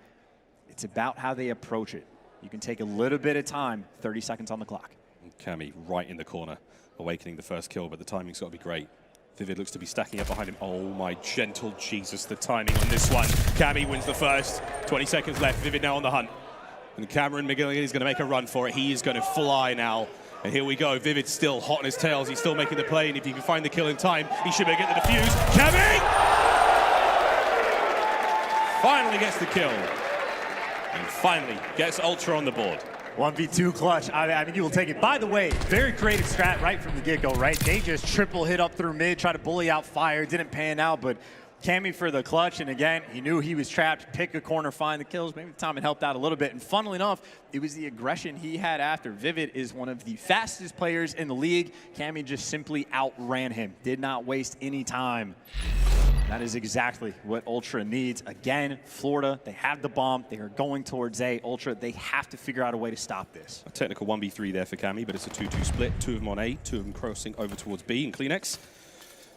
It's about how they approach it. You can take a little bit of time, 30 seconds on the clock. Cammy right in the corner, Awakening the first kill, but the timing's got to be great. Vivid looks to be stacking up behind him. Oh my gentle Jesus, the timing on this one. Cammy wins the first, 20 seconds left, Vivid now on the hunt. And Cameron McGilligan is going to make a run for it. He is going to fly now. And here we go, Vivid's still hot on his tails. He's still making the play, and if he can find the kill in time, he should be able to get the defuse. Cammy! Finally gets the kill. And finally gets Ultra on the board. 1v2 clutch. I mean, you will take it. By the way, very creative strat right from the get-go, right? They just triple hit up through mid, try to bully out fire. Didn't pan out, but Cammy for the clutch, and again, he knew he was trapped, pick a corner, find the kills. Maybe the time it helped out a little bit, and funnily enough, it was the aggression he had after. Vivid is one of the fastest players in the league. Cammy just simply outran him, did not waste any time. That is exactly what Ultra needs. Again, Florida, they have the bomb. They are going towards A. Ultra, they have to figure out a way to stop this. A technical 1v3 there for Cammy, but it's a 2-2 split. 2 of them on A, 2 of them crossing over towards B, and Kleenex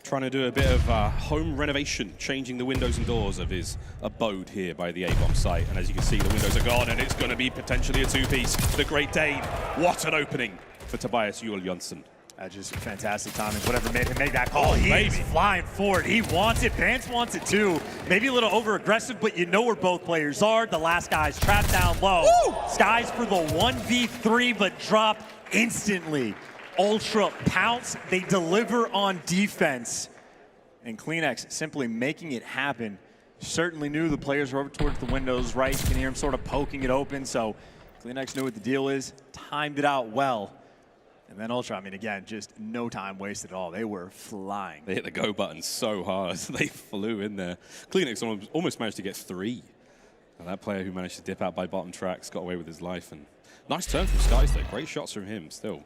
trying to do a bit of home renovation, changing the windows and doors of his abode here by the A-bomb site. And as you can see, the windows are gone, and it's going to be potentially a 2-piece. The Great Dane, what an opening for Tobias Juhl Jonsson. Just fantastic timing. Whatever made him make that call. He's flying forward. He wants it. Vance wants it too. Maybe a little over-aggressive, but you know where both players are. The last guy's trapped down low. Woo! Skies for the 1v3, but drop instantly. Ultra pounce. They deliver on defense. And Kleenex simply making it happen. Certainly knew the players were over towards the windows, right? You can hear him sort of poking it open. So Kleenex knew what the deal is. Timed it out well. And then Ultra, I mean, again, just no time wasted at all. They were flying. They hit the go button so hard. They flew in there. Kleenex almost managed to get 3. And that player who managed to dip out by bottom tracks got away with his life. And nice turn from Skies there. Great shots from him still.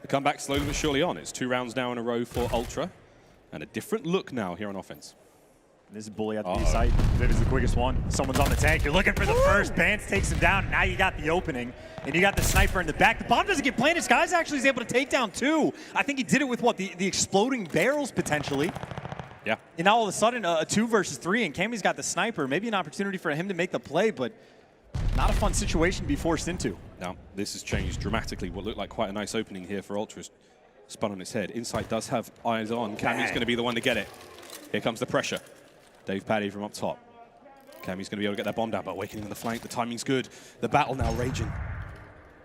The comeback slowly but surely on. It's 2 rounds now in a row for Ultra. And a different look now here on offense. This is bully at the B site. Viv is the quickest one. Someone's on the tank. You're looking for the first. Vance takes him down. Now you got the opening. And you got the sniper in the back. The bomb doesn't get planted. Skies actually is able to take down 2. I think he did it with what? The exploding barrels potentially. Yeah. And now all of a sudden a 2 versus 3, and Cammy's got the sniper. Maybe an opportunity for him to make the play, but not a fun situation to be forced into. Now, this has changed dramatically. What looked like quite a nice opening here for Ultra. Spun on its head. Insight does have eyes on. Cammy's going to be the one to get it. Here comes the pressure. Dave Paddy from up top. Cammy's going to be able to get that bomb down, but Awakening on the flank. The timing's good. The battle now raging.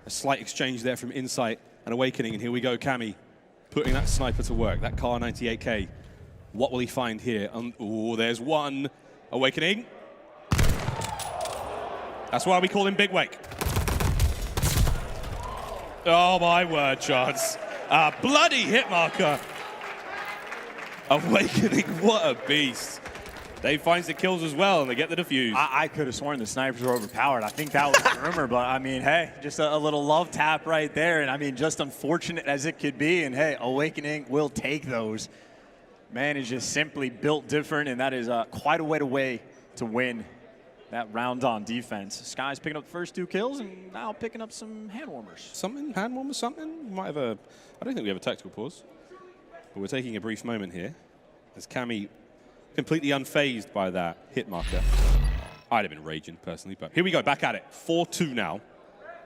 A slight exchange there from Insight and Awakening, and here we go, Cammy putting that sniper to work. That Kar 98K. What will he find here? Oh, there's one. Awakening. That's why we call him Big Wake. Oh my word, Chance. A bloody hit marker. Awakening, what a beast. Dave finds the kills as well, and they get the defuse. I could have sworn the snipers were overpowered. I think that was the rumor, but I mean, hey, just a little love tap right there. And I mean, just unfortunate as it could be. And hey, Awakening will take those. Man is just simply built different, and that is quite a way to win that round on defense. Sky's picking up the first 2 kills, and now picking up some hand warmers. Something? Hand warmers, something? Might have a... I don't think we have a tactical pause. But we're taking a brief moment here as Cammy completely unfazed by that hit marker. I'd have been raging, personally, but here we go, back at it. 4-2 now,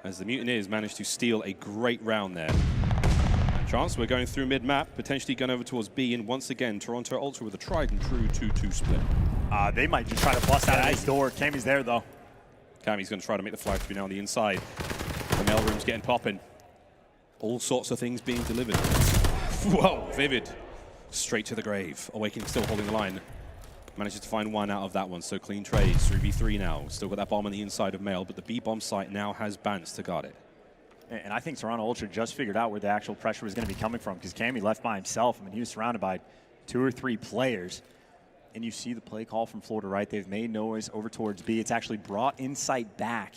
as the Mutineers managed to steal a great round there. And Chance, we're going through mid-map, potentially going over towards B, and once again, Toronto Ultra with a tried and true 2-2 split. They might just try to bust out of his door. Cammy's there, though. Cammy's going to try to make the flag to be now on the inside. The mail room's getting popping. All sorts of things being delivered. Whoa, Vivid. Straight to the grave. Awakening still holding the line. Manages to find one out of that one, so clean trades. 3v3 now. Still got that bomb on the inside of Mail, but the B-bomb site now has bans to guard it. And I think Toronto Ultra just figured out where the actual pressure was going to be coming from, because Cammy left by himself. I mean, he was surrounded by 2 or 3 players. And you see the play call from Florida, right? They've made noise over towards B. It's actually brought Insight back.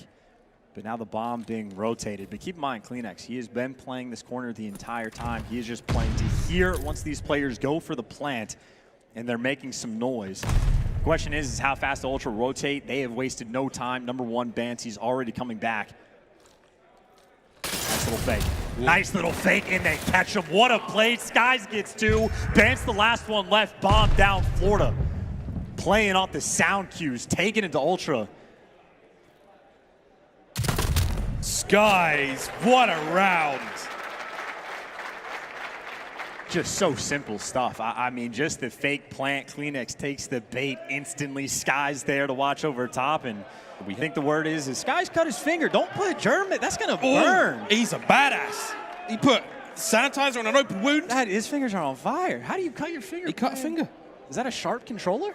But now the bomb being rotated. But keep in mind, Cleanex, he has been playing this corner the entire time. He is just playing to hear once these players go for the plant and they're making some noise. The question is how fast the Ultra rotate. They have wasted no time. Number 1, Bance, he's already coming back. Nice little fake. Nice little fake, and they catch him. What a play. Skies gets 2. Bance the last one left. Bomb down Florida. Playing off the sound cues, taking it to Ultra. Skies, what a round. Just so simple stuff. I mean, just the fake plant. Cleanex takes the bait instantly. Skies there to watch over top, and we think the word is Skies cut his finger. Don't put German. That's gonna burn. He's a badass. He put sanitizer on an open wound. His fingers are on fire. How do you cut your finger? He cut a finger. Is that a sharp controller?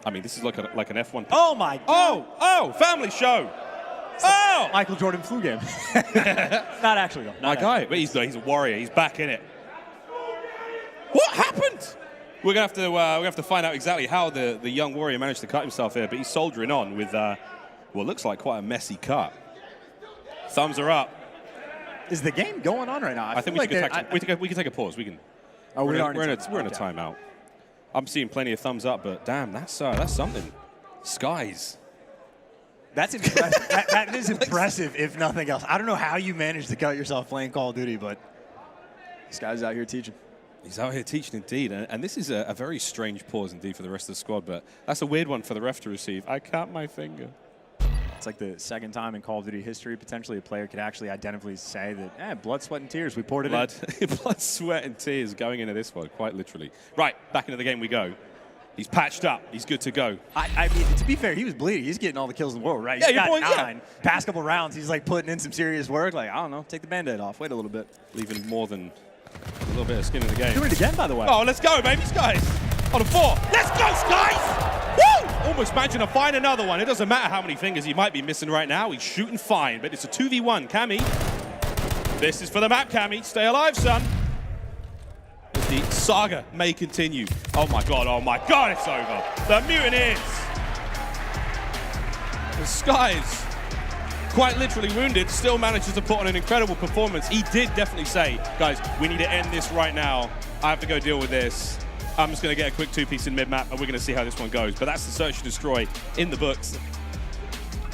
I mean, this is like an F1. Oh my God. Oh, family show. Oh! Michael Jordan flu game. Not actually, though. My guy, but he's a warrior. He's back in it. What happened? We're gonna have to find out exactly how the young warrior managed to cut himself here, but he's soldiering on with what looks like quite a messy cut. Thumbs are up. Is the game going on right now? I think we can take a pause. We can. Oh, we're in a timeout. I'm seeing plenty of thumbs up, but damn, that's something. Skies. That's impressive. that is impressive, if nothing else. I don't know how you managed to cut yourself playing Call of Duty, but this guy's out here teaching. He's out here teaching indeed, and this is a very strange pause indeed for the rest of the squad, but that's a weird one for the ref to receive. I cut my finger. It's like the second time in Call of Duty history, potentially a player could actually identically say that, blood, sweat, and tears, we poured it in. Blood, sweat, and tears going into this one, quite literally. Right, back into the game we go. He's patched up. He's good to go. I mean, to be fair, he was bleeding. He's getting all the kills in the world, right? Yeah, he's got your boy, 9. Past couple rounds, he's like putting in some serious work. Like, I don't know, take the Band-Aid off. Wait a little bit. Leaving more than a little bit of skin in the game. Doing it again, by the way. Oh, let's go, baby, Skies. On a 4. Let's go, Skies! Woo! Almost managing to find another one. It doesn't matter how many fingers he might be missing right now. He's shooting fine, but it's a 2v1. Cammy. This is for the map, Cammy. Stay alive, son. The saga may continue. Oh my god, it's over. The Mutineers. The Skies, quite literally wounded, still manages to put on an incredible performance. He did definitely say, guys, we need to end this right now. I have to go deal with this. I'm just going to get a quick 2-piece in mid-map, and we're going to see how this one goes. But that's the Search and Destroy in the books.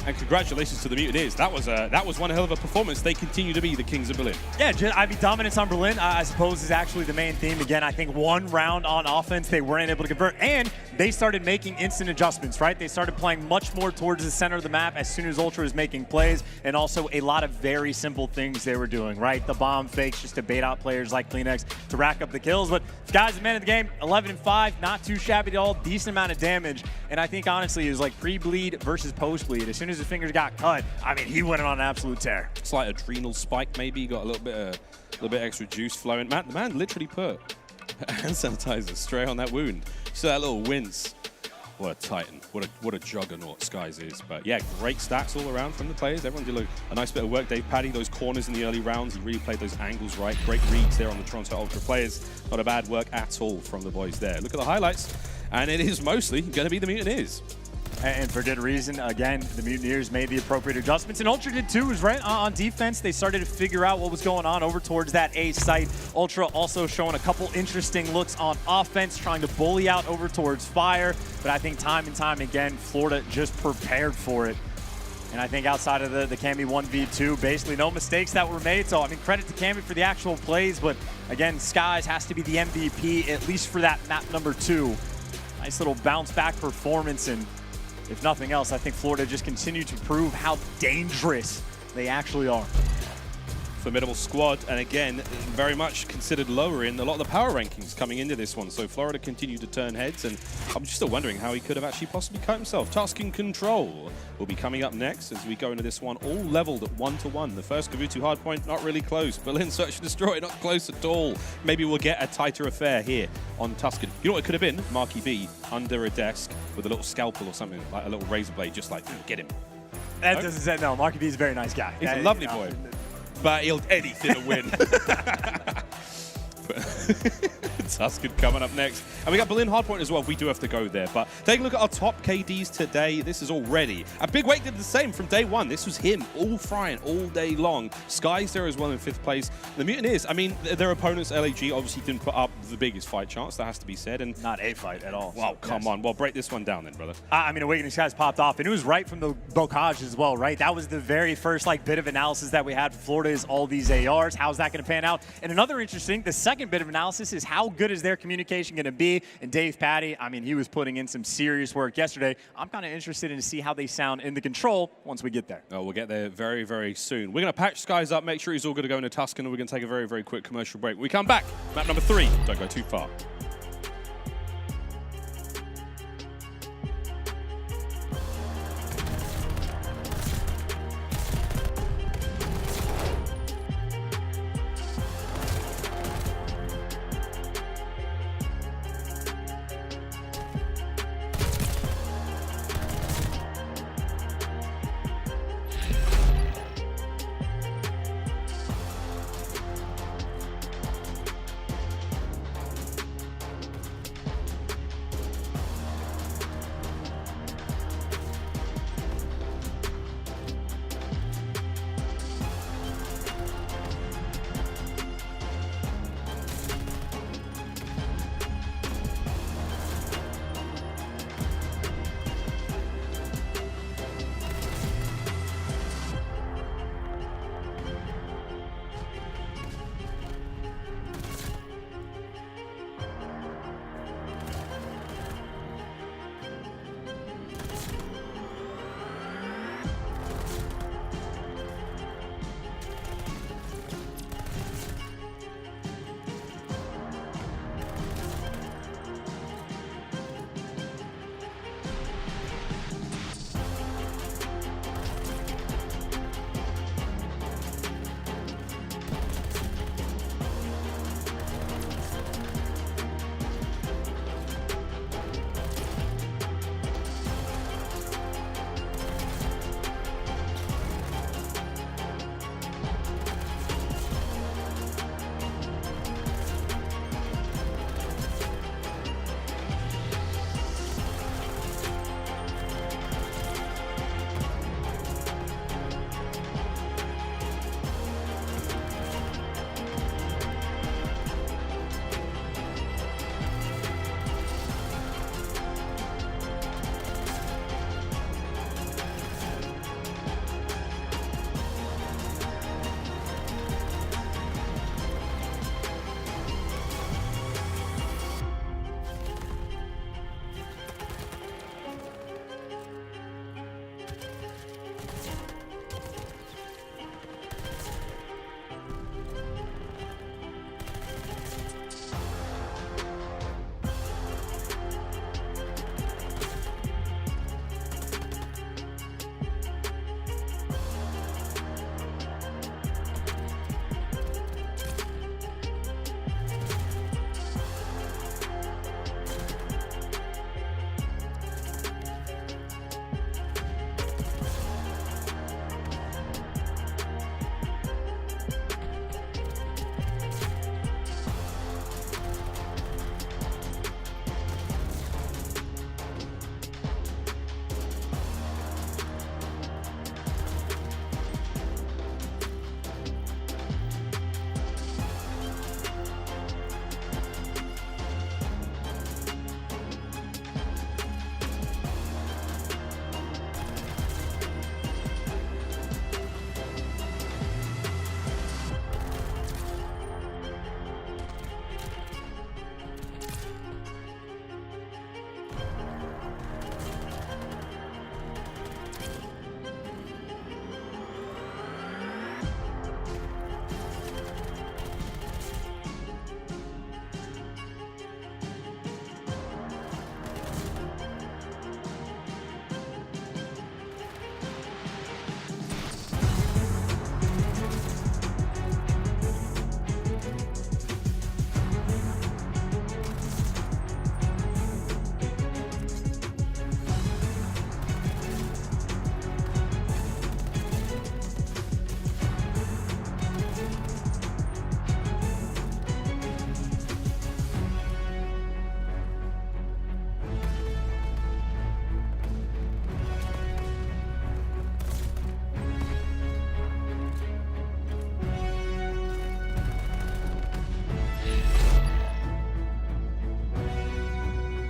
And congratulations to the Mutineers. That was one hell of a performance. They continue to be the Kings of Berlin. Yeah, I mean, dominance on Berlin, I suppose, is actually the main theme. Again, I think one round on offense, they weren't able to convert. And they started making instant adjustments, right? They started playing much more towards the center of the map as soon as Ultra was making plays. And also a lot of very simple things they were doing, right? The bomb fakes just to bait out players like Cleanex to rack up the kills. But guys, the man of the game, 11-5, not too shabby at all. Decent amount of damage. And I think, honestly, it was like pre-bleed versus post-bleed. As soon as his fingers got cut, I mean, he went on an absolute tear. Slight adrenal spike, maybe. He got a little bit extra juice flowing. The man literally put hand sanitizer straight on that wound. So that little wince. What a titan. What a juggernaut Skies is. But yeah, great stats all around from the players. Everyone did a nice bit of work. Dave Paddy, those corners in the early rounds, he really played those angles right. Great reads there on the Toronto Ultra players. Not a bad work at all from the boys there. Look at the highlights. And it is mostly going to be the Mutineers. And for good reason. Again, the Mutineers made the appropriate adjustments, and Ultra did too, right? On defense, they started to figure out what was going on over towards that A site. Ultra also showing a couple interesting looks on offense, trying to bully out over towards Fire, but I think time and time again, Florida just prepared for it. And I think outside of the Cammy 1v2, basically no mistakes that were made. So, I mean, credit to Cammy for the actual plays, but again, Skies has to be the MVP, at least for that map number 2. Nice little bounce back performance, and if nothing else, I think Florida just continued to prove how dangerous they actually are. Formidable squad, and again, very much considered lower in a lot of the power rankings coming into this one. So Florida continued to turn heads, and I'm just still wondering how he could have actually possibly cut himself. Task and Control will be coming up next as we go into this one, all leveled at 1-1. The first Kavutu hardpoint, not really close. Berlin Search and Destroy, not close at all. Maybe we'll get a tighter affair here on Tuscan. You know what it could have been? Marky B under a desk with a little scalpel or something, like a little razor blade, just like, get him. That doesn't say, no, Marky B is a very nice guy. He's a lovely boy. But he'll anything to win. Tuscan coming up next. And we got Berlin Hardpoint as well. We do have to go there. But take a look at our top KDs today. This is already. And Big Wake did the same from day one. This was him all frying all day long. Sky's there as well in 5th place. The Mutineers, I mean, their opponents, LAG, obviously didn't put up the biggest fight chance. That has to be said. And not a fight at all. Wow, come on. Well, break this one down then, brother. I mean, Awakening Skies popped off, and it was right from the bocage as well, right? That was the very first bit of analysis that we had for Florida is all these ARs. How's that going to pan out? And another interesting, the second bit of analysis is how good is their communication going to be? And Dave Patty, I mean, he was putting in some serious work yesterday. I'm kind of interested in to see how they sound in the control once we get there. Oh, we'll get there very, very soon. We're going to patch Skies up, make sure he's all good to go into Tuscan, and we're going to take a very, very quick commercial break. When we come back, map number 3. Don't go too far.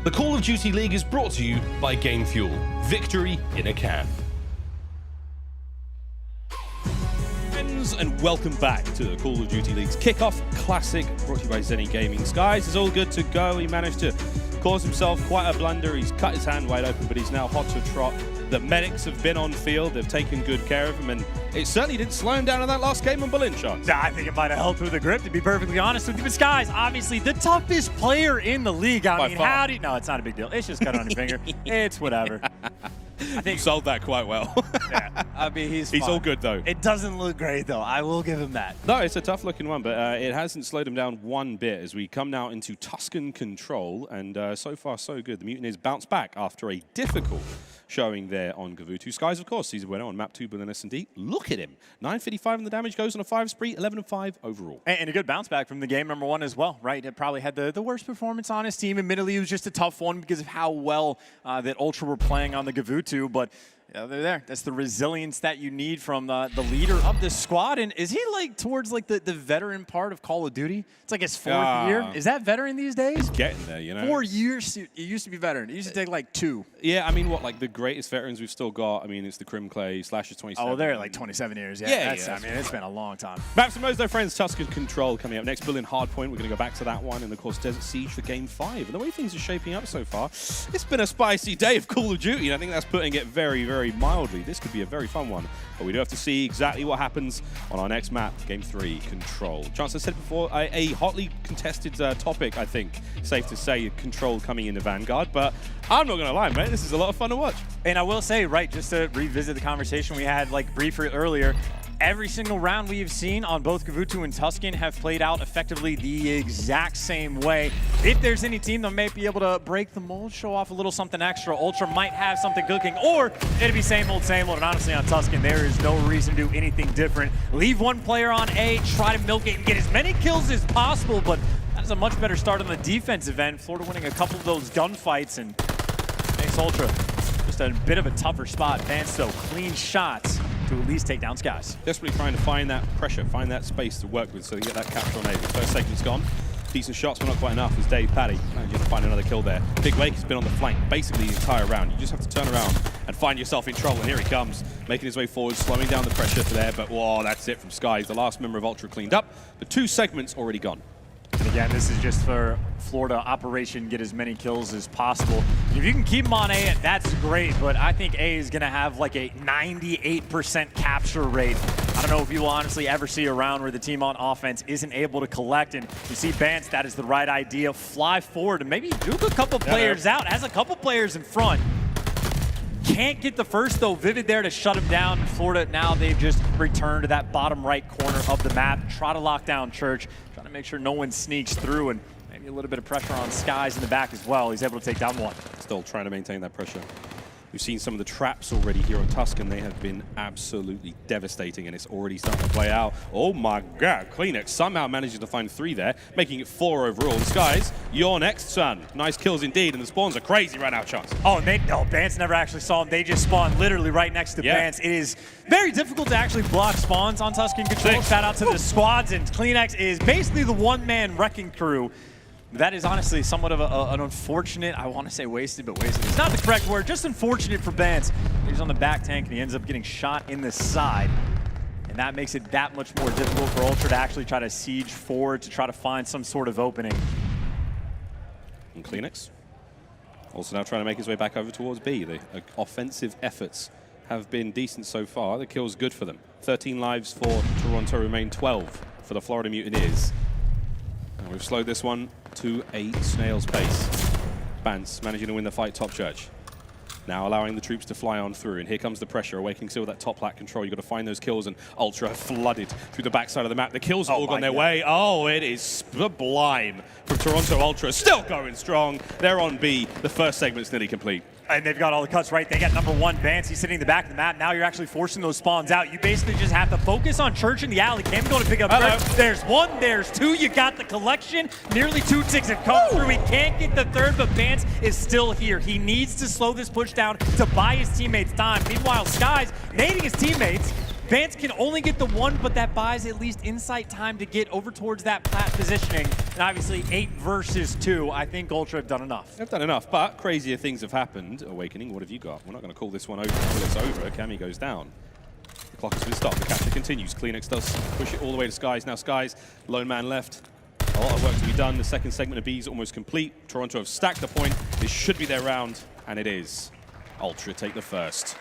The Call of Duty League is brought to you by Game Fuel. Victory in a can. Friends, and welcome back to the Call of Duty League's Kickoff Classic, brought to you by Zenni Gaming. Skies is all good to go. He managed to cause himself quite a blunder. He's cut his hand wide open, but he's now hot to trot. The medics have been on field. They've taken good care of him, and it certainly didn't slow him down in that last game on Berlin, Shots. I think it might have helped with the grip, to be perfectly honest with you. But Skies, obviously the toughest player in the league. I mean, how do you... No, it's not a big deal. It's just cut on your finger. It's whatever. I think you sold that quite well. Yeah, I mean, he's all good, though. It doesn't look great, though. I will give him that. No, it's a tough-looking one, but it hasn't slowed him down one bit as we come now into Tuscan control, and so far, so good. The Mutineers bounce back after a difficult showing there on Gavutu. Skies, of course, he's a winner on map 2, Berlin S&D. Look at him. 955 in the damage, goes on a 5 spree, 11-5 overall. And a good bounce back from the game number 1 as well, right? It probably had the worst performance on his team. Admittedly, it was just a tough one because of how well that Ultra were playing on the Gavutu, but yeah, they're there. That's the resilience that you need from the leader of the squad. And is he like towards like the veteran part of Call of Duty? It's like his 4th year. Is that veteran these days? He's getting there, you know. 4 years. It used to be veteran. It used to take like 2. Yeah, I mean, what, like the greatest veterans we've still got? I mean, it's the Crim Clay, Slashes 27. Oh, they're like 27 years. Yeah, I mean, it's been a long time. Maps and Mo's, friends, Tuscan Control coming up next. Berlin Hardpoint, we're going to go back to that one. And, of course, Desert Siege for Game 5. And the way things are shaping up so far, it's been a spicy day of Call of Duty. And I think that's putting it very, very mildly. This could be a very fun one. But we do have to see exactly what happens on our next map, Game 3, Control. Chance, I said before, a hotly contested topic, I think. Safe to say, Control coming into Vanguard. But I'm not going to lie, mate. This is a lot of fun to watch. And I will say, right, just to revisit the conversation we had like briefly earlier, every single round we have seen on both Gavutu and Tuscan have played out effectively the exact same way. If there's any team that may be able to break the mold, show off a little something extra, Ultra might have something cooking, or it'd be same old, and honestly on Tuscan, there is no reason to do anything different. Leave one player on A, try to milk it and get as many kills as possible, but that is a much better start on the defensive end. Florida winning a couple of those gunfights and makes Ultra just a bit of a tougher spot. Vance, though, clean shots to at least take down Skies. Desperately trying to find that pressure, find that space to work with so they get that capture on A. First segment's gone. Decent shots, but not quite enough as Dave Paddy managing to find another kill there. Big Wake has been on the flank basically the entire round. You just have to turn around and find yourself in trouble, and here he comes, making his way forward, slowing down the pressure for there, but whoa, that's it from Skies. The last member of Ultra cleaned up, but 2 segments already gone. And again, this is just for Florida operation, get as many kills as possible. If you can keep him on A, that's great, but I think A is going to have like a 98% capture rate. I don't know if you will honestly ever see a round where the team on offense isn't able to collect, and you see Vance, that is the right idea. Fly forward and maybe duke a couple players out, has a couple players in front. Can't get the first, though. Vivid there to shut him down. Florida, now they've just returned to that bottom right corner of the map. Try to lock down Church. Trying to make sure no one sneaks through, and maybe a little bit of pressure on Skies in the back as well. He's able to take down one. Still trying to maintain that pressure. We've seen some of the traps already here on Tuscan. They have been absolutely devastating, and it's already starting to play out. Oh my God, Kleenex somehow manages to find 3 there, making it 4 overall. The Skies, you're next, son. Nice kills indeed, and the spawns are crazy right now, Chance. Oh, and Vance never actually saw them. They just spawned literally right next to Vance. It is very difficult to actually block spawns on Tuscan Control. Shout out to the squads, and Kleenex is basically the one-man wrecking crew. That is honestly somewhat of an unfortunate, I want to say wasted, but wasted. It's not the correct word, just unfortunate for Vance. He's on the back tank and he ends up getting shot in the side. And that makes it that much more difficult for Ultra to actually try to siege forward to try to find some sort of opening. And Kleenex also now trying to make his way back over towards B. The offensive efforts have been decent so far. The kill's good for them. 13 lives for Toronto, remain 12 for the Florida Mutineers. And we've slowed this one to a snail's pace. Bance managing to win the fight top church. Now allowing the troops to fly on through, and here comes the pressure. Awakening still with that top lat control. You've got to find those kills, and Ultra have flooded through the backside of the map. The kills have all gone their way. Oh, it is sublime from Toronto Ultra. Still going strong. They're on B. The first segment's nearly complete. And they've got all the cuts right. They got number 1, Vance. He's sitting in the back of the map. Now you're actually forcing those spawns out. You basically just have to focus on Church in the alley. Cam going to pick up Church. There's 1, there's 2. You got the collection. Nearly 2 ticks have come through. He can't get the 3rd, but Vance is still here. He needs to slow this push down to buy his teammates time. Meanwhile, Skies nading his teammates. Vance can only get the one, but that buys at least insight time to get over towards that plat positioning. And obviously 8 versus 2, I think Ultra have done enough. They've done enough, but crazier things have happened. Awakening, what have you got? We're not going to call this one over until it's over. Cammy goes down. The clock has been stopped. The capture continues. Cleanex does push it all the way to Skies. Now Skies, lone man left. A lot of work to be done. The second segment of B is almost complete. Toronto have stacked the point. This should be their round, and it is. Ultra take the first.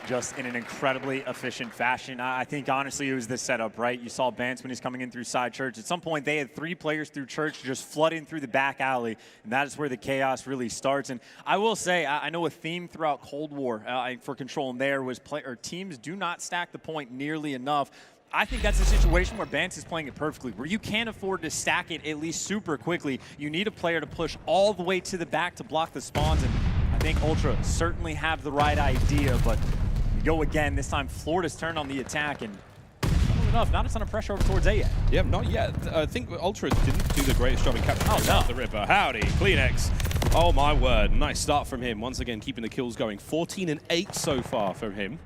Just in an incredibly efficient fashion. I think, honestly, it was the setup, right? You saw Vance when he's coming in through side church. At some point, they had 3 players through church just flooding through the back alley, and that is where the chaos really starts. And I will say, I know a theme throughout Cold War for Control in there was teams do not stack the point nearly enough. I think that's a situation where Vance is playing it perfectly, where you can't afford to stack it at least super quickly. You need a player to push all the way to the back to block the spawns, and I think Ultra certainly have the right idea, but we go again. This time Florida's turn on the attack, and enough, not a ton of pressure over towards A yet. Yeah, not yet. I think Ultra didn't do the greatest job in capturing the Ripper. Howdy, Cleanex. Oh my word, nice start from him. Once again, keeping the kills going. 14 and 8 so far from him.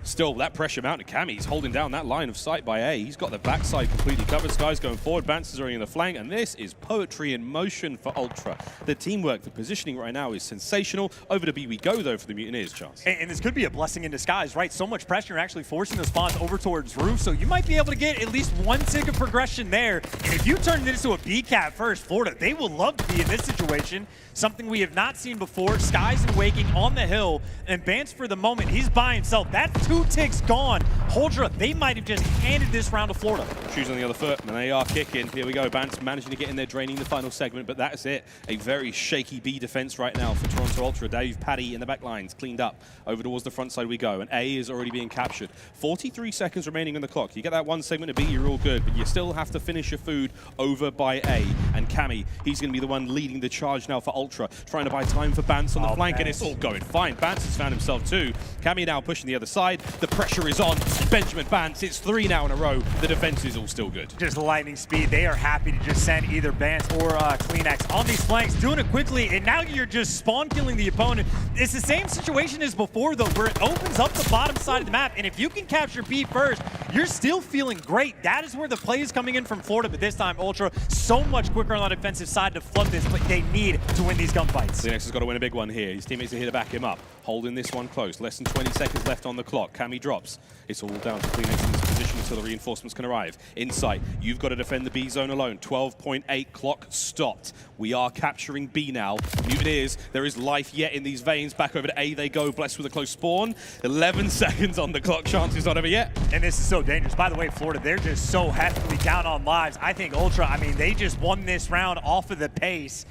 Still, that pressure mounted. Cammy's holding down that line of sight by A. He's got the backside completely covered. Sky's going forward. Bance is already in the flank, and this is poetry in motion for Ultra. The teamwork, the positioning right now is sensational. Over to B we go, though, for the Mutineers, Chance. And this could be a blessing in disguise, right? So much pressure actually forcing the spawns over towards roof, so you might be able to get at least 1 tick of progression there. And if you turn this into a B cap first, Florida, they will love to be in this situation. Something we have not seen before. Skies and Waking on the hill, and Bance for the moment, he's by himself. That's 2 ticks gone. HyDra, they might have just handed this round to Florida. Shoes on the other foot, and they are kicking. Here we go, Bance managing to get in there, draining the final segment, but that's it. A very shaky B defense right now for Toronto Ultra. Dave, Paddy in the back lines, cleaned up. Over towards the front side we go, and A is already being captured. 43 seconds remaining on the clock. You get that 1 segment of B, you're all good, but you still have to finish your food over by A. And Cammy, he's going to be the one leading the charge now for Ultra, trying to buy time for Bance on the flank, and it's all going fine. Bance has found himself too. Cammy now pushing the other side. The pressure is on. Benjamin Bance, it's 3 now in a row. The defense is all still good. Just lightning speed. They are happy to just send either Bance or Cleanex on these flanks, doing it quickly, and now you're just spawn killing the opponent. It's the same situation as before, though, where it opens up the bottom side of the map, and if you can capture B first, you're still feeling great. That is where the play is coming in from Florida, but this time Ultra so much quicker on the defensive side to flood this, but they need to win these gunfights. Cleanex has got to win a big one here. His teammates are here to back him up. Holding this one close. Less than 20 seconds left on the clock. Cammy drops. It's all down to Cleanex in this position until the reinforcements can arrive. Insight, you've got to defend the B zone alone. 12.8 clock stopped. We are capturing B now. Mutineers, there is life yet in these veins. Back over to A they go, blessed with a close spawn. 11 seconds on the clock. Chance is not over yet. And this is so dangerous. By the way, Florida, they're just so heavily down on lives. I think Ultra, I mean, they just won this round off of the pace.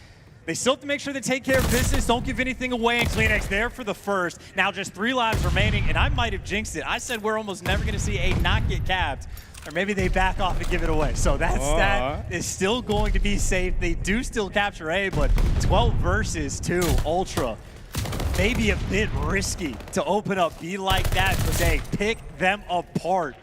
They still have to make sure they take care of business, don't give anything away, and Cleanex there for the first. Now just 3 lives remaining, and I might have jinxed it. I said we're almost never going to see A not get capped, or maybe they back off and give it away. So that stat is still going to be safe. They do still capture A, but 12 versus 2, Ultra. Maybe a bit risky to open up B like that, but they pick them apart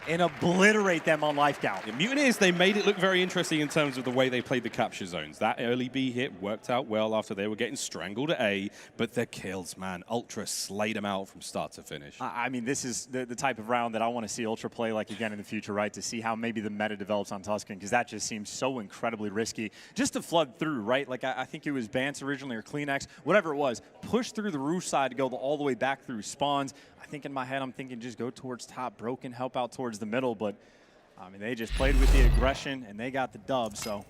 and obliterate them on life count. The Mutineers, they made it look very interesting in terms of the way they played the capture zones. That early B hit worked out well after they were getting strangled at A, but their kills, man, Ultra slayed them out from start to finish. I mean, this is the type of round that I want to see Ultra play like again in the future, right? To see how maybe the meta develops on Tuscan, because that just seems so incredibly risky. Just to flood through, right? Like I think it was Bance originally or Cleanex, whatever it was, push through the roof side to go all the way back through spawns. I think in my head, I'm thinking just go towards top, broken, help out towards the middle, but I mean, they just played with the aggression and they got the dub, so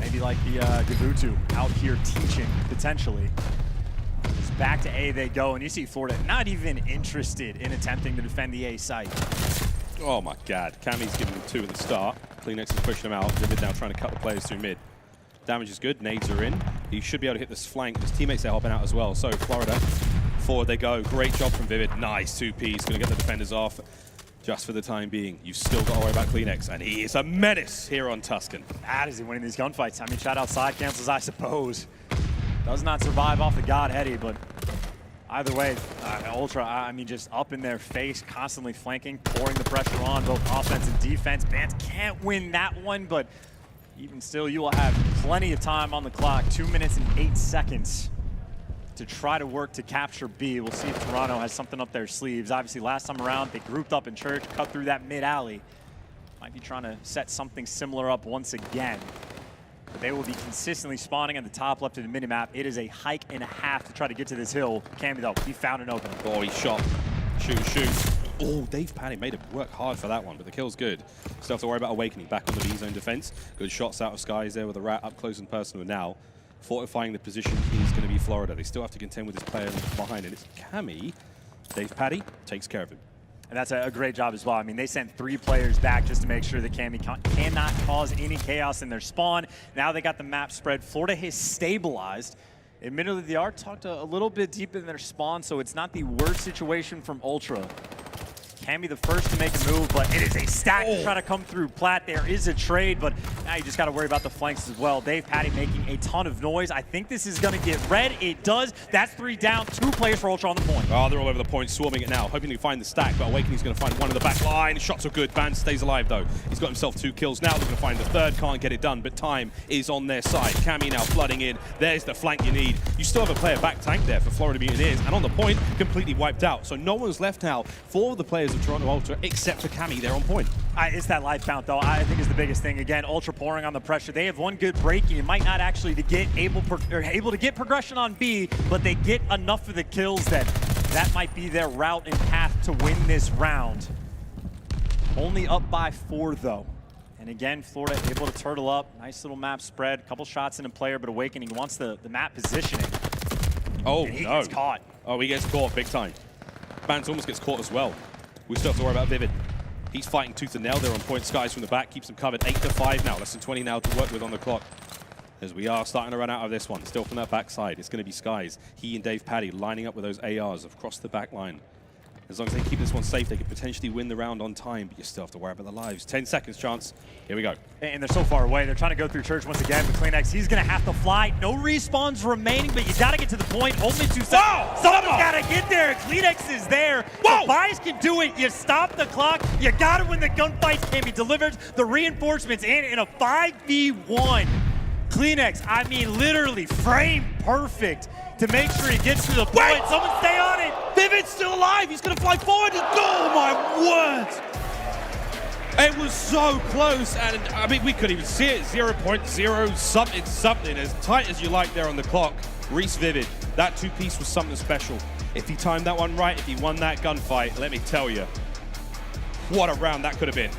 maybe like the Gavutu out here teaching, potentially. Just back to A they go, and you see Florida not even interested in attempting to defend the A site. Oh my God, Cammy's giving them 2 at the start. Cleanex is pushing them out. Vivid now trying to cut the players through mid. Damage is good, nades are in. He should be able to hit this flank. His teammates are helping out as well, so Florida. Forward they go. Great job from Vivid. Nice 2Ps. Going to get the defenders off just for the time being. You've still got to worry about Cleanex, and he is a menace here on Tuscan. That is winning these gunfights. I mean, shout out side cancels, I suppose. Does not survive off the God Heady, but either way, Ultra, I mean, just up in their face, constantly flanking, pouring the pressure on both offense and defense. Vance can't win that one, but even still, you will have plenty of time on the clock. 2 minutes and 8 seconds. to try to work to capture B. We'll see if Toronto has something up their sleeves. Obviously, last time around, they grouped up in church, cut through that mid-alley. Might be trying to set something similar up once again. But they will be consistently spawning at the top left of the minimap. It is a hike and a half to try to get to this hill. Cammy, though, he found an opening. Oh, he shot. Shoot. Oh, DavePaddy made it work hard for that one, but the kill's good. Still have to worry about Awakening back on the B zone defense. Good shots out of Skies there with a rat up close and personal now. Fortifying the position is going to be Florida. They still have to contend with this player behind it. It's Cammy. DavePaddy takes care of him. And that's a great job as well. I mean, they sent 3 players back just to make sure that Cammy cannot cause any chaos in their spawn. Now they got the map spread. Florida has stabilized. Admittedly, they are tucked a little bit deep in their spawn, so it's not the worst situation from Ultra. Cammy the first to make a move, but it is a stack to try to come through Plat. There is a trade, but now you just got to worry about the flanks as well. DavePaddy making a ton of noise. I think this is going to get red. It does. That's 3 down. 2 players for Ultra on the point. Oh, they're all over the point, swarming it now, hoping to find the stack, but Awakening's going to find one in the back line. Shots are good. Ban stays alive, though. He's got himself 2 kills now. They're going to find the third. Can't get it done, but time is on their side. Cammy now flooding in. There's the flank you need. You still have a player back tank there for Florida Mutineers, and on the point, completely wiped out. So no one's left now for the players of Toronto Ultra, except for Cammy. They're on point. It's that life count, though, I think is the biggest thing. Again, Ultra pouring on the pressure. They have one good break. You might not actually able to get progression on B, but they get enough of the kills that might be their route and path to win this round. Only up by 4, though. And again, Florida able to turtle up. Nice little map spread. A couple shots in a player, but Awakening wants the map positioning. Oh, and he no. gets caught. Oh, he gets caught big time. Bans almost gets caught as well. We still have to worry about Vivid. He's fighting tooth and nail there on point. Skies from the back, keeps them covered. 8-5 now, less than 20 now to work with on the clock. As we are starting to run out of this one. Still from that backside, it's going to be Skies. He and DavePaddy lining up with those ARs across the back line. As long as they keep this one safe, they could potentially win the round on time, but you still have to worry about the lives. 10 seconds chance. Here we go. And they're so far away. They're trying to go through church once again, but CleanX, he's going to have to fly. No respawns remaining, but you got to get to the point. Only 2 seconds. Someone's got to get there. CleanX is there. The buys can do it. You stop the clock. You got to win the gunfights. Can be delivered. The reinforcements in a 5v1. CleanX, I mean, literally frame perfect to make sure he gets to the point. Someone stay on it. Vivid's still alive. He's going to fly forward. Oh, my word. It was so close, and I mean, we couldn't even see it. 0.0 something as tight as you like there on the clock. Reese Vivid, that 2-piece was something special. If he timed that one right, if he won that gunfight, let me tell you, what a round that could have been.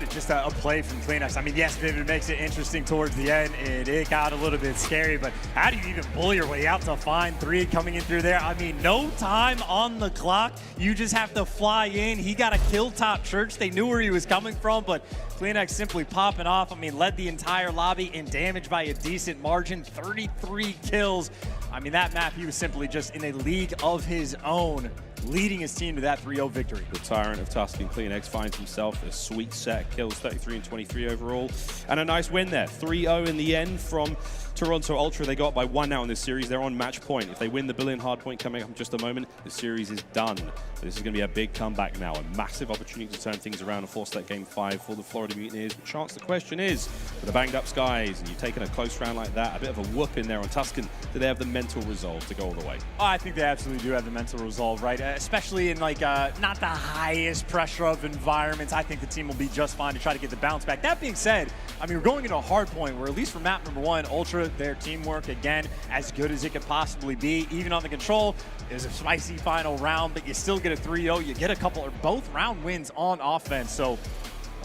Just a play from CleanX. I mean, yes, Vivid makes it interesting towards the end, and it got a little bit scary, but how do you even pull your way out to find 3 coming in through there? I mean, no time on the clock. You just have to fly in. He got a kill top church. They knew where he was coming from, but CleanX simply popping off. I mean, led the entire lobby in damage by a decent margin, 33 kills. I mean, that map, he was simply just in a league of his own, leading his team to that 3-0 victory. The Tyrant of Tuscan CleanX finds himself a sweet set of kills, 33 and 23 overall, and a nice win there. 3-0 in the end from Toronto Ultra. They got up by 1 now in this series. They're on match point. If they win the billion hard point coming up in just a moment, the series is done. But this is going to be a big comeback now, a massive opportunity to turn things around and force that game 5 for the Florida Mutineers. But chance, the question is, for the banged up Skies, and you've taken a close round like that, a bit of a whoop in there on Tuscan, do they have the mental resolve to go all the way? Oh, I think they absolutely do have the mental resolve, right? Especially in like not the highest pressure of environments. I think the team will be just fine to try to get the bounce back. That being said, I mean, we're going into a hard point where, at least for map number 1, Ultra, their teamwork, again, as good as it could possibly be. Even on the control, it was a spicy final round, but you still get a 3-0. You get a couple or both round wins on offense. So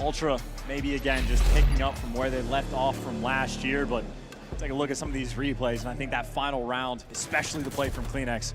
Ultra, maybe again, just picking up from where they left off from last year, but take a look at some of these replays, and I think that final round, especially the play from CleanX,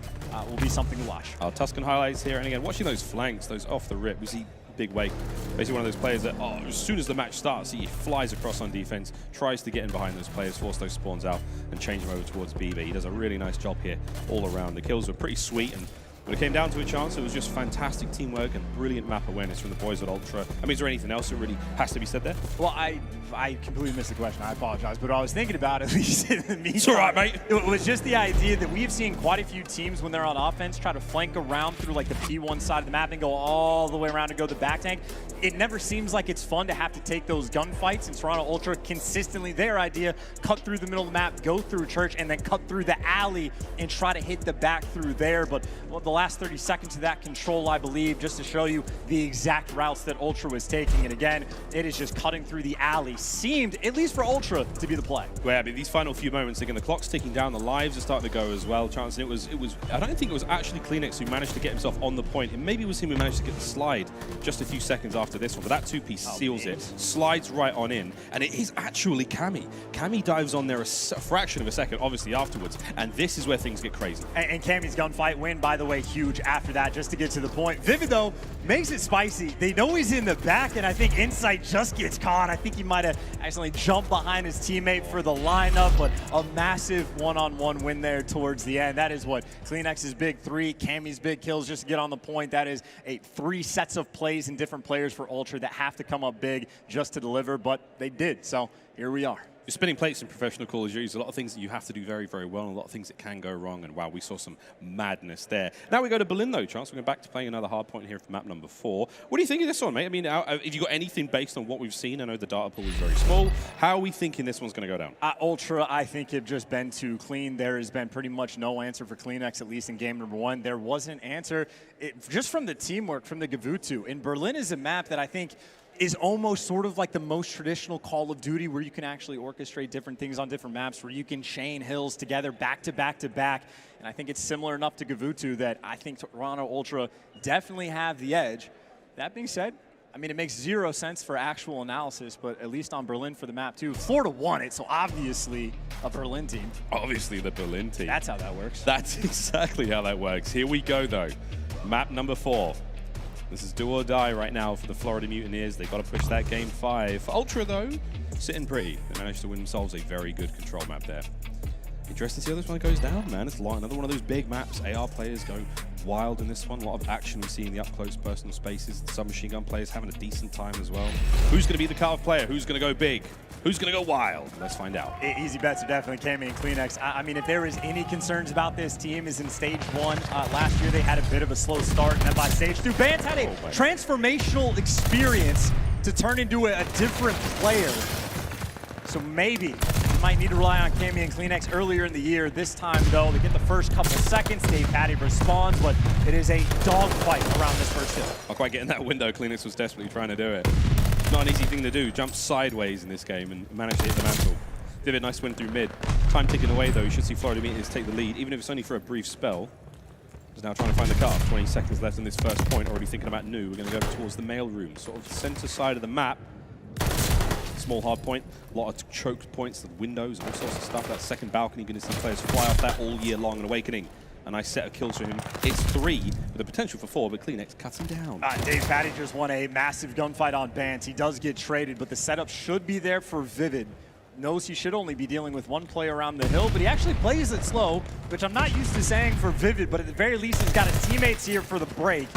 will be something to watch. Tuscan highlights here, and again, watching those flanks, those off the rip, we see Big Wake, basically one of those players that, as soon as the match starts, he flies across on defense, tries to get in behind those players, force those spawns out, and change them over towards B. But he does a really nice job here all around. The kills were pretty sweet, and When it came down to a chance, it was just fantastic teamwork and brilliant map awareness from the boys at Ultra. I mean, is there anything else that really has to be said there? Well, I completely missed the question. I apologize. But what I was thinking about, at least in the meantime, It's all right, mate. It was just the idea that we've seen quite a few teams when they're on offense try to flank around through like the P1 side of the map and go all the way around and go to the back tank. It never seems like it's fun to have to take those gunfights. And Toronto Ultra consistently, their idea, cut through the middle of the map, go through church, and then cut through the alley and try to hit the back through there. But well, the last 30 seconds of that control, I believe, just to show you the exact routes that Ultra was taking. And again, it is just cutting through the alley. Seemed, at least for Ultra, to be the play. Well, I mean, these final few moments, again, the clock's ticking down, the lives are starting to go as well. Chance, and it was. I don't think it was actually Cleanix who managed to get himself on the point. It maybe was him who managed to get the slide just a few seconds after this one. But that two-piece seals it, slides right on in, and it is actually Cammy. Cammy dives on there a fraction of a second, obviously afterwards, and this is where things get crazy. And Cammy's gunfight win, by the way, huge after that, just to get to the point. Vivid, though, makes it spicy. They know he's in the back, and I think Insight just gets caught. I think he might have accidentally jumped behind his teammate for the lineup, but a massive one-on-one win there towards the end. That is what Cleanix's big three, Cammy's big kills just to get on the point. That is 3 sets of plays and different players for Ultra that have to come up big just to deliver, but they did, so here we are. You're spinning plates in professional Call of Duty. There's a lot of things that you have to do very, very well, and a lot of things that can go wrong, and wow, we saw some madness there. Now we go to Berlin, though, Chance. We're going back to playing another hard point here for map number 4. What do you think of this one, mate? I mean, have you got anything based on what we've seen? I know the data pool is very small. How are we thinking this one's going to go down? Ultra, I think, have just been too clean. There has been pretty much no answer for Cleanix, at least in game number 1. There was an answer just from the teamwork, from the Gavutu. And Berlin is a map that I think is almost sort of like the most traditional Call of Duty, where you can actually orchestrate different things on different maps, where you can chain hills together back to back to back. And I think it's similar enough to Gavutu that I think Toronto Ultra definitely have the edge. That being said, I mean, it makes 0 sense for actual analysis, but at least on Berlin for the map too. Florida won it, so obviously a Berlin team. Obviously the Berlin team. That's how that works. That's exactly how that works. Here we go, though. Map number 4. This is do or die right now for the Florida Mutineers. They've got to push that game 5. For Ultra, though, sitting pretty. They managed to win themselves a very good control map there. Interesting to see how this one goes down, man. It's another one of those big maps. AR players go wild in this one. A lot of action we see in the up-close personal spaces. The submachine gun players having a decent time as well. Who's going to be the cut-off player? Who's going to go big? Who's going to go wild? Let's find out. Easy bets are definitely Cammy and Cleanix. I mean, if there is any concerns about this team, is in stage 1. Last year they had a bit of a slow start, and then by stage 2, Bans had a transformational experience to turn into a different player. So maybe you might need to rely on Cammy and Cleanix earlier in the year. This time, though, they get the first couple seconds. TJHaly responds, but it is a dogfight around this first hill. Not quite getting that window. Cleanix was desperately trying to do it. Not an easy thing to do. Jump sideways in this game and manage to hit the mantle. Did a nice win through mid. Time ticking away, though. You should see Florida Mutineers take the lead, even if it's only for a brief spell. He's now trying to find the cut. 20 seconds left in this first point. Already thinking about new. We're going to go towards the mail room, sort of center side of the map. Small hard point, a lot of choke points, the windows, all sorts of stuff. That second balcony, going to see players fly off that all year long. And Awakening, a nice set of kills for him. It's 3 with the potential for 4, but Cleanix cuts him down. TJHaly just won a massive gunfight on Bans. He does get traded, but the setup should be there for Vivid. Knows he should only be dealing with 1 player around the hill, but he actually plays it slow, which I'm not used to saying for Vivid, but at the very least, he's got his teammates here for the break.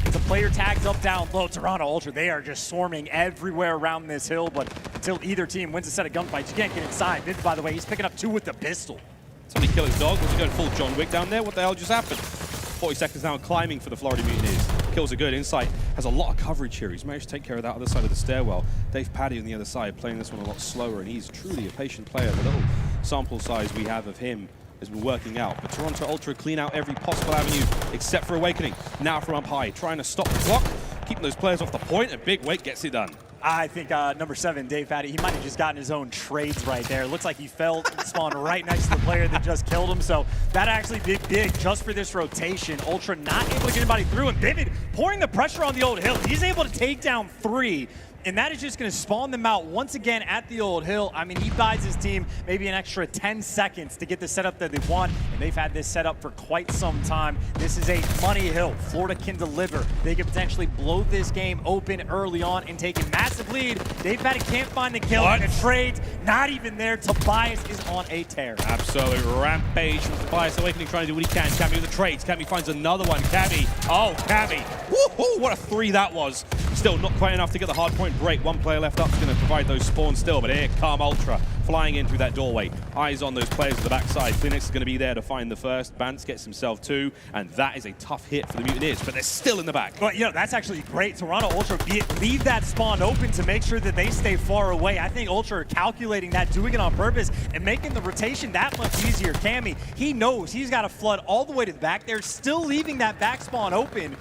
It's a player tagged up, down low. Toronto Ultra, they are just swarming everywhere around this hill, but until either team wins a set of gunfights, you can't get inside. Vivid, by the way, he's picking up 2 with the pistol. Somebody kill his dog. Was he going full John Wick down there? What the hell just happened? 40 seconds now, climbing for the Florida Mutineers. Kills are good. Insight has a lot of coverage here. He's managed to take care of that other side of the stairwell. TJHaly on the other side, playing this one a lot slower, and he's truly a patient player. The little sample size we have of him has been working out. But Toronto Ultra clean out every possible avenue except for Awakening. Now from up high, trying to stop the clock, keeping those players off the point, and Big Wake gets it done. I think number 7, TJHaly, he might have just gotten his own trades right there. Looks like he fell and spawned right next to the player that just killed him. So that actually did big just for this rotation. Ultra not able to get anybody through, and Vivid pouring the pressure on the old hill. He's able to take down 3. And that is just going to spawn them out once again at the old hill. I mean, he buys his team maybe an extra 10 seconds to get the setup that they want, and they've had this setup for quite some time. This is a money hill. Florida can deliver. They could potentially blow this game open early on and take a massive lead. Dave Patty can't find the kill. And the trade, not even there. Tobias is on a tear. Absolute rampage from Tobias Awakening, trying to do what he can. Cammy with the trades. Cammy finds another one. Cammy. Oh, Cammy. Woohoo! What a 3 that was. Still not quite enough to get the hard point break. One player left up is going to provide those spawns still, but here come Ultra flying in through that doorway. Eyes on those players at the backside. Cleanix is going to be there to find the first. Bance gets himself 2, and that is a tough hit for the Mutineers, but they're still in the back. Well, you know, that's actually great. Toronto Ultra leave that spawn open to make sure that they stay far away. I think Ultra are calculating that, doing it on purpose, and making the rotation that much easier. Cammy, he knows he's got to flood all the way to the back. They're still leaving that back spawn open.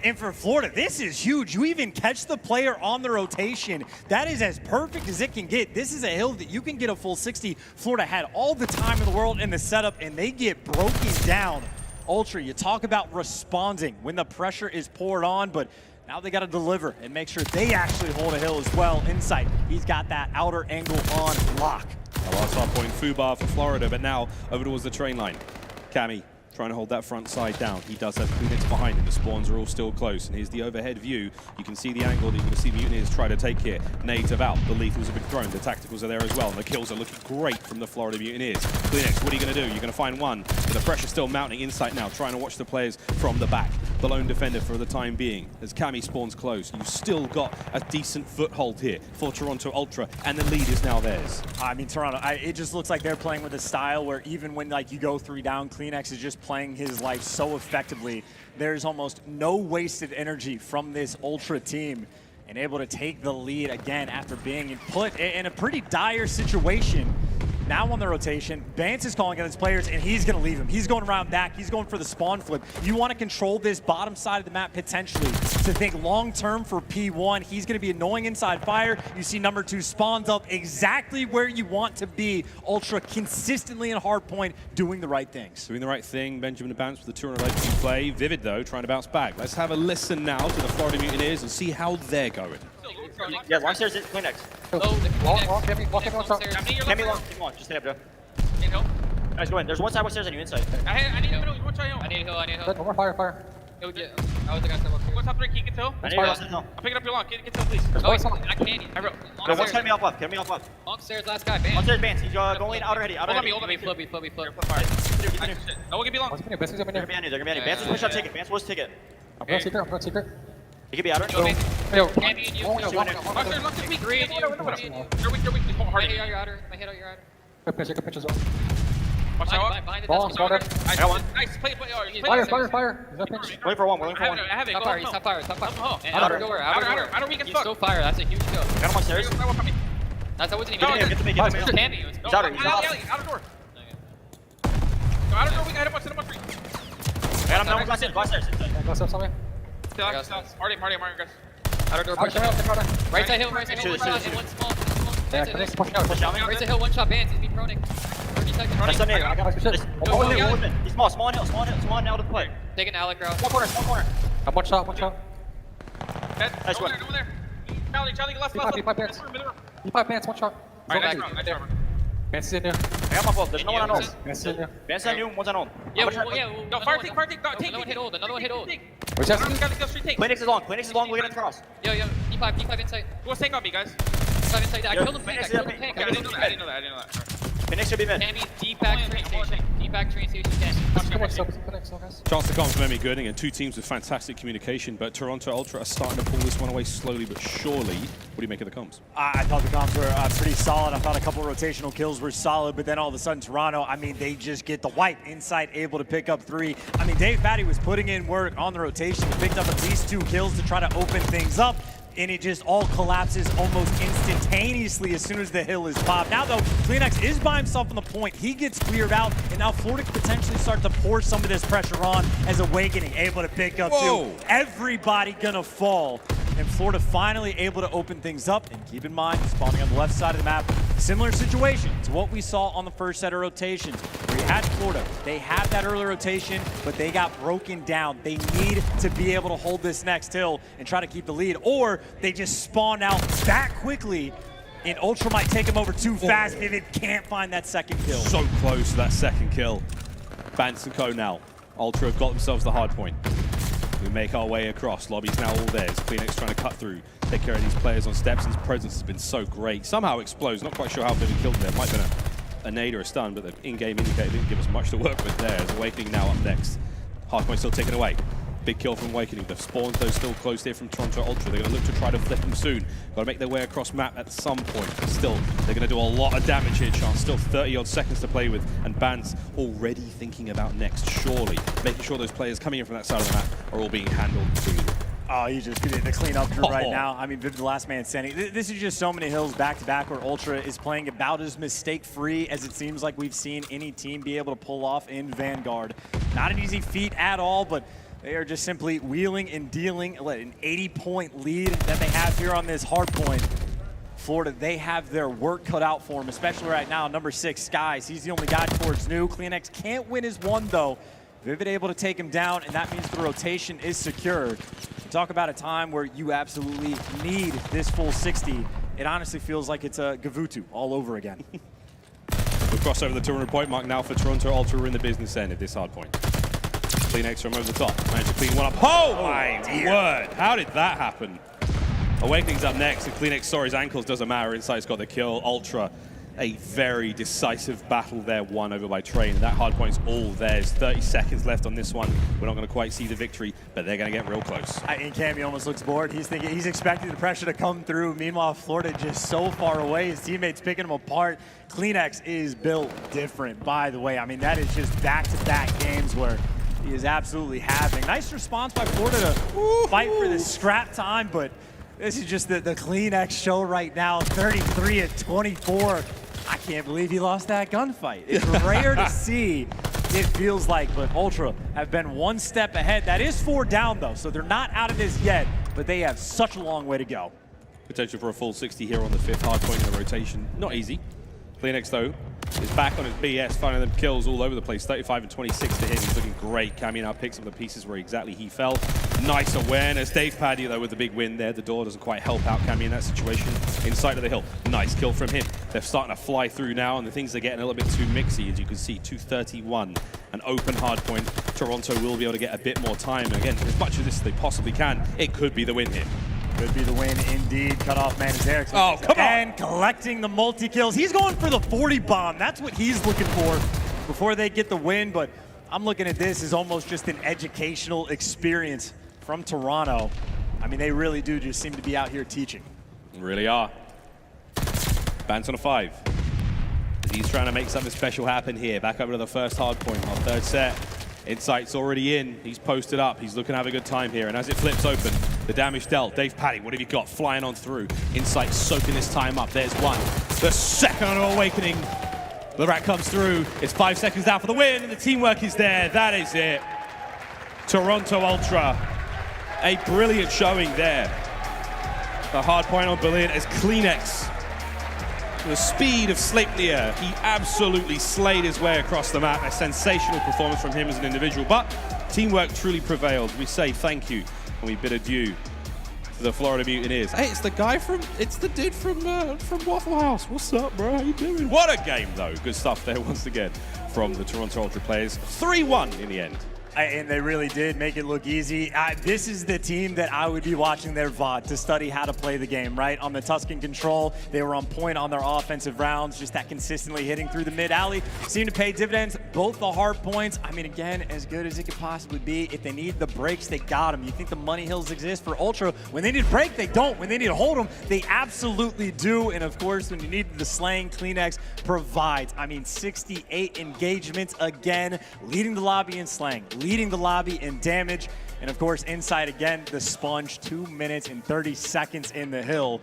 And for Florida, this is huge. You even catch the player on the rotation. That is as perfect as it can get. This is a hill that you can get a full 60. Florida had all the time in the world in the setup, and they get broken down. Ultra, you talk about responding when the pressure is poured on, but now they got to deliver and make sure they actually hold a hill as well. Insight, he's got that outer angle on lock. A last hard point, Fubar for Florida, but now over towards the train line. Cammy trying to hold that front side down. He does have Phoenix behind him. The spawns are all still close. And here's the overhead view. You can see the angle that you're going to see the Mutineers try to take here. Nades are out. The lethals have been thrown. The tacticals are there as well. And the kills are looking great from the Florida Mutineers. Phoenix, what are you going to do? You're going to find one. But the pressure's still mounting. Insight now, trying to watch the players from the back. The lone defender for the time being. As Cammy spawns close, you've still got a decent foothold here for Toronto Ultra. And the lead is now theirs. I mean, Toronto, it just looks like they're playing with a style where even when like you go 3 down, Cleanix is just playing his life so effectively. There's almost no wasted energy from this Ultra team and able to take the lead again after being put in a pretty dire situation. Now on the rotation, Bance is calling out his players, and he's going to leave him. He's going around back. He's going for the spawn flip. You want to control this bottom side of the map potentially to think long-term for P1. He's going to be annoying inside fire. You see number 2 spawns up exactly where you want to be. Ultra consistently in hard point, doing the right things. Doing the right thing. Benjamin and Bance with the 200 IQ play. Vivid, though, trying to bounce back. Let's have a listen now to the Florida Mutineers and see how they're going. Yeah, one stairs, Cleanix. Walk, Cammy, Come on, just stay up, Joe. Nice, go in. There's one side upstairs and you inside. I need a hill. One try hill. I need a hill. I need a hill. One more fire. I was the guy that What's top 3? Key, get hill. I need a hill. I'm picking up your long. Get hill, please. Oh, I can't. No, one's cutting me off left. Long stairs, last guy. Bance. One stairs, Bance. He's going outer heady. Hold on me. Flip. No one can be long. They're gonna be on you. Bance was push up ticket. Bance was ticket. I'm going secret. He could be outer. Cammy and you. Long stairs, me. 3 and you. You're weak. My hit out your outer. Good pitch as well. Watch out. Behind the Ball, starter. I got one. Nice. Play. Fire. Is that pitch? Wait for one. I have it. Stop fire. Outer door. Outer weak as fuck. He's so fire. That's a huge kill. Got him on stairs. That wasn't even Get to me. Cammy. He's outer. Outer door. Outer door. We got him on 3. Got him. No one got stairs. Go somewhere. Party, guys. Outer door push. Right side hill. One small. Push down. Right side hill. One shot. Bance. He's be proning. 30 seconds. That's the nade. I got He's small and out of the play. Take an aLLeY crowd. Small corner. Got one shot. Nice one. Go there. Charlie, left. P5 Bance, one shot. Alright, Nice. Bance is in there. I got my fault. There's no one on old. Bance is in there. Bance on you, one's on old. No, fire take. Another one hit old. Where's that? Cleanix is long. We're gonna cross. Yo, P5 inside. Who wants to take on me, guys? P5 inside. I killed him. I didn't know that. Cleanix should be mid. Cammy, deep back train station. Chance to come from Emmy Gooding, and 2 teams with fantastic communication, but Toronto Ultra are starting to pull this one away slowly but surely. What do you make of the comms? I thought the comms were pretty solid. I thought a couple rotational kills were solid, but then all of a sudden Toronto, I mean, they just get the wipe. Insight able to pick up 3. I mean, Dave Patty was putting in work on the rotation. He picked up at least 2 kills to try to open things up, and it just all collapses almost instantaneously as soon as the hill is popped. Now though, Cleanix is by himself on the point. He gets cleared out, and now Florida could potentially start to pour some of this pressure on as Awakening able to pick up 2. Everybody gonna fall. And Florida finally able to open things up. And keep in mind, spawning on the left side of the map, Similar situation to what we saw on the first set of rotations. We had Florida. They had that early rotation, but they got broken down. They need to be able to hold this next hill and try to keep the lead, or they just spawn out that quickly, and Ultra might take them over too fast. Vivid can't find that second kill. So close to that second kill. Bance and Co now. Ultra have got themselves the hard point. We make our way across. Lobby's now all theirs. Cleanix trying to cut through, take care of these players on steps. His presence has been so great. Somehow explodes. Not quite sure how Vivid killed him there. Might have been a nade or a stun, but the in-game indicator didn't give us much to work with there. As Awakening now up next. Hardpoint still taken away. Big kill from Awakening. The spawns, though, still close here from Toronto Ultra. They're going to look to try to flip them soon. Got to make their way across map at some point. But still, they're going to do a lot of damage here, Chance. Still 30-odd seconds to play with. And Bance already thinking about next, surely. Making sure those players coming in from that side of the map are all being handled cleanly. Oh, he's just getting the cleanup crew right now. I mean, Vivid the last man standing. This is just so many hills back-to-back where Ultra is playing about as mistake-free as it seems like we've seen any team be able to pull off in Vanguard. Not an easy feat at all, but they are just simply wheeling and dealing. An 80-point lead that they have here on this hard point. Florida, they have their work cut out for them, especially right now. Number 6, Skies. He's the only guy towards new. Cleanix can't win his one, though. Vivid able to take him down, and that means the rotation is secured. Talk about a time where you absolutely need this full 60. It honestly feels like it's a Gavutu all over again. We'll cross over the 200 point mark now for Toronto Ultra. We're in the business end at this hard point. Cleanix from over the top. Managed to clean one up. Oh my word! How did that happen? Awakening's up next, and Cleanix saw his ankles. Doesn't matter. Insight's got the kill. Ultra, a very decisive battle there, won over by Train. That hard point's all theirs. 30 seconds left on this one. We're not going to quite see the victory, but they're going to get real close. And Cammy almost looks bored. He's expecting the pressure to come through. Meanwhile, Florida just so far away. His teammates picking him apart. Cleanix is built different, by the way. I mean, that is just back-to-back games where he is absolutely having. Nice response by Florida to fight for the scrap time, but this is just the Cleanix show right now. 33 at 24. I can't believe he lost that gunfight. It's rare to see, it feels like, but Ultra have been one step ahead. That is 4 down, though, so they're not out of this yet, but they have such a long way to go. Potential for a full 60 here on the 5th hard point in the rotation. Not easy. Cleanix, though, is back on his BS, finding them kills all over the place. 35 and 26 to him. He's looking great. Cammy now picks up the pieces where exactly he fell. Nice awareness. Dave Paddy, though, with the big win there. The door doesn't quite help out Cammy in that situation. Inside of the hill. Nice kill from him. They're starting to fly through now, and the things are getting a little bit too mixy, as you can see. 231, an open hard point. Toronto will be able to get a bit more time. And again, as much of this as they possibly can, it could be the win here. Could be the win indeed. Cutoff man is there. Oh, come on. And collecting the multi-kills. He's going for the 40 bomb. That's what he's looking for before they get the win. But I'm looking at this as almost just an educational experience from Toronto. I mean, they really do just seem to be out here teaching. They really are. Bance on a 5. He's trying to make something special happen here. Back over to the first hard point, our 3rd set. Insight's already in. He's posted up. He's looking to have a good time here. And as it flips open, the damage dealt. Dave Paddy, what have you got? Flying on through. Insight soaking this time up. There's one. The second on Awakening. The rat comes through. It's 5 seconds down for the win, and the teamwork is there. That is it. Toronto Ultra. A brilliant showing there. The hard point on Berlin as Cleanix. The speed of Sleipnir, he absolutely slayed his way across the map. A sensational performance from him as an individual, but teamwork truly prevailed. We say thank you, and we bid adieu to the Florida Mutineers. Hey, it's the dude from Waffle House. What's up, bro? How you doing? What a game, though. Good stuff there once again from the Toronto Ultra players. 3-1 in the end. And they really did make it look easy. This is the team that I would be watching their VOD to study how to play the game, right? On the Tuscan control, they were on point on their offensive rounds, just that consistently hitting through the mid-alley. Seemed to pay dividends, both the hard points. I mean, again, as good as it could possibly be. If they need the breaks, they got them. You think the money hills exist for Ultra? When they need a break, they don't. When they need to hold them, they absolutely do. And of course, when you need the slaying, Cleanix provides. I mean, 68 engagements again, leading the lobby in slaying, leading the lobby in damage, and of course inside again the sponge. 2 minutes and 30 seconds in the hill.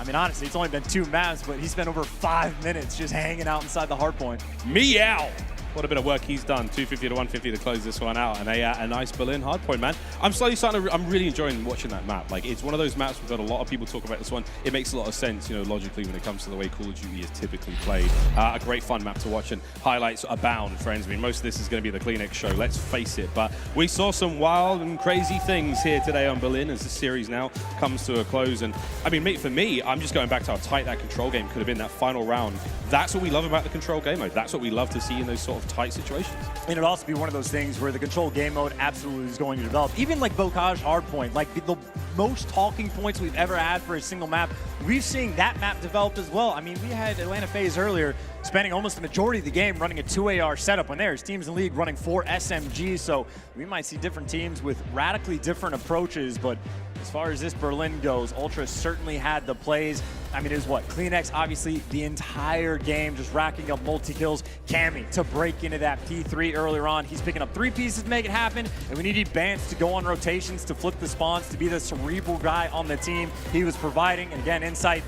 I mean, honestly, it's only been 2 maps, but he spent over 5 minutes just hanging out inside the hard point. Meow. What a bit of work he's done. 250 to 150 to close this one out, and a nice Berlin hardpoint, man. I'm really enjoying watching that map. Like, it's one of those maps we've got a lot of people talk about this one. It makes a lot of sense, you know, logically when it comes to the way Call of Duty is typically played. A great fun map to watch, and highlights abound, friends. I mean, most of this is going to be the Kleenex show, let's face it. But we saw some wild and crazy things here today on Berlin as the series now comes to a close. And I mean, for me, I'm just going back to how tight that control game could have been, that final round. That's what we love about the control game mode. That's what we love to see in those sort of tight situations. And it'll also be one of those things where the control game mode absolutely is going to develop. Even like Bocage hardpoint, like the most talking points we've ever had for a single map, we've seen that map developed as well. I mean, we had Atlanta FaZe earlier spending almost the majority of the game running a 2AR setup when there's teams in the league running 4 SMGs. So we might see different teams with radically different approaches. But as far as this Berlin goes, Ultra certainly had the plays. I mean, it was what? Kleenex, obviously, the entire game just racking up multi-kills. Cammy to break into that P3 earlier on. He's picking up 3 pieces to make it happen, and we needed Bance to go on rotations, to flip the spawns, to be the cerebral guy on the team. He was providing, and again, Insight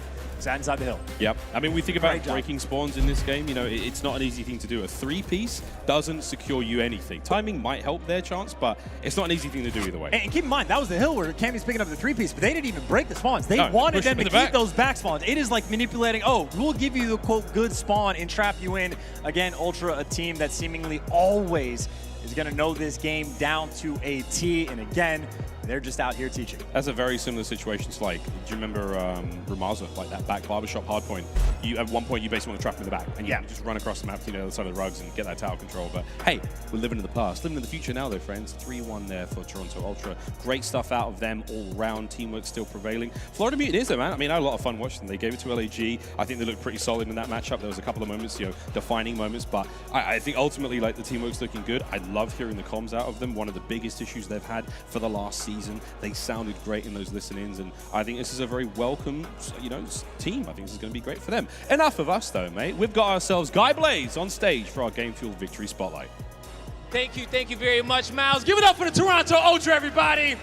inside the hill. Yep. I mean, we think about breaking spawns in this game. You know, it's not an easy thing to do. A 3-piece doesn't secure you anything. Timing might help their chance, but it's not an easy thing to do either way. And keep in mind, that was the hill where Cammy's picking up the 3-piece, but they didn't even break the spawns. They No, wanted pushed them to them in the keep back. those back spawns. It is like manipulating, oh, we'll give you the, quote, good spawn and trap you in. Again, Ultra, a team that seemingly always is going to know this game down to a T. And again, they're just out here teaching. That's a very similar situation to, like, do you remember Ramaza, like that back barbershop hard point? At one point, you basically want to trap him in the back, and you can just run across the map to the other side of the rugs and get that tower control. But hey, we're living in the past, living in the future now, though, friends. 3-1 there for Toronto Ultra. Great stuff out of them all round. Teamwork still prevailing. Florida Mutineers, though, man. I mean, I had a lot of fun watching them. They gave it to LAG. I think they looked pretty solid in that matchup. There was a couple of moments, you know, defining moments, but I think ultimately, like, the teamwork's looking good. I love hearing the comms out of them. One of the biggest issues they've had for the last season. They sounded great in those listen-ins, and I think this is a very welcome, you know, team. I think this is going to be great for them. Enough of us, though, mate. We've got ourselves Guy Blaze on stage for our Game Fuel Victory Spotlight. Thank you very much, Miles. Give it up for the Toronto Ultra, everybody.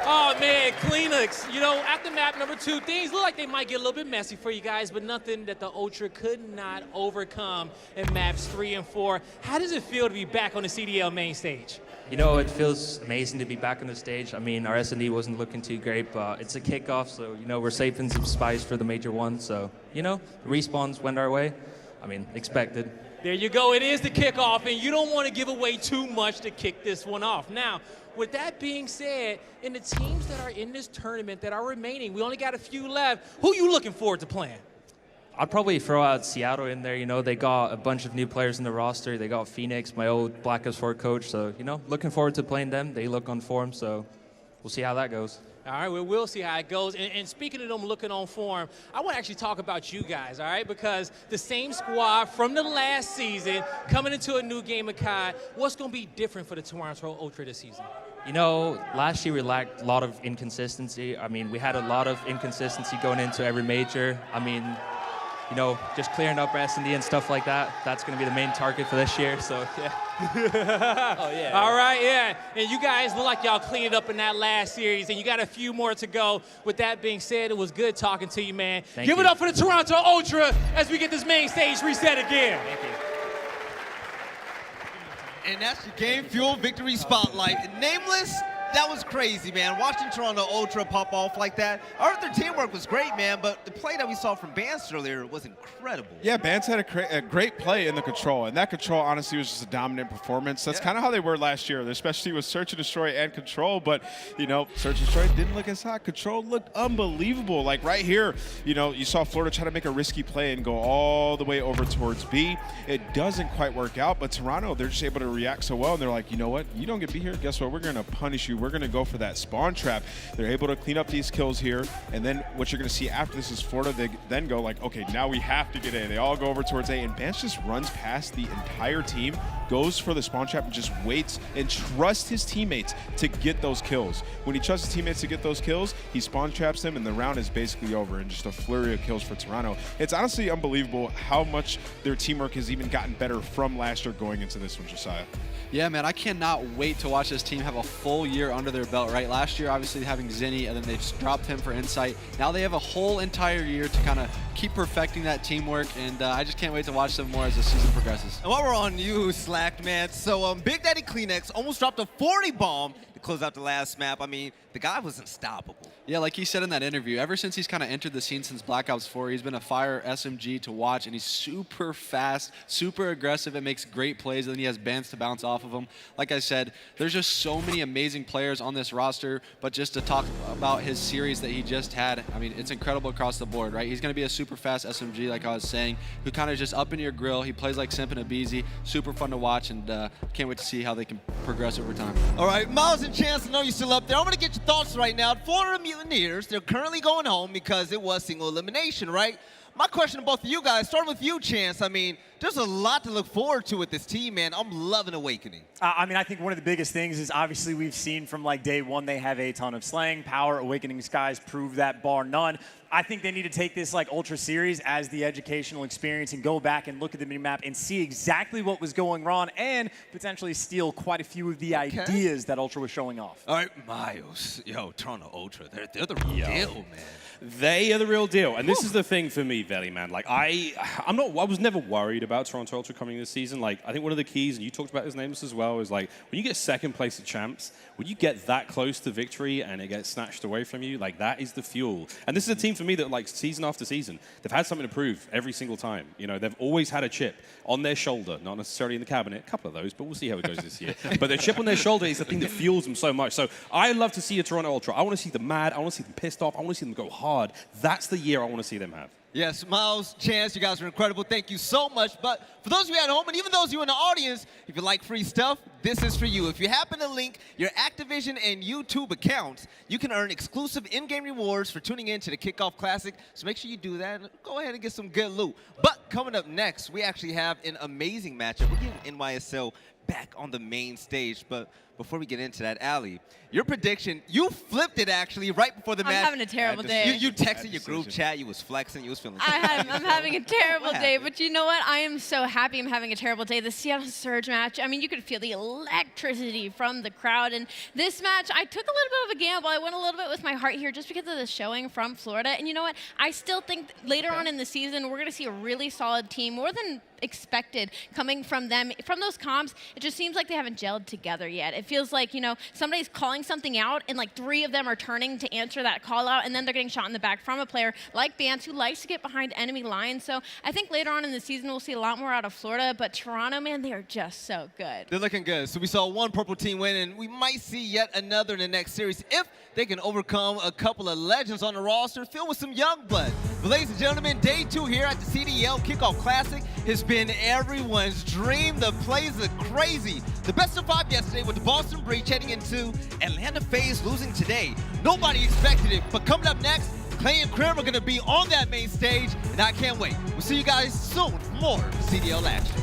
Oh, man, Kleenex. You know, after map number 2, things look like they might get a little bit messy for you guys, but nothing that the Ultra could not overcome in maps 3 and 4. How does it feel to be back on the CDL main stage? You know, it feels amazing to be back on the stage. I mean, our S&D wasn't looking too great, but it's a kickoff, so, you know, we're saving some spice for the major one. So, you know, respawns went our way. I mean, expected. There you go. It is the kickoff, and you don't want to give away too much to kick this one off. Now, with that being said, in the teams that are in this tournament that are remaining, we only got a few left. Who you looking forward to playing? I'd probably throw out Seattle in there. You know, they got a bunch of new players in the roster. They got Phoenix, my old Black Ops 4 coach. So, you know, looking forward to playing them. They look on form, so we'll see how that goes. All right, well, we'll see how it goes. And speaking of them looking on form, I want to actually talk about you guys, all right? Because the same squad from the last season coming into a new game of COD, what's going to be different for the Toronto Ultra this season? You know, last year we lacked a lot of inconsistency. I mean, we had a lot of inconsistency going into every major. I mean, you know, just clearing up S&D and stuff like that, that's going to be the main target for this year, so yeah. Oh, yeah. All right, yeah. And you guys look like y'all cleaned it up in that last series, and you got a few more to go. With that being said, it was good talking to you, man. Give it up for the Toronto Ultra as we get this main stage reset again. Thank you. And that's your Game Fuel Victory Spotlight. Nameless, that was crazy, man. Watching Toronto Ultra pop off like that. Their teamwork was great, man, but the play that we saw from Bance earlier was incredible. Yeah, Bance had a great play in the control, and that control, honestly, was just a dominant performance. That's kind of how they were last year, especially with Search and Destroy and Control, but, you know, Search and Destroy didn't look as hot. Control looked unbelievable. Like, right here, you know, you saw Florida try to make a risky play and go all the way over towards B. It doesn't quite work out, but Toronto, they're just able to react so well, and they're like, you know what? You don't get B here. Guess what? We're going to punish you. We're going to go for that spawn trap. They're able to clean up these kills here, and then what you're going to see after this is Florida, they then go like, okay, now we have to get A. They all go over towards A, and Bance just runs past the entire team, goes for the spawn trap, and just waits and trusts his teammates to get those kills. When he trusts his teammates to get those kills, he spawn traps them, and the round is basically over, and just a flurry of kills for Toronto. It's honestly unbelievable how much their teamwork has even gotten better from last year going into this one, Josiah. Yeah, man, I cannot wait to watch this team have a full year under their belt, right? Last year, obviously having Zenni, and then they've dropped him for Insight. Now they have a whole entire year to kind of keep perfecting that teamwork, and I just can't wait to watch them more as the season progresses. And while we're on you, Slack, man, so Big Daddy Kleenex almost dropped a 40 bomb to close out the last map. I mean, the guy was unstoppable. Yeah, like he said in that interview, ever since he's kind of entered the scene since Black Ops 4, he's been a fire SMG to watch, and he's super fast, super aggressive, and makes great plays, and then he has bands to bounce off of him. Like I said, there's just so many amazing players on this roster, but just to talk about his series that he just had, I mean, it's incredible across the board, right? He's going to be a super fast SMG, like I was saying, who kind of just up in your grill. He plays like Simp and aBeZy, super fun to watch, and can't wait to see how they can progress over time. All right, Miles and Chance, I know you're still up there. I'm going to get your thoughts right now. Florida Mutineers, they're currently going home because it was single elimination, right? My question to both of you guys, starting with you, Chance. I mean, there's a lot to look forward to with this team, man. I'm loving Awakening. I mean, I think one of the biggest things is obviously we've seen from like day one, they have a ton of slaying power. Awakening Skies prove that bar none. I think they need to take this like Ultra series as the educational experience and go back and look at the minimap and see exactly what was going wrong and potentially steal quite a few of the ideas that Ultra was showing off. All right, Miles. Yo, Toronto Ultra, they're the real deal, man. They are the real deal, and this is the thing for me, Veli, man. Like I was never worried about Toronto Ultra coming this season. Like I think one of the keys, and you talked about his names as well, is like when you get second place at champs, when you get that close to victory and it gets snatched away from you, like that is the fuel. And this is a team for me that like season after season, they've had something to prove every single time. You know, they've always had a chip on their shoulder, not necessarily in the cabinet, a couple of those, but we'll see how it goes this year. But their chip on their shoulder is the thing that fuels them so much. So I love to see a Toronto Ultra. I want to see them mad. I want to see them pissed off. I want to see them go hard. That's the year I want to see them have. Yes, Miles, Chance, you guys are incredible. Thank you so much. But for those of you at home, and even those of you in the audience, if you like free stuff, this is for you. If you happen to link your Activision and YouTube accounts, you can earn exclusive in-game rewards for tuning in to the Kickoff Classic. So make sure you do that and go ahead and get some good loot. But coming up next, we actually have an amazing matchup. We're getting NYSL back on the main stage. But before we get into that, aLLeY, your prediction, you flipped it actually right before the match. I'm having a terrible day. You texted your group chat, you was flexing, you was feeling I'm having a terrible day, but you know what? I am so happy I'm having a terrible day. The Seattle Surge match, I mean, you could feel the electricity from the crowd. And this match, I took a little bit of a gamble. I went a little bit with my heart here just because of the showing from Florida. And you know what? I still think later on in the season, we're going to see a really solid team, more than expected coming from them. From those comps, it just seems like they haven't gelled together yet. It feels like, you know, somebody's calling something out and like 3 of them are turning to answer that call out, and then they're getting shot in the back from a player like Bance, who likes to get behind enemy lines. So I think later on in the season we'll see a lot more out of Florida, but Toronto, man, they are just so good. They're looking good. So we saw one purple team win, and we might see yet another in the next series if they can overcome a couple of legends on the roster filled with some young blood. But ladies and gentlemen, day 2 here at the CDL Kickoff Classic has been everyone's dream. The plays are crazy. The best of 5 yesterday with the Boston Breach heading into Atlanta FaZe losing today. Nobody expected it, but coming up next, Clay and Crim are going to be on that main stage, and I can't wait. We'll see you guys soon for more CDL action.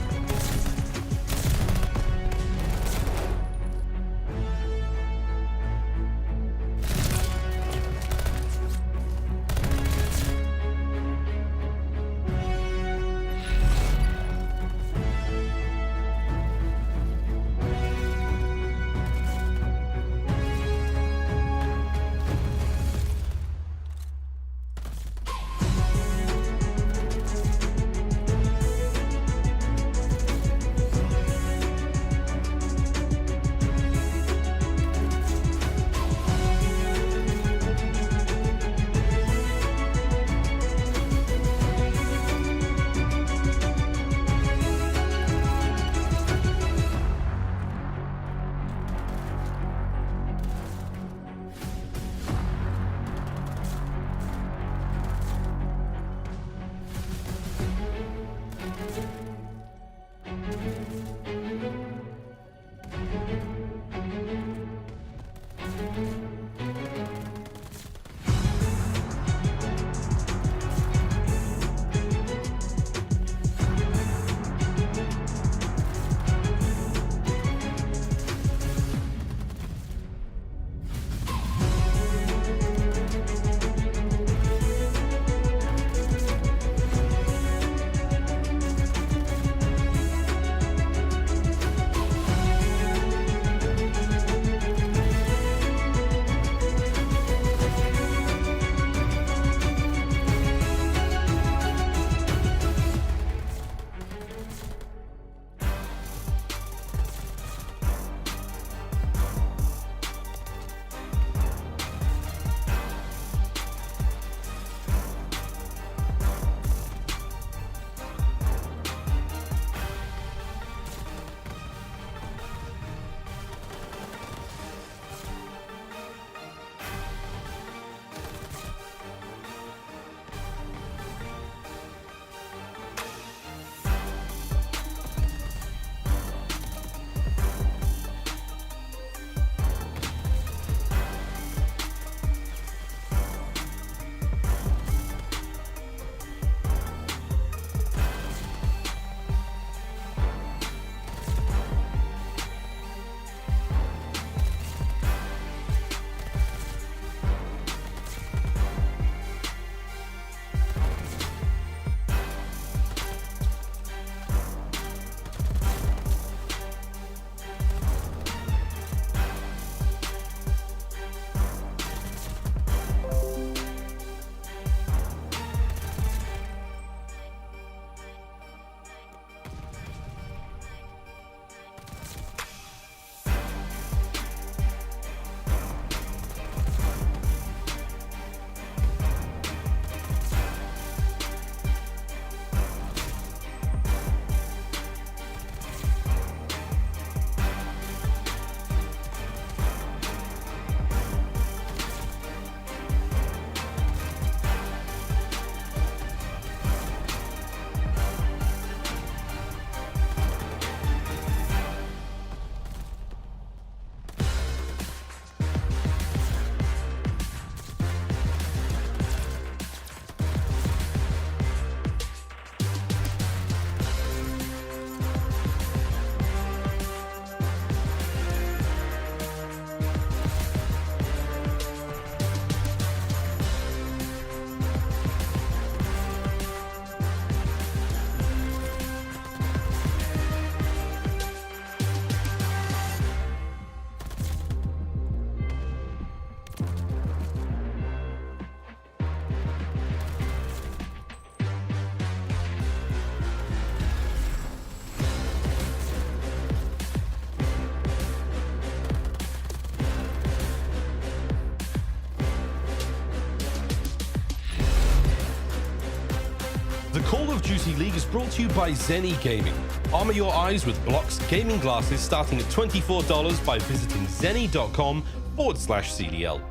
of Duty League is brought to you by Zenni Gaming. Armor your eyes with Block's gaming glasses starting at $24 by visiting zenni.com/CDL.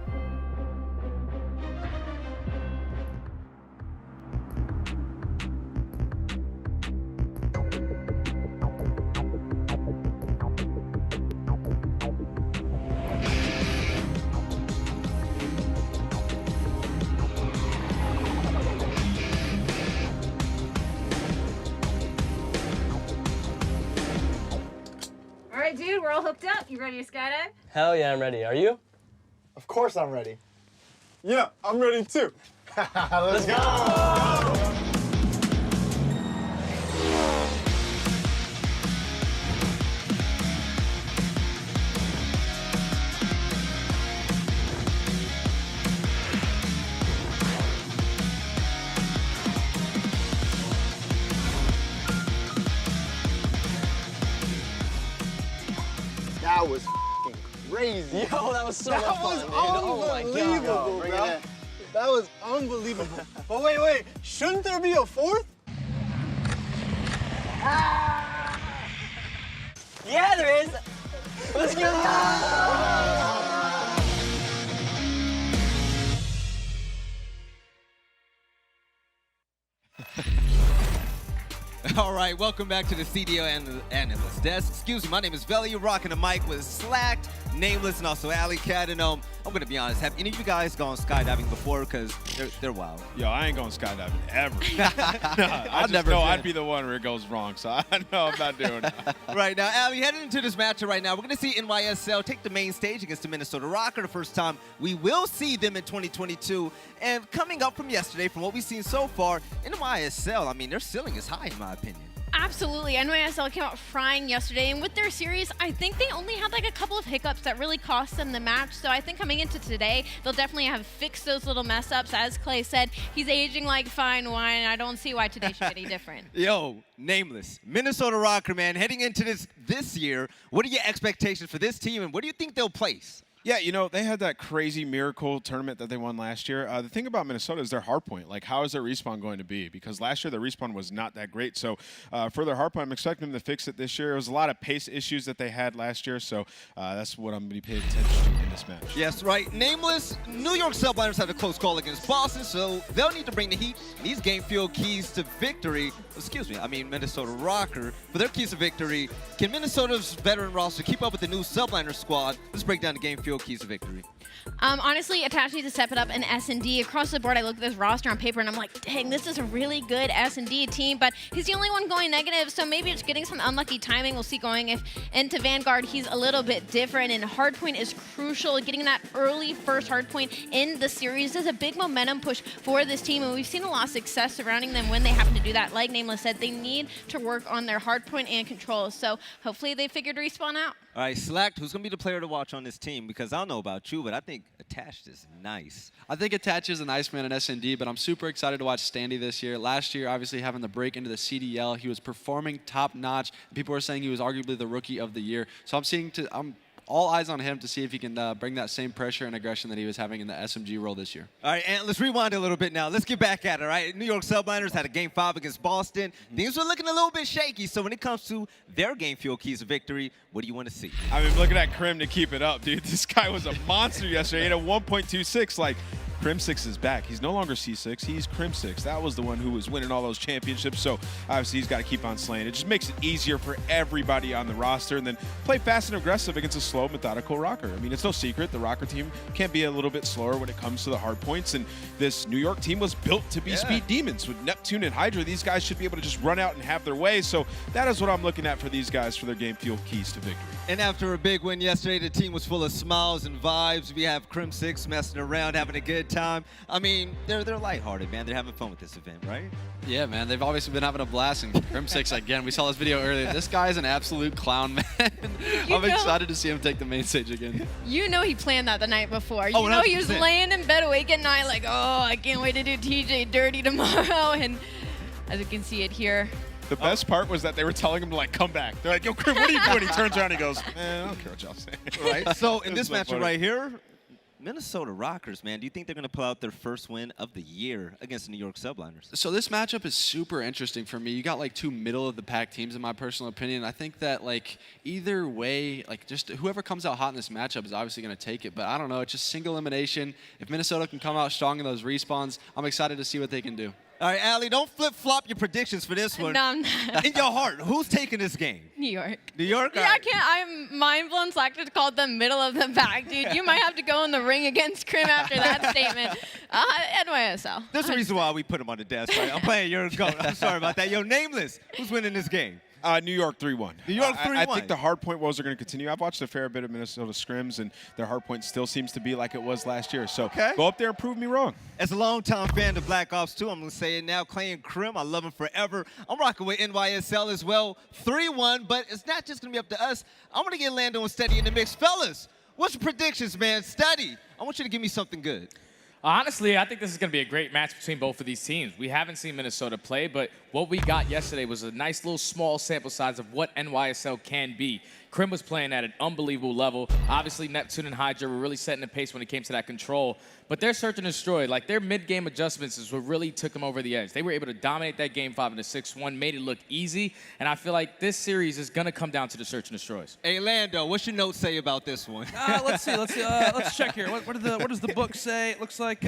Alright, dude, we're all hooked up. You ready to skydive? Hell yeah, I'm ready. Are you? Of course I'm ready. Yeah, I'm ready too. Let's go! That was crazy. Yo, that was so much fun, dude. Oh my God. Bro. That was unbelievable. But wait, shouldn't there be a fourth? Yeah, there is. Let's go. All right, welcome back to the CDL Analyst Desk. Excuse me, my name is Velly. You're rocking the mic with Slacked, Nameless, and also aLLeY Cat. And I'm gonna be honest, have any of you guys gone skydiving before? Because they're wild. Yo, I ain't going skydiving ever. I've never been. I'd be the one where it goes wrong, so I know I'm not doing it. Right now, aLLeY, heading into this matchup right now, we're gonna see NYSL take the main stage against the Minnesota Røkkr the first time we will see them in 2022. And coming up from yesterday, from what we've seen so far, NYSL, I mean, their ceiling is high in my opinion. Absolutely. NYSL came out frying yesterday, and with their series, I think they only had like a couple of hiccups that really cost them the match. So I think coming into today, they'll definitely have fixed those little mess ups. As Clay said, he's aging like fine wine. I don't see why today should be any different. Yo, Nameless, Minnesota Røkkr, man, heading into this year, what are your expectations for this team, and what do you think they'll place? Yeah, you know, they had that crazy miracle tournament that they won last year. The thing about Minnesota is their hardpoint. Like, how is their respawn going to be? Because last year their respawn was not that great. So for their hardpoint, I'm expecting them to fix it this year. It was a lot of pace issues that they had last year, so that's what I'm going to be paying attention to in this match. Yes, right. Nameless, New York Subliners had a close call against Boston, so they'll need to bring the heat. These game field keys to victory, Minnesota Røkkr, for their keys to victory. Can Minnesota's veteran roster keep up with the new Subliner squad? Let's break down the game field keys to victory. Honestly, Attach needs to step it up in S&D. Across the board, I look at this roster on paper, and I'm like, dang, this is a really good S&D team, but he's the only one going negative, so maybe it's getting some unlucky timing. We'll see going if into Vanguard, he's a little bit different, and hardpoint is crucial. Getting that early first hardpoint in the series is a big momentum push for this team, and we've seen a lot of success surrounding them when they happen to do that. Like Nameless said, they need to work on their hardpoint and controls, so hopefully they figured respawn out. All right, Slacked, who's going to be the player to watch on this team? Because I don't know about you, but I think Attached is nice. I think Attach is a nice man in S&D, but I'm super excited to watch Standy this year. Last year, obviously having the break into the CDL, he was performing top-notch. People were saying he was arguably the Rookie of the Year. So I'm all eyes on him to see if he can bring that same pressure and aggression that he was having in the SMG role this year. All right, and let's rewind a little bit now. Let's get back at it, all right? New York Subliners had a Game 5 against Boston. Things were looking a little bit shaky, so when it comes to their game field keys of victory, what do you want to see? I mean, looking at Crim to keep it up, dude. This guy was a monster yesterday. He had a 1.26, like, Crimsix is back. He's no longer C6, he's Crimsix. That was the one who was winning all those championships, so obviously he's got to keep on slaying. It just makes it easier for everybody on the roster, and then play fast and aggressive against a slow, methodical Røkkr. I mean, it's no secret, the Røkkr team can be a little bit slower when it comes to the hard points, and this New York team was built to be speed demons. With Neptune and HyDra, these guys should be able to just run out and have their way, so that is what I'm looking at for these guys for their game field keys to victory. And after a big win yesterday, the team was full of smiles and vibes. We have Crimsix messing around, having a good time. I mean, they're lighthearted, man. They're having fun with this event, right? Yeah, man. They've obviously been having a blast. And Crimsix, again, we saw this video earlier. This guy is an absolute clown, man. I'm excited to see him take the main stage again. You know he planned that the night before. You know he was laying in bed awake at night like, oh, I can't wait to do TJ dirty tomorrow. And as you can see it here. The best part was that they were telling him to, like, come back. They're like, yo, Crim, what are you doing? He turns around and he goes, man, I don't care what y'all say. Right. So in this matchup right here, Minnesota Røkkrs, man, do you think they're going to pull out their first win of the year against the New York Subliners? So this matchup is super interesting for me. You got like two middle-of-the-pack teams, in my personal opinion. I think that like either way, like just whoever comes out hot in this matchup is obviously going to take it. But I don't know, it's just single elimination. If Minnesota can come out strong in those respawns, I'm excited to see what they can do. All right, aLLeY, don't flip-flop your predictions for this one. No, I'm not. In your heart, who's taking this game? New York. New York? Yeah, I can't. I'm mind blown. So I could call them middle of the pack, dude. You might have to go in the ring against Crim after that statement. NYSL. There's a reason why we put him on the desk, right? I'm playing your goat. I'm sorry about that. Yo, Nameless, who's winning this game? New York 3-1. New York 3-1. I think the hard point woes are going to continue. I've watched a fair bit of Minnesota scrims, and their hard point still seems to be like it was last year. So go up there and prove me wrong. As a longtime fan of Black Ops 2, I'm going to say it now. Clay and Crim, I love them forever. I'm rocking with NYSL as well. 3-1, but it's not just going to be up to us. I'm going to get Lando and Steady in the mix. Fellas, what's your predictions, man? Steady, I want you to give me something good. Honestly, I think this is going to be a great match between both of these teams. We haven't seen Minnesota play, but what we got yesterday was a nice little small sample size of what NYSL can be. Crim was playing at an unbelievable level. Obviously, Neptune and HyDra were really setting the pace when it came to that control. But their search and destroy, like their mid-game adjustments is what really took them over the edge. They were able to dominate that Game 5 in a 6-1, made it look easy. And I feel like this series is going to come down to the search and destroys. Hey, Lando, what's your notes say about this one? Let's see. Let's check here. What does the book say? It looks like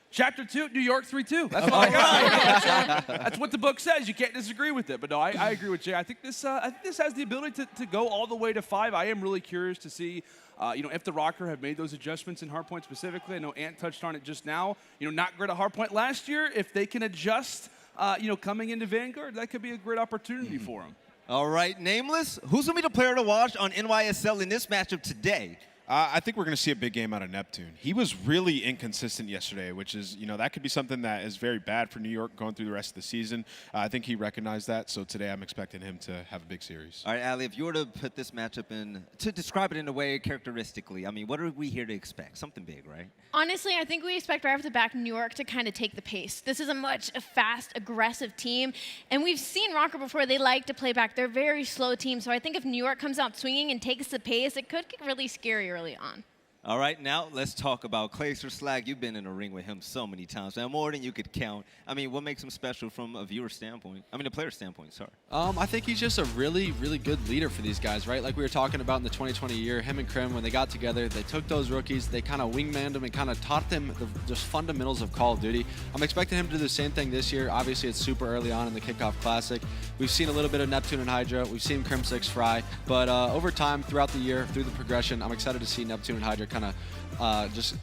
Chapter 2, New York 3-2. That's what I got. That's what the book says. You can't disagree with it. But no, I agree with Jay. I think this has the ability to go all the way to 5. I am really curious to see if the Røkkr have made those adjustments in hardpoint specifically. I know Ant touched on it just now. Not great at hardpoint last year. If they can adjust, coming into Vanguard, that could be a great opportunity for them. All right, Nameless, who's going to be the player to watch on NYSL in this matchup today? I think we're going to see a big game out of Neptune. He was really inconsistent yesterday, which is, that could be something that is very bad for New York going through the rest of the season. I think he recognized that, so today I'm expecting him to have a big series. All right, aLLeY, if you were to put this matchup in, to describe it in a way characteristically, I mean, what are we here to expect? Something big, right? Honestly, I think we expect right off the back New York to kind of take the pace. This is a fast, aggressive team, and we've seen Røkkr before. They like to play back. They're a very slow team, so I think if New York comes out swinging and takes the pace, it could get really scary early on. All right, now let's talk about Clayster Slag. You've been in a ring with him so many times, man, more than you could count. I mean, what makes him special from a viewer standpoint? I mean, a player standpoint, sorry. I think he's just a really, really good leader for these guys, right? Like we were talking about in the 2020 year, him and Crim, when they got together, they took those rookies, they kind of wingmanned them and kind of taught them the just fundamentals of Call of Duty. I'm expecting him to do the same thing this year. Obviously, it's super early on in the Kickoff Classic. We've seen a little bit of Neptune and HyDra. We've seen Crimsix fry. But over time, throughout the year, through the progression, I'm excited to see Neptune and HyDra kind of just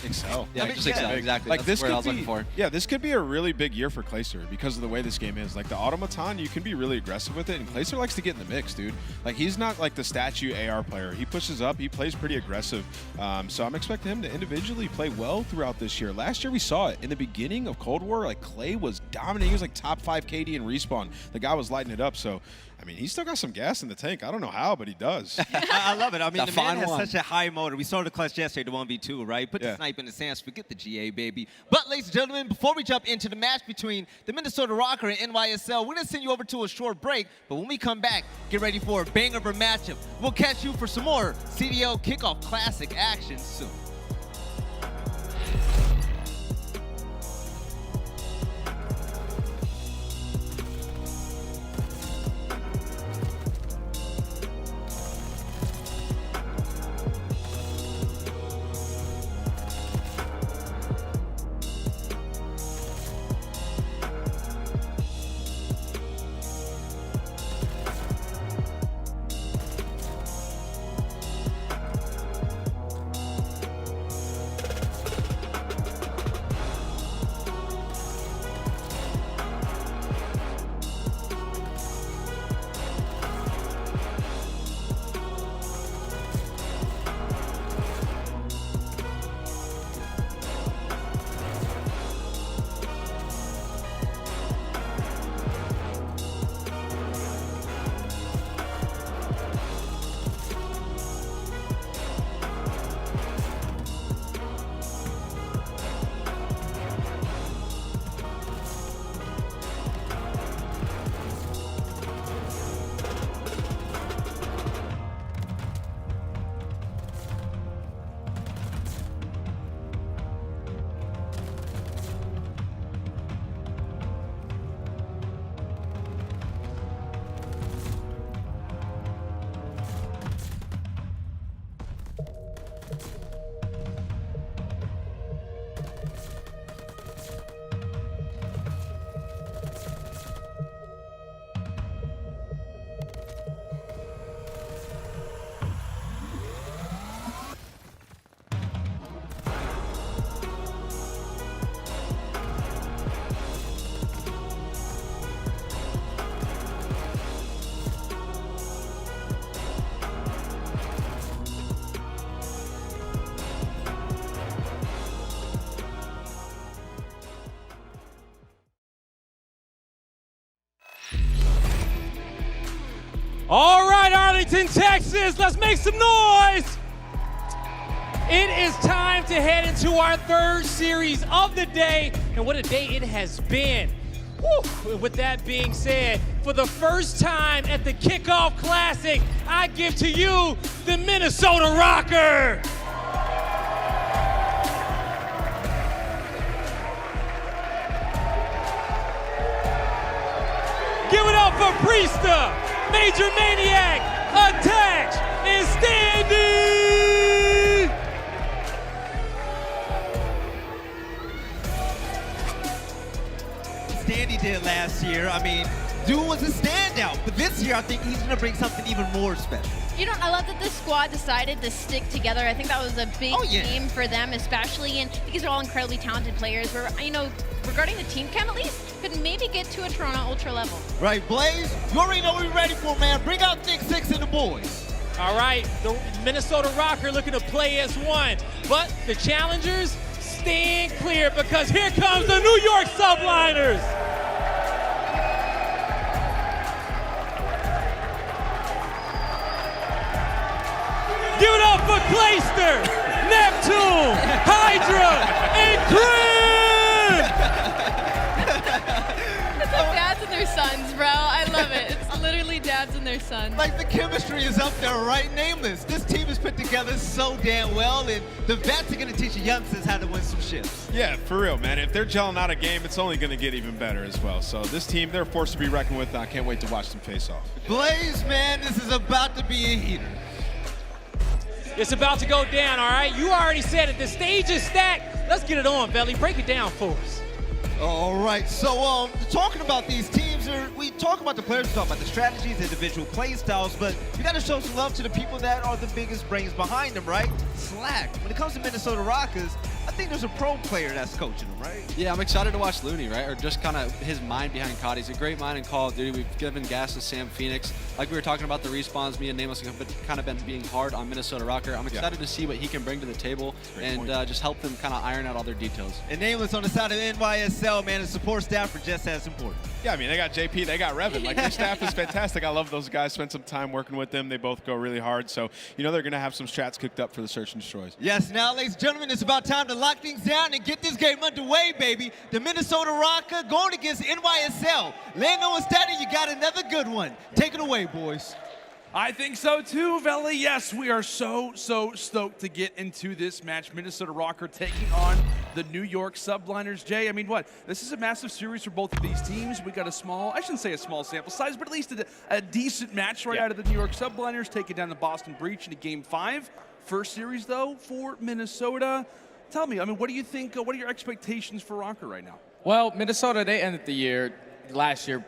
excel. Yeah, just excel. Exactly. Like That's this what I was could looking for. Yeah, this could be a really big year for Clayster because of the way this game is. Like the Automaton, you can be really aggressive with it, and Clayster likes to get in the mix, dude. Like he's not like the statue AR player. He pushes up. He plays pretty aggressive. So I'm expecting him to individually play well throughout this year. Last year we saw it in the beginning of Cold War. Like Clay was dominating. He was like top 5 KD in respawn. The guy was lighting it up. So I mean, he's still got some gas in the tank. I don't know how, but he does. I love it. I mean, the man has such a high motor. We saw the clutch yesterday, the 1v2, right? Put the snipe in his hands, forget the GA, baby. But, ladies and gentlemen, before we jump into the match between the Minnesota Røkkr and NYSL, we're going to send you over to a short break. But when we come back, get ready for a banger of a matchup. We'll catch you for some more CDL Kickoff Classic action soon. All right, Arlington, Texas, let's make some noise. It is time to head into our third series of the day, and what a day it has been. Woo. With that being said, for the first time at the Kickoff Classic, I give to you the Minnesota Røkkr. Give it up for Priestahh, MajorManiak, Attach, and Standy! Standy did last year. I mean, dude was a standout, but this year I think he's gonna bring something even more special. You know, I love that this squad decided to stick together. I think that was a big game for them, especially, and these are all incredibly talented players. Where, you know, regarding the team chem at least, could maybe get to a Toronto Ultra level. Right, Blaze, you already know what we're ready for, man. Bring out Thick Six and the boys. All right, the Minnesota Røkkr looking to play as one, but the challengers stand clear because here comes the New York Subliners. Give it up for Clayster, Neptune, HyDra, and It's like dads and their sons, bro. I love it. It's literally dads and their sons. Like, the chemistry is up there, right? Nameless. This team is put together so damn well, and the vets are going to teach the youngsters how to win some ships. Yeah, for real, man. If they're gelling out a game, it's only going to get even better as well. So this team, they're a force to be reckoned with. I can't wait to watch them face off. Blaze, man, this is about to be a heater. It's about to go down, all right? You already said it. The stage is stacked. Let's get it on, Belly. Break it down for us. All right, so talking about these teams, we talk about the players, we talk about the strategies, individual play styles, but you got to show some love to the people that are the biggest brains behind them, right? Slack. When it comes to Minnesota Røkkrs, I think there's a pro player that's coaching them, right? Yeah, I'm excited to watch Looney, right? Or just kind of his mind behind COD. He's a great mind in Call of Duty. We've given gas to Sam Phoenix. Like we were talking about the respawns, me and Nameless have kind of been being hard on Minnesota Røkkr. I'm excited to see what he can bring to the table and just help them kind of iron out all their details. And Nameless on the side of NYSL, man, the support staff are just as important. Yeah, I mean, they got JP, they got Revan. Like, their staff is fantastic. I love those guys. Spent some time working with them. They both go really hard. So, you know, they're going to have some strats cooked up for the Search and Destroys. Yes, now, ladies and gentlemen, it's about time to lock things down and get this game underway, baby. The Minnesota Røkkr going against NYSL. Lando and Standy, you got another good one. Take it away, boys. I think so too, Veli. Yes, we are so stoked to get into this match. Minnesota Røkkr taking on the New York Subliners. Jay, I mean, what? This is a massive series for both of these teams. We got a small, I shouldn't say a small sample size, but at least a decent match right out of the New York Subliners, taking down the Boston Breach into Game 5. First series, though, for Minnesota. Tell me, I mean, what do you think, what are your expectations for Røkkr right now? Well, Minnesota, they ended the year, last year,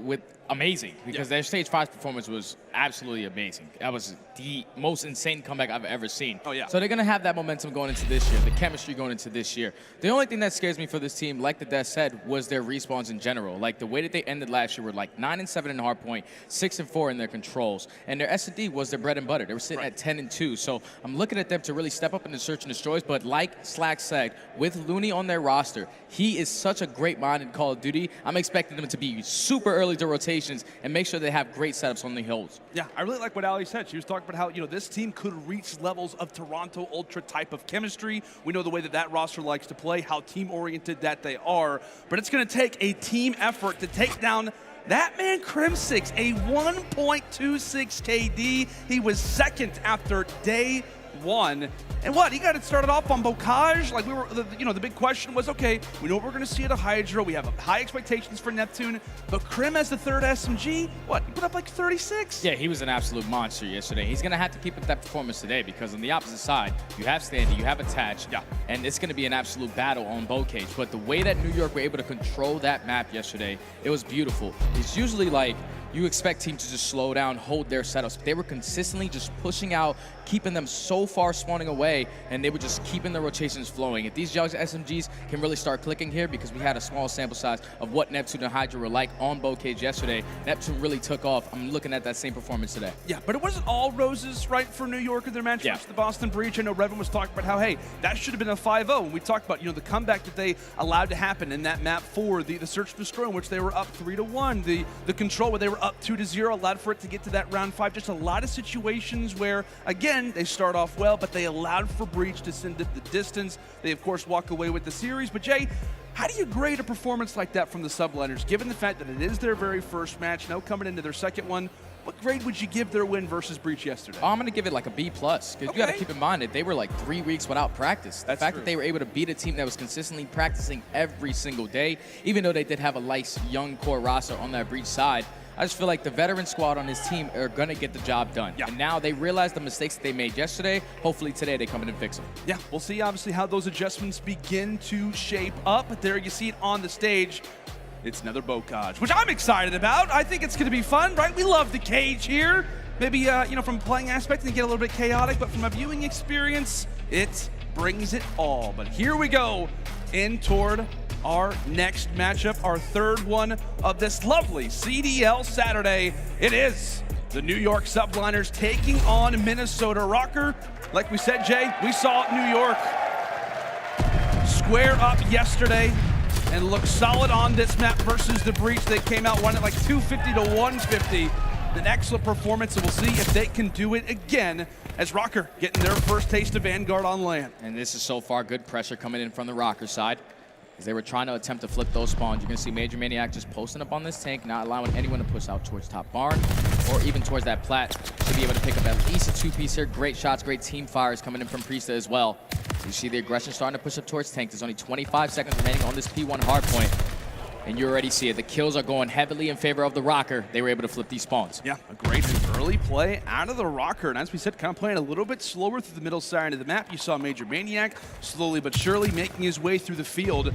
with amazing, because their Stage 5 performance was absolutely amazing. That was the most insane comeback I've ever seen. Oh, yeah. So they're going to have that momentum going into this year, the chemistry going into this year. The only thing that scares me for this team, like the Death said, was their respawns in general. Like, the way that they ended last year were like 9-7 in hardpoint, 6-4 in their controls. And their S&D was their bread and butter. They were sitting at 10-2. So I'm looking at them to really step up in the Search and Destroys. But like Slack said, with Looney on their roster, he is such a great mind in Call of Duty. I'm expecting them to be super early to rotations and make sure they have great setups on the hills. Yeah, I really like what aLLeY said. She was talking about how, you know, this team could reach levels of Toronto Ultra type of chemistry. We know the way that that roster likes to play, how team-oriented that they are. But it's going to take a team effort to take down that man Crimsix, a 1.26 KD. He was second after day 1. And what? He got it started off on Bocage. Like, we were, you know, the big question was, okay, we know what we're going to see at a HyDra. We have high expectations for Neptune. But Crim as the third SMG, what? He put up like 36. Yeah, he was an absolute monster yesterday. He's going to have to keep up that performance today because on the opposite side, you have Standy, you have Attach, and it's going to be an absolute battle on Bocage. But the way that New York were able to control that map yesterday, it was beautiful. It's usually like, you expect teams to just slow down, hold their setups. They were consistently just pushing out, keeping them so far spawning away, and they were just keeping the rotations flowing. If these young SMGs can really start clicking here, because we had a small sample size of what Neptune and HyDra were like on Bocage yesterday, Neptune really took off. I'm looking at that same performance today. Yeah, but it wasn't all roses, right, for New York in their match versus the Boston Breach. I know Revan was talking about how, hey, that should have been a 5-0. And we talked about, you know, the comeback that they allowed to happen in that map for the Search and Destroy, in which they were up 3-1. The control where they were up 2-0, allowed for it to get to that round 5. Just a lot of situations where, again, they start off well, but they allowed for Breach to send it the distance. They, of course, walk away with the series. But, Jay, how do you grade a performance like that from the Subliners, given the fact that it is their very first match, now coming into their second one? What grade would you give their win versus Breach yesterday? I'm going to give it like a B+, because you got to keep in mind that they were like 3 weeks without practice. The fact that they were able to beat a team that was consistently practicing every single day, even though they did have a nice young core roster on that Breach side, I just feel like the veteran squad on this team are going to get the job done. Yeah. And now they realize the mistakes that they made yesterday. Hopefully today they come in and fix them. Yeah, we'll see obviously how those adjustments begin to shape up. But there you see it on the stage. It's another Bocage, which I'm excited about. I think it's going to be fun, right? We love the cage here. Maybe, you know, from a playing aspect, it can get a little bit chaotic, but from a viewing experience, it brings it all. But here we go in toward our next matchup, our third one of this lovely CDL Saturday. It is the New York Subliners taking on Minnesota Røkkr. Like we said, Jay, we saw New York square up yesterday and look solid on this map versus the Breach. They came out one at like 250 to 150. An excellent performance, and we'll see if they can do it again as Røkkr getting their first taste of Vanguard on land. And this is so far good pressure coming in from the Røkkr side, as they were trying to attempt to flip those spawns. You're going to see MajorManiak just posting up on this tank, not allowing anyone to push out towards top barn or even towards that plat. Should be able to pick up at least a 2-piece here. Great shots, great team fires coming in from Priestahh as well. You see the aggression starting to push up towards tank. There's only 25 seconds remaining on this P1 hardpoint. And you already see it. The kills are going heavily in favor of the Røkkr. They were able to flip these spawns. Yeah, a great early play out of the Røkkr. And as we said, kind of playing a little bit slower through the middle side of the map. You saw MajorManiak slowly but surely making his way through the field.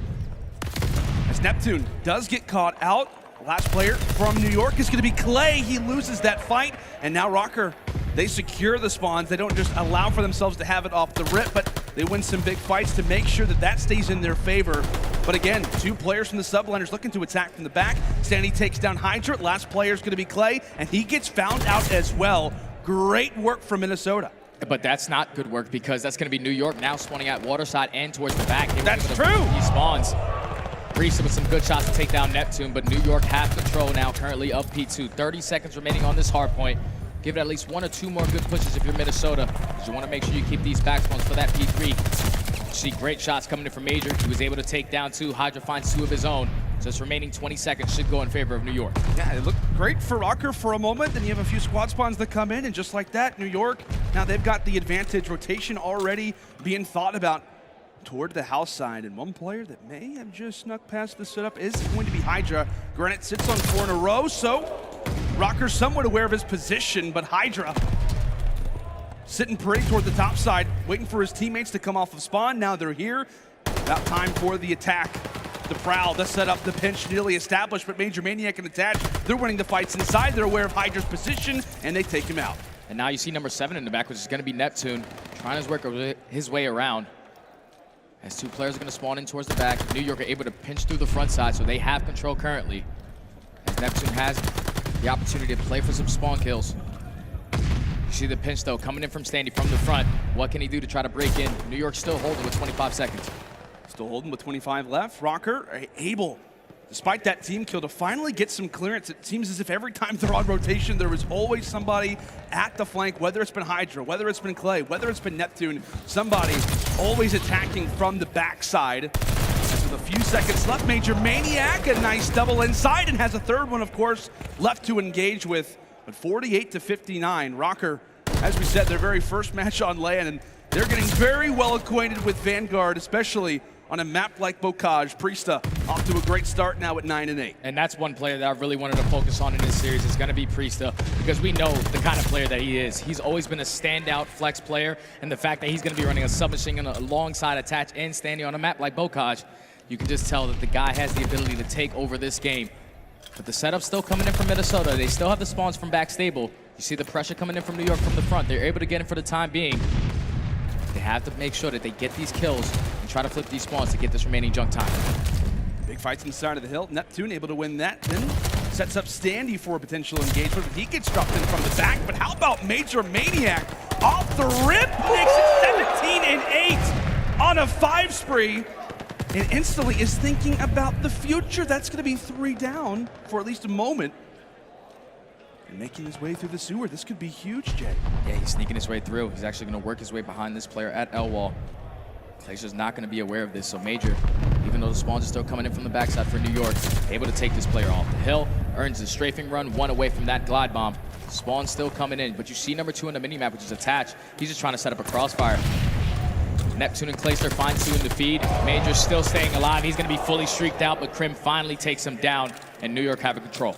As Neptune does get caught out. Last player from New York is going to be Clay. He loses that fight. And now Røkkr, they secure the spawns. They don't just allow for themselves to have it off the rip, but they win some big fights to make sure that that stays in their favor. But again, 2 players from the Subliners looking to attack from the back. Standy takes down HyDra. Last player is going to be Clay, and he gets found out as well. Great work from Minnesota. But that's not good work, because that's going to be New York now spawning at waterside and towards the back. That's true. These spawns. Priestahh with some good shots to take down Neptune, but New York have control now, currently up P2. 30 seconds remaining on this hard point. Give it at least 1 or 2 more good pushes if you're Minnesota, because you want to make sure you keep these back spawns for that P3. You see great shots coming in from Major. He was able to take down 2. HyDra finds 2 of his own. So this remaining 20 seconds should go in favor of New York. Yeah, it looked great for Røkkr for a moment. Then you have a few squad spawns that come in, and just like that, New York, now they've got the advantage. Rotation already being thought about toward the house side, and one player that may have just snuck past the setup is going to be HyDra. Granite sits on 4 in a row, so Røkkr's somewhat aware of his position, but HyDra sitting pretty toward the top side, waiting for his teammates to come off of spawn. Now they're here. About time for the attack. The Prowl does set up the pinch nearly established, but MajorManiak can attach. They're winning the fights inside. They're aware of HyDra's position, and they take him out. And now you see number 7 in the back, which is going to be Neptune, trying to work his way around. As 2 players are going to spawn in towards the back. New York are able to pinch through the front side, so they have control currently. As Neptune has the opportunity to play for some spawn kills. You see the pinch, though, coming in from Standy from the front. What can he do to try to break in? New York still holding with 25 seconds. Still holding with 25 left. Røkkr able, despite that team kill, to finally get some clearance. It seems as if every time they're on rotation, there is always somebody at the flank, whether it's been HyDra, whether it's been Clay, whether it's been Neptune, somebody always attacking from the backside. As with a few seconds left, MajorManiak, a nice double inside, and has a third one, of course, left to engage with. But 48 to 59, Røkkr, as we said, their very first match on land, and they're getting very well acquainted with Vanguard, especially on a map like Bocage. Priestahh off to a great start now at 9-8. And that's one player that I really wanted to focus on in this series is going to be Priestahh, because we know the kind of player that he is. He's always been a standout flex player, and the fact that he's going to be running a submachine gun alongside attach and Standy on a map like Bocage, you can just tell that the guy has the ability to take over this game. But the setup's still coming in from Minnesota. They still have the spawns from back stable. You see the pressure coming in from New York from the front. They're able to get in for the time being. They have to make sure that they get these kills and try to flip these spawns to get this remaining junk time. Big fights inside of the hill. Neptune able to win that. Then sets up Standy for a potential engagement, but he gets dropped in from the back. But how about MajorManiak off the rip? Makes it 17-8 on a 5 spree. And instantly is thinking about the future. That's going to be 3 down for at least a moment. and making his way through the sewer. This could be huge, Jay. Yeah, he's sneaking his way through. He's actually going to work his way behind this player at L-Wall. Clayster's not going to be aware of this, so Major, even though the spawns are still coming in from the backside for New York, able to take this player off the hill, earns a strafing run, one away from that glide bomb. Spawn still coming in, but you see number 2 on the minimap, which is attached. He's just trying to set up a crossfire. Neptune and Clayster find 2 in the feed. Major's still staying alive. He's going to be fully streaked out, but Crim finally takes him down, and New York have control.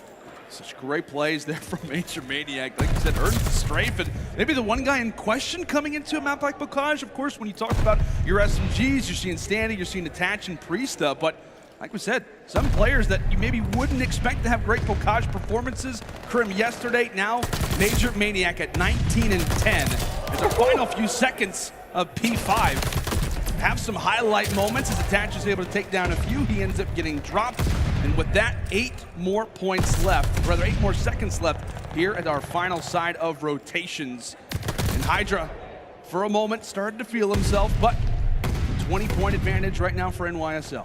Such great plays there from MajorManiak. Like you said, earns the strafe, and maybe the one guy in question coming into a map like Bocage. Of course, when you talk about your SMGs, you're seeing Standy, you're seeing Attach and Priestahh, but like we said, some players that you maybe wouldn't expect to have great Bocage performances. Crim yesterday, now MajorManiak at 19 and 10. As our final few seconds of P5 have some highlight moments as Attach is able to take down a few. He ends up getting dropped. And with that, 8 more points left, rather 8 more seconds left here at our final side of rotations. And HyDra, for a moment, started to feel himself, but 20-point advantage right now for NYSL.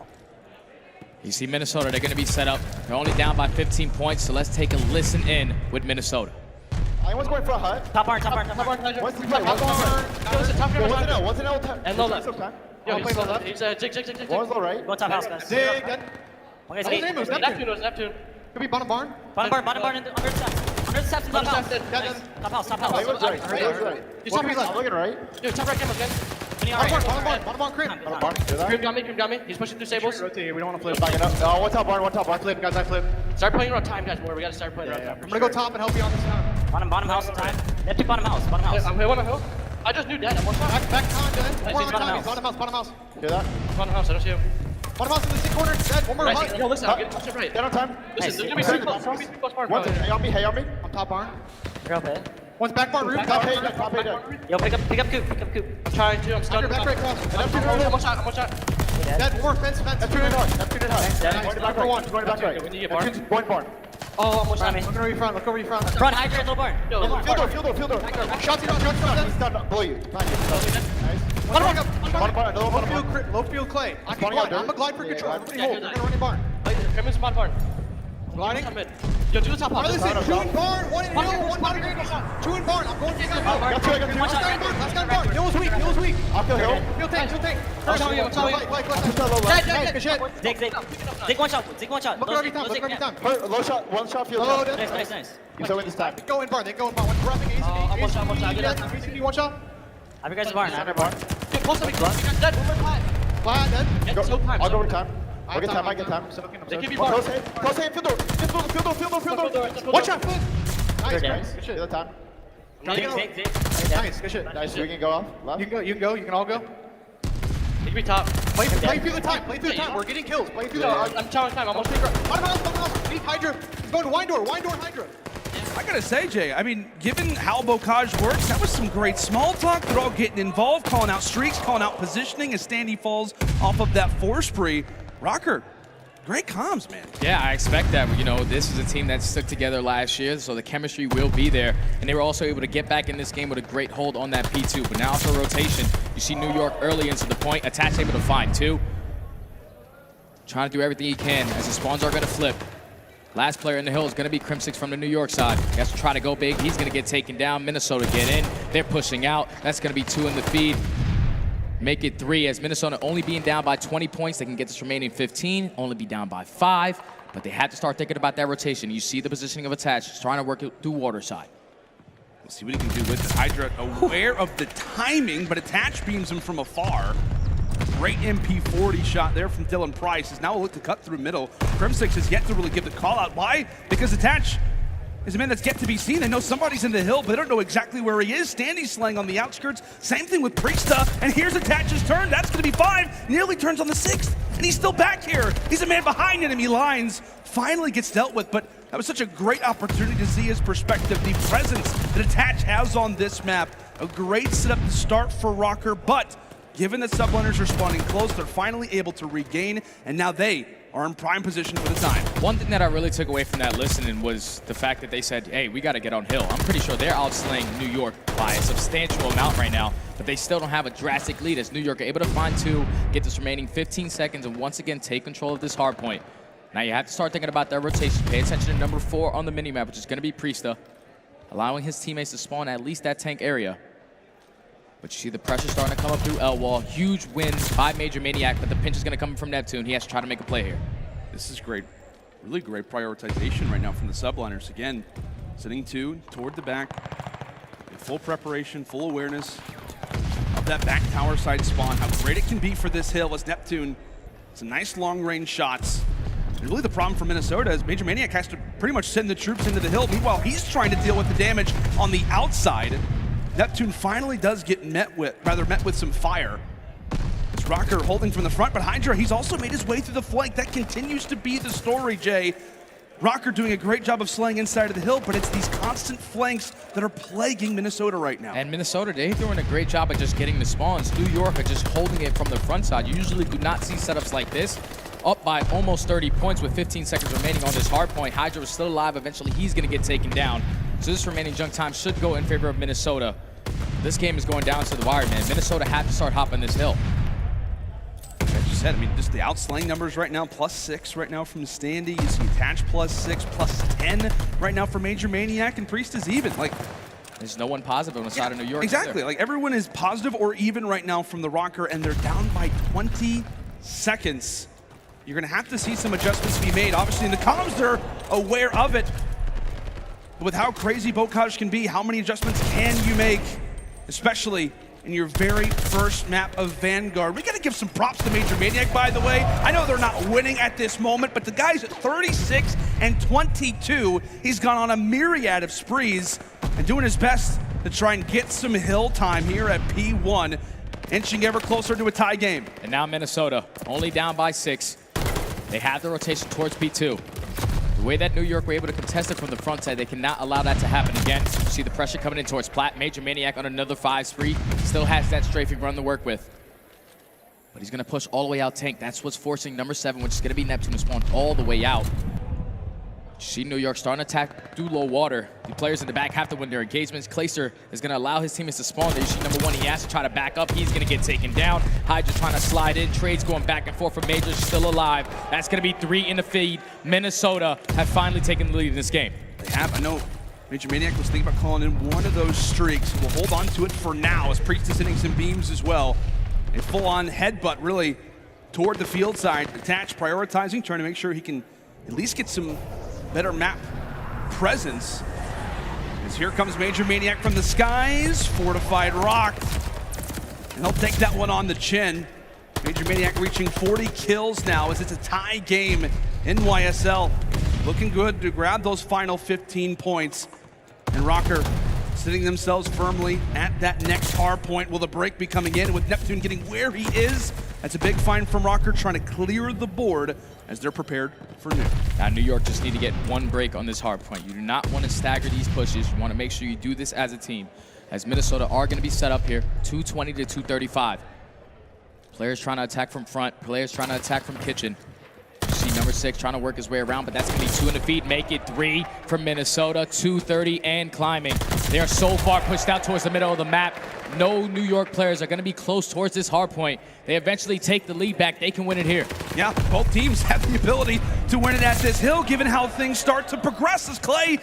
You see Minnesota, they're going to be set up. They're only down by 15 points, so let's take a listen in with Minnesota. Anyone's going for a hut. Top barn, top barn, top barn. What's the play? What's an L? What's an L? And low left. Yo, he's low left. He's jig. One was low right. Go top house, guys. Zig. Okay, so Neptune. Could be bottom barn. Bottom barn under the steps. Under the steps and top house. Top house. Right. He's top left. Looking right. Dude, top right camo, guys. Bottom barn, Crim. Crim got me. He's pushing through Sables. Rotate. We don't want to flip. Back it up. Oh, one top barn. I flip, guys. I flip. Start playing around time, guys. More. We got to start playing around time. I'm going to go top and help you on this time. Bottom house time. Neptune bottom house. I'm here on the hill. I just knew that. Back time, Dan. Bottom house. Hear that? Bottom house, I don't see him. Bottom house in the six corner. Dead. One more hut. Yo, listen, I'm getting pushed right. Dead on time. Listen, there's going to be 3 plus barn. Hey on me. I'm top barn. You're okay. One's back barn roof. Top A dead. Yo, pick up coop. I'm trying to, I'm stunned. Back right cross. I'm one shot. Dead. More fence. Neptune in hut. Going back for one. Going back right. Neptune's going barn. Oh, I'm one shot. Look over your front. Front, HyDra, little barn. Field door. Shotzzy down. He's done. Below you. Nice. Low field Clay. I can glide. I'm a glide for control. Everybody hold. We're going to run in barn. Crim's bottom barn. Gliding. Yo, do the top house. Listen, 2 in barn, 1 in hill, 1 down green. 2 in barn. I'm going to the barn. Got 2. Last guy in barn. Hill's weak. I'll kill hill. Field tank. I'm telling you. Dead. Good shit. Zig one shot. Look every time. Low shot. 1 shot field. Nice. You so in this time. Go in barn. One's grabbing ACD. One shot. ACD 1 shot. Have you guys barn? Center barn. Close to me. Dead. Flat. Dead. I'll go over time. I get time. They give you barn. Close aim. Field door. 1 shot. Nice. Good shit. The other time. Zig. Nice. Good shit. Nice. We can go off. Left. You can go. You can all go. They give me top. Play through the time. We're getting kills. Play through the time. I'm challenging time. I'm almost Bottom house. Beat HyDra. He's going to wine door. HyDra. I gotta say, Jay, I mean, given how Bocage works, that was some great small talk. They're all getting involved, calling out streaks, calling out positioning as Standy falls off of that 4 spree. Røkkr, great comms, man. Yeah, I expect that. You know, this is a team that stuck together last year, so the chemistry will be there. And they were also able to get back in this game with a great hold on that P2. But now for rotation, you see New York early into the point. Attach able to find 2. Trying to do everything he can as the spawns are going to flip. Last player in the hill is going to be Crimsix from the New York side. He has to try to go big. He's going to get taken down. Minnesota get in. They're pushing out. That's going to be 2 in the feed. Make it 3 as Minnesota only being down by 20 points. They can get this remaining 15, only be down by 5. But they had to start thinking about that rotation. You see the positioning of Attach. He's trying to work it through water side. We'll see what he can do with it. HyDra aware of the timing, but Attach beams him from afar. Great MP40 shot there from Dylan Price. Is now a look to cut through middle. Crimsix has yet to really give the call out. Why? Because Attach is a man that's yet to be seen. They know somebody's in the hill, but they don't know exactly where he is. Standy's slaying on the outskirts. Same thing with Priestahh. And here's Attach's turn. That's going to be 5. Nearly turns on the 6th. And he's still back here. He's a man behind enemy lines. Finally gets dealt with, but that was such a great opportunity to see his perspective. The presence that Attach has on this map. A great setup to start for Røkkr, but given that Subliners are spawning close, they're finally able to regain, and now they are in prime position for the time. One thing that I really took away from that listening was the fact that they said, hey, we got to get on hill. I'm pretty sure they're outslaying New York by a substantial amount right now, but they still don't have a drastic lead as New York are able to find 2, get this remaining 15 seconds, and once again take control of this hard point. Now you have to start thinking about their rotation. Pay attention to number 4 on the minimap, which is going to be Priestahh. allowing his teammates to spawn at least that tank area. But you see the pressure starting to come up through L-Wall. Huge wins by MajorManiak, but the pinch is going to come from Neptune. He has to try to make a play here. This is great. Really great prioritization right now from the Subliners. Again, sitting 2 toward the back. In full preparation, full awareness of that back tower side spawn. How great it can be for this hill as Neptune. Some nice long-range shots. And really the problem for Minnesota is MajorManiak has to pretty much send the troops into the hill. Meanwhile, he's trying to deal with the damage on the outside. Neptune finally does get met with some fire. It's Røkkr holding from the front, but HyDra, he's also made his way through the flank. That continues to be the story, Jay. Røkkr doing a great job of slaying inside of the hill, but it's these constant flanks that are plaguing Minnesota right now. And Minnesota, they're doing a great job of just getting the spawns. New York are just holding it from the front side. You usually do not see setups like this. Up by almost 30 points with 15 seconds remaining on this hard point. HyDra is still alive. Eventually, he's going to get taken down. So this remaining junk time should go in favor of Minnesota. This game is going down to the wire, man. Minnesota have to start hopping this hill. As you said, I mean, just the outslaying numbers right now, +6 right now from Standy. You see Attach +6, +10 right now for MajorManiak, and Priestahh even. Like, there's no one positive on the side of New York. Exactly. Either. Like, everyone is positive or even right now from the Røkkr, and they're down by 20 seconds. You're going to have to see some adjustments be made. Obviously, in the comms, they're aware of it. But with how crazy Bocage can be, how many adjustments can you make, especially in your very first map of Vanguard? We got to give some props to MajorManiak, by the way. I know they're not winning at this moment, but the guy's at 36 and 22. He's gone on a myriad of sprees and doing his best to try and get some hill time here at P1, inching ever closer to a tie game. And now Minnesota, only down by 6. They have the rotation towards P2. The way that New York were able to contest it from the front side, they cannot allow that to happen again. You see the pressure coming in towards Platt. MajorManiak on another 5 spree. Still has that strafing run to work with. But he's going to push all the way out tank. That's what's forcing number 7, which is going to be Neptune, to spawn all the way out. You see New York starting to attack through low water. The players in the back have to win their engagements. Clayster is going to allow his teammates to spawn there. You see number 1, he has to try to back up. He's going to get taken down. HyDra trying to slide in. Trades going back and forth for Major, still alive. That's going to be 3 in the feed. Minnesota have finally taken the lead in this game. They have. I know MajorManiak was thinking about calling in one of those streaks. We'll hold on to it for now as Priestahh is hitting some beams as well. A full-on headbutt really toward the field side. Attach prioritizing, trying to make sure he can at least get some better map presence. As here comes MajorManiak from the skies, fortified rock. And he'll take that one on the chin. MajorManiak reaching 40 kills now as it's a tie game in YSL. Looking good to grab those final 15 points. And Røkkr sitting themselves firmly at that next hard point. Will the break be coming in with Neptune getting where he is? That's a big find from Røkkr, trying to clear the board as they're prepared for noon. Now New York just need to get one break on this hard point. You do not want to stagger these pushes. You want to make sure you do this as a team. As Minnesota are going to be set up here, 220 to 235. Players trying to attack from front, players trying to attack from kitchen. You see number 6 trying to work his way around, but that's going to be 2 in the feed. Make it 3 from Minnesota, 230 and climbing. They are so far pushed out towards the middle of the map. No New York players are going to be close towards this hard point. They eventually take the lead back. They can win it here. Yeah, both teams have the ability to win it at this hill, given how things start to progress as Clay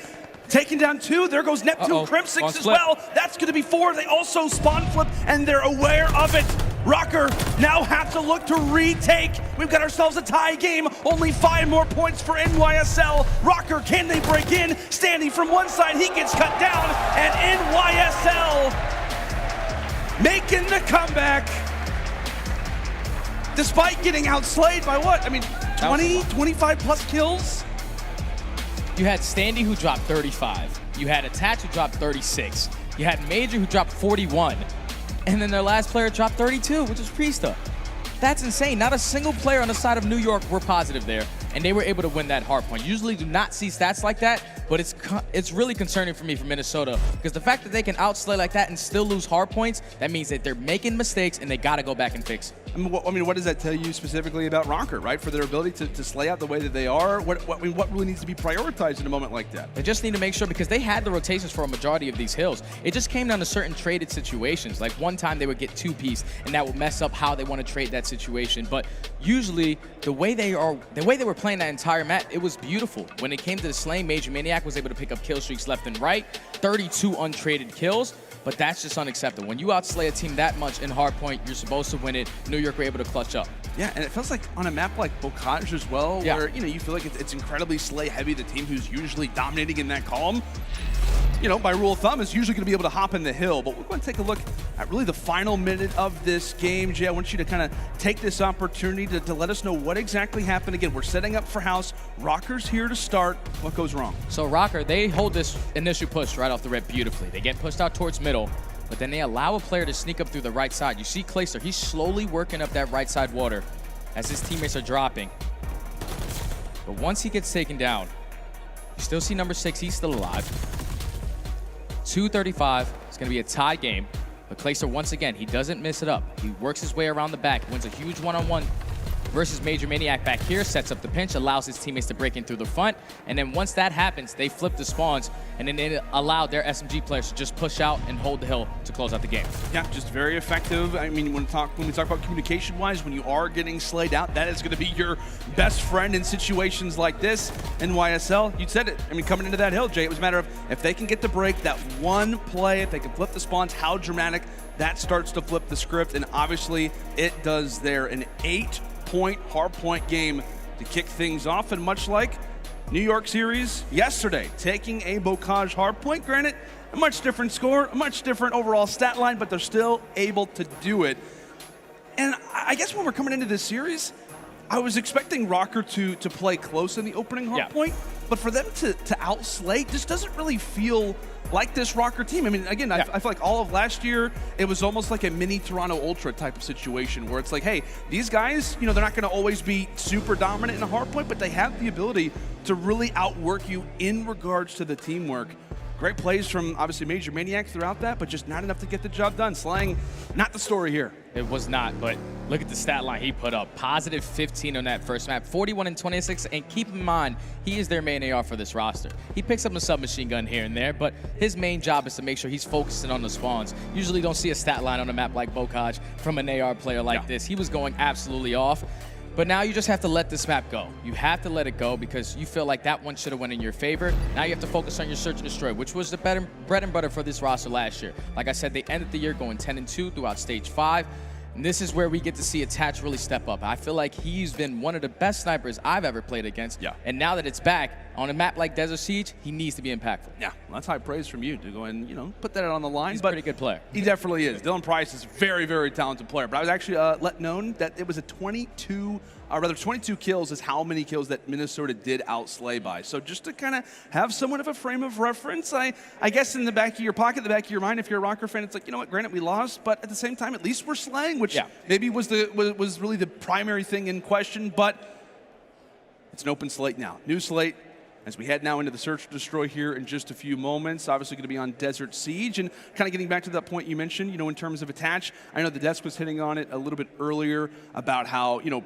taking down 2. There goes Neptune, Crimsix as well. That's going to be 4. They also spawn flip, and they're aware of it. Røkkr now have to look to retake. We've got ourselves a tie game. Only 5 more points for NYSL. Røkkr, can they break in? Standing from one side, he gets cut down. And NYSL making the comeback. Despite getting outslayed by what? I mean, 20, 25 plus kills? You had Standy who dropped 35. You had Attach who dropped 36. You had Major who dropped 41. And then their last player dropped 32, which is Priestahh. That's insane. Not a single player on the side of New York were positive there, and they were able to win that hard point. Usually do not see stats like that, but it's really concerning for me for Minnesota, because the fact that they can outslay like that and still lose hard points, that means that they're making mistakes and they got to go back and fix. I mean, what does that tell you specifically about Røkkr, right? For their ability to slay out the way that they are? What really needs to be prioritized in a moment like that? They just need to make sure, because they had the rotations for a majority of these hills. It just came down to certain traded situations. Like one time they would get 2-piece, and that would mess up how they want to trade that situation. But usually, the way they were playing that entire map, it was beautiful. When it came to the slaying MajorManiak, MajorManiak was able to pick up kill streaks left and right, 32 untraded kills, but that's just unacceptable. When you outslay a team that much in hardpoint, you're supposed to win it. New York were able to clutch up. Yeah, and it feels like on a map like Bocage as well, where, you know, you feel like it's incredibly slay heavy, the team who's usually dominating in that column, you know, by rule of thumb, is usually going to be able to hop in the hill. But we're going to take a look at really the final minute of this game. Jay, I want you to kind of take this opportunity to let us know what exactly happened. Again, we're setting up for house. Røkkr's here to start. What goes wrong? So Røkkr, they hold this initial push right off the rip beautifully. They get pushed out towards middle, but then they allow a player to sneak up through the right side. You see Clayster, he's slowly working up that right side water as his teammates are dropping. But once he gets taken down, you still see number 6, he's still alive. 2:35, it's gonna be a tie game. But Clayster, once again, he doesn't miss it up. He works his way around the back, wins a huge one-on-one versus MajorManiak back here, sets up the pinch, allows his teammates to break in through the front, and then once that happens, they flip the spawns, and then they allow their SMG players to just push out and hold the hill to close out the game. Yeah, just very effective. I mean, when we talk about communication-wise, when you are getting slayed out, that is going to be your best friend in situations like this. NYSL, you said it. I mean, coming into that hill, Jay, it was a matter of if they can get the break, that one play, if they can flip the spawns, how dramatic that starts to flip the script, and obviously it does there. An 8-point hardpoint game to kick things off, and much like New York series yesterday, taking a Bocage hardpoint. Granted, a much different score, a much different overall stat line, but they're still able to do it. And I guess when we're coming into this series, I was expecting Røkkr to play close in the opening hardpoint, but for them to outslay just doesn't really feel like this Røkkr team. I mean, again, I feel like all of last year, it was almost like a mini Toronto Ultra type of situation where it's like, hey, these guys, you know, they're not going to always be super dominant in a hardpoint, but they have the ability to really outwork you in regards to the teamwork. Great plays from, obviously, MajorManiak throughout that, but just not enough to get the job done. Slaying, not the story here. It was not, but look at the stat line he put up. Positive 15 on that first map, 41 and 26, and keep in mind, he is their main AR for this roster. He picks up a submachine gun here and there, but his main job is to make sure he's focusing on the spawns. Usually don't see a stat line on a map like Bocage from an AR player like this. He was going absolutely off. But now you just have to let this map go. You have to let it go because you feel like that one should have went in your favor. Now you have to focus on your search and destroy, which was the bread and butter for this roster last year. Like I said, they ended the year going 10-2 throughout stage 5. And this is where we get to see Attach really step up. I feel like he's been one of the best snipers I've ever played against. And now that it's back, on a map like Desert Siege, he needs to be impactful. Yeah, well, that's high praise from you to go and, you know, put that on the line. He's a pretty good player. He definitely is. Dylan Price is a very, very talented player. But I was actually let known that it was a 22 kills is how many kills that Minnesota did outslay by. So just to kind of have somewhat of a frame of reference, I guess in the back of your pocket, the back of your mind, if you're a Røkkr fan, it's like, you know what, granted we lost, but at the same time, at least we're slaying, which maybe was really the primary thing in question, but it's an open slate now. New slate. As we head now into the search and destroy here in just a few moments, obviously going to be on Desert Siege, and kind of getting back to that point you mentioned, you know, in terms of Attach, I know the desk was hitting on it a little bit earlier about how, you know,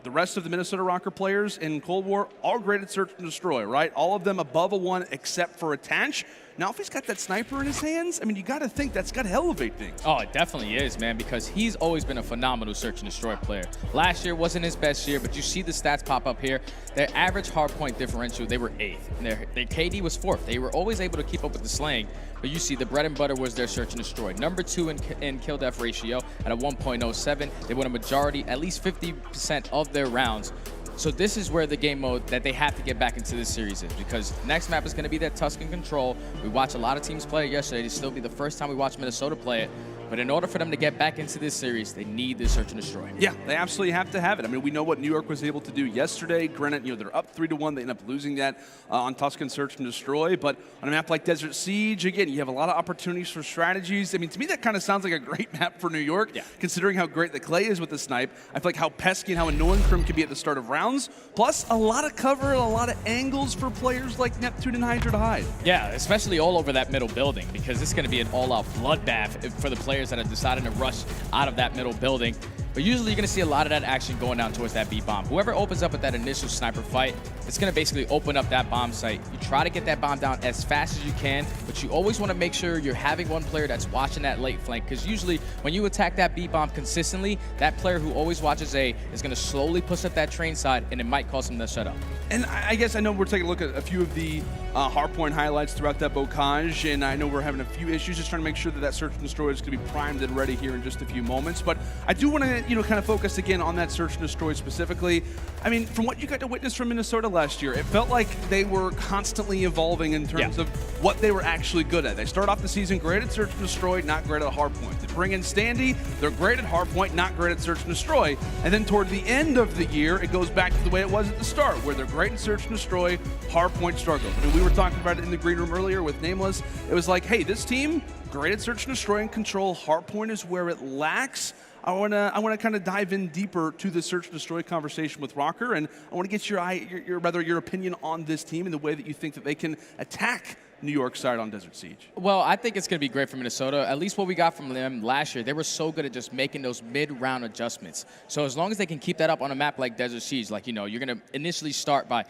the rest of the Minnesota Røkkr players in Cold War, all great at search and destroy, right? All of them above a 1 except for Attach. Now, if he's got that sniper in his hands, I mean, you got to think that's got to elevate things. Oh, it definitely is, man, because he's always been a phenomenal search and destroy player. Last year wasn't his best year, but you see the stats pop up here. Their average hardpoint differential, they were 8th. And their KD was 4th. They were always able to keep up with the slaying, but you see the bread and butter was their search and destroy. Number 2 in kill death ratio at a 1.07. They won a majority, at least 50% of their rounds. So this is where the game mode that they have to get back into this series is, because next map is going to be that Tuscan Control. We watched a lot of teams play it yesterday. It'll still be the first time we watched Minnesota play it. But in order for them to get back into this series, they need this search and destroy. Yeah, they absolutely have to have it. I mean, we know what New York was able to do yesterday. Granted, you know, they're up 3-1. They end up losing that on Tuscan Search and Destroy. But on a map like Desert Siege, again, you have a lot of opportunities for strategies. I mean, to me, that kind of sounds like a great map for New York, considering how great the Clay is with the snipe. I feel like how pesky and how annoying Crim can be at the start of rounds. Plus, a lot of cover, a lot of angles for players like Neptune and HyDra to hide. Yeah, especially all over that middle building, because it's going to be an all-out bloodbath for the players that have decided to rush out of that middle building. But usually you're going to see a lot of that action going down towards that B bomb. Whoever opens up with that initial sniper fight, it's going to basically open up that bomb site. You try to get that bomb down as fast as you can, but you always want to make sure you're having one player that's watching that late flank, because usually when you attack that B bomb consistently, that player who always watches A is going to slowly push up that train side, and it might cause him to shut up. And I guess I know we're taking a look at a few of the hardpoint highlights throughout that bocage, and I know we're having a few issues just trying to make sure that that search and destroy is going to be primed and ready here in just a few moments. But I do want to, kind of focus again on that search and destroy specifically. I mean, from what you got to witness from Minnesota last year, it felt like they were constantly evolving in terms of what they were actually good at. They start off the season great at search and destroy, not great at hardpoint. They bring in Standy, they're great at hardpoint, not great at search and destroy. And then toward the end of the year, it goes back to the way it was at the start, where they're great in search and destroy, hardpoint struggles. I mean, we were talking about it in the green room earlier with Nameless. It was like, hey, this team, great at search and destroy and control. Hardpoint is where it lacks. I want to kind of dive in deeper to the search and destroy conversation with Røkkr, and I want to get your opinion on this team and the way that you think that they can attack New York side on Desert Siege. Well, I think it's going to be great for Minnesota. At least what we got from them last year, they were so good at just making those mid-round adjustments. So as long as they can keep that up on a map like Desert Siege, like, you're going to initially start by,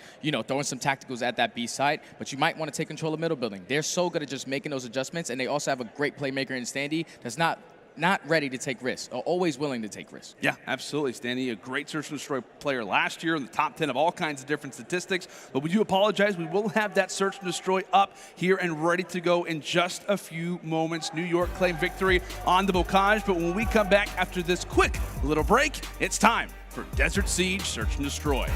throwing some tacticals at that B site, but you might want to take control of middle building. They're so good at just making those adjustments, and they also have a great playmaker in Standy that's not ready to take risks, or always willing to take risks. Yeah, absolutely. Standy, a great search and destroy player last year in the top 10 of all kinds of different statistics. But we do apologize. We will have that search and destroy up here and ready to go in just a few moments. New York claim victory on the bocage. But when we come back after this quick little break, it's time for Desert Siege Search and Destroy.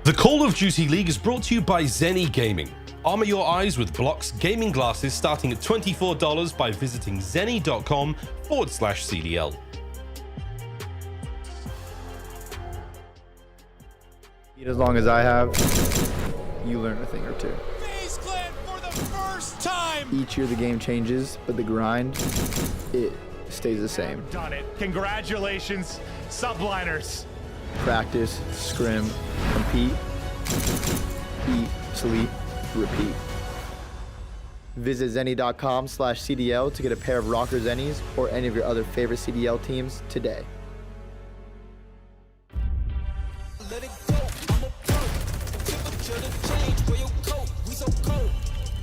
The Call of Duty League is brought to you by Zenni Gaming. Armor your eyes with Block's gaming glasses starting at $24 by visiting zenni.com/CDL. As long as I have, you learn a thing or two. For the first time. Each year the game changes, but the grind, it stays the same. Done it. Congratulations, Subliners. Practice, scrim, compete, eat, sleep, repeat. Visit zenni.com/CDL to get a pair of Røkkr Zennis or any of your other favorite CDL teams today. Let it go. I'm a pro. Temperature to change. Wear your coat. We so cold.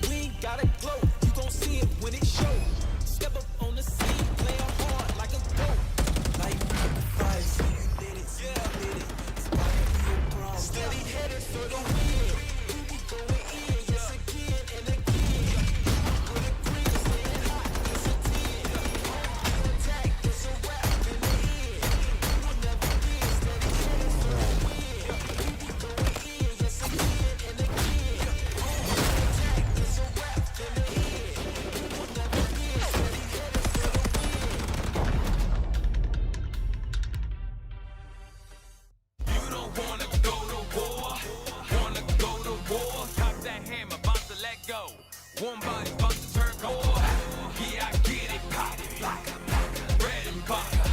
We ain't got it glow. You gon' see it when it shows. Step up on the scene. Play hard like a goat. Like fire. Steady headed for the win. We be going in, yes again and again. With a green, staying hot, it's a 10. Attack, it's a wrap in the end. We will never win. Steady headed for the win. We be going in, yes again and again. Attack, it's a wrap in the end. We will never win. Steady headed for the win. You don't wanna go to war. Wanna go to war. Top that hammer, about to let go. One body, about to turn cold. Yeah, I get it, pop it. Bread and butter.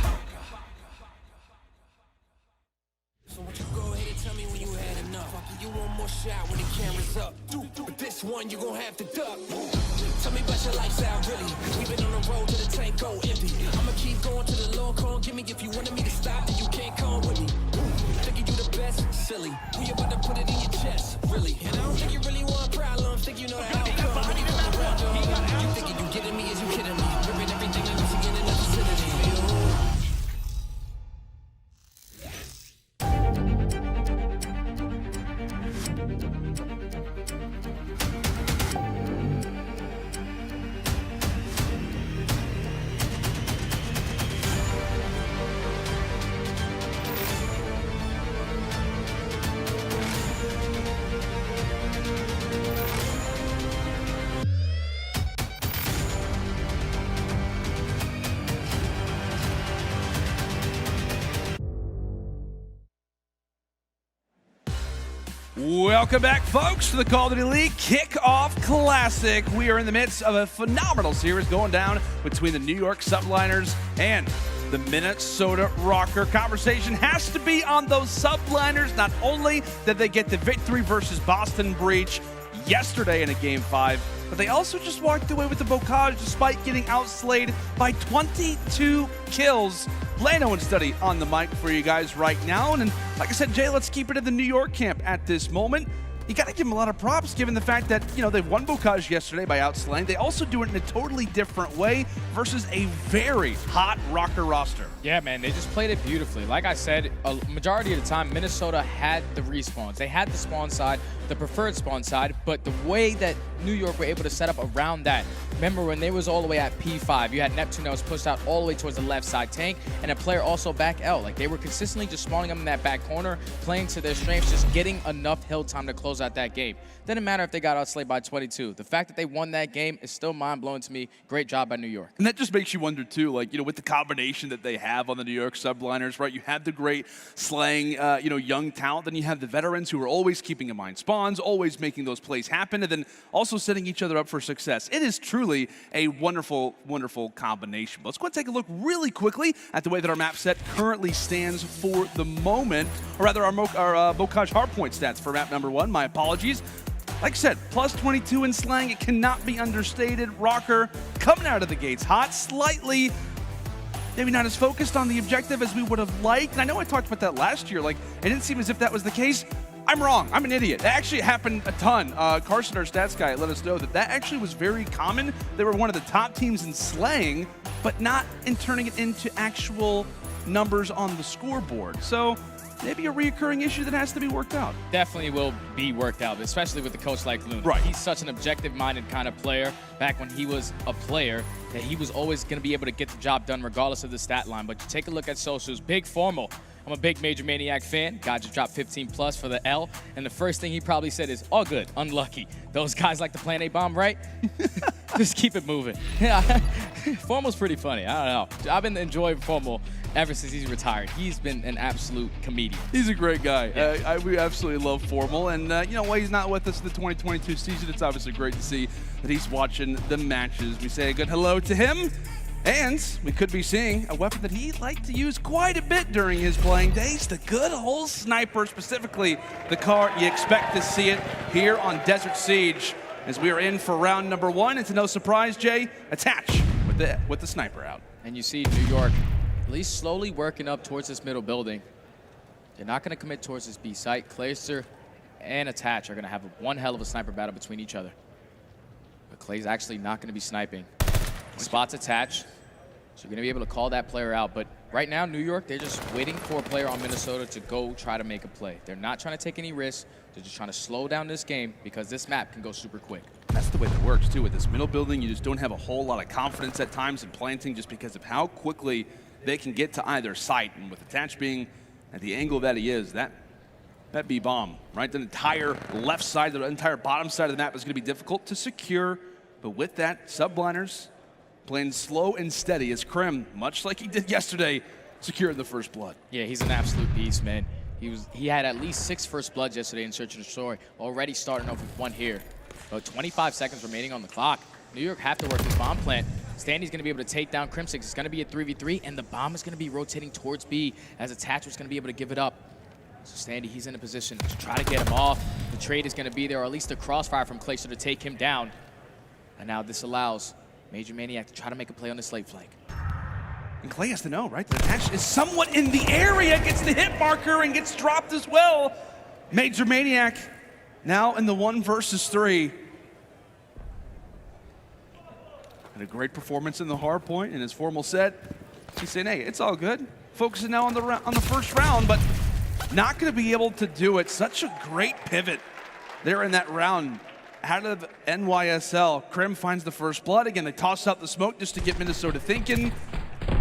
So won't you go ahead and tell me when you had enough? I'll give you one more shot when the camera's up. But this one you gon' have to duck. Tell me about your lifestyle, really. We've been on the road to the tank go empty. I'ma keep going to the long call. Give me if you wanted me to stop, then you can't come with me. Thinking you the best, silly. We about to put it in your chest, really. And I don't think you really want problems. Think you know the outcome when you come around your home. You thinking you getting me? Is you kidding me? Ripping everything that was again in the vicinity. Welcome back, folks, to the Call of Duty League Kickoff Classic. We are in the midst of a phenomenal series going down between the New York Subliners and the Minnesota Røkkr. Conversation has to be on those Subliners. Not only did they get the victory versus Boston Breach yesterday in a Game 5, but they also just walked away with the Bocage despite getting outslayed by 22 kills. Lano and Study on the mic for you guys right now. And like I said, Jay, let's keep it in the New York camp at this moment. You got to give them a lot of props given the fact that, you know, they won Bocage yesterday by outslaying. They also do it in a totally different way versus a very hot Røkkr roster. Yeah, man, they just played it beautifully. Like I said, a majority of the time, Minnesota had the respawns. They had the spawn side, the preferred spawn side, but the way that New York were able to set up around that. Remember when they was all the way at P5, you had Neptune that was pushed out all the way towards the left side tank, and a player also back L. Like, they were consistently just spawning them in that back corner, playing to their strengths, just getting enough hill time to close out that game. Didn't matter if they got outslayed by 22. The fact that they won that game is still mind-blowing to me. Great job by New York. And that just makes you wonder, too, like, you know, with the combination that they have on the New York Subliners, right? You have the great slaying, you know, young talent. Then you have the veterans who are always keeping in mind spawns, always making those plays happen, and then also setting each other up for success. It is truly a wonderful, wonderful combination. But let's go and take a look really quickly at the way that our map set currently stands for the moment, or rather our Bocage hardpoint stats for map number 1. My apologies. Like I said, plus 22 in slang, it cannot be understated. Røkkr coming out of the gates hot, slightly maybe not as focused on the objective as we would have liked. And I know I talked about that last year. Like, it didn't seem as if that was the case. I'm wrong. I'm an idiot. That actually happened a ton. Carson, our stats guy, let us know that that actually was very common. They were one of the top teams in slaying, but not in turning it into actual numbers on the scoreboard. So maybe a reoccurring issue that has to be worked out. Definitely will be worked out, especially with a coach like Luna. Right. He's such an objective-minded kind of player. Back when he was a player, that he was always going to be able to get the job done regardless of the stat line. But you take a look at Sosu's big formal. I'm a big MajorManiak fan. Guy just dropped 15 plus for the L. And the first thing he probably said is, all good, unlucky. Those guys like to plant a bomb, right? Just keep it moving. Yeah, Formal's pretty funny. I don't know. I've been enjoying Formal ever since he's retired. He's been an absolute comedian. He's a great guy. Yeah. We absolutely love Formal. And, you know, while he's not with us in the 2022 season, it's obviously great to see that he's watching the matches. We say a good hello to him. And we could be seeing a weapon that he liked to use quite a bit during his playing days, the good old sniper, specifically the car. You expect to see it here on Desert Siege as we are in for round number 1. It's no surprise, Jay, attach with the sniper out. And you see New York at least slowly working up towards this middle building. They're not going to commit towards this B site. Clayster and Attach are going to have one hell of a sniper battle between each other. But Clay's actually not going to be sniping. Spots Attach, so you're going to be able to call that player out. But right now, New York, they're just waiting for a player on Minnesota to go try to make a play. They're not trying to take any risks. They're just trying to slow down this game because this map can go super quick. That's the way that works, too. With this middle building, you just don't have a whole lot of confidence at times in planting just because of how quickly they can get to either site. And with Attach being at the angle that he is, that B bomb, right? The entire left side, the entire bottom side of the map is going to be difficult to secure. But with that, Subliners playing slow and steady as Crim, much like he did yesterday, secured the first blood. Yeah, he's an absolute beast, man. He had at least 6 first bloods yesterday in Search of the Story, already starting off with 1 here. About 25 seconds remaining on the clock. New York have to work this bomb plant. Standy's going to be able to take down Crimsix. It's going to be a 3v3, and the bomb is going to be rotating towards B as Attach was going to be able to give it up. So Standy, he's in a position to try to get him off. The trade is going to be there, or at least the crossfire from Clayster to take him down. And now this allows MajorManiak to try to make a play on the slate flank. And Clay has to know, right? The Attach is somewhat in the area, gets the hit marker and gets dropped as well. MajorManiak now in the 1 versus 3. And a great performance in the hard point, and as Formal said, he's saying, hey, it's all good. Focusing now on the first round, but not going to be able to do it. Such a great pivot there in that round. Out of NYSL, Crim finds the first blood. Again, they toss out the smoke just to get Minnesota thinking.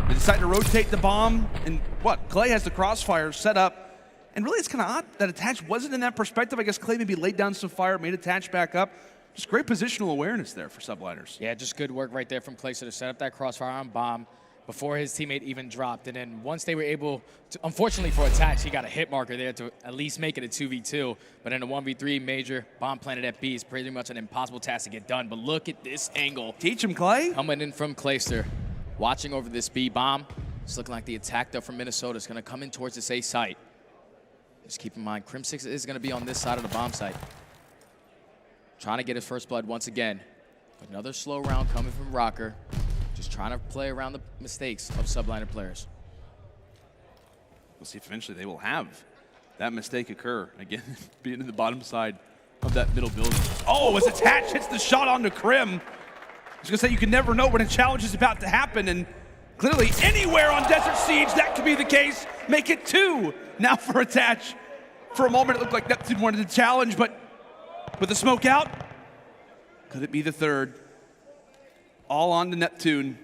They decide to rotate the bomb, and what? Clay has the crossfire set up. And really, it's kind of odd that Attach wasn't in that perspective. I guess Clay maybe laid down some fire, made Attach back up. Just great positional awareness there for Subliners. Yeah, just good work right there from Clayster to set up that crossfire on bomb before his teammate even dropped. And then once they were able to, unfortunately for Attach, he got a hit marker there to at least make it a 2v2. But in a 1v3, Major bomb planted at B is pretty much an impossible task to get done. But look at this angle. Teach him, Clay. Coming in from Clayster, watching over this B bomb. It's looking like the attack though from Minnesota is going to come in towards this A site. Just keep in mind, Crimsix is going to be on this side of the bomb site. Trying to get his first blood once again. Another slow round coming from Røkkr. Just trying to play around the mistakes of Subliner players. We'll see if eventually they will have that mistake occur. Again, being in the bottom side of that middle building. Oh, as Attach hits the shot onto Crim. I was going to say, you can never know when a challenge is about to happen, and clearly anywhere on Desert Siege, that could be the case. Make it 2 now for Attach. For a moment, it looked like Neptune wanted to challenge, but with the smoke out, could it be the 3rd? All on to Neptune.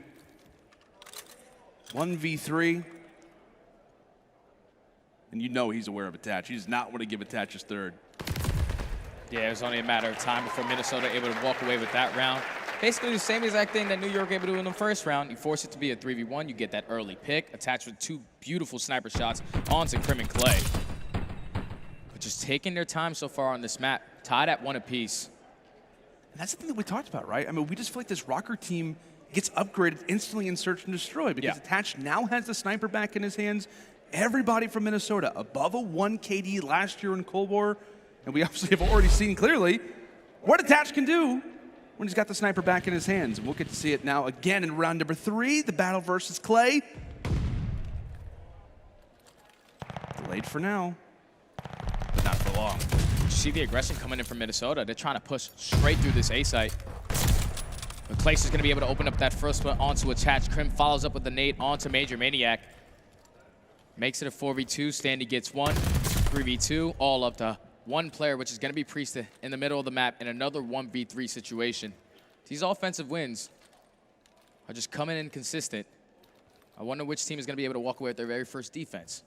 1v3. And you know he's aware of Attach. He does not want to give Attach his 3rd. Yeah, it was only a matter of time before Minnesota able to walk away with that round. Basically the same exact thing that New York able to do in the first round. You force it to be a 3v1. You get that early pick. Attached with 2 beautiful sniper shots onto Crim and Clay. But just taking their time so far on this map. Tied at 1 apiece. And that's the thing that we talked about, right? I mean, we just feel like this Røkkr team gets upgraded instantly in Search and Destroy because Attach now has the sniper back in his hands. Everybody from Minnesota above a 1 KD last year in Cold War. And we obviously have already seen clearly what Attach can do when he's got the sniper back in his hands. And we'll get to see it now again in round number 3, the battle versus Clay. Delayed for now, but not for long. You see the aggression coming in from Minnesota. They're trying to push straight through this A site. But Clayster's going to be able to open up that first one onto Attach. Crim follows up with the nade onto MajorManiak. Makes it a 4v2. Standy gets 1. 3v2. All up to 1 player, which is going to be Priestahh in the middle of the map in another 1v3 situation. These offensive wins are just coming in consistent. I wonder which team is going to be able to walk away with their very first defense.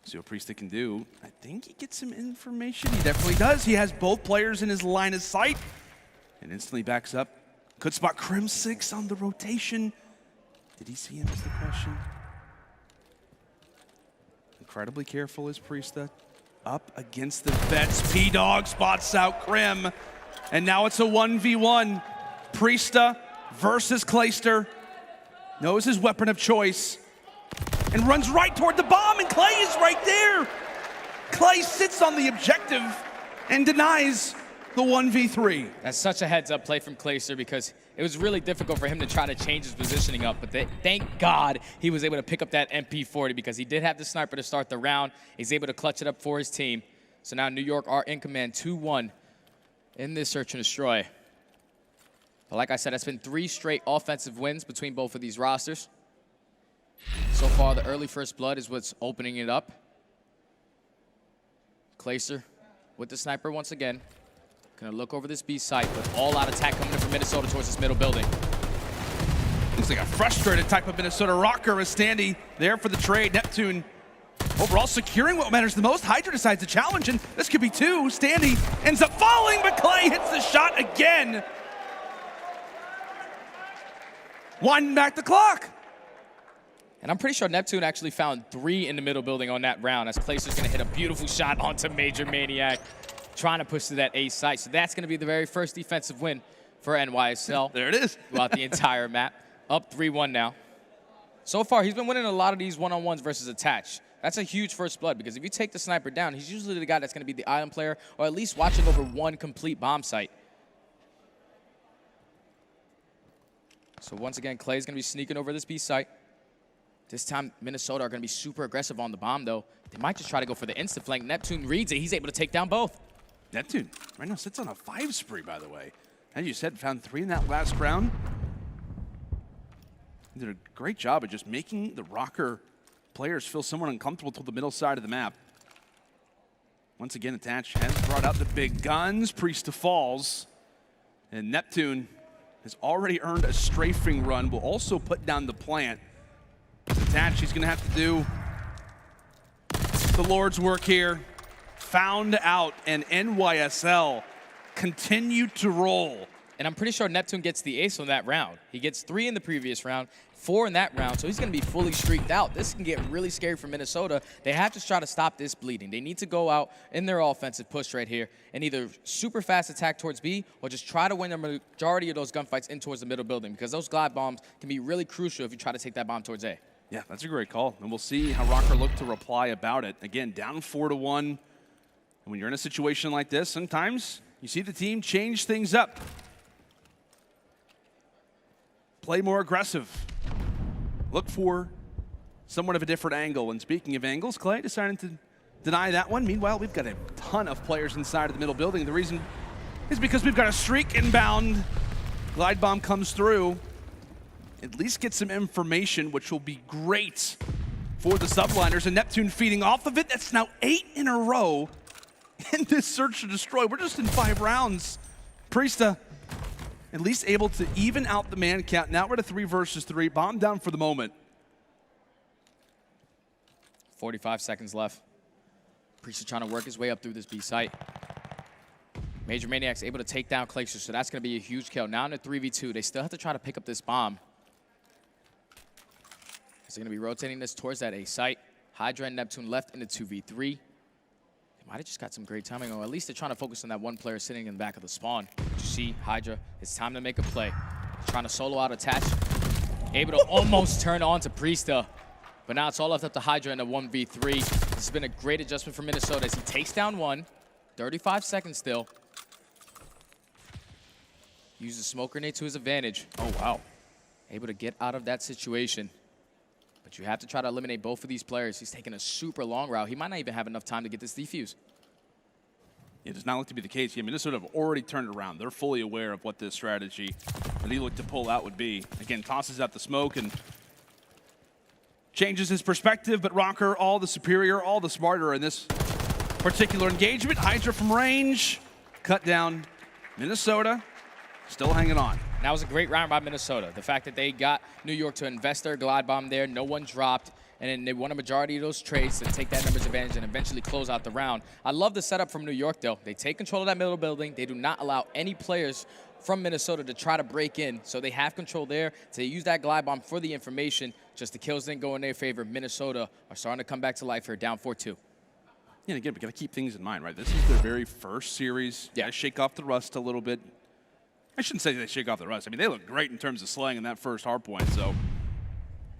See what Priestahh can do. I think he gets some information. He definitely does. He has both players in his line of sight and instantly backs up. Could spot Crimsix on the rotation. Did he see him is the question. Incredibly careful is Priestahh. Up against the vets. P-Dog spots out Crim. And now it's a 1v1. Priestahh versus Clayster. Knows his weapon of choice. And runs right toward the bomb, and Clay is right there. Clay sits on the objective and denies the 1v3. That's such a heads-up play from Clayster because it was really difficult for him to try to change his positioning up, but thank God he was able to pick up that MP40 because he did have the sniper to start the round. He's able to clutch it up for his team. So now New York are in command 2-1 in this search and destroy. But like I said, it's been 3 straight offensive wins between both of these rosters. So far, the early first blood is what's opening it up. Clayster with the sniper once again. Gonna look over this B site, but all-out attack coming in from Minnesota towards this middle building. Looks like a frustrated type of Minnesota Røkkr with Standy there for the trade. Neptune overall securing what matters the most. HyDra decides to challenge, and this could be 2. Standy ends up falling, but Clay hits the shot again. Winding back the clock. And I'm pretty sure Neptune actually found 3 in the middle building on that round as Clayster's gonna hit a beautiful shot onto MajorManiak, trying to push to that A site. So that's gonna be the very first defensive win for NYSL. There it is. Throughout the entire map. Up 3-1 now. So far, he's been winning a lot of these one-on-ones versus attach. That's a huge first blood because if you take the sniper down, he's usually the guy that's gonna be the island player or at least watching over 1 complete bomb site. So once again, Clay's gonna be sneaking over this B site. This time, Minnesota are going to be super aggressive on the bomb, though. They might just try to go for the instant flank. Neptune reads it. He's able to take down both. Neptune right now sits on a 5 spree, by the way. As you said, found 3 in that last round. He did a great job of just making the Røkkr players feel somewhat uncomfortable to the middle side of the map. Once again, attached has brought out the big guns. Priestahh falls. And Neptune has already earned a strafing run. Will also put down the plant. Attached, he's gonna have to do the Lord's work here. Found out, and NYSL continued to roll. And I'm pretty sure Neptune gets the ace on that round. He gets 3 in the previous round, 4 in that round, so he's gonna be fully streaked out. This can get really scary for Minnesota. They have to try to stop this bleeding. They need to go out in their offensive push right here and either super fast attack towards B or just try to win the majority of those gunfights in towards the middle building because those glide bombs can be really crucial if you try to take that bomb towards A. Yeah, that's a great call. And we'll see how Røkkr look to reply about it. Again, down 4-1. And when you're in a situation like this, sometimes you see the team change things up. Play more aggressive. Look for somewhat of a different angle. And speaking of angles, Clay decided to deny that one. Meanwhile, we've got a ton of players inside of the middle building. The reason is because we've got a streak inbound. Glide bomb comes through. At least get some information, which will be great for the Subliners. And Neptune feeding off of it. That's now 8 in a row in this search to destroy. We're just in 5 rounds. Priestahh at least able to even out the man count. Now we're at a 3 versus 3. Bomb down for the moment. 45 seconds left. Priestahh trying to work his way up through this B site. MajorManiak's able to take down Clayster, so that's going to be a huge kill. Now in a 3v2, they still have to try to pick up this bomb. So they're going to be rotating this towards that A site. HyDra and Neptune left in the 2v3. They might have just got some great timing, or at least they're trying to focus on that one player sitting in the back of the spawn. But you see, HyDra, it's time to make a play. He's trying to solo out attach. Able to almost turn on to Priestahh. But now it's all left up to HyDra in a 1v3. This has been a great adjustment for Minnesota as he takes down 1. 35 seconds still. Uses a smoke grenade to his advantage. Oh, wow. Able to get out of that situation. But you have to try to eliminate both of these players. He's taking a super long route. He might not even have enough time to get this defuse. It does not look to be the case. Yeah, Minnesota have already turned it around. They're fully aware of what this strategy that he looked to pull out would be. Again, tosses out the smoke and changes his perspective, but Røkkr, all the superior, all the smarter in this particular engagement. HyDra from range, cut down. Minnesota still hanging on. That was a great round by Minnesota. The fact that they got New York to invest their glide bomb there, no one dropped. and then they won a majority of those trades to take that numbers advantage and eventually close out the round. I love the setup from New York, though. They take control of that middle building. They do not allow any players from Minnesota to try to break in, so they have control there. So they use that glide bomb for the information. Just the kills didn't go in their favor. Minnesota are starting to come back to life here, down 4-2. Yeah, and again, we got to keep things in mind, right? This is their very first series. Yeah, shake off the rust a little bit. I shouldn't say they shake off the rust. I mean, they look great in terms of slaying in that first hard point. So,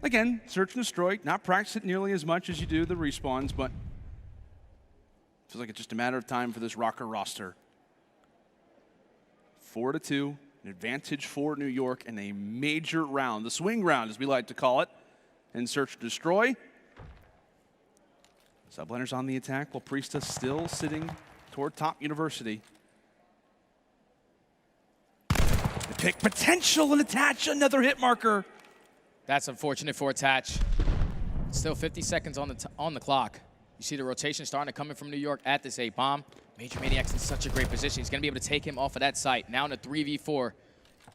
again, search and destroy. Not practice it nearly as much as you do the respawns, but feels like it's just a matter of time for this Røkkr roster. 4-2, an advantage for New York in a major round, the swing round, as we like to call it, in search and destroy. Subliners on the attack, while Priestahh still sitting toward top university. The pick potential and attach another hit marker. That's unfortunate for attach. Still 50 seconds on the clock. You see the rotation starting to come in from New York at this A-bomb. MajorManiak's in such a great position. He's going to be able to take him off of that site. Now in a 3v4.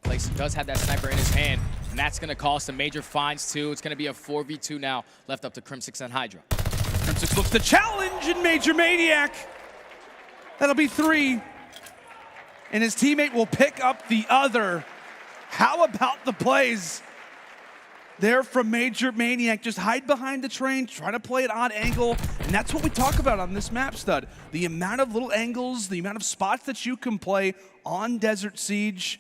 Clayster does have that sniper in his hand, and that's going to cost some major fines too. It's going to be a 4v2 now, left up to Crimsix and HyDra. Crimsix looks to challenge in MajorManiak. That'll be 3. And his teammate will pick up the other. How about the plays there from MajorManiak? Just hide behind the train, try to play an odd angle, and that's what we talk about on this map, Stud. The amount of little angles, the amount of spots that you can play on Desert Siege.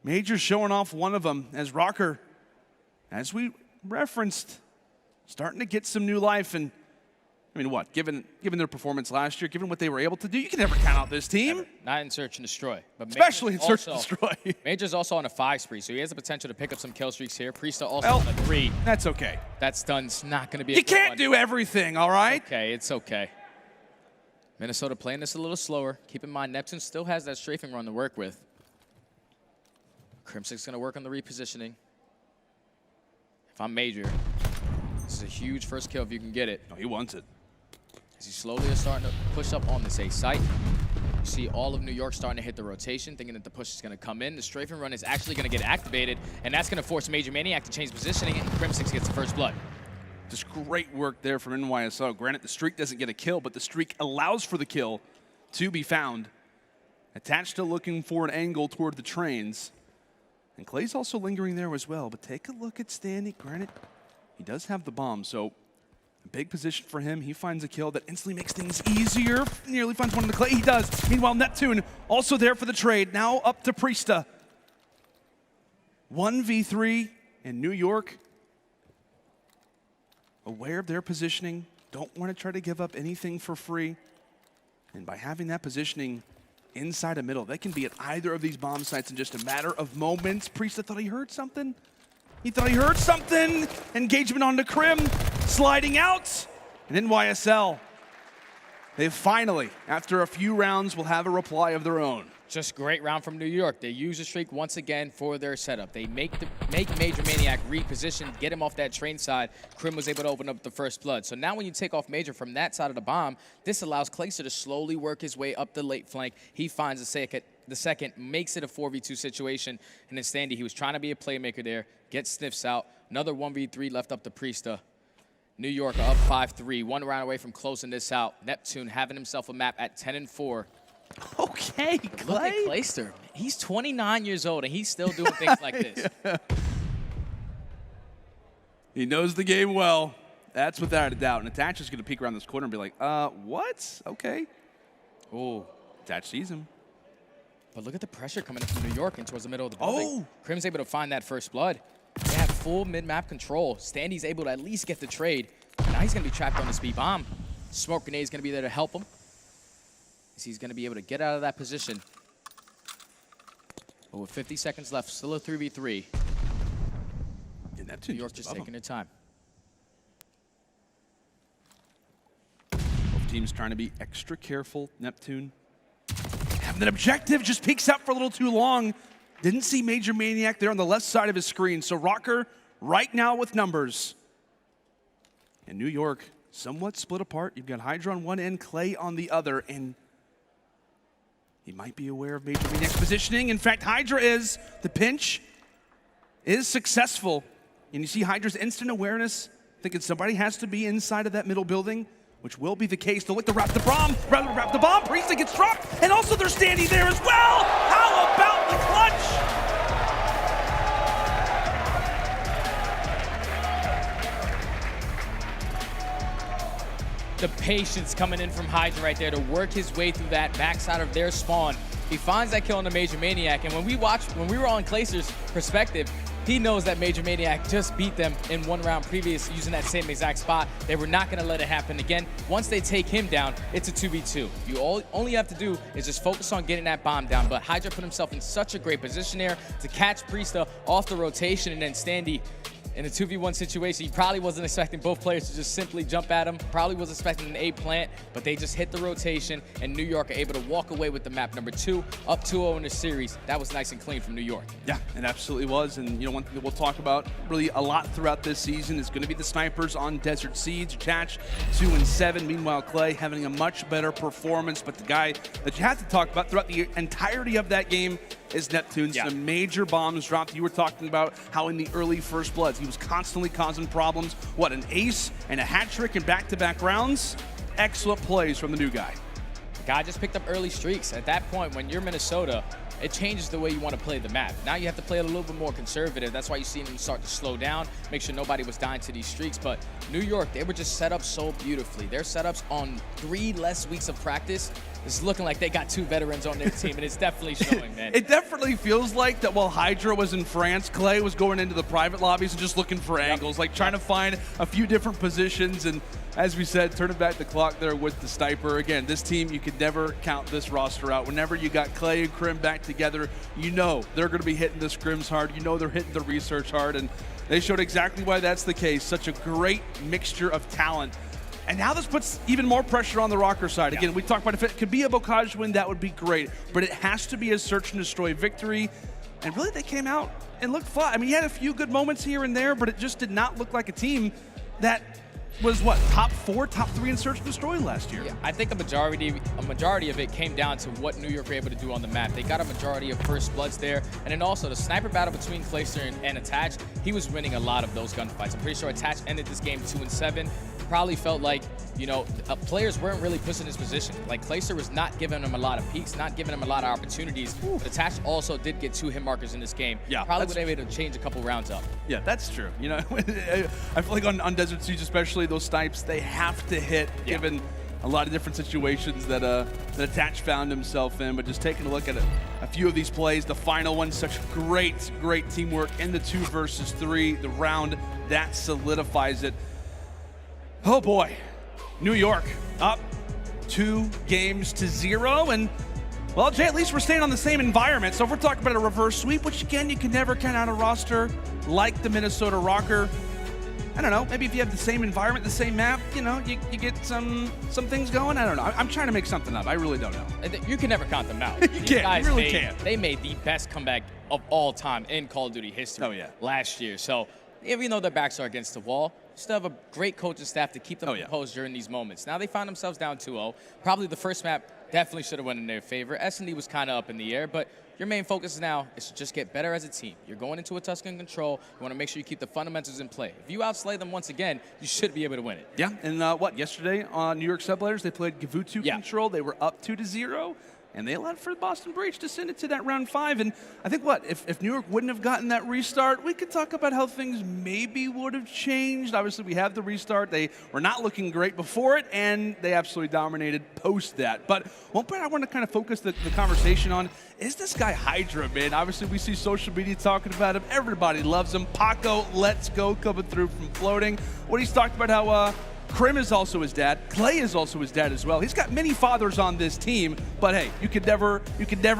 Major showing off one of them as Røkkr, as we referenced, starting to get some new life. And I mean, what? Given their performance last year, given what they were able to do, you can never count out this team. Never. Not in search and destroy. But especially in search and destroy. Major's also on a 5 spree, so he has the potential to pick up some kill streaks here. Priestahh also on a 3. That's okay. That stun's not going to be a You can't do everything, all right? Okay, it's okay. Minnesota playing this a little slower. Keep in mind, Neptune still has that strafing run to work with. Crimsix going to work on the repositioning. If I'm Major, this is a huge first kill if you can get it. No, he wants it. As he slowly is starting to push up on this A site. You see all of New York starting to hit the rotation, thinking that the push is going to come in. The strafing run is actually going to get activated, and that's going to force MajorManiak to change positioning, and Crimsix gets the first blood. Just great work there from NYSO. Granted, the streak doesn't get a kill, but the streak allows for the kill to be found. Attached to looking for an angle toward the trains. And Clay's also lingering there as well, but take a look at Standy. Granted, he does have the bomb, so a big position for him. He finds a kill that instantly makes things easier. Nearly finds one in the Clay. He does. Meanwhile, Neptune also there for the trade. Now up to Priestahh. 1v3 in New York. Aware of their positioning. Don't want to try to give up anything for free. And by having that positioning inside a middle, they can be at either of these bomb sites in just a matter of moments. Priestahh thought he heard something. He thought he heard something. Engagement on the Crim, sliding out. And NYSL, they finally, after a few rounds, will have a reply of their own. Just great round from New York. They use the streak once again for their setup. They make MajorManiak reposition, get him off that train side. Crim was able to open up the first blood. So now when you take off Major from that side of the bomb, this allows Clayster to slowly work his way up the late flank. He finds the second, makes it a 4v2 situation. And then Standy, he was trying to be a playmaker there, gets sniffs out. Another 1v3 left up to Priestahh. New York are up 5-3, 1 round away from closing this out. Neptune having himself a map at 10-4. Okay, Clay. Look at Clayster. He's 29 years old, and he's still doing things like this. Yeah. He knows the game well. That's without a doubt. And Attach is going to peek around this corner and be like, what? Okay. Oh, Attach sees him. But look at the pressure coming in from New York and towards the middle of the building. Crim's able to find that first blood. They have full mid-map control. Standy's able to at least get the trade. Now he's going to be trapped on the speed bomb. Smoke grenade is going to be there to help him. He's going to be able to get out of that position. But with 50 seconds left, still a 3v3. New York just taking their time. Both teams trying to be extra careful. Neptune having an objective, just peeks out for a little too long. Didn't see MajorManiak there on the left side of his screen. So Røkkr right now with numbers. And New York somewhat split apart. You've got HyDra on one end, Clay on the other, and he might be aware of MajorManiak's positioning. In fact, HyDra is. The pinch is successful. And you see HyDra's instant awareness thinking somebody has to be inside of that middle building, which will be the case. They'll look to wrap the bomb. Priestahh gets dropped, and also they're Standy there as well. How about the clutch? The patience coming in from HyDra right there to work his way through that backside of their spawn. He finds that kill on the MajorManiak, and when we were on Clayster's perspective, he knows that MajorManiak just beat them in one round previous using that same exact spot. They were not going to let it happen again. Once they take him down, it's a 2v2. You all you have to do is just focus on getting that bomb down. But HyDra put himself in such a great position there to catch Priestahh off the rotation, and then Standy in a 2v1 situation. He probably wasn't expecting both players to just simply jump at him. Probably was expecting an A plant, but they just hit the rotation, and New York are able to walk away with the map number 2, up 2-0 in the series. That was nice and clean from New York. Yeah, it absolutely was. And you know, one thing that we'll talk about really a lot throughout this season is going to be the snipers on Desert Siege. Attach 2 and 7. Meanwhile, Clay having a much better performance, but the guy that you have to talk about throughout the entirety of that game is Neptune. Yeah. Some major bombs dropped. You were talking about how in the early first bloods, he was constantly causing problems. What, an ace and a hat trick in back-to-back rounds? Excellent plays from the new guy. The guy just picked up early streaks. At that point, when you're Minnesota, it changes the way you want to play the map. Now you have to play it a little bit more conservative. That's why you see them start to slow down, make sure nobody was dying to these streaks. But New York, they were just set up so beautifully. Their setups on 3 less weeks of practice, it's looking like they got 2 veterans on their team, and it's definitely showing, man. It definitely feels like that while HyDra was in France, Clay was going into the private lobbies and just looking for angles, like trying to find a few different positions. And as we said, turning back the clock there with the sniper. Again, this team, you could never count this roster out. Whenever you got Clay and Crim back together, you know they're going to be hitting the scrims hard. You know they're hitting the research hard, and they showed exactly why that's the case. Such a great mixture of talent. And now this puts even more pressure on the Røkkr side. Again, we talked about if it could be a Bocage win, that would be great. But it has to be a search and destroy victory. And really, they came out and looked flat. I mean, he had a few good moments here and there, but it just did not look like a team that was, what, top 4, top 3 in search and destroy last year. Yeah, I think a majority of it came down to what New York were able to do on the map. They got a majority of first bloods there, and then also the sniper battle between Clayster and Attach, he was winning a lot of those gunfights. I'm pretty sure Attach ended this game 2 and 7. Probably felt like, you know, players weren't really pushing his position. Like, Clayster was not giving him a lot of peaks, not giving him a lot of opportunities. Attach also did get 2 hit markers in this game. Yeah, probably would have been able to change a couple rounds up. Yeah, that's true. You know, I feel like on Desert Siege especially, those snipes, they have to hit, given a lot of different situations that Attach found himself in. But just taking a look at a few of these plays, the final one, such great teamwork in the 2 versus 3, the round that solidifies it. Oh boy, New York up 2 games to 0, and well, Jay, at least we're staying on the same environment. So if we're talking about a reverse sweep, which again, you can never count out a roster like the Minnesota Røkkr. I don't know, maybe if you have the same environment, the same map, you know, you get some things going. I don't know. I'm trying to make something up. I really don't know. You can never count them out. You can't. You really can't. They made the best comeback of all time in Call of Duty history last year. So even though their backs are against the wall, still have a great coaching staff to keep them composed during these moments. Now they find themselves down 2-0. Probably the first map definitely should have went in their favor. S&D was kind of up in the air, but your main focus now is to just get better as a team. You're going into a Tuscan control. You want to make sure you keep the fundamentals in play. If you outslay them once again, you should be able to win it. Yeah, and yesterday on New York Subliners, they played Gavutu control. They were up 2-0. And they allowed for the Boston Breach to send it to that round 5. And I think if New York wouldn't have gotten that restart, we could talk about how things maybe would have changed. Obviously, we have the restart. They were not looking great before it, and they absolutely dominated post that. But one point I want to kind of focus the conversation on is this guy HyDra, man. Obviously, we see social media talking about him. Everybody loves him. Paco, let's go, coming through from floating. What he's talked about how Crim is also his dad. Clay is also his dad as well. He's got many fathers on this team, but hey, you could never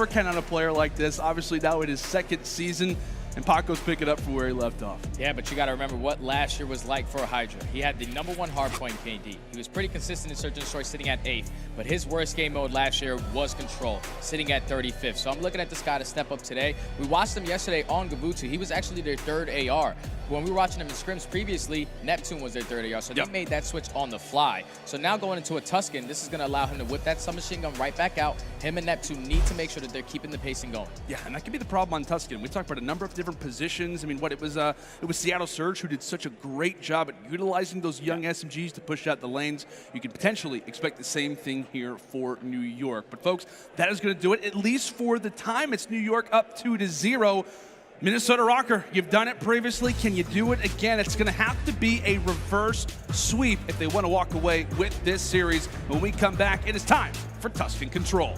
count on a player like this. Obviously, now in his 2nd season, and Paco's picking up from where he left off. Yeah, but you got to remember what last year was like for HyDra. He had the #1 hardpoint KD. He was pretty consistent in search and destroy, sitting at 8th. But his worst game mode last year was control, sitting at 35th. So I'm looking at this guy to step up today. We watched him yesterday on Gavutu. He was actually their 3rd AR. When we were watching him in scrims previously, Neptune was their 3rd AR. So they made that switch on the fly. So now going into a Tuscan, this is going to allow him to whip that submachine gun right back out. Him and Neptune need to make sure that they're keeping the pacing going. Yeah, and that could be the problem on Tuscan. We talked about a number of different different positions. I mean, it was Seattle Surge who did such a great job at utilizing those young SMGs to push out the lanes. You can potentially expect the same thing here for New York. But folks, that is going to do it, at least for the time. It's New York up 2-0. Minnesota Røkkr, you've done it previously. Can you do it again? It's going to have to be a reverse sweep if they want to walk away with this series. When we come back, it is time for Tuscan Control.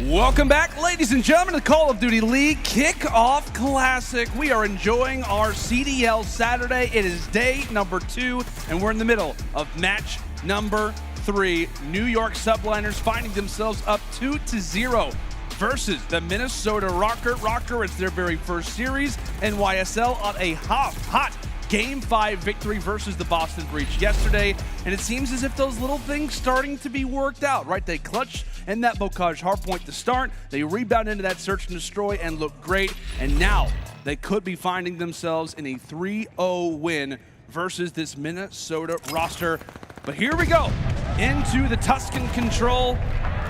Welcome back, ladies and gentlemen, to the Call of Duty League Kickoff Classic. We are enjoying our CDL Saturday. It is day number 2, and we're in the middle of match number 3. New York Subliners finding themselves up 2-0 versus the Minnesota Røkkr. Røkkr, it's their very first series. NYSL on a hot Game 5 victory versus the Boston Breach yesterday, and it seems as if those little things starting to be worked out, right? They clutched in that Bocage hardpoint to start, they rebound into that search and destroy and look great, and now they could be finding themselves in a 3-0 win versus this Minnesota roster. But here we go, into the Tuscan Control.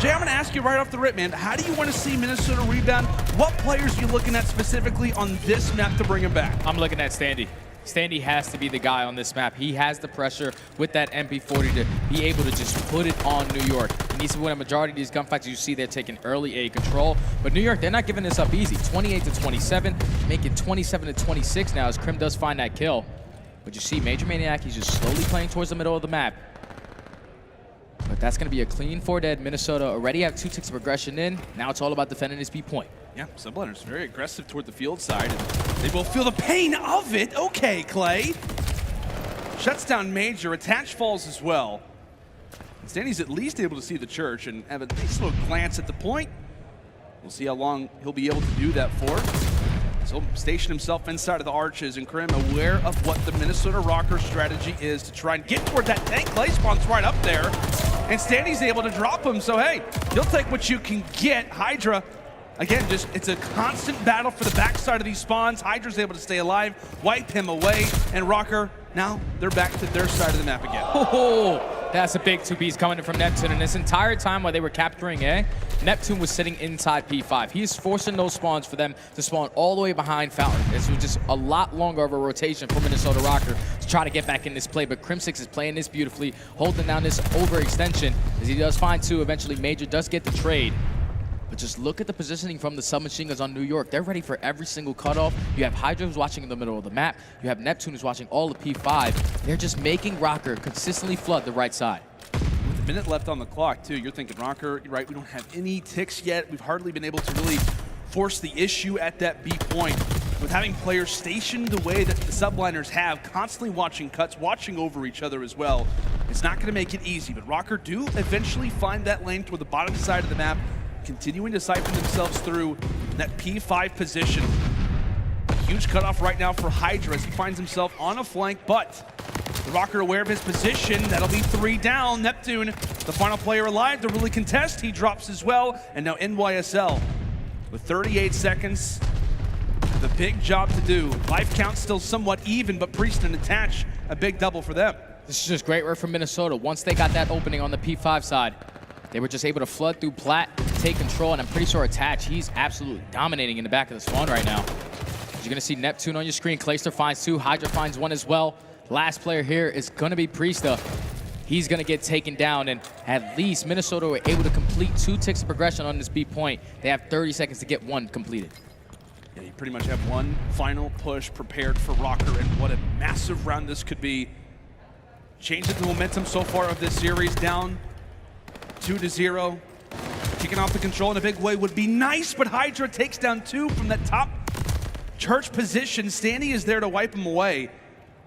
Jay, I'm going to ask you right off the rip, man, how do you want to see Minnesota rebound? What players are you looking at specifically on this map to bring them back? I'm looking at Standy. Standy has to be the guy on this map. He has the pressure with that MP40 to be able to just put it on New York. He needs to win a majority of these gunfights. You see they're taking early A control. But New York, they're not giving this up easy. 28-27, make it 27-26 now as Crim does find that kill. But you see MajorManiak, he's just slowly playing towards the middle of the map. But that's going to be a clean 4-dead. Minnesota already have 2 ticks of aggression in. Now it's all about defending his B point. Yeah, Subliners very aggressive toward the field side. And they will feel the pain of it. Okay, Clay. Shuts down Major. Attach falls as well. And Standy's at least able to see the church and have a nice little glance at the point. We'll see how long he'll be able to do that for. So station himself inside of the arches, and Crim aware of what the Minnesota Røkkr strategy is to try and get toward that tank. Clay spawns right up there, and Standy's able to drop him. So hey, you'll take what you can get. HyDra, again, just it's a constant battle for the backside of these spawns. HyDra's able to stay alive, wipe him away, and Røkkr, now they're back to their side of the map again. Oh, that's a big 2Bs coming in from Neptune, and this entire time while they were capturing A, Neptune was sitting inside P5. He's forcing those spawns for them to spawn all the way behind Fountain. This was just a lot longer of a rotation for Minnesota Røkkr to try to get back in this play, but Crimsix is playing this beautifully, holding down this overextension as he does find 2. Eventually, Major does get the trade. But just look at the positioning from the submachine guns on New York. They're ready for every single cutoff. You have HyDra who's watching in the middle of the map. You have Neptune who's watching all of P5. They're just making Røkkr consistently flood the right side. With a minute left on the clock, too, you're thinking, Røkkr, you're right, we don't have any ticks yet. We've hardly been able to really force the issue at that B point. With having players stationed the way that the Subliners have, constantly watching cuts, watching over each other as well, it's not going to make it easy. But Røkkr do eventually find that lane toward the bottom side of the map, continuing to siphon themselves through that P5 position. Huge cutoff right now for HyDra as he finds himself on a flank, but the Røkkr aware of his position. That'll be 3 down. Neptune, the final player alive to really contest. He drops as well, and now NYSL with 38 seconds. The big job to do. Life count still somewhat even, but Prestinni attach a big double for them. This is just great work from Minnesota. Once they got that opening on the P5 side, they were just able to flood through Plat, take control, and I'm pretty sure Attach, he's absolutely dominating in the back of the spawn right now. You're going to see Neptune on your screen. Clayster finds 2, HyDra finds 1 as well. Last player here is going to be Priestahh. He's going to get taken down, and at least Minnesota were able to complete 2 ticks of progression on this B point. They have 30 seconds to get 1 completed. Yeah, you pretty much have one final push prepared for Røkkr, and what a massive round this could be. Changing the momentum so far of this series, down 2-0. Kicking off the control in a big way would be nice, but HyDra takes down 2 from that top church position. Standy is there to wipe him away.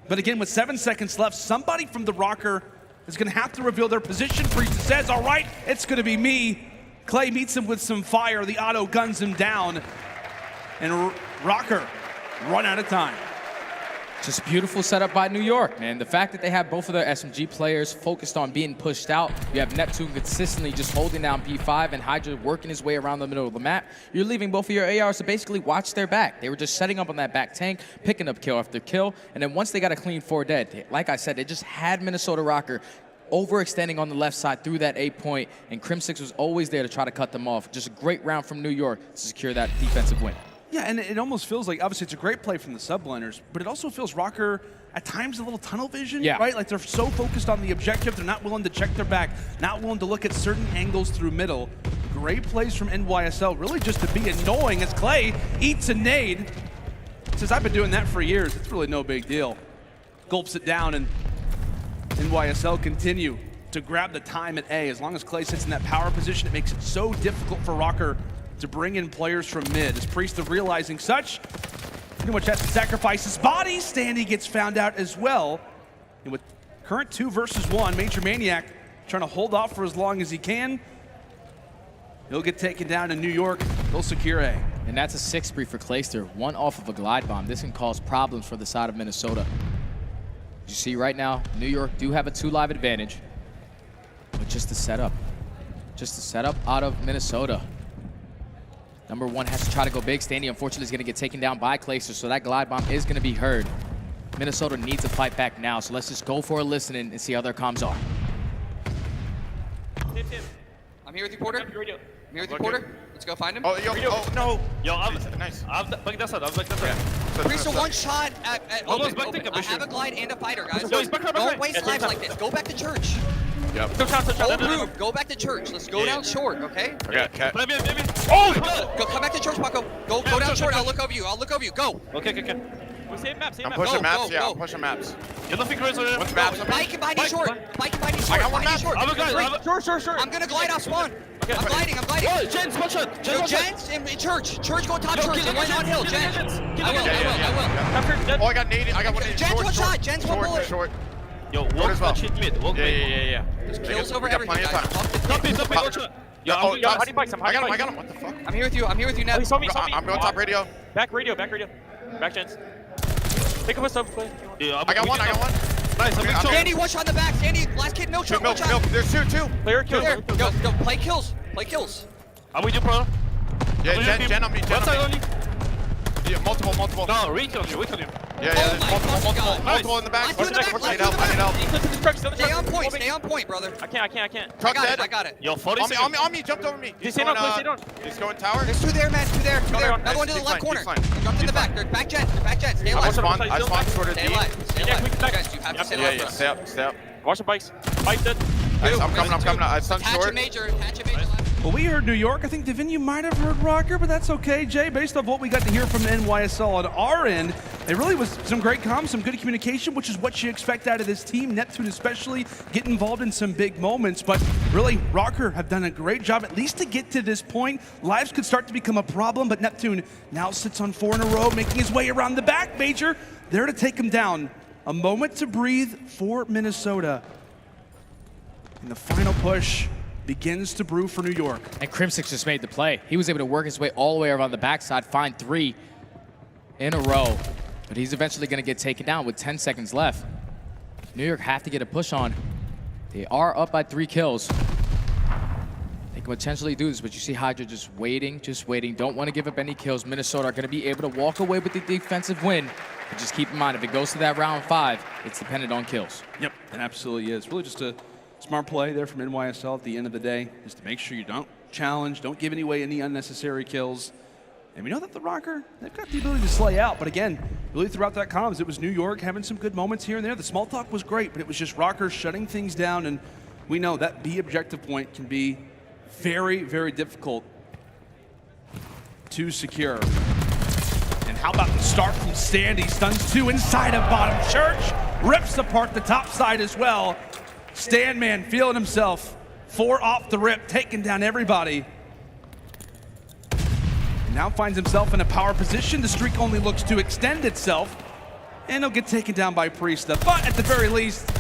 But again, with 7 seconds left, somebody from the Røkkr is going to have to reveal their position. Priestahh says, all right, it's going to be me. Clay meets him with some fire. The auto guns him down. And Røkkr run out of time. Just beautiful setup by New York, man. The fact that they have both of their SMG players focused on being pushed out. You have Neptune consistently just holding down P5 and HyDra working his way around the middle of the map. You're leaving both of your ARs to basically watch their back. They were just setting up on that back tank, picking up kill after kill, and then once they got a clean 4 dead, like I said, they just had Minnesota Røkkr overextending on the left side through that 8 point, and Crimsix was always there to try to cut them off. Just a great round from New York to secure that defensive win. Yeah, and it almost feels like, obviously it's a great play from the Subliners, but it also feels Røkkr at times a little tunnel vision, right? Like they're so focused on the objective, they're not willing to check their back, not willing to look at certain angles through middle. Great plays from NYSL, really just to be annoying as Clay eats a nade. Says, I've been doing that for years, it's really no big deal. Gulps it down, and NYSL continue to grab the time at A. As long as Clay sits in that power position, it makes it so difficult for Røkkr to bring in players from mid. As Priestahh realizing such, pretty much has to sacrifice his body. Standy gets found out as well. And with current 2 versus 1, MajorManiak trying to hold off for as long as he can. He'll get taken down in New York. He'll secure A. And that's a 6 spree for Clayster, 1 off of a glide bomb. This can cause problems for the side of Minnesota. You see right now, New York do have a 2 live advantage, but just the setup out of Minnesota. Number 1 has to try to go big. Standy, unfortunately, is going to get taken down by Clayster, so that glide bomb is going to be heard. Minnesota needs to fight back now, so let's just go for a listen and see how their comms are. I'm here with you, Porter. I'm here with you, Porter. Let's go find him. Oh, yo, oh, no. Yo, nice. Back that side, back that side. Priestahh 1 shot at open. I have a glide and a fighter, guys. Don't waste lives like this. Go back to church. Yep. Hold roof. Go back to church. Let's go down short, okay? Okay. Oh! Go come back to church, Paco. Go down short. I'll look over you. Go. Okay. Same map. I'm pushing maps, I'm pushing maps. You're nothing crazy. What's maps? Bike and bind you short. I got one map. Sure. I'm gonna glide off spawn. Okay. I'm gliding. Oh, Jens, one shot. Jens in church. Church go top church. And one on hill. Jens. I will. Oh, I got naded. I got one. Jens one shot. Jens one bullet. Short. Yo, walk that shit mid. Walk mid. Yeah. Kills over everything, guys. Stop it, one shot. Yo, I'm hiding bikes. I got him. What the fuck? I'm here with you, Ned. I'm going top radio. Back radio. Back Jens. Pick up a sub, Clay. Yeah, I got one. Nice, I'm Standy, one shot in the back. Standy, last kid, no shot, one shot. There's two. Player kills. Go, play kills. How we do, bro? Yeah, Jen on me. One side only. Yeah, multiple. No, we killed you. Yeah, there's multiple in the back. I need help. Stay on point, brother. I can't. Truck dead. I got it. Yo, 40 seconds. On me, jumped over me. He's going tower. There's 2 there, man. 2 there. Another one to the left corner. Jumped in the back. They're back jet. Stay alive. I spawned sort of deep. Stay alive. Guys, you have to stay alive. Yeah, stay up. Watch the bikes. Bike dead. I'm coming. I stunned short. Hatch a major left. Well, we heard New York. I think Devin, you might have heard Røkkr, but that's okay, Jay. Based off what we got to hear from NYSL on our end, it really was some great comms, some good communication, which is what you expect out of this team. Neptune especially get involved in some big moments, but really, Røkkr have done a great job, at least to get to this point. Lives could start to become a problem, but Neptune now sits on 4 in a row, making his way around the back. Major, there to take him down. A moment to breathe for Minnesota. And the final push begins to brew for New York. And Crimsix just made the play. He was able to work his way all the way around the backside, find 3 in a row. But he's eventually going to get taken down with 10 seconds left. New York have to get a push on. They are up by 3 kills. They can potentially do this, but you see HyDra just waiting. Don't want to give up any kills. Minnesota are going to be able to walk away with the defensive win. But just keep in mind, if it goes to that round 5, it's dependent on kills. Yep, it absolutely is. Really just a smart play there from NYSL at the end of the day, just to make sure you don't challenge, don't give away any unnecessary kills. And we know that the Røkkr, they've got the ability to slay out, but again, really throughout that comms, it was New York having some good moments here and there. The small talk was great, but it was just Røkkr shutting things down, and we know that B objective point can be very, very difficult to secure. And how about the start from Standy? Stuns 2 inside of bottom church, rips apart the top side as well. Standman feeling himself. 4 off the rip, taking down everybody. And now finds himself in a power position. The streak only looks to extend itself. And he'll get taken down by Priestahh. But at the very least,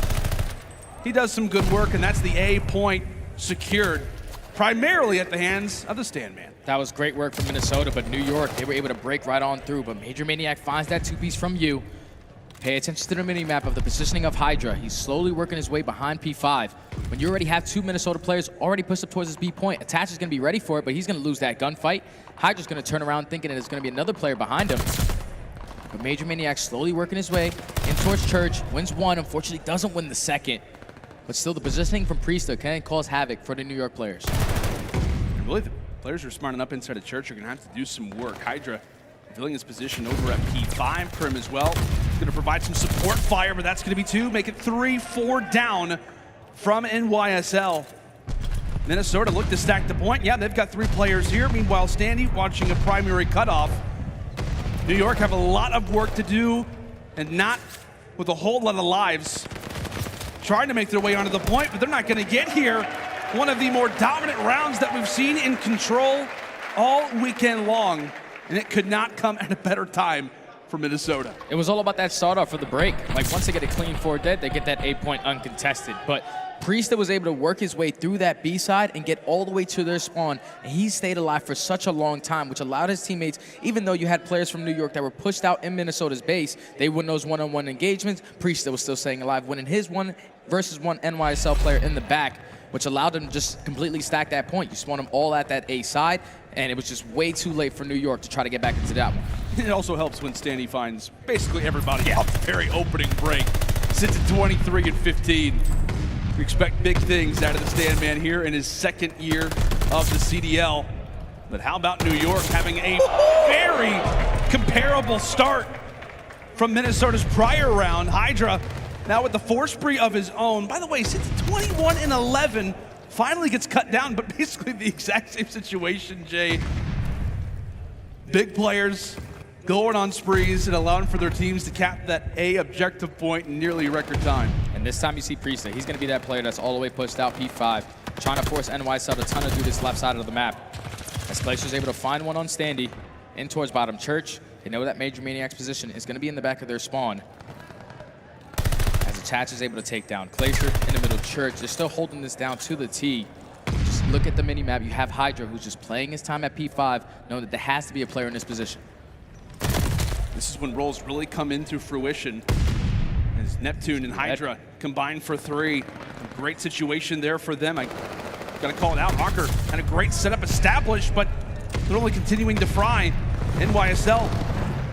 he does some good work, and that's the A point secured. Primarily at the hands of the Standman. That was great work from Minnesota, but New York, they were able to break right on through. But MajorManiak finds that 2-piece from you. Pay attention to the mini-map of the positioning of HyDra. He's slowly working his way behind P5. When you already have 2 Minnesota players already pushed up towards his B point, Attach is going to be ready for it, but he's going to lose that gunfight. HyDra's going to turn around thinking that there's going to be another player behind him. But MajorManiak slowly working his way in towards Church. Wins 1, unfortunately doesn't win the 2nd. But still, the positioning from Priestahh can cause havoc for the New York players. And really, the players who are smarting up inside of Church are going to have to do some work. HyDra filling his position over at P5. Prim as well. He's going to provide some support fire, but that's going to be 2. Make it 3, 4 down from NYSL. Minnesota look to stack the point. Yeah, they've got 3 players here. Meanwhile, Standy watching a primary cutoff. New York have a lot of work to do, and not with a whole lot of lives. Trying to make their way onto the point, but they're not going to get here. One of the more dominant rounds that we've seen in Control all weekend long. And it could not come at a better time for Minnesota. It was all about that start off for the break. Like, once they get a clean 4 dead, they get that A point uncontested. But Priestahh was able to work his way through that B side and get all the way to their spawn. And he stayed alive for such a long time, which allowed his teammates, even though you had players from New York that were pushed out in Minnesota's base, they win those one-on-one engagements. Priestahh was still staying alive, winning his 1 versus 1 NYSL player in the back, which allowed him to just completely stack that point. You spawn them all at that A side, and it was just way too late for New York to try to get back into that one. It also helps when Standy finds basically everybody out the very opening break. Sits at 23 and 15. We expect big things out of the Standman here in his 2nd year of the CDL. But how about New York having a very comparable start from Minnesota's prior round? HyDra now with the 4 spree of his own. By the way, sits at 21 and 11. Finally gets cut down, but basically the exact same situation, Jay. Big players going on sprees and allowing for their teams to cap that A objective point in nearly record time. And this time you see Priestahh. He's going to be that player that's all the way pushed out P5, trying to force NYSL a ton to do this left side of the map. As Clayster's able to find one on Standy in towards bottom church. They know that MajorManiak's position is going to be in the back of their spawn. Attach is able to take down Clayster in the middle church. They're still holding this down to the T. Just look at the mini-map. You have HyDra, who's just playing his time at P5, knowing that there has to be a player in this position. This is when roles really come into fruition. As Neptune and HyDra combine for 3. A great situation there for them. I gotta call it out. Røkkr had a great setup established, but they're only continuing to fry. NYSL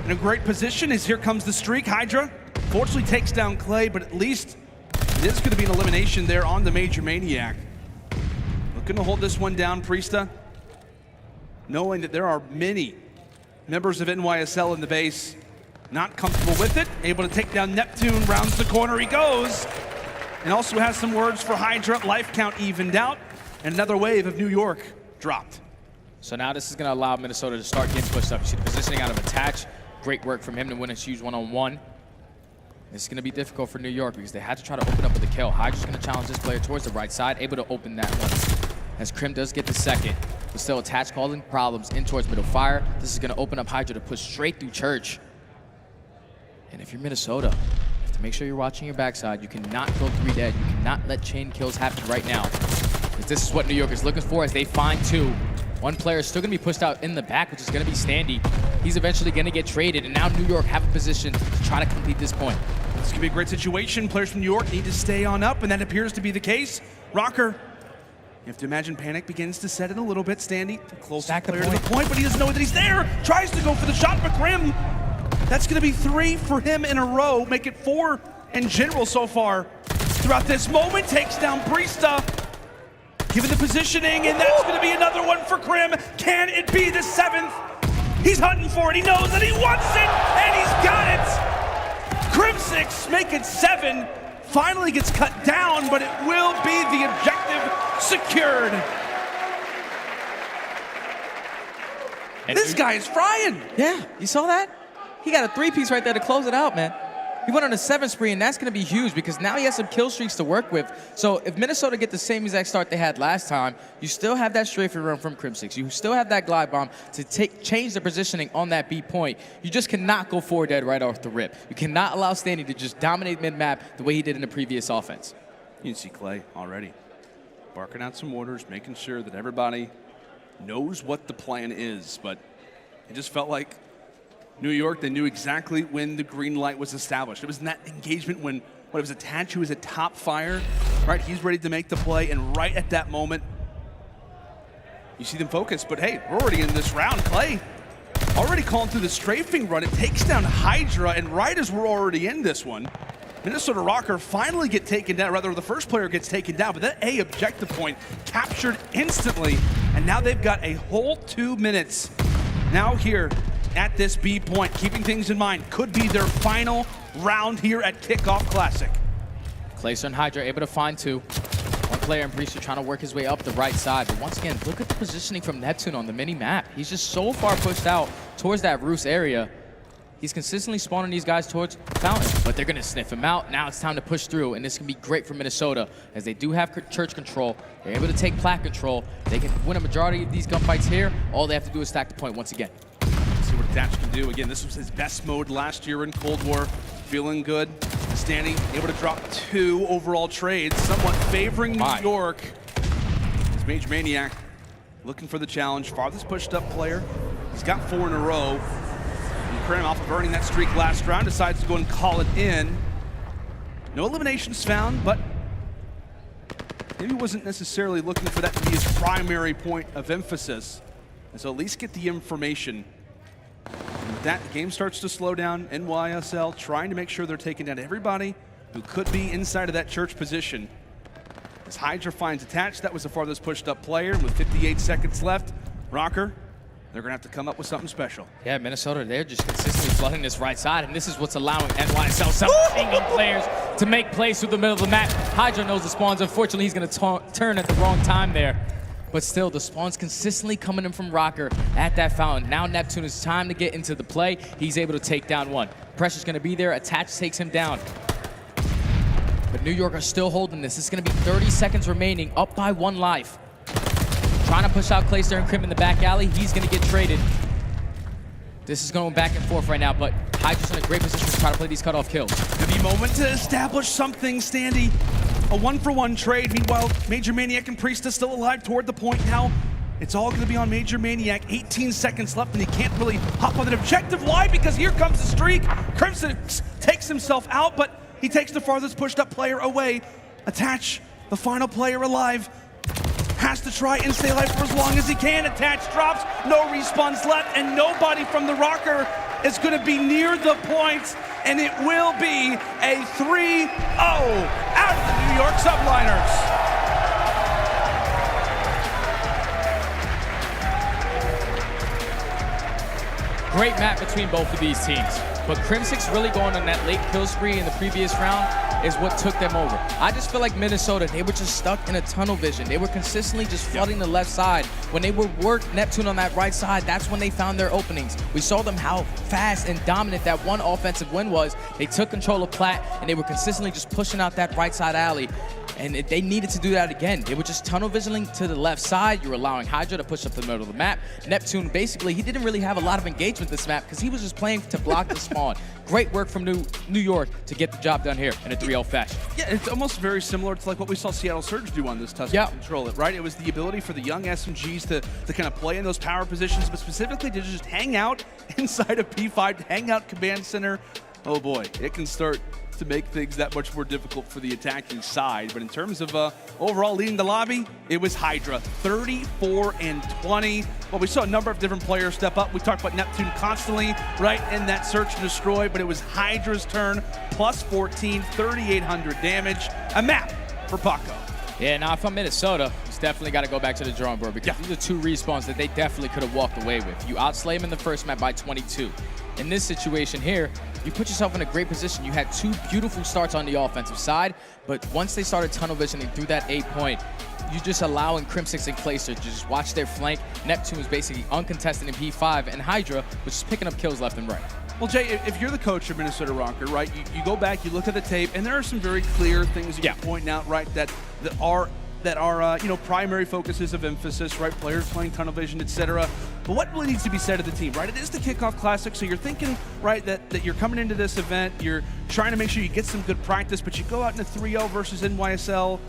in a great position as here comes the streak. HyDra fortunately takes down Clay, but at least it is going to be an elimination there on the MajorManiak. Looking to hold this one down, Priestahh, knowing that there are many members of NYSL in the base not comfortable with it. Able to take down Neptune, rounds the corner, he goes. And also has some words for HyDra, life count evened out, and another wave of New York dropped. So now this is going to allow Minnesota to start getting pushed up. You see the positioning out of attach. Great work from him to win a huge one-on-one. This is going to be difficult for New York because they had to try to open up with the kill. HyDra's going to challenge this player towards the right side, able to open that one. As Crim does get the second, but still attach causing problems in towards middle fire. This is going to open up HyDra to push straight through Church. And if you're Minnesota, you have to make sure you're watching your backside. You cannot go 3 dead. You cannot let chain kills happen right now. Because this is what New York is looking for as they find 2. One player is still going to be pushed out in the back, which is going to be Standy. He's eventually going to get traded, and now New York have a position to try to complete this point. This could be a great situation. Players from New York need to stay on up, and that appears to be the case. Røkkr, you have to imagine panic begins to set in a little bit. Standy, close player to the point, but he doesn't know that he's there. Tries to go for the shot, but Crim, that's going to be 3 for him in a row. Make it 4 in general so far. Throughout this moment, takes down Priestahh. Given the positioning, and that's going to be another one for Crim. Can it be the 7th? He's hunting for it. He knows that he wants it, and he's got it. Crimsix make it 7. Finally gets cut down, but it will be the objective secured. And this guy is frying. Yeah, you saw that? He got a 3-piece right there to close it out, man. He went on a 7 spree, and that's going to be huge because now he has some kill streaks to work with. So if Minnesota get the same exact start they had last time, you still have that strafing run from Crimsix. You still have that glide bomb to change the positioning on that B point. You just cannot go 4 dead right off the rip. You cannot allow Standy to just dominate mid-map the way he did in the previous offense. You can see Clay already barking out some orders, making sure that everybody knows what the plan is, but it just felt like New York, they knew exactly when the green light was established. It was in that engagement when it was attached, who was at top fire, right? He's ready to make the play, and right at that moment, you see them focus. But hey, we're already in this round. Clay already calling through the strafing run. It takes down HyDra, and right as we're already in this one, Minnesota Røkkr finally get taken down, rather the first player gets taken down, but that A objective point captured instantly, and now they've got a whole 2 minutes now here at this B point, keeping things in mind, could be their final round here at Kickoff Classic. Clayster and HyDra able to find 2. One player in Priestahh trying to work his way up the right side, but once again, look at the positioning from Neptune on the mini-map. He's just so far pushed out towards that roost area. He's consistently spawning these guys towards Fountain, but they're going to sniff him out. Now it's time to push through, and this can be great for Minnesota as they do have church control. They're able to take plat control. They can win a majority of these gunfights here. All they have to do is stack the point once again. See what Dashy can do. Again, this was his best mode last year in Cold War. Feeling good. Standy able to drop 2 overall trades, somewhat favoring New York. As MajorManiak looking for the challenge. Farthest pushed up player. He's got 4 in a row. And Crim, off of earning that streak last round, decides to go and call it in. No eliminations found, but maybe wasn't necessarily looking for that to be his primary point of emphasis. And so at least get the information. And with that, the game starts to slow down. NYSL trying to make sure they're taking down everybody who could be inside of that church position. As HyDra finds attached, that was the farthest pushed up player. And with 58 seconds left, Røkkr, they're going to have to come up with something special. Yeah, Minnesota, they're just consistently flooding this right side, and this is what's allowing NYSL some single players to make plays through the middle of the map. HyDra knows the spawns. Unfortunately, he's going to turn at the wrong time there. But still, the spawns consistently coming in from Røkkr at that fountain. Now Neptune is time to get into the play. He's able to take down 1. Pressure's going to be there. Attach takes him down. But New York are still holding this. It's going to be 30 seconds remaining, up by 1 life. Trying to push out Clayster and Crim in the back alley. He's going to get traded. This is going back and forth right now, but HyDra's in a great position to try to play these cutoff kills. Could be a moment to establish something, Standy. A 1-for-1 trade. Meanwhile, MajorManiak and Priestahh still alive toward the point now. It's all going to be on MajorManiak. 18 seconds left, and he can't really hop on that objective. Why? Because here comes the streak. Crimsix takes himself out, but he takes the farthest pushed up player away. Attach, the final player alive. Has to try and stay alive for as long as he can. Attach drops, no respawns left, and nobody from the Røkkr is going to be near the points, and it will be a 3-0 out of the New York Subliners. Great map between both of these teams. But Crimsix really going on that late kill spree in the previous round is what took them over. I just feel like Minnesota, they were just stuck in a tunnel vision. They were consistently just flooding the left side. When they would work Neptune on that right side, that's when they found their openings. We saw them how fast and dominant that one offensive win was. They took control of Plat, and they were consistently just pushing out that right side alley. And they needed to do that again. They were just tunnel visioning to the left side. You were allowing HyDra to push up the middle of the map. Neptune, basically, he didn't really have a lot of engagement this map because he was just playing to block the spawn. Great work from New York to get the job done here in a 3-0 fashion. Yeah, it's almost very similar to like what we saw Seattle Surge do on this test. Control it, right? It was the ability for the young SMGs to kind of play in those power positions, but specifically to just hang out inside of P5, to hang out command center. Oh boy, it can start to make things that much more difficult for the attacking side. But in terms of overall leading the lobby, it was HyDra, 34-20. Well, we saw a number of different players step up. We talked about Neptune constantly, right, in that search and destroy, but it was HyDra's turn, plus 14, 3,800 damage. A map for Paco. Yeah, now if I'm Minnesota, it's definitely got to go back to the drawing board because these are two respawns that they definitely could have walked away with. You outslay them in the first map by 22. In this situation here, you put yourself in a great position. You had two beautiful starts on the offensive side, but once they started tunnel visioning through that 8-point, you just allowing Crimsix and Clayster to just watch their flank. Neptune was basically uncontested in P5, and HyDra was just picking up kills left and right. Well, Jay, if you're the coach of Minnesota Røkkr, right, you go back, you look at the tape, and there are some very clear things that you're pointing out, right, that are you know, primary focuses of emphasis, right? Players playing tunnel vision, etc. But what really needs to be said of the team, right? It is the Kickoff Classic, so you're thinking, right, that you're coming into this event, you're trying to make sure you get some good practice, but you go out in a 3-0 versus NYSL.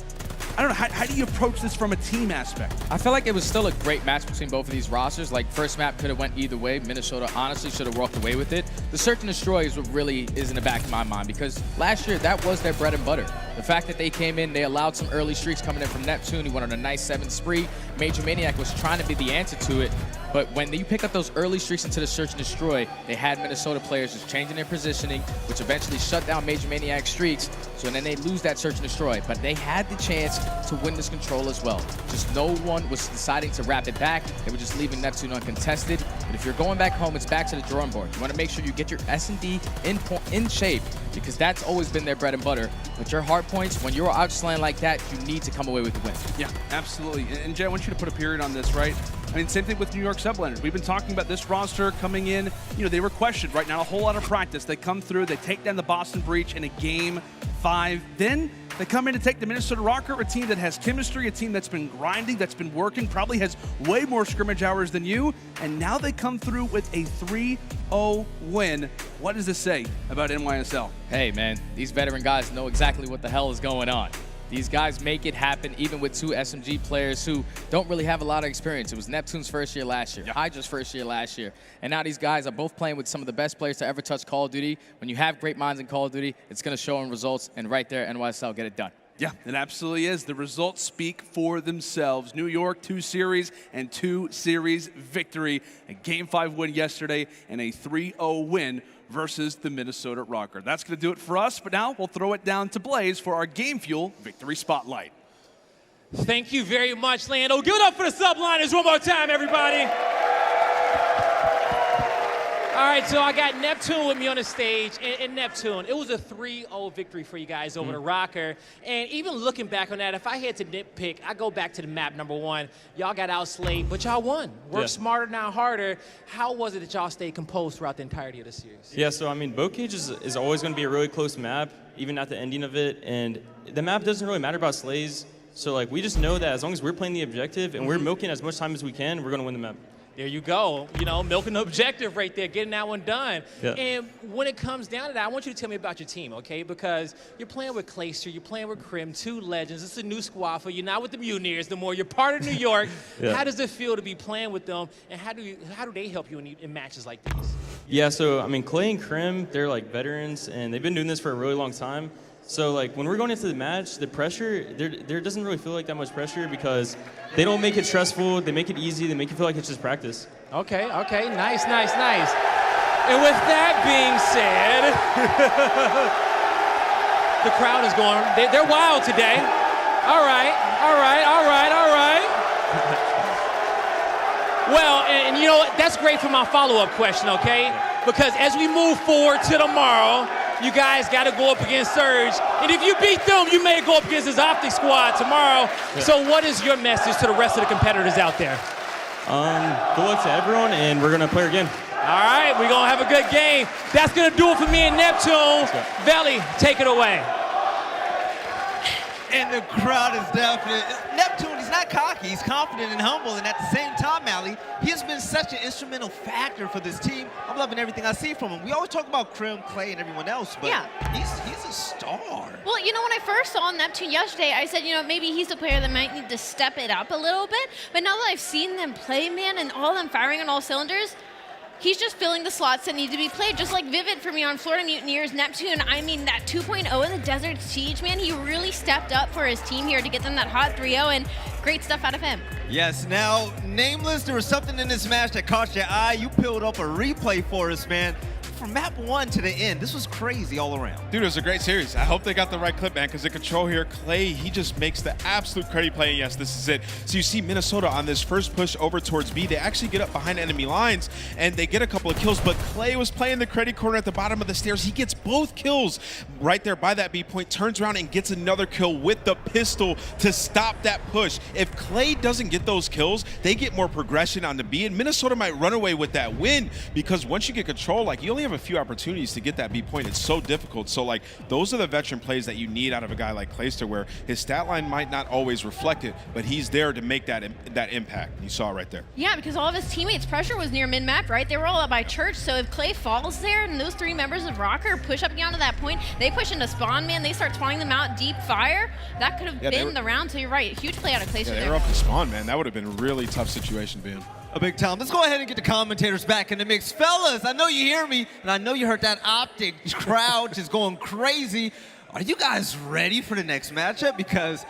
I don't know, how do you approach this from a team aspect? I feel like it was still a great match between both of these rosters. Like, first map could have went either way. Minnesota honestly should have walked away with it. The search and destroy is what really is in the back of my mind because last year, that was their bread and butter. The fact that they came in, they allowed some early streaks coming in from Neptune. He went on a nice 7 spree. MajorManiak was trying to be the answer to it. But when you pick up those early streaks into the search and destroy, they had Minnesota players just changing their positioning, which eventually shut down MajorManiak streaks. So then they lose that search and destroy. But they had the chance to win this control as well. Just no one was deciding to wrap it back. They were just leaving Neptune uncontested. But if you're going back home, it's back to the drawing board. You want to make sure you get your S&D in shape because that's always been their bread and butter. But your hard points, when you're outslaying like that, you need to come away with the win. Yeah, absolutely. And Jay, I want you to put a period on this, right? I mean, same thing with New York Subliners. We've been talking about this roster coming in. You know, they were questioned right now, a whole lot of practice. They come through, they take down the Boston Breach in a game 5. Then they come in to take the Minnesota Røkkr, a team that has chemistry, a team that's been grinding, that's been working, probably has way more scrimmage hours than you. And now they come through with a 3-0 win. What does this say about NYSL? Hey, man, these veteran guys know exactly what the hell is going on. These guys make it happen even with two SMG players who don't really have a lot of experience. It was Neptune's first year last year, HyDra's first year last year. And now these guys are both playing with some of the best players to ever touch Call of Duty. When you have great minds in Call of Duty, it's going to show in results. And right there, NYSL get it done. Yeah, it absolutely is. The results speak for themselves. New York, 2 series and 2 series victory. A Game 5 win yesterday and a 3-0 win versus the Minnesota Røkkr. That's going to do it for us, but now we'll throw it down to Blaze for our Game Fuel Victory Spotlight. Thank you very much, Lando. Give it up for the Subliners one more time, everybody. All right, so I got Neptune with me on the stage, and Neptune, it was a 3-0 victory for you guys over the Røkkr. And even looking back on that, if I had to nitpick, I go back to the map number 1. Y'all got outslayed, but y'all won. Work smarter, not harder. How was it that y'all stayed composed throughout the entirety of the series? Yeah, so I mean, Boat Cage is always going to be a really close map, even at the ending of it. And the map doesn't really matter about slays. So like, we just know that as long as we're playing the objective and we're milking as much time as we can, we're going to win the map. There you go, you know, milking the objective right there, getting that one done. Yeah. And when it comes down to that, I want you to tell me about your team, okay? Because you're playing with Clayster, you're playing with Crim, 2 legends. It's a new squad for you. You're not with the Mutineers no more. You're part of New York. How does it feel to be playing with them, and how do they help you in matches like these? Yeah, so I mean, Clay and Crim, they're like veterans, and they've been doing this for a really long time. So like when we're going into the match, the pressure, there doesn't really feel like that much pressure because they don't make it stressful, they make it easy, they make it feel like it's just practice. Okay, nice. And with that being said, the crowd is going, they're wild today. All right. Well, and you know what, that's great for my follow-up question, okay? because as we move forward to tomorrow, you guys got to go up against Surge. And if you beat them, you may go up against this OpTic squad tomorrow. Yeah. So what is your message to the rest of the competitors out there? Good luck to everyone, and we're going to play again. All right, we're going to have a good game. That's going to do it for me and Neptune. Veli, take it away. And the crowd is definite. Neptune, he's not cocky, he's confident and humble, and at the same time, aLLeY, he has been such an instrumental factor for this team. I'm loving everything I see from him. We always talk about Crim, Clay, and everyone else, but he's a star. Well, you know, when I first saw Neptune yesterday, I said, you know, maybe he's a player that might need to step it up a little bit. But now that I've seen them play, man, and all of them firing on all cylinders, he's just filling the slots that need to be played, just like Vivid for me on Florida Mutineers. Neptune, I mean, that 2.0 in the Desert Siege, man, he really stepped up for his team here to get them that hot 3-0, and great stuff out of him. Yes, now, Nameless, there was something in this match that caught your eye. You peeled up a replay for us, man. From map 1 to the end, this was crazy all around. Dude, it was a great series. I hope they got the right clip, man, because the control here, Clay, he just makes the absolute credit play, and yes, this is it. So you see Minnesota on this first push over towards B. They actually get up behind enemy lines, and they get a couple of kills, but Clay was playing the credit corner at the bottom of the stairs. He gets both kills right there by that B point, turns around and gets another kill with the pistol to stop that push. If Clay doesn't get those kills, they get more progression on the B, and Minnesota might run away with that win, because once you get control, like, you only have a few opportunities to get that B point. It's so difficult. So, like, those are the veteran plays that you need out of a guy like Clayster, where his stat line might not always reflect it, but he's there to make that impact. You saw it right there. Yeah, because all of his teammates' pressure was near mid-map, right? They were all up by Church, so if Clay falls there and those 3 members of Røkkr push up down to that point, they push into spawn, man, they start spawning them out deep fire, that could have been the round, so you're right. Huge play out of Clayster they were up to spawn, man. That would have been a really tough situation to be in. A big time. Let's go ahead and get the commentators back in the mix. Fellas, I know you hear me, and I know you heard that OpTic crowd just going crazy. Are you guys ready for the next matchup? Because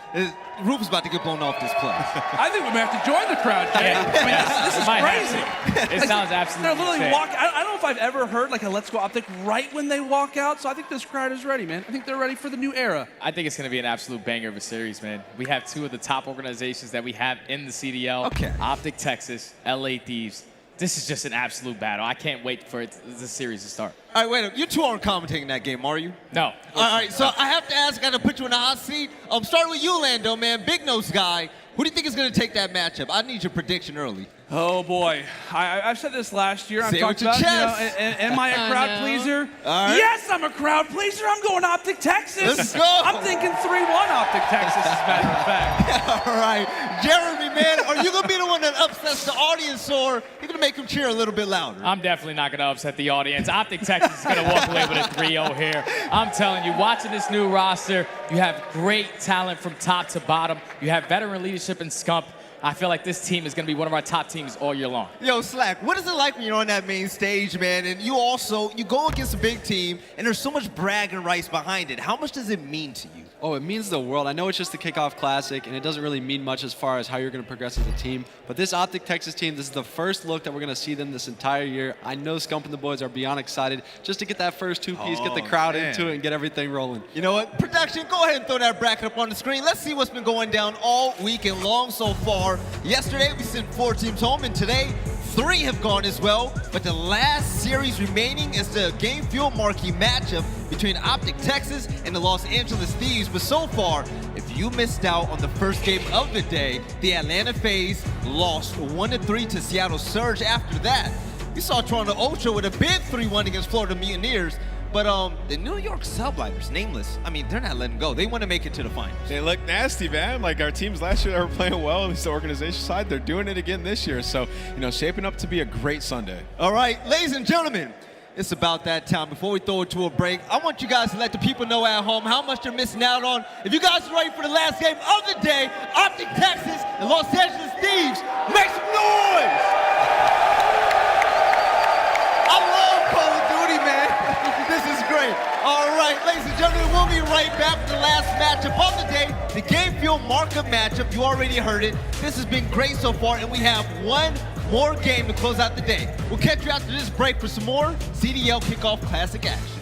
Rufus about to get blown off this place. I think we may have to join the crowd, Jay. I mean, this is crazy. It sounds absolutely They're literally insane. I don't know if I've ever heard like a Let's Go OpTic right when they walk out, so I think this crowd is ready, man. I think they're ready for the new era. I think it's going to be an absolute banger of a series, man. We have 2 of the top organizations that we have in the CDL. Okay. OpTic Texas, LA Thieves. This is just an absolute battle. I can't wait for the series to start. All right, wait a minute. You 2 aren't commentating that game, are you? No. All right, so I have to ask, I got to put you in the hot seat. Starting with you, Lando, man, big nose guy. Who do you think is going to take that matchup? I need your prediction early. Oh boy, I've said this last year. I'm Say it talking with your about, chest. am I a crowd pleaser? All right. Yes, I'm a crowd pleaser. I'm going OpTic Texas. Let's go. I'm thinking 3-1 OpTic Texas, as a matter of fact. All right, Jeremy, man, are you going to be the one that upsets the audience, or you're going to make them cheer a little bit louder? I'm definitely not going to upset the audience. OpTic Texas is going to walk away with a 3-0 here. I'm telling you, watching this new roster, you have great talent from top to bottom. You have veteran leadership in Scump. I feel like this team is going to be one of our top teams all year long. Yo, Slack, what is it like when you're on that main stage, man, and you go against a big team, and there's so much bragging rights behind it. How much does it mean to you? Oh, it means the world. I know it's just the Kickoff Classic, and it doesn't really mean much as far as how you're going to progress as a team. But this OpTic Texas team, this is the first look that we're going to see them this entire year. I know Scump and the boys are beyond excited just to get that first 2-piece, get the crowd into it, and get everything rolling. You know what? Production, go ahead and throw that bracket up on the screen. Let's see what's been going down all weekend long so far. Yesterday, we sent 4 teams home, and today, 3 have gone as well. But the last series remaining is the Game Fuel marquee matchup between OpTic Texas and the Los Angeles Thieves. But so far, if you missed out on the first game of the day, the Atlanta FaZe lost 1-3 to Seattle Surge. After that, we saw Toronto Ultra with a big 3-1 against Florida Mutineers. But the New York Subliners, Nameless, I mean, they're not letting go. They want to make it to the finals. They look nasty, man. Like our teams last year that were playing well, at least the organization side, they're doing it again this year. So, you know, shaping up to be a great Sunday. All right, ladies and gentlemen, it's about that time. Before we throw it to a break, I want you guys to let the people know at home how much they're missing out on. If you guys are ready for the last game of the day, OpTic Texas and Los Angeles Thieves, make some noise! I love Call of Duty, man. This is great. All right, ladies and gentlemen, we'll be right back for the last matchup of the day, the Game Fuel markup matchup. You already heard it. This has been great so far, and we have one more game to close out the day. We'll catch you after this break for some more CDL Kickoff Classic action.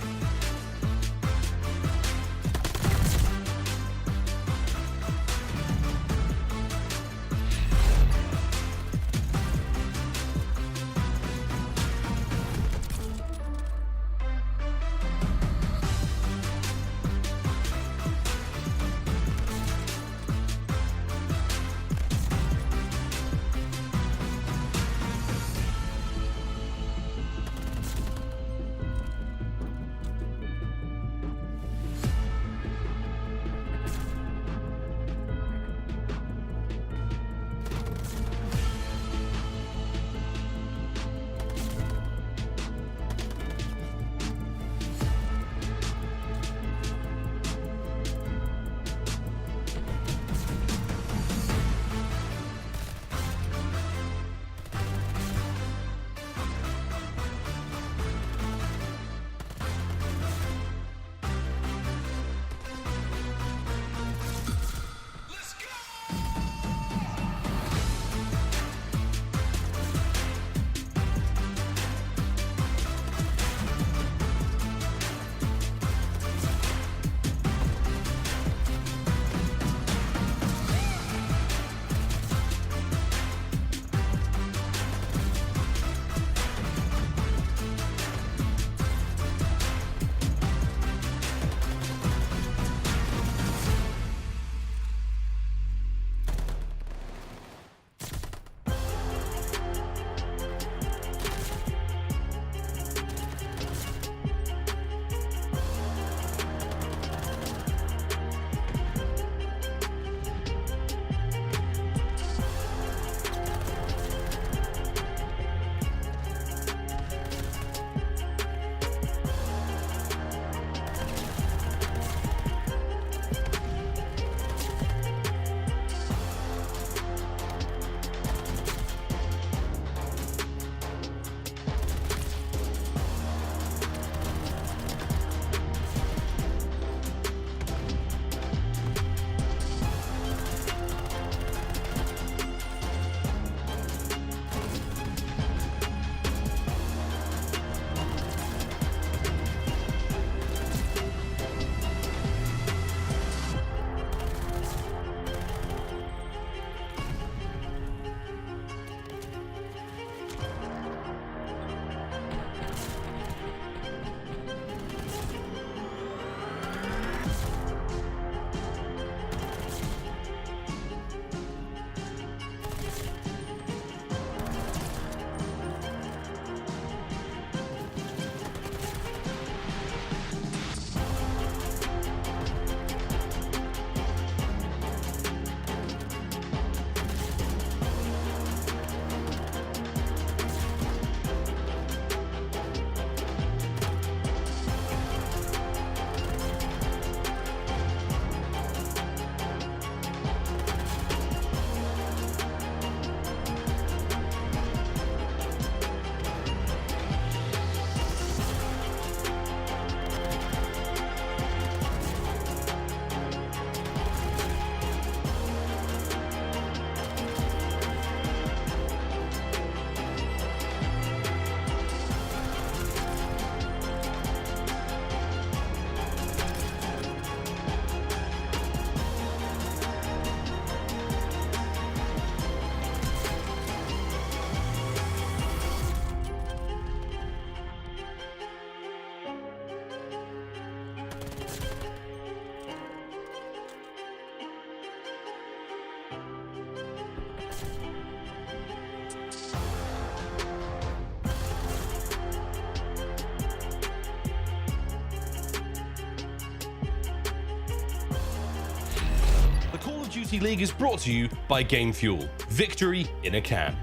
The Call of Duty League is brought to you by Game Fuel. Victory in a can.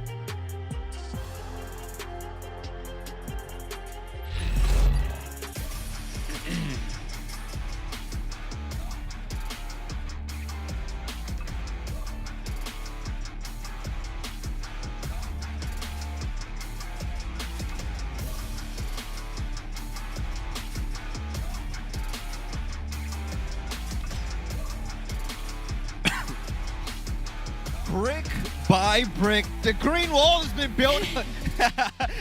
Brick by brick, the green wall has been built.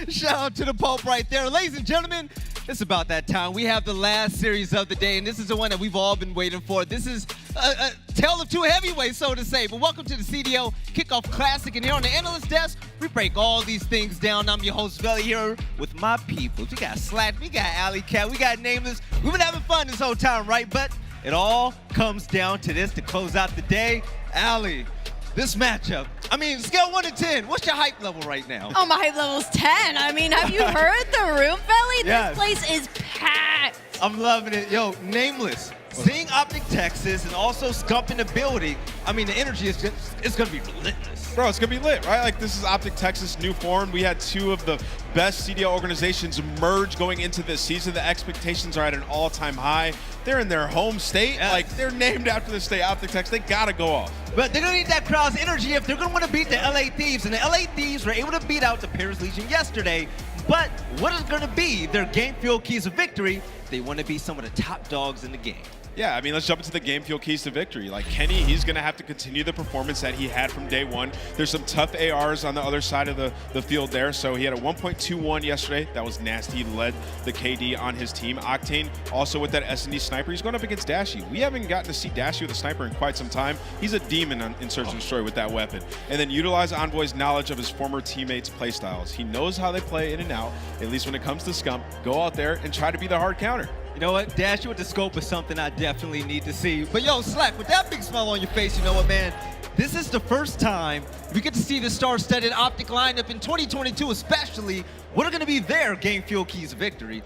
Shout out to the Pope right there. Ladies and gentlemen, it's about that time. We have the last series of the day, and this is the one that we've all been waiting for. This is a tale of two heavyweights, so to say. But welcome to the CDL Kickoff Classic, and here on the analyst desk, we break all these things down. I'm your host, Velli, here with my people. We got Slack, we got Alley Cat, we got Nameless. We've been having fun this whole time, right? But it all comes down to this to close out the day. Alley, this matchup, I mean, scale 1 to 10, what's your hype level right now? Oh, my hype level's 10. I mean, have you heard the room, Velli? Yes. This place is packed. I'm loving it. Yo, Nameless, seeing OpTic Texas and also Scump in the building, I mean, the energy is just, it's going to be relentless. Bro, it's going to be lit, right? Like, this is OpTic Texas' new form. We had two of the best CDL organizations merge going into this season. The expectations are at an all-time high. They're in their home state. Like, they're named after the state, OpTic Texas. They got to go off. But they're going to need that crowd's energy if they're going to want to beat the LA Thieves. And the LA Thieves were able to beat out the Paris Legion yesterday. But what is going to be their game fuel keys of victory? They want to be some of the top dogs in the game. Yeah, I mean, let's jump into the game fuel keys to victory. Like, Kenny, he's going to have to continue the performance that he had from day one. There's some tough ARs on the other side of the field there. So he had a 1.21 yesterday. That was nasty. He led the KD on his team. Octane also with that S&D sniper. He's going up against Dashy. We haven't gotten to see Dashy with a sniper in quite some time. He's a demon in Search and Destroy with that weapon. And then utilize Envoy's knowledge of his former teammates' playstyles. He knows how they play in and out, at least when it comes to Scump. Go out there and try to be the hard counter. You know what? Dashy with the scope is something I definitely need to see. But yo, Slack, with that big smile on your face, you know what, man? This is the first time we get to see the star-studded OpTic lineup in 2022, especially. What are going to be their game fuel keys of victory?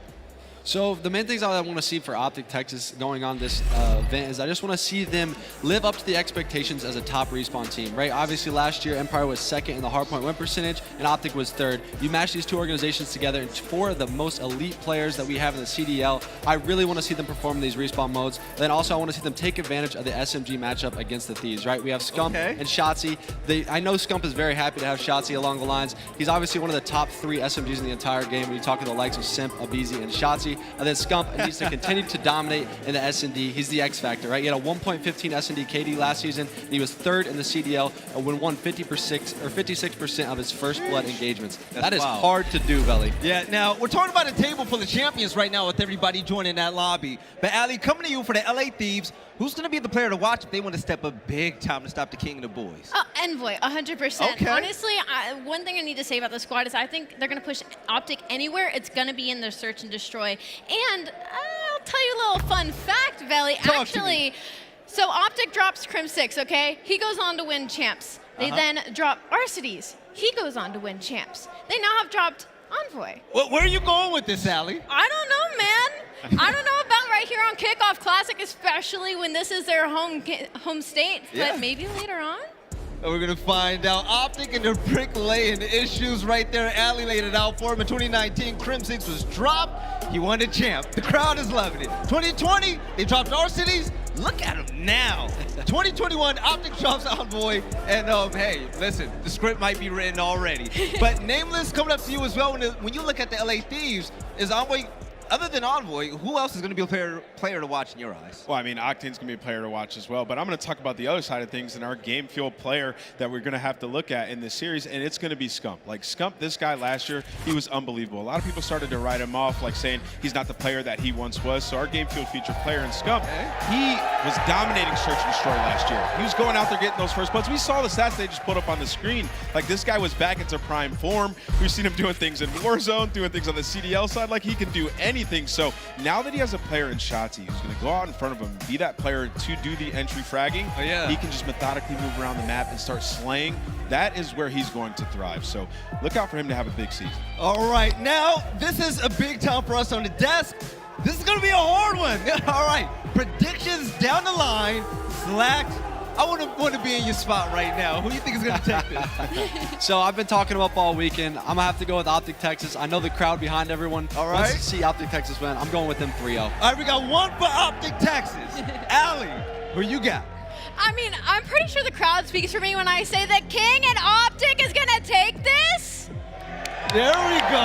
So the main things I want to see for OpTic Texas going on this event is I just want to see them live up to the expectations as a top respawn team, right? Obviously last year Empire was second in the hardpoint win percentage and OpTic was third. You match these two organizations together and four of the most elite players that we have in the CDL. I really want to see them perform in these respawn modes. And then also I want to see them take advantage of the SMG matchup against the Thieves, right? We have Scump and Shotzzy. I know Scump is very happy to have Shotzzy along the lines. He's obviously one of the top 3 SMGs in the entire game when you talk to the likes of Simp, aBeZy, and Shotzzy. And then Scump needs to continue to dominate in the S&D. He's the X factor, right? He had a 1.15 S&D KD last season, and he was 3rd in the CDL and won 56% of his first blood engagements. That is hard to do, Velli. Yeah, now we're talking about a table full of champions right now with everybody joining that lobby. But Ali, coming to you for the LA Thieves, who's going to be the player to watch if they want to step up big time to stop the king of the boys? Oh, Envoy, 100%. Okay. Honestly, one thing I need to say about the squad is I think they're going to push OpTic anywhere. It's going to be in their search and destroy. And I'll tell you a little fun fact, Velli. Actually, so OpTic drops Crimsix, okay? He goes on to win champs. They then drop Arcitys. He goes on to win champs. They now have dropped Envoy. Well, where are you going with this, Allie? I don't know, man. I don't know about right here on Kickoff Classic, especially when this is their home state, but maybe later on. And we're going to find out. OpTic and their brick laying issues right there. Allie laid it out for him. In 2019, Crimsix was dropped. He won the champ. The crowd is loving it. 2020, they dropped Arcitys. Look at him now. 2021, OpTic drops Envoy. And hey, listen, the script might be written already. But Nameless, coming up to you as well. When you look at the LA Thieves, is Envoy, other than Envoy, who else is going to be a player to watch in your eyes? Well, I mean, Octane's going to be a player to watch as well, but I'm going to talk about the other side of things and our game fuel player that we're going to have to look at in this series, and it's going to be Scump. Like, Scump, this guy last year, he was unbelievable. A lot of people started to write him off, like saying he's not the player that he once was. So our game fuel featured player in Scump, he was dominating Search and Destroy last year. He was going out there getting those first bloods. We saw the stats they just put up on the screen. Like, this guy was back into prime form. We've seen him doing things in Warzone, doing things on the CDL side. Like, he can do anything. So now that he has a player in Shotzzy who's going to go out in front of him, be that player to do the entry fragging, he can just methodically move around the map and start slaying. That is where he's going to thrive. So look out for him to have a big season. All right, now this is a big time for us on the desk. This is going to be a hard one. All right, predictions down the line. Slack, I want to be in your spot right now. Who do you think is going to take this? So I've been talking them up all weekend. I'm going to have to go with OpTic Texas. I know the crowd behind everyone wants to see OpTic Texas win. I'm going with them 3-0. All right, we got one for OpTic Texas. aLLeY, who you got? I mean, I'm pretty sure the crowd speaks for me when I say that King and OpTic is going to take this. There we go.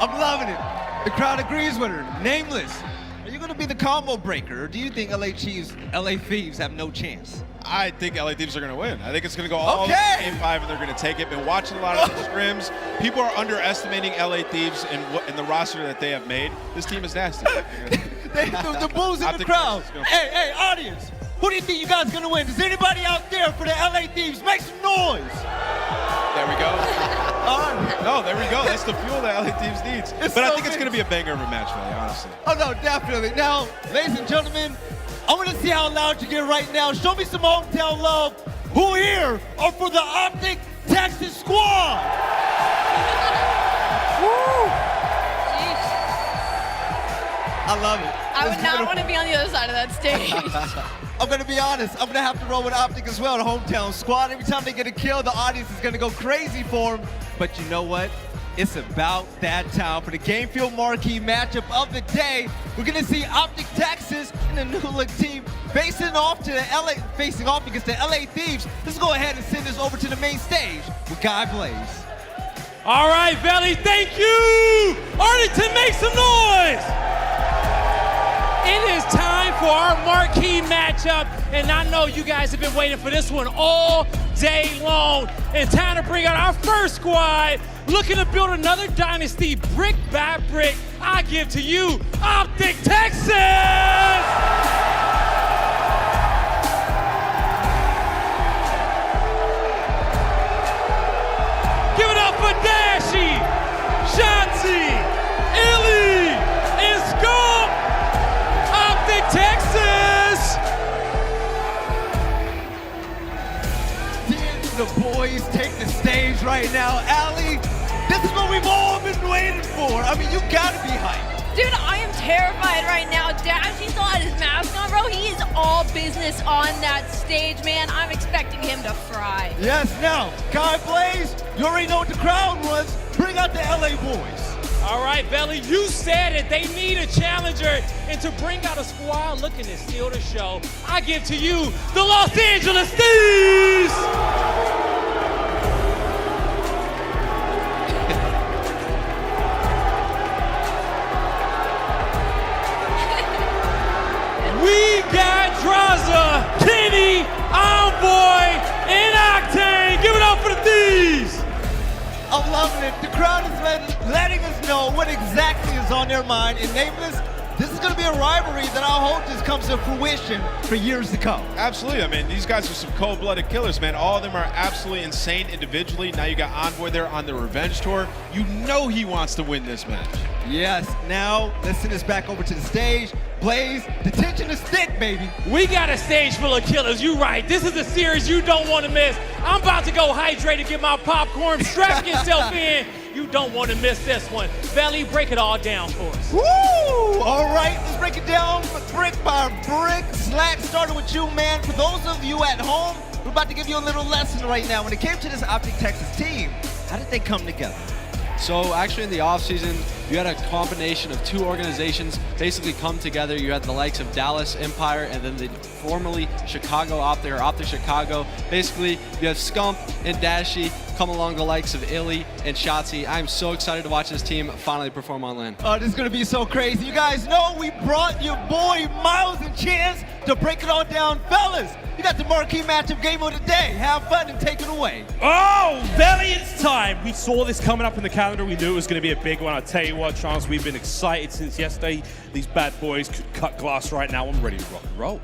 I'm loving it. The crowd agrees with her. Nameless. Are you going to be the combo breaker, or do you think LA Thieves have no chance? I think LA Thieves are going to win. I think it's going to go all Game 5, and they're going to take it. Been watching a lot of the scrims. People are underestimating LA Thieves in the roster that they have made. This team is nasty. the bulls in the crowd. Hey, audience. Who do you think you guys are going to win? Is anybody out there for the LA Thieves? Make some noise. There we go. No, there we go. That's the fuel that LA Thieves needs. But I think it's going to be a banger of a match, really, honestly. Oh, no, definitely. Now, ladies and gentlemen, I want to see how loud you get right now. Show me some hometown love. Who here are for the OpTic Texas squad? Woo! Jeez. I love it. I would not want to be on the other side of that stage. I'm going to be honest. I'm going to have to roll with OpTic as well, the hometown squad. Every time they get a kill, the audience is going to go crazy for them. But you know what? It's about that time for the Game Field marquee matchup of the day. We're going to see OpTic Texas and the new look team facing off against the LA Thieves. Let's go ahead and send this over to the main stage with aBeZy. All right, Valley, thank you. Arlington, make some noise. It is time for our marquee matchup, and I know you guys have been waiting for this one all day long. And time to bring out our first squad, looking to build another dynasty brick by brick. I give to you, OpTic Texas! Give it up for Dashy, Shotzzy, iLLeY, and Scump! OpTic Texas! The boys take the stage right now. aLLeY, this is what we've all been waiting for. I mean, you gotta be hyped. Dude, I am terrified right now. Dashy still had his mask on, bro. He is all business on that stage, man. I'm expecting him to fry. Yes, now, Kai Blaze, you already know what the crowd wants. Bring out the LA boys. All right, Belly, you said it. They need a challenger. And to bring out a squad looking to steal the show, I give to you the Los Angeles Thieves! We got Drazah, Kenny, Envoy, and Octane. Give it up for the Thieves! I'm loving it. The crowd is letting us know what exactly is on their mind. And Nameless, this is going to be a rivalry that I hope just comes to fruition for years to come. Absolutely. I mean, these guys are some cold-blooded killers, man. All of them are absolutely insane individually. Now you got Envoy there on the revenge tour. You know he wants to win this match. Yes. Now, let's send this back over to the stage. Blaze, detention to stick, baby. We got a stage full of killers. You right. This is a series you don't want to miss. I'm about to go hydrate to get my popcorn. Strap yourself in. You don't want to miss this one. Belly, break it all down for us. Woo! All right, let's break it down brick by brick. Slack, starting with you, man. For those of you at home, we're about to give you a little lesson right now. When it came to this OpTic Texas team, how did they come together? So actually in the offseason, you had a combination of two organizations basically come together. You had the likes of Dallas Empire and then the formerly Chicago OpTic or OpTic Chicago. Basically, you have Scump and Dashy come along the likes of iLLeY and Shotzzy. I'm so excited to watch this team finally perform on LAN. Oh, this is going to be so crazy. You guys know we brought your boy Miles and Chance to break it all down. Fellas, you got the marquee matchup game of the day. Have fun and take it away. Oh, Belly, it's time. We saw this coming up in the calendar. We knew it was going to be a big one. I'll tell you what, Chance, we've been excited since yesterday. These bad boys could cut glass right now. I'm ready to rock and roll.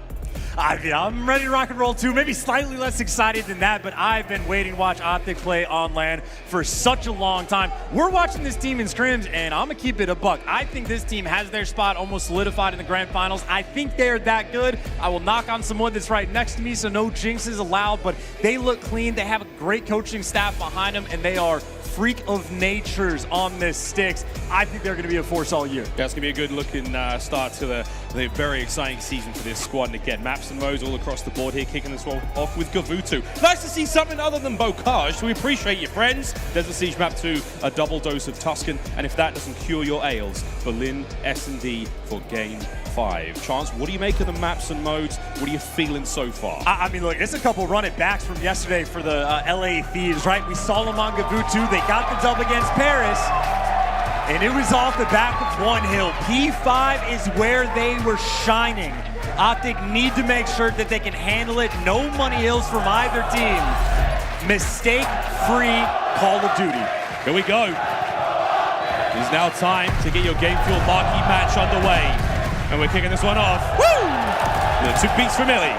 I mean, I'm ready to rock and roll too. Maybe slightly less excited than that, but I've been waiting to watch OpTic play on LAN for such a long time. We're watching this team in scrims, and I'm going to keep it a buck. I think this team has their spot almost solidified in the grand finals. I think they're that good. I will knock on someone that's right next to me, so no jinxes allowed, but they look clean. They have a great coaching staff behind them, and they are freak of natures on this sticks. I think they're going to be a force all year. Yeah, it's going to be a good looking start to the A very exciting season for this squad, and again, maps and modes all across the board here, kicking this one off with Gavutu. Nice to see something other than Bocage. We appreciate you, friends. Desert Siege map 2, a double dose of Tuscan, and if that doesn't cure your ails, Berlin S&D for game 5. Chance, what do you make of the maps and modes? What are you feeling so far? I mean, look, it's a couple run it backs from yesterday for the LA Thieves, right? We saw them on Gavutu. They got the dub against Paris. And it was off the back of one hill. P5 is where they were shining. OpTic need to make sure that they can handle it. No money hills from either team. Mistake-free Call of Duty. Here we go. It is now time to get your Game Fuel marquee match underway. And we're kicking this one off. Woo! The 2 beats from iLLeY.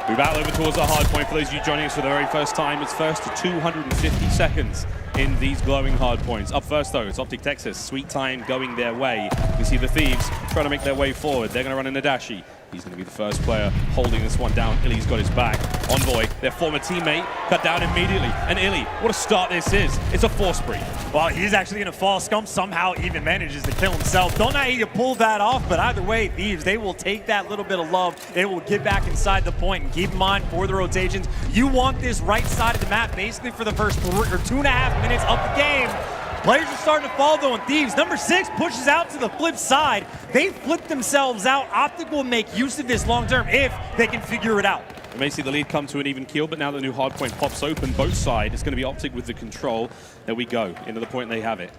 We battle over towards our hard point. For those of you joining us for the very first time, it's first to 250 seconds in these glowing hard points. Up first though, it's OpTic Texas. Sweet time going their way. You see the Thieves trying to make their way forward. They're going to run into Dashy. He's going to be the first player holding this one down. iLLeY's got his back. Envoy, their former teammate, cut down immediately. And iLLeY, what a start this is. It's a 4-spree. Well, he's actually going to fall. Scump somehow even manages to kill himself. Don't know how you pull that off, but either way, Thieves, they will take that little bit of love. They will get back inside the point. And keep in mind, for the rotations, you want this right side of the map basically for the first 2.5 minutes of the game. Players are starting to fall though, and Thieves, number 6, pushes out to the flip side. They flip themselves out. OpTic will make use of this long term if they can figure it out. We may see the lead come to an even keel, but now the new hard point pops open both sides, it's going to be OpTic with the control. There we go, into the point they have it.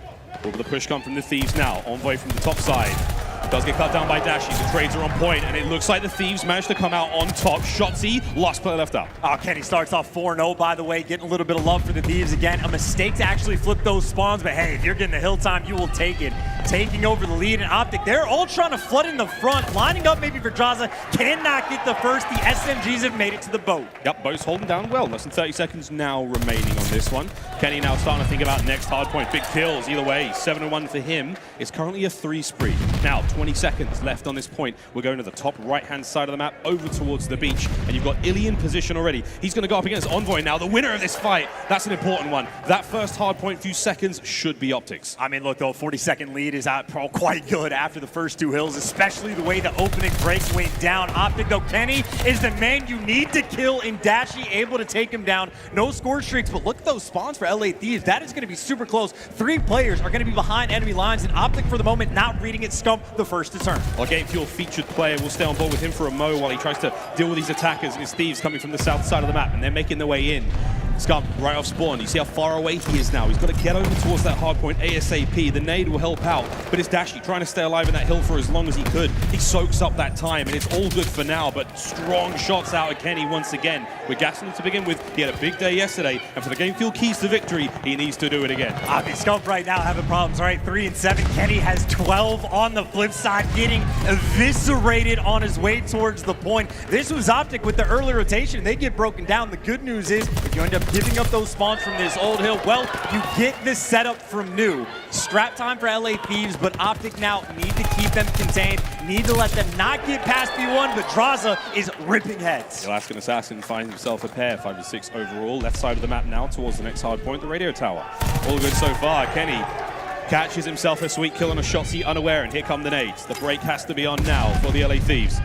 Over the push come from the Thieves now. Envoy from the top side. Does get cut down by Dashy. The trades are on point, and it looks like the Thieves managed to come out on top. Shotzzy, last player left up. Oh, Kenny starts off 4-0, by the way, getting a little bit of love for the Thieves again. A mistake to actually flip those spawns, but hey, if you're getting the hill time, you will take it. Taking over the lead, and OpTic, they're all trying to flood in the front, lining up maybe for Drazah. Cannot get the first. The SMGs have made it to the boat. Yep, boat's holding down well. Less than 30 seconds now remaining on this one. Kenny now starting to think about next hard point. Big kills either way. 7-1 for him. It's currently a 3-spree. Now, 20 seconds left on this point. We're going to the top right-hand side of the map, over towards the beach, and you've got iLLeY in position already. He's going to go up against Envoy now, the winner of this fight. That's an important one. That first hard point, few seconds, should be OpTic's. I mean, look, though, 40-second lead is quite good after the first 2 hills, especially the way the opening break went down. OpTic, though, Kenny is the man you need to kill, and Dashy able to take him down. No score streaks, but look at those spawns for LA Thieves. That is going to be super close. 3 players are going to be behind enemy lines, and OpTic, for the moment, not reading it. Scump, the first to turn. Well, Game Fuel featured player will stay on board with him for a mo while he tries to deal with these attackers and his Thieves coming from the south side of the map, and they're making their way in. Scump right off spawn. You see how far away he is now. He's got to get over towards that hard point ASAP. The nade will help out, but it's Dashy trying to stay alive in that hill for as long as he could. He soaks up that time, and it's all good for now, but strong shots out of Kenny once again. We're gassing him to begin with. He had a big day yesterday, and for the Game Fuel keys to victory, he needs to do it again. I mean, Scump right now having problems, right? 3 and 7. Kenny has 12 on the flip side, getting eviscerated on his way towards the point. This was OpTic with the early rotation. They get broken down. The good news is, if you end up giving up those spawns from this old hill, well, you get this setup from new. Scrap time for LA Thieves, but OpTic now need to keep them contained, need to let them not get past B1, but Drazah is ripping heads. The Alaskan Assassin finds himself a pair, 5-6 overall. Left side of the map now towards the next hard point, the radio tower. All good so far. Kenny catches himself a sweet kill on a Shotzzy unaware, and here come the nades. The break has to be on now for the LA Thieves.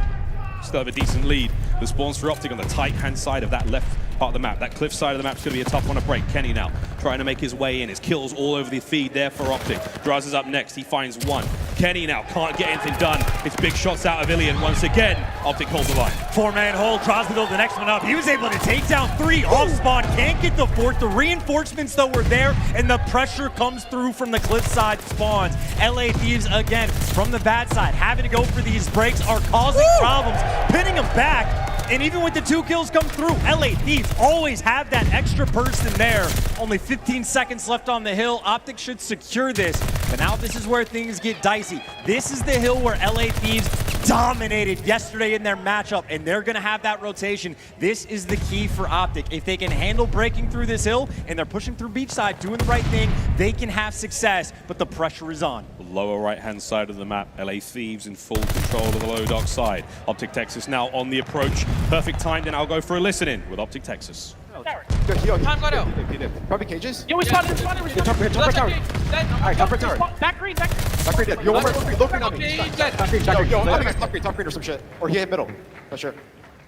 Still have a decent lead. The spawns for OpTic on the tight-hand side of that left part of the map. That cliff side of the map is going to be a tough one to break. Kenny now trying to make his way in. His kills all over the feed there for OpTic. Drazah's up next. He finds one. Kenny now can't get anything done. It's big shots out of iLLeY, and once again, OpTic holds the line. 4-man hold. Drazah though the next one up. He was able to take down 3 off spawn. Can't get the 4th. The reinforcements though were there, and the pressure comes through from the cliff side spawns. LA Thieves again from the bad side, having to go for these breaks, are causing problems, pinning them back. And even with the 2 kills come through, LA Thieves always have that extra person there. Only 15 seconds left on the hill. OpTic should secure this. But now this is where things get dicey. This is the hill where LA Thieves dominated yesterday in their matchup, and they're going to have that rotation. This is the key for OpTic. If they can handle breaking through this hill, and they're pushing through beachside, doing the right thing, they can have success, but the pressure is on. Lower right-hand side of the map, LA Thieves in full control of the low dock side. OpTic Texas now on the approach. Perfect time, then I'll go for a listen-in with OpTic Texas. Time got out. Probably cages. Yo, we spotted. Top right tower. Alright, top right tower. Back green. Back green dead. Yo, one more low green on me. Top green or some shit. Or he hit middle. Not sure.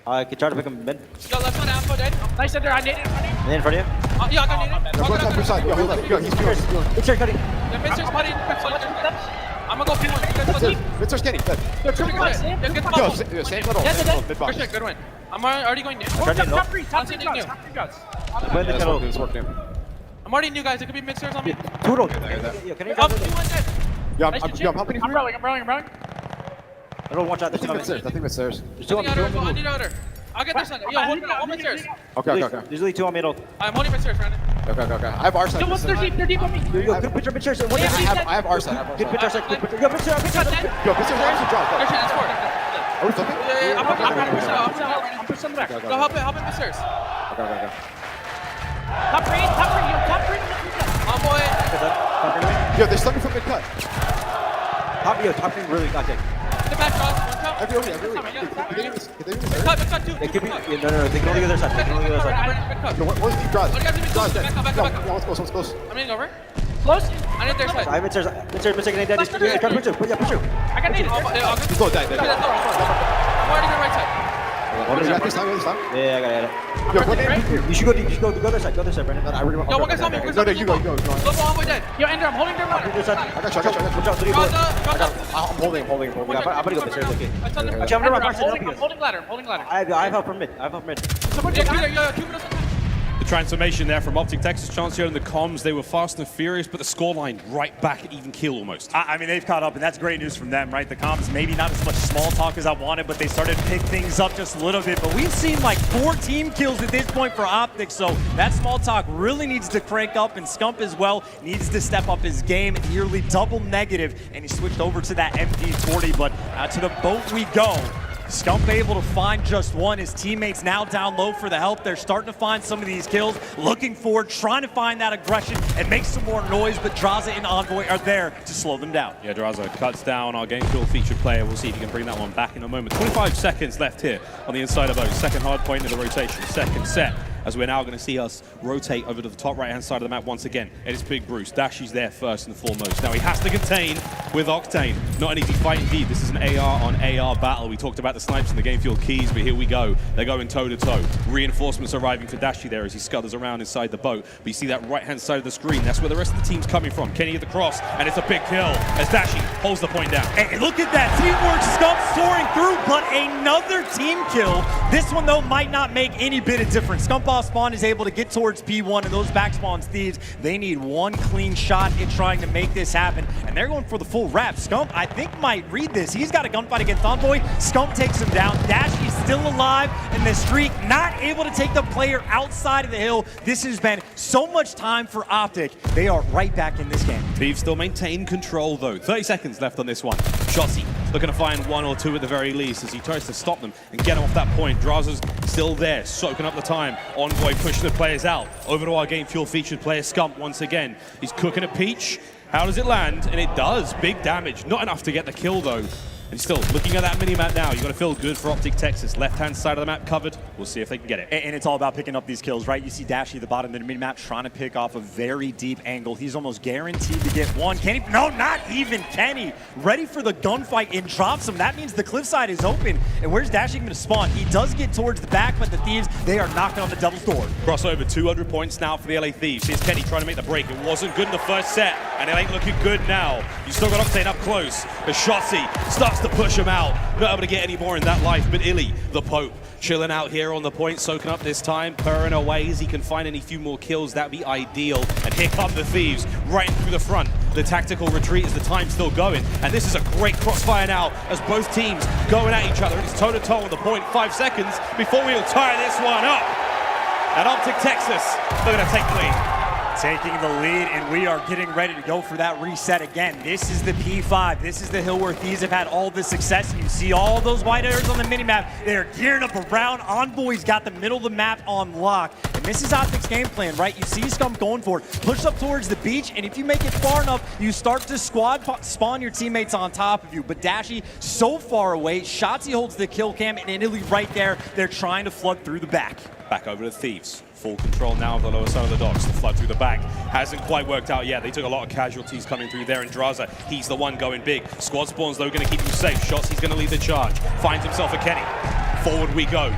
I could try to pick him mid. Yo, left one alpha dead. Nice there. I naded in front of you. In front of you? Yeah, I got naded. Yo, go top side. Yo, hold up. Yo, he's pure. Mid-surge cutting. The mid-surge buddy. I'm gonna go P1. Mid-surge skinny. Dead. Yo, tripping good. Yo, same little. Mid box. Good win. I'm already going new. Top three guns. I'm in the kettle. I'm already new, guys. It could be mid-surge on me. Toodle. Can you Up, P1 dead. Yo, I'm helping you. I'm rolling. I don't watch out. I think mid-stairs. There's two on me. I need outer. I'll get this one. Yo, hold mid-stairs. Okay. There's usually two on middle. I'm holding mid-stairs, Brandon. Okay. I have R side. Yo, they're deep on me. Yo, good picture mid-surge. I have R side. Good picture. Yo, mid-surge. Yo, mid-stairs actually dropped. There's that's four. Are we flipping? Yeah, I'm pushing them back. Go help it mid-stairs. Okay. Top green. On boy. Yo, they stuck me from mid-cut. Top green really got kicked. The back cross. One top. Every Cut, two. They could be. No. They can only go their side. No, where's the Drazah? Drazah's dead. Back up. Yeah, let's close. I'm in over. Close. I need their side. I have mid-surge. Mid-surge. Try to push you. Yeah, push you. I got needed. He's low, dead. I'm already going right side. You got this time? Yeah, I got it. Yo, what name? You should go deep. Go their side, Brandon. I really want. Yo, one guy's on me. No, you go. Low ball, one dead. Yo, Ender, I'm holding their water. I got you. Watch out, 3, 4. I'm holding. I'm gonna go mid-surge. Okay. I'm holding ladder. I have help from mid. Yo, two minutes. The transformation there from OpTic Texas, Chancellor, and the comms, they were fast and furious, but the scoreline right back at even keel almost. I mean, they've caught up, and that's great news from them, right? The comms, maybe not as much small talk as I wanted, but they started to pick things up just a little bit. But we've seen like 4 team kills at this point for OpTic, so that small talk really needs to crank up, and Scump as well needs to step up his game, nearly double negative, and he switched over to that MP40, but to the boat we go. Scump able to find just one. His teammates now down low for the help. They're starting to find some of these kills, looking forward, trying to find that aggression and make some more noise, but Drazah and Envoy are there to slow them down. Yeah, Drazah cuts down our game fuel featured player. We'll see if he can bring that one back in a moment. 25 seconds left here on the inside of those. Second hard point of the rotation, second set. As we're now going to see us rotate over to the top right-hand side of the map once again. It is Big Bruce. Dashy's there first and foremost. Now he has to contain with Octane. Not an easy fight indeed. This is an AR on AR battle. We talked about the snipes and the game fuel keys, but here we go. They're going toe-to-toe. Reinforcements arriving for Dashy there as he scutters around inside the boat. But you see that right-hand side of the screen. That's where the rest of the team's coming from. Kenny at the cross, and it's a big kill as Dashy holds the point down. Hey, look at that. Teamwork, Scump soaring through, but another team kill. This one, though, might not make any bit of difference. Scump off spawn is able to get towards P1, and those back spawns Thieves, they need one clean shot in trying to make this happen, and they're going for the full wrap. Scump, I think, might read this. He's got a gunfight against Envoy. Scump takes him down. Dashy's still alive in the streak, not able to take the player outside of the hill. This has been so much time for OpTic. They are right back in this game. Thieves still maintain control, though. 30 seconds left on this one. Shotzzy looking to find 1 or 2 at the very least as he tries to stop them and get them off that point. Drazah's still there, soaking up the time. Envoy pushing the players out. Over to our game fuel featured player Scump once again. He's cooking a peach. How does it land? And it does. Big damage. Not enough to get the kill, though. And still, looking at that mini-map now, you've got to feel good for OpTic Texas. Left-hand side of the map covered. We'll see if they can get it. And it's all about picking up these kills, right? You see Dashy at the bottom of the mini-map trying to pick off a very deep angle. He's almost guaranteed to get one. Kenny, no, not even Kenny. Ready for the gunfight and drops him. That means the cliffside is open. And where's Dashy going to spawn? He does get towards the back, but the Thieves, they are knocking on the devil's door. Crossover, 200 points now for the LA Thieves. Here's Kenny trying to make the break. It wasn't good in the first set, and it ain't looking good now. You still got Octane up close. The Shotzzy starts to push him out. Not able to get any more in that life, but iLLeY, the Pope, chilling out here on the point, soaking up this time, purring away as he can find any few more kills. That'd be ideal. And here come the Thieves, right through the front. The tactical retreat as the time's still going. And this is a great crossfire now as both teams going at each other. It's toe-to-toe on the point. 5 seconds before we'll tie this one up. And OpTic Texas, they're going to take the lead. Taking the lead, and we are getting ready to go for that reset again. This is the P5. This is the hill where Thieves have had all the success. You see all those white arrows on the minimap. They're gearing up around. Envoy's got the middle of the map on lock. And this is OpTic's game plan, right? You see Scump going for it. Push up towards the beach, and if you make it far enough, you start to spawn your teammates on top of you. But Dashy so far away. Shotzzy holds the kill cam, and iLLeY right there. They're trying to flood through the back. Back over to Thieves. Full control now of the lower side of the docks. The flood through the back hasn't quite worked out yet. They took a lot of casualties coming through there, and Drazah, he's the one going big. Squad spawns, though, going to keep him safe. Shotzzy's going to lead the charge. Finds himself a Kenny. Forward we go.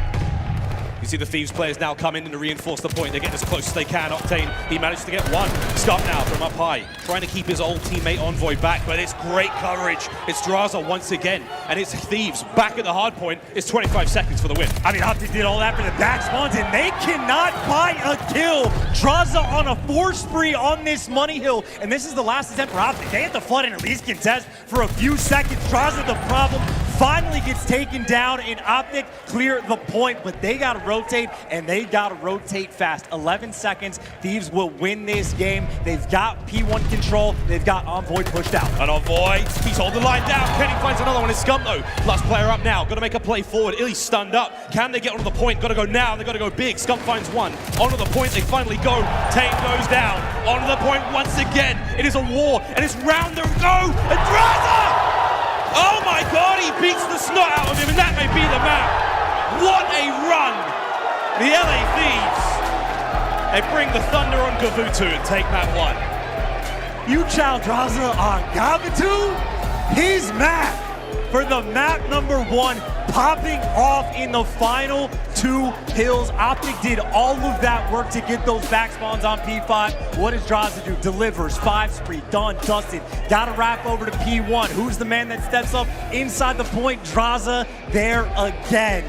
You see the Thieves players now come in to reinforce the point. They get as close as they can. Octane, he managed to get one. Scump now from up high, trying to keep his old teammate Envoy back, but it's great coverage. It's Drazah once again, and it's Thieves back at the hard point. It's 25 seconds for the win. I mean, OpTic did all that for the back spawns, and they cannot buy a kill. Drazah on a 4 spree on this money hill, and this is the last attempt for OpTic. They have to flood and at least contest for a few seconds. Drazah, the problem, finally gets taken down, and OpTic clear the point, but they got to rotate, and they got to rotate fast. 11 seconds, Thieves will win this game. They've got P1 control. They've got Envoy pushed out. And Envoy, he's holding the line down. Kenny finds another one. It's Scump, though. Last player up now. Got to make a play forward. iLLeY's stunned up. Can they get onto the point? Got to go now. They got to go big. Scump finds one. Onto the point, they finally go. Tame goes down. Onto the point once again. It is a war, and it's round the go. And Drazah! Oh my God, he beats the snot out of him, and that may be the map. What a run! The LA Thieves, they bring the thunder on Gavutu and take map 1. You chow Drazah on Gavutu? He's Mack for the map number 1, popping off in the final 2 hills. OpTic did all of that work to get those back spawns on P5. What does Drazah do? Delivers, 5 spree, done, dusted. Gotta wrap over to P1. Who's the man that steps up inside the point? Drazah there again.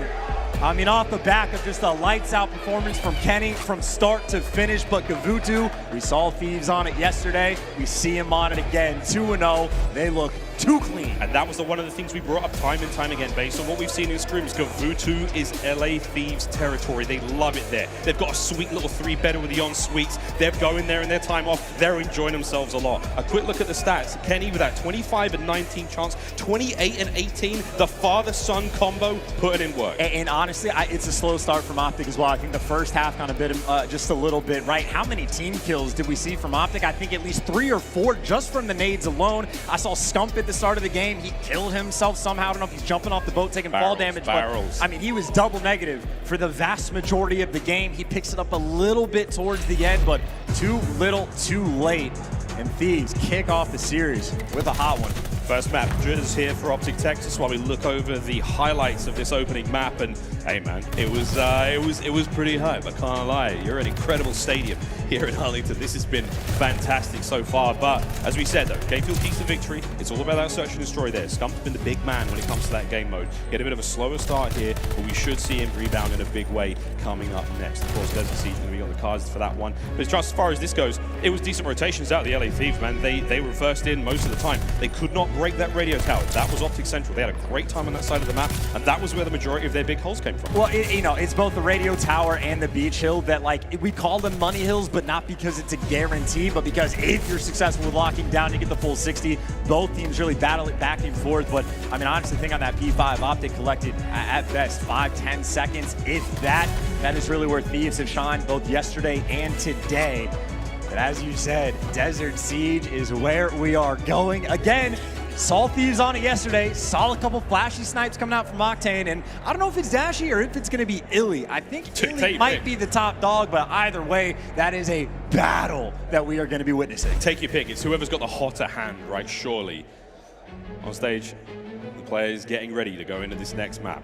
I mean, off the back of just a lights out performance from Kenny from start to finish, but Gavutu, we saw Thieves on it yesterday. We see him on it again, 2-0. They look too clean. And that was one of the things we brought up time and time again. Based on what we've seen in scrims, Gavutu is LA Thieves territory. They love it there. They've got a sweet little 3-bedder with the en-suites. They're going there in their time off. They're enjoying themselves a lot. A quick look at the stats. Kenny with that 25 and 19 chance, 28 and 18. The father-son combo putting in work. And honestly, it's a slow start from OpTic as well. I think the first half kind of bit him just a little bit, right? How many team kills did we see from OpTic? I think at least 3 or 4 just from the nades alone. I saw Scump at the start of the game. He killed himself somehow. I don't know if he's jumping off the boat, taking fall damage. But, I mean, he was double negative for the vast majority of the game. He picks it up a little bit towards the end, but too little, too late. And Thieves kick off the series with a hot one. First map, Driz here for OpTic Texas while we look over the highlights of this opening map. And hey man, it was pretty hype, I can't lie. You're an incredible stadium here in Arlington. This has been fantastic so far. But as we said though, game field keys to victory. It's all about that search and destroy there. Scump's been the big man when it comes to that game mode. Get a bit of a slower start here, but we should see him rebound in a big way coming up next. Of course, Desert Siege going to be on the cards for that one. But just as far as this goes, it was decent rotations out of the LA Thieves, man. They were first in most of the time. They could not break that radio tower. That was OpTic Central. They had a great time on that side of the map, and that was where the majority of their big holes came from. Well, it's both the radio tower and the beach hill that, like, we call them money hills, but not because it's a guarantee, but because if you're successful with locking down, you get the full 60. Both teams really battle it back and forth, but I mean, honestly, think on that P5, OpTic collected at best 5-10 seconds, if that. That is really where Thieves have shined both yesterday and today. But as you said, Desert Siege is where we are going. Again, saw Thieves on it yesterday, saw a couple flashy snipes coming out from Octane, and I don't know if it's Dashy or if it's going to be iLLeY. I think iLLeY might be the top dog, but either way, that is a battle that we are going to be witnessing. Take your pick. It's whoever's got the hotter hand, right? Surely. On stage, the players getting ready to go into this next map.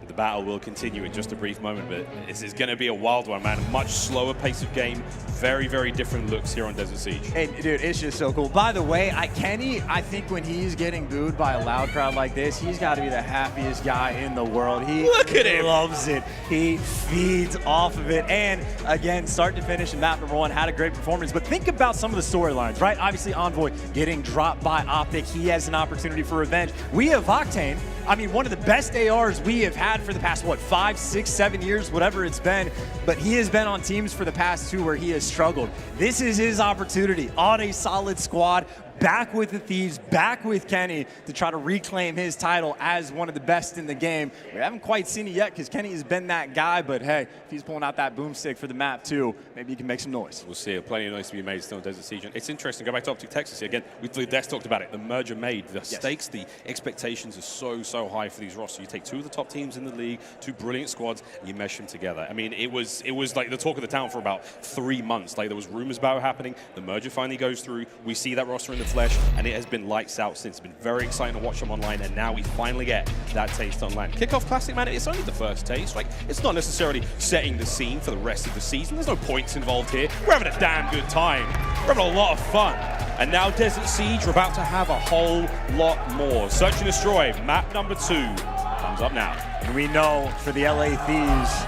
The battle will continue in just a brief moment, but this is going to be a wild one, man. Much slower pace of game. Very, very different looks here on Desert Siege. Hey, dude, it's just so cool. By the way, Kenny, I think when he's getting booed by a loud crowd like this, he's got to be the happiest guy in the world. Look at him. Loves it. He feeds off of it. And again, start to finish in map number 1, had a great performance. But think about some of the storylines, right? Obviously, Envoy getting dropped by OpTic. He has an opportunity for revenge. We have Octane. I mean, one of the best ARs we have had for the past, what, 5, 6, 7 years, whatever it's been. But he has been on teams for the past 2 where he has struggled. This is his opportunity on a solid squad. back with the Thieves, back with Kenny to try to reclaim his title as one of the best in the game. We haven't quite seen it yet because Kenny has been that guy, but hey, if he's pulling out that boomstick for the map too, maybe he can make some noise. We'll see. Plenty of noise to be made still in Desert Siege. It's interesting. Go back to OpTic Texas again. Des talked about it. The merger made. The stakes, the expectations are so high for these rosters. You take two of the top teams in the league, two brilliant squads, and you mesh them together. I mean, it was like the talk of the town for about 3 months. Like there was rumors about it happening. The merger finally goes through. We see that roster in the flesh, and it has been lights out since. It's been very exciting to watch them online, and now we finally get that taste online. Kickoff Classic, man, it's only the first taste. Like, it's not necessarily setting the scene for the rest of the season. There's no points involved here. We're having a damn good time. We're having a lot of fun. And now Desert Siege, we're about to have a whole lot more. Search and Destroy, map number 2, comes up now. And we know for the LA Thieves,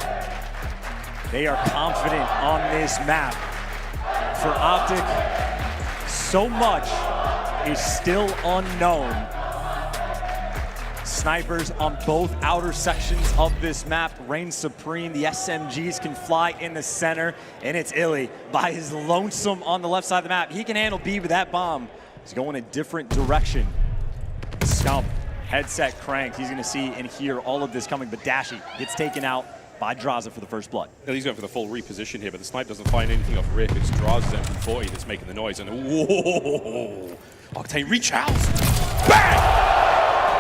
they are confident on this map. For OpTic, so much is still unknown. Snipers on both outer sections of this map reign supreme. The SMGs can fly in the center, and it's iLLeY by his lonesome on the left side of the map. He can handle B, but that bomb is going a different direction. Scump, headset cranked. He's going to see and hear all of this coming, but Dashy gets taken out by Drazah for the first blood. He's going for the full reposition here, but the snipe doesn't find anything off Røkkr. It's Drazah's MP40 that's making the noise, and whoa! Octane reach out! Bang!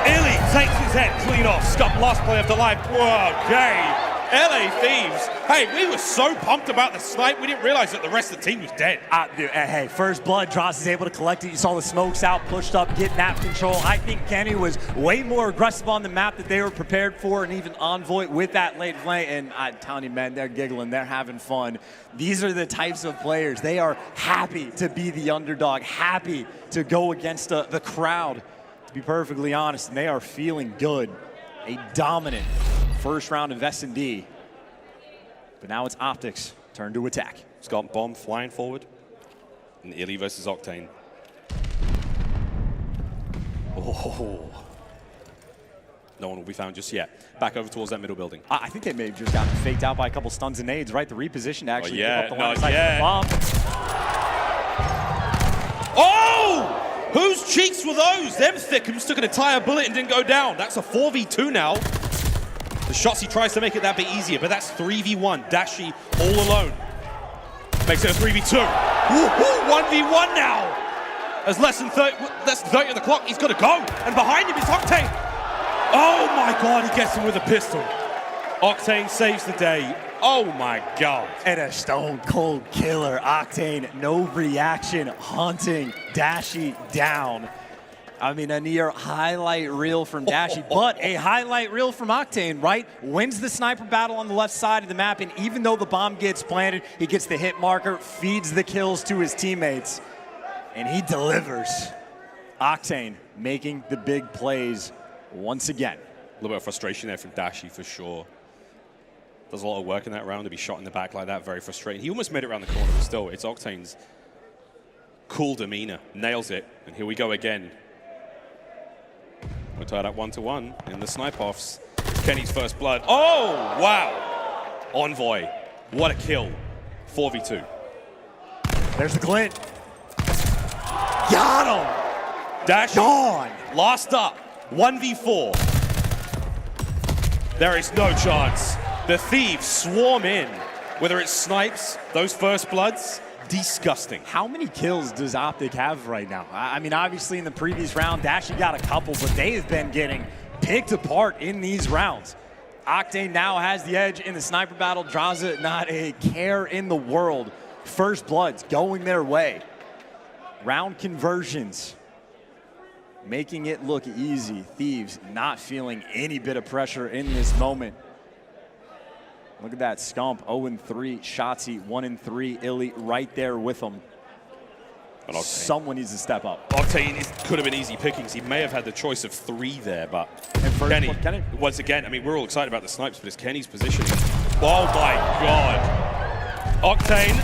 iLLeY takes his head clean off. Scump last play of the life. Okay. LA Thieves. Hey, we were so pumped about the snipe, we didn't realize that the rest of the team was dead. Hey, first blood, Drazah is able to collect it. You saw the smokes out, pushed up, get map control. I think Kenny was way more aggressive on the map that they were prepared for, and even Envoy with that late flank. And I'm telling you, man, they're giggling, they're having fun. These are the types of players. They are happy to be the underdog, happy to go against the crowd, to be perfectly honest, and they are feeling good. A dominant first round of S&D. But now it's OpTic's turn to attack. Scump bomb flying forward. And iLLeY versus Octane. Oh. No one will be found just yet. Back over towards that middle building. I think they may have just gotten faked out by a couple stuns and nades, right? The reposition to actually give up the line of sight yeah. for the bomb. Oh! Whose cheeks were those? Them thickums took an entire bullet and didn't go down. That's a 4v2 now. The Shotzzy tries to make it that bit easier, but that's 3v1. Dashy all alone. Makes it a 3v2. 1v1 now. There's less than 30 on the clock. He's got to go. And behind him is Octane. Oh my God, he gets him with a pistol. Octane saves the day. Oh my God. And a stone cold killer. Octane, no reaction, hunting Dashy down. I mean, a near highlight reel from Dashy, but a highlight reel from Octane, right? Wins the sniper battle on the left side of the map, and even though the bomb gets planted, he gets the hit marker, feeds the kills to his teammates, and he delivers. Octane making the big plays once again. A little bit of frustration there from Dashy for sure. Does a lot of work in that round to be shot in the back like that, very frustrating. He almost made it around the corner, but still, it's Octane's cool demeanor. Nails it, and here we go again. We're tied up 1-1 in the snipe-offs. It's Kenny's first blood. Oh, wow. Envoy, what a kill. 4v2. There's the glint. Got him. Dash gone. Last up, 1v4. There is no chance. The Thieves swarm in. Whether it's snipes, those first bloods, disgusting. How many kills does OpTic have right now? I mean, obviously in the previous round, Dashy got a couple, but they have been getting picked apart in these rounds. Octane now has the edge in the sniper battle. Drazah, not a care in the world. First bloods going their way. Round conversions, making it look easy. Thieves not feeling any bit of pressure in this moment. Look at that, Scump, 0-3, Shotzzy, 1-3, iLLeY right there with them. Someone needs to step up. Octane could have been easy pickings. He may have had the choice of 3 there, but Kenny, once again, I mean, we're all excited about the snipes, but it's Kenny's positioning. Oh my God. Octane,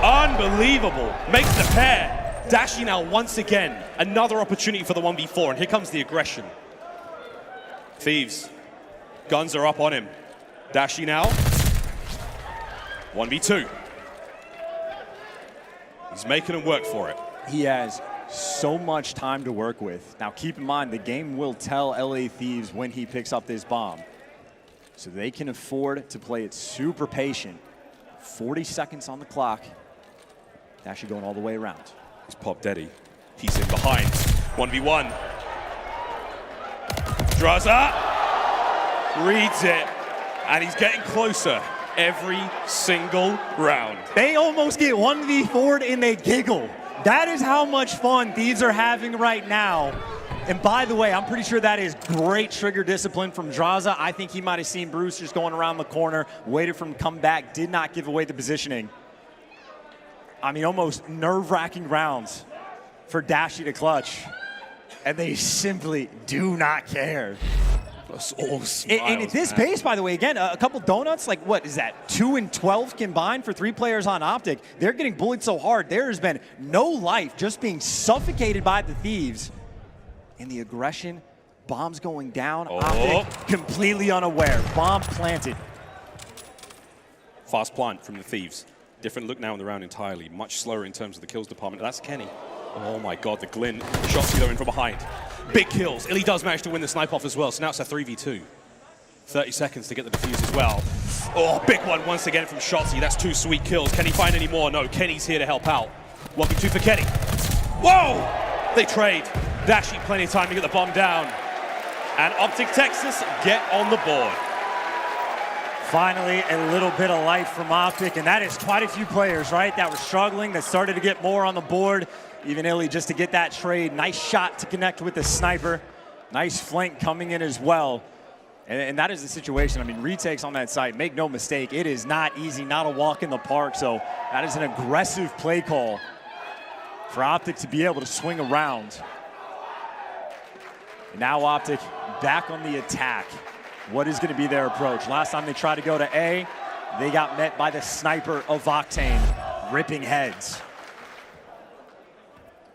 unbelievable, makes the pair. Dashy now once again, another opportunity for the 1v4, and here comes the aggression. Thieves, guns are up on him. Dashy now, 1v2. He's making him work for it. He has so much time to work with. Now keep in mind, the game will tell LA Thieves when he picks up this bomb. So they can afford to play it super patient. 40 seconds on the clock. Dashy going all the way around. He's Pop Daddy. He's in behind. 1v1. Drazah reads it, and he's getting closer every single round. They almost get 1v4'd and they giggle. That is how much fun Thieves are having right now. And by the way, I'm pretty sure that is great trigger discipline from Drazah. I think he might have seen Bruce just going around the corner, waited for him to come back, did not give away the positioning. I mean, almost nerve-wracking rounds for Dashy to clutch. And they simply do not care. And at this pace, by the way, again, a couple donuts, like what is that, 2 and 12 combined for 3 players on OpTic. They're getting bullied so hard. There has been no life, just being suffocated by the Thieves. And the aggression, bombs going down, OpTic completely unaware. Bomb planted. Fast plant from the Thieves. Different look now in the round entirely. Much slower in terms of the kills department. That's Kenny. Oh my god, the Glyn. Shotzzy though in from behind. Big kills. iLLeY does manage to win the snipe off as well, so now it's a 3v2. 30 seconds to get the defuse as well. Oh, big one once again from Shotzzy. That's 2 sweet kills. Can he find any more? No, Kenny's here to help out. 1v2 for Kenny. Whoa! They trade. Dashy plenty of time to get the bomb down. And OpTic Texas get on the board. Finally, a little bit of life from OpTic, and that is quite a few players, right, that were struggling, that started to get more on the board. Even iLLeY just to get that trade. Nice shot to connect with the sniper. Nice flank coming in as well. And that is the situation. I mean, retakes on that site, make no mistake, it is not easy, not a walk in the park. So that is an aggressive play call for OpTic to be able to swing around. And now OpTic back on the attack. What is going to be their approach? Last time they tried to go to A, they got met by the sniper of Octane, ripping heads.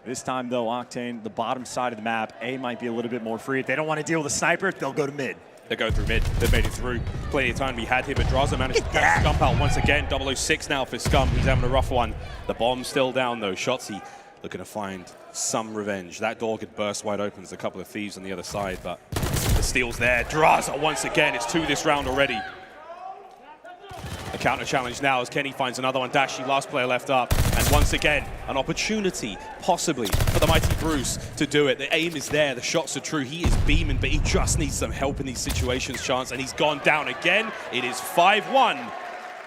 This time, though, Octane, the bottom side of the map, A might be a little bit more free. If they don't want to deal with the sniper, they'll go to mid. They go through mid. They've made it through. Plenty of time we had here, but Drazah managed to catch Scump out once again. 006 now for Scump. He's having a rough one. The bomb's still down, though. Shotzzy looking to find some revenge. That door could burst wide open. There's a couple of Thieves on the other side, but the steal's there. Drazah once again. It's 2 this round already. A counter challenge now as Kenny finds another one. Dashy, last player left up. And once again, an opportunity, possibly, for the mighty Bruce to do it. The aim is there. The shots are true. He is beaming, but he just needs some help in these situations, Chance. And he's gone down again. It is 5-1.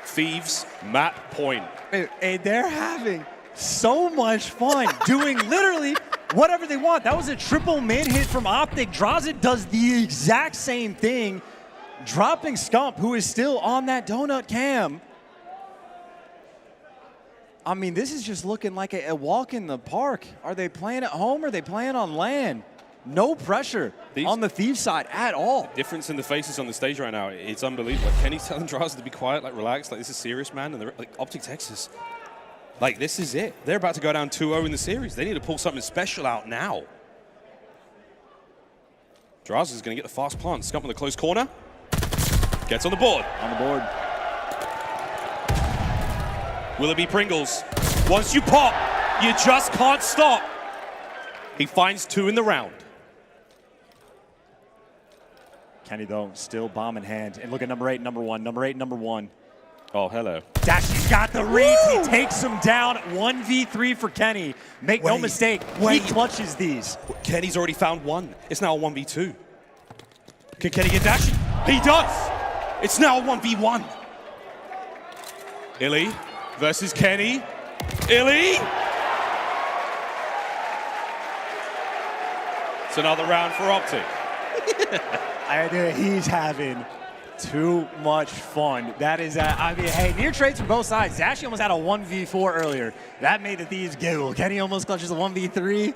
Thieves, map point. And they're having so much fun doing literally whatever they want. That was a triple mid hit from OpTic. Drazah does the exact same thing, dropping Scump, who is still on that donut cam. I mean, this is just looking like a walk in the park. Are they playing at home or are they playing on land? No pressure on the Thieves side at all. Difference in the faces on the stage right now. It's unbelievable. Like, Kenny's telling Drazah to be quiet, like relax, like this is serious, man. And they're like OpTic Texas. Like, this is it. They're about to go down 2-0 in the series. They need to pull something special out now. Drazah's going to get the fast plant. Scump in the close corner. Gets on the board. On the board. Will it be Pringles? Once you pop, you just can't stop. He finds 2 in the round. Kenny, though, still bomb in hand. And look at number 8, number 1. Number 8, number 1. Oh, hello. Dashy's got the reads. He takes him down. 1v3 for Kenny. Make no mistake, he clutches these. Kenny's already found 1. It's now a 1v2. Can Kenny get Dashy? He does. It's now a 1v1. iLLeY versus Kenny. iLLeY. It's another round for OpTic. He's having too much fun. That is, I mean, hey, near trades from both sides. Dashy almost had a 1v4 earlier. That made the Thieves giggle. Kenny almost clutches a 1v3.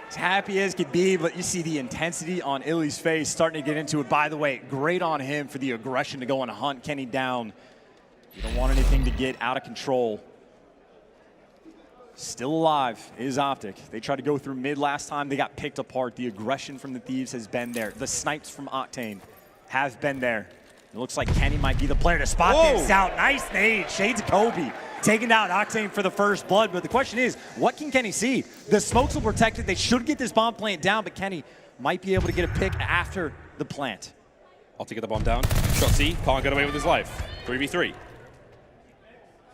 As happy as could be, but you see the intensity on iLLeY's face starting to get into it. By the way, great on him for the aggression to go and hunt Kenny down. You don't want anything to get out of control. Still alive is OpTic. They tried to go through mid last time. They got picked apart. The aggression from the Thieves has been there. The snipes from Octane have been there. It looks like Kenny might be the player to spot this out. Nice nade. Shades of Kobe. taking down Octane for the first blood. But the question is, what can Kenny see? The smokes will protect it. They should get this bomb plant down, but Kenny might be able to get a pick after the plant. OpTic get the bomb down. Shotzzy can't get away with his life. 3v3.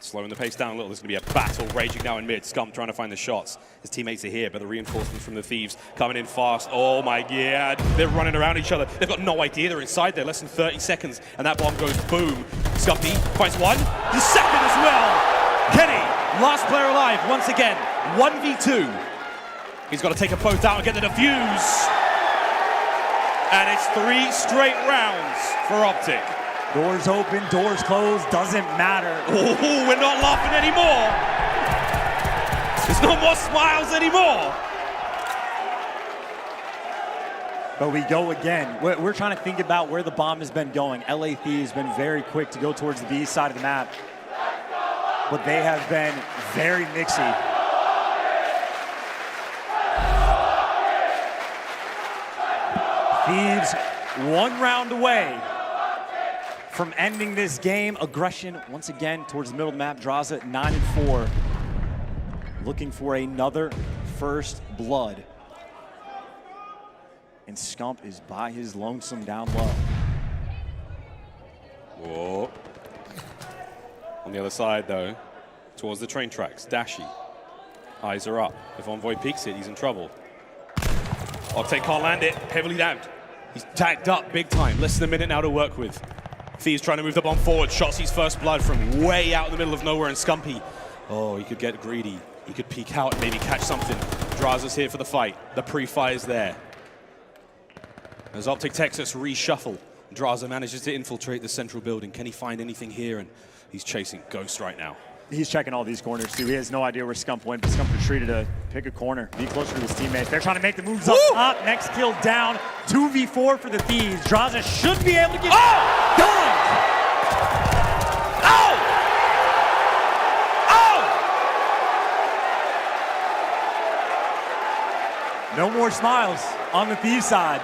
Slowing the pace down a little. There's going to be a battle raging now in mid. Scump trying to find the shots. His teammates are here, but the reinforcements from the Thieves coming in fast. Oh my god. They're running around each other. They've got no idea they're inside there. Less than 30 seconds, and that bomb goes boom. Scumpy finds one. The second as well. Kenny, last player alive once again. 1v2. He's got to take them both out and get the defuse. And it's 3 straight rounds for OpTic. Doors open, doors closed, doesn't matter. Oh, we're not laughing anymore. There's no more smiles anymore. But we go again. We're trying to think about where the bomb has been going. LA Thieves has been very quick to go towards the B side of the map. But they have been very mixy. Thieves 1 round away from ending this game. Aggression once again towards the middle of the map. Drazah 9-4. Looking for another first blood. And Scump is by his lonesome down low. Whoa. On the other side though, towards the train tracks, Dashy. Eyes are up. If Envoy peeks it, he's in trouble. OpTic can't land it, heavily downed. He's tagged up big time, less than a minute now to work with. Thieves trying to move the bomb forward. Shotzzy's first blood from way out in the middle of nowhere, and Scumpy. Oh, he could get greedy. He could peek out and maybe catch something. Drazah's here for the fight. The pre-fire's there. As OpTic Texas reshuffle, Drazah manages to infiltrate the central building. Can he find anything here? And he's chasing Ghost right now. He's checking all these corners too. He has no idea where Scump went, but Scump retreated to pick a corner, be closer to his teammates. They're trying to make the moves up top. Next kill down. 2v4 for the Thieves. Drazah should be able to get done. No more smiles on the Thieves side.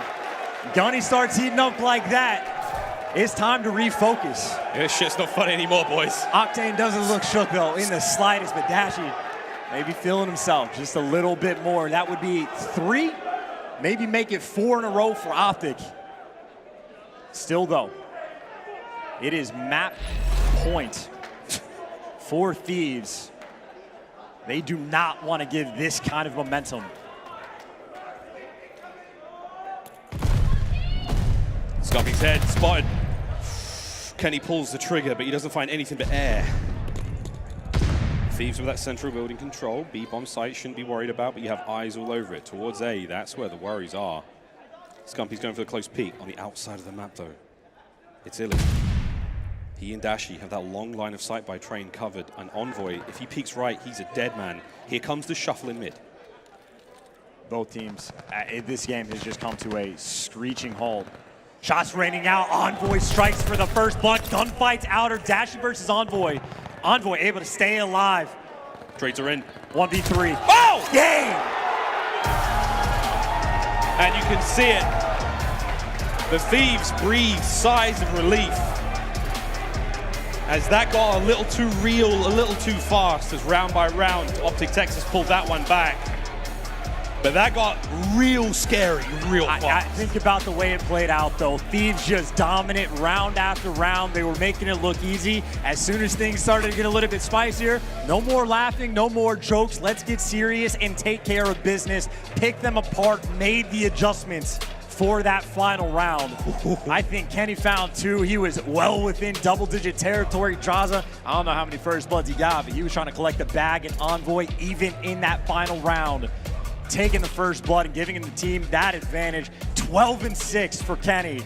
Gunny starts heating up like that. It's time to refocus. This shit's not funny anymore, boys. Octane doesn't look shook, though, in the slightest, but Dashy maybe feeling himself just a little bit more. That would be 3, maybe make it 4 in a row for OpTic. Still, though, it is map point for Thieves. They do not want to give this kind of momentum. Scumpy's head spotted. Kenny pulls the trigger, but he doesn't find anything but air. Thieves with that central building control. B bomb site shouldn't be worried about, but you have eyes all over it. Towards A, that's where the worries are. Scumpy's going for the close peek on the outside of the map, though. It's iLLeY. He and Dashy have that long line of sight by train covered. An Envoy, if he peeks right, he's a dead man. Here comes the shuffle in mid. Both teams, this game has just come to a screeching halt. Shots raining out. Envoy strikes for the first blood. Gunfights outer. Dashy versus Envoy. Envoy able to stay alive. Trades are in. 1v3. Oh! Game! And you can see it. The Thieves breathe sighs of relief as that got a little too real, a little too fast as round by round, OpTic Texas pulled that one back. But that got real scary, real fast. I think about the way it played out, though. Thieves just dominant round after round. They were making it look easy. As soon as things started to get a little bit spicier, no more laughing, no more jokes. Let's get serious and take care of business. Pick them apart, made the adjustments for that final round. I think Kenny found 2. He was well within double-digit territory. Drazah, I don't know how many first bloods he got, but he was trying to collect the bag and Envoy even in that final round. Taking the first blood and giving him the team that advantage. 12-6 for Kenny.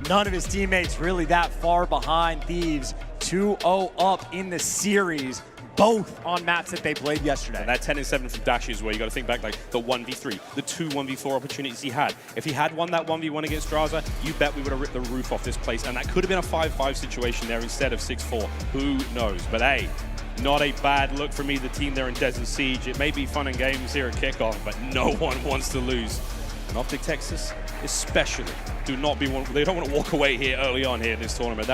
None of his teammates really that far behind. Thieves 2-0 up in the series, both on maps that they played yesterday. And that 10-7 from Dashy is where you got to think back, like the 1v3, the 2 1v4 opportunities he had. If he had won that 1v1 against Drazah, you bet we would have ripped the roof off this place, and that could have been a 5-5 situation there instead of 6-4. Who knows? But hey, not a bad look from either team there in Desert Siege. It may be fun and games here at Kickoff, but no one wants to lose. And OpTic Texas especially they don't want to walk away here early on here in this tournament.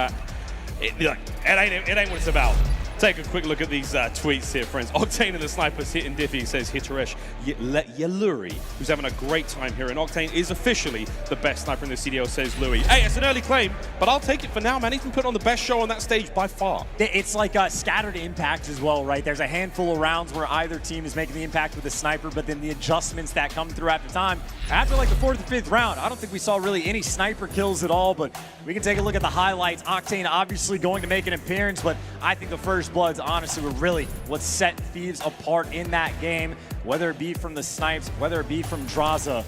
It ain't what it's about. Take a quick look at these tweets here, friends. Octane and the Snipers hitting Diffie says Hiteresh Yeluri, who's having a great time here. And Octane is officially the best sniper in the CDL, says Louis. Hey, it's an early claim, but I'll take it for now, man. He's been putting on the best show on that stage by far. It's like scattered impact as well, right? There's a handful of rounds where either team is making the impact with a sniper, but then the adjustments that come through after time. After like the 4th or 5th round, I don't think we saw really any sniper kills at all, but we can take a look at the highlights. Octane obviously going to make an appearance, but I think the First Bloods honestly were really what set Thieves apart in that game, whether it be from the snipes, whether it be from Drazah.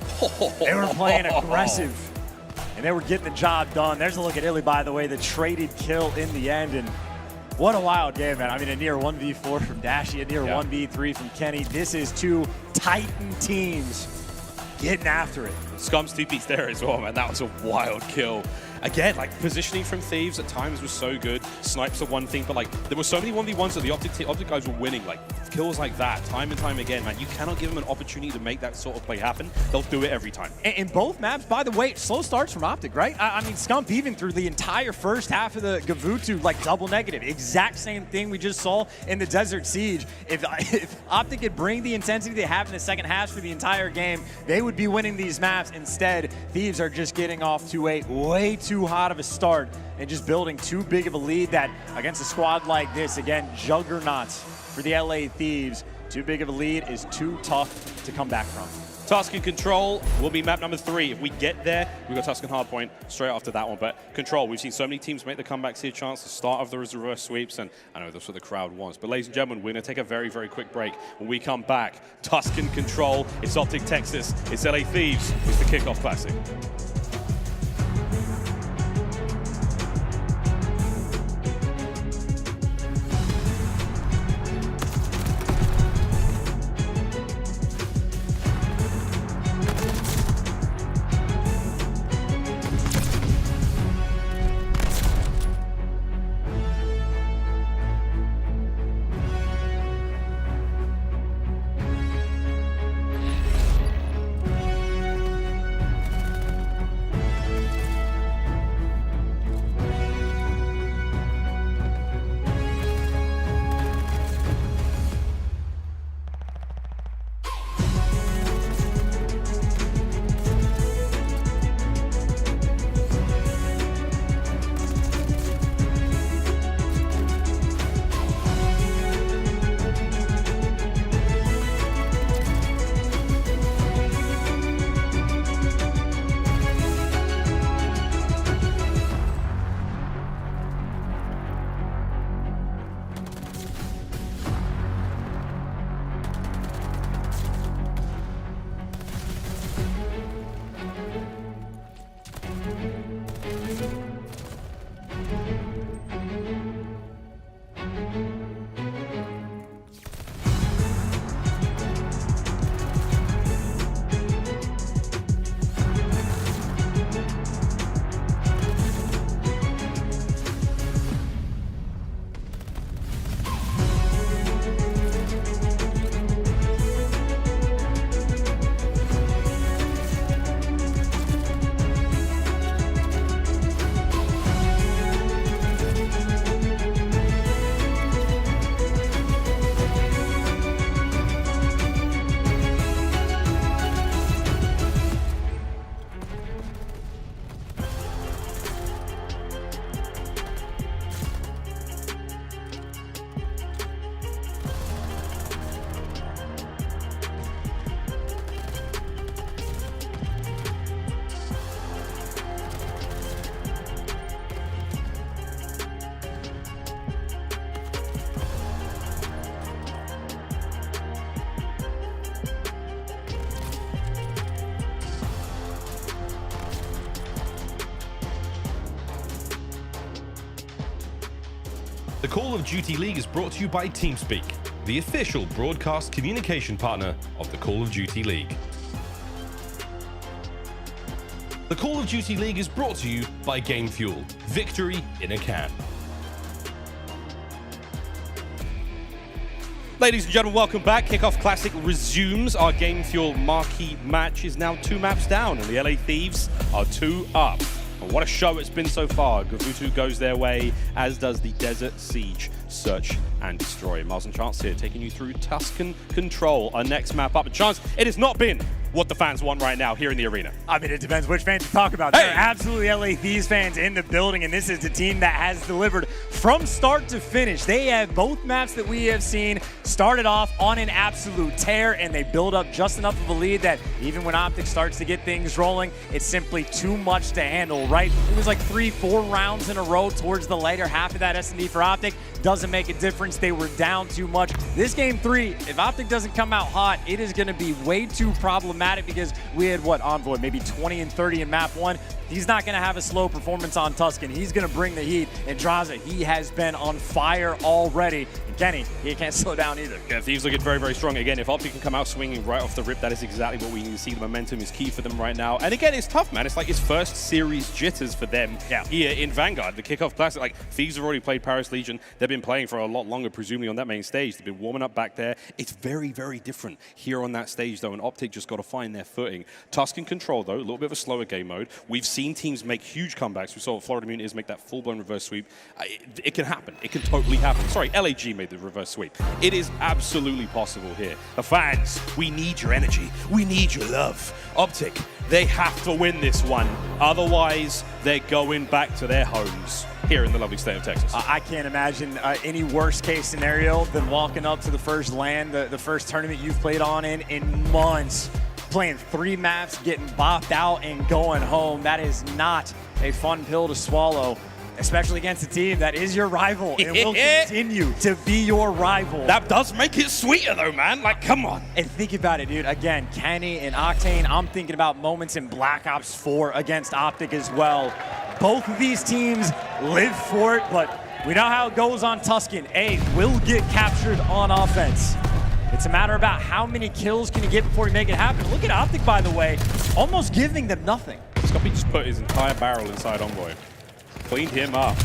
They were playing aggressive, and they were getting the job done. There's a look at iLLeY, by the way, the traded kill in the end, and what a wild game, man. I mean, a near 1v4 from Dashy, a near 1v3 from Kenny. This is 2 Titan teams getting after it. Scump's 2-piece there as well, man. That was a wild kill. Again, like, positioning from Thieves at times was so good. Snipes are one thing, but like, there were so many 1v1s that the OpTic guys were winning. Like, kills like that, time and time again, man. You cannot give them an opportunity to make that sort of play happen. They'll do it every time. In both maps, by the way, slow starts from OpTic, right? I mean, Scump even through the entire first half of the Gavutu, like, double negative. Exact same thing we just saw in the Desert Siege. If OpTic could bring the intensity they have in the second half for the entire game, they would be winning these maps. Instead, Thieves are just getting off to a way too hot of a start and just building too big of a lead that against a squad like this, again, juggernauts for the LA Thieves, too big of a lead is too tough to come back from. Tuscan Control will be map number 3. If we get there, we've got Tuscan Hardpoint straight after that one. But Control, we've seen so many teams make the comebacks here, chance the start of the reverse sweeps, and I know that's what the crowd wants. But ladies and gentlemen, we're going to take a very, very quick break. When we come back, Tuscan Control, it's OpTic Texas, it's LA Thieves, it's the Kickoff Classic. The Call of Duty League is brought to you by TeamSpeak, the official broadcast communication partner of the Call of Duty League. The Call of Duty League is brought to you by Game Fuel, victory in a can. Ladies and gentlemen, welcome back. Kickoff Classic resumes. Our Game Fuel marquee match is now 2 maps down, and the LA Thieves are 2 up. And And what a show it's been so far. Gavutu goes their way, as does the Desert Siege Search and Destroy. Miles and Chance here, taking you through Tuscan Control. Our next map up. And Chance, it has not been what the fans want right now here in the arena. I mean, it depends which fans you talk about. There are absolutely LA Thieves fans in the building, and this is the team that has delivered from start to finish. They have both maps that we have seen started off on an absolute tear, and they build up just enough of a lead that even when OpTic starts to get things rolling, it's simply too much to handle, right? It was like 3-4 rounds in a row towards the later half of that S&D for OpTic. Doesn't make a difference. They were down too much. This game 3, if OpTic doesn't come out hot, it is going to be way too problematic because we had, what, Envoy, maybe 20 and 30 in map 1. He's not going to have a slow performance on Tuscan. He's going to bring the heat. And Drazah, he has been on fire already. And Kenny, he can't slow down either. Yeah, Thieves looking very, very strong. Again, if OpTic can come out swinging right off the rip, that is exactly what we need to see. The momentum is key for them right now. And again, it's tough, man. It's like his first series jitters for them here in Vanguard. The Kickoff Classic, like, Thieves have already played Paris Legion. They've been playing for a lot longer, presumably, on that main stage. They've been warming up back there. It's very, very different here on that stage, though, and OpTic just got to find their footing. Tuscan Control, though, a little bit of a slower game mode. We've seen teams make huge comebacks. We saw Florida Munis make that full-blown reverse sweep. It can happen. It can totally happen. Sorry, LAG made the reverse sweep. It is absolutely possible here. The fans, we need your energy. We need your love. OpTic, they have to win this one. Otherwise, they're going back to their homes here in the lovely state of Texas. I can't imagine any worst case scenario than walking up to the first LAN, the first tournament you've played on in months, playing 3 maps, getting bopped out and going home. That is not a fun pill to swallow, especially against a team that is your rival and will continue to be your rival. That does make it sweeter though, man. Like, come on. And think about it, dude. Again, Kenny and Octane, I'm thinking about moments in Black Ops 4 against OpTic as well. Both of these teams live for it, but we know how it goes on Tuscan. A will get captured on offense. It's a matter about how many kills can you get before you make it happen. Look at OpTic, by the way, almost giving them nothing. Scump just put his entire barrel inside Envoy. Cleaned him up.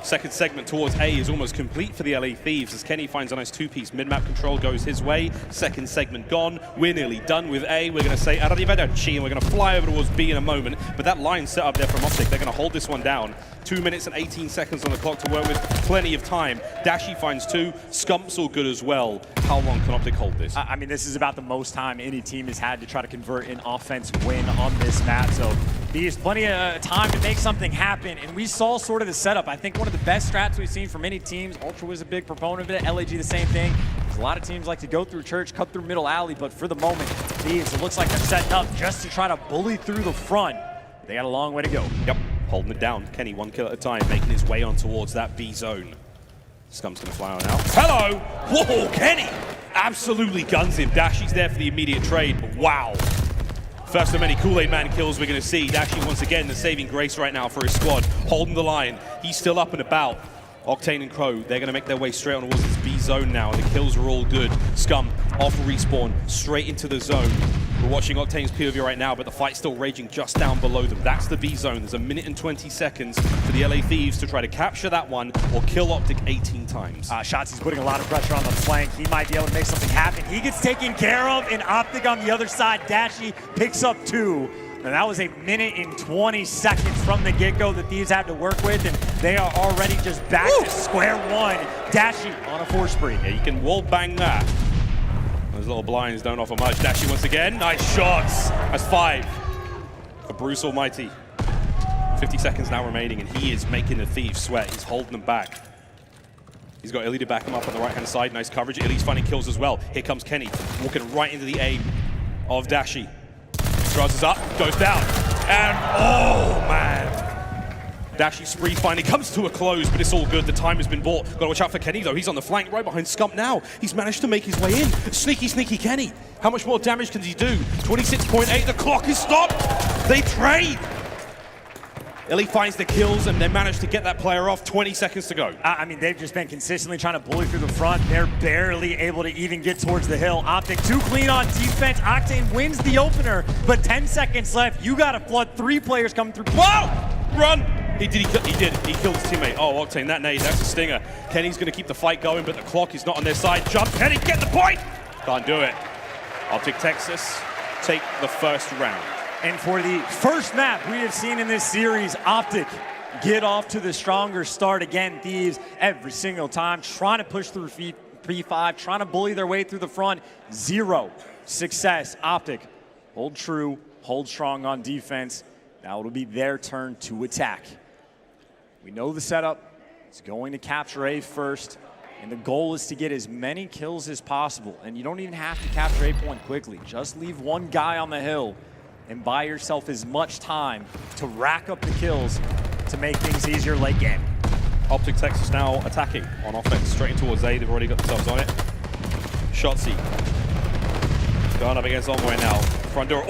Second segment towards A is almost complete for the LA Thieves as Kenny finds a nice 2-piece. Mid-map control goes his way. Second segment gone. We're nearly done with A. We're going to say arrivederci, and we're going to fly over towards B in a moment. But that line set up there from OpTic, they're going to hold this one down. 2 minutes and 18 seconds on the clock to work with. Plenty of time. Dashy finds 2. Scump's all good as well. How long can OpTic hold this? I mean, this is about the most time any team has had to try to convert an offense win on this map. So there's plenty of time to make something happen. And we saw sort of the setup. I think one of the best strats we've seen from many teams. Ultra was a big proponent of it. LAG the same thing. There's a lot of teams like to go through church, cut through middle alley. But for the moment, Thieves, it looks like they're setting up just to try to bully through the front. They got a long way to go. Yep, holding it down. Kenny 1 kill at a time, making his way on towards that B zone. Scump's gonna fly on out. Hello! Whoa, Kenny! Absolutely guns him. Dashy's there for the immediate trade, but wow. First of many Kool-Aid Man kills we're gonna see. Dashy once again the saving grace right now for his squad. Holding the line. He's still up and about. Octane and Crow, they're gonna make their way straight on towards this B zone now, and the kills are all good. Scump off respawn, straight into the zone. We're watching Octane's POV right now, but the fight's still raging just down below them. That's the B zone. There's 1 minute and 20 seconds for the LA Thieves to try to capture that one or kill OpTic 18 times. Shotzzy's putting a lot of pressure on the flank. He might be able to make something happen. He gets taken care of, and OpTic on the other side. Dashy picks up 2. And that was 1 minute and 20 seconds from the get-go that Thieves had to work with, and they are already just back to square one. Dashy on a 4 spree. Yeah, you can wall bang that. Those little blinds don't offer much. Dashy once again, nice shots. That's 5 for Bruce Almighty. 50 seconds now remaining, and he is making the Thieves sweat. He's holding them back. He's got iLLeY to back him up on the right-hand side. Nice coverage. iLLeY's finding kills as well. Here comes Kenny, walking right into the aim of Dashy. Drazah's up, goes down, and oh man. Dashy spree finally comes to a close, but it's all good. The time has been bought. Got to watch out for Kenny though. He's on the flank right behind Scump now. He's managed to make his way in. Sneaky, sneaky Kenny. How much more damage can he do? 26.8, the clock is stopped. They trade. iLLeY finds the kills, and they managed to get that player off. 20 seconds to go. I mean, they've just been consistently trying to bully through the front. They're barely able to even get towards the hill. OpTic too clean on defense. Octane wins the opener, but 10 seconds left. You got to flood 3 players coming through. Whoa! Run! He did. He killed his teammate. Oh, Octane, that nade, that's a stinger. Kenny's going to keep the fight going, but the clock is not on their side. Jump, Kenny, get the point! Can't do it. OpTic Texas take the first round. And for the first map we have seen in this series, OpTic get off to the stronger start again. Thieves every single time trying to push through P5, trying to bully their way through the front. 0 success. OpTic hold true, hold strong on defense. Now it'll be their turn to attack. We know the setup. It's going to capture A first, and the goal is to get as many kills as possible. And you don't even have to capture A point quickly. Just leave one guy on the hill and buy yourself as much time to rack up the kills to make things easier late game. OpTic Texas now attacking on offense, straight in towards A. They've already got themselves on it. Shotzzy going up against Envoy now. Front door.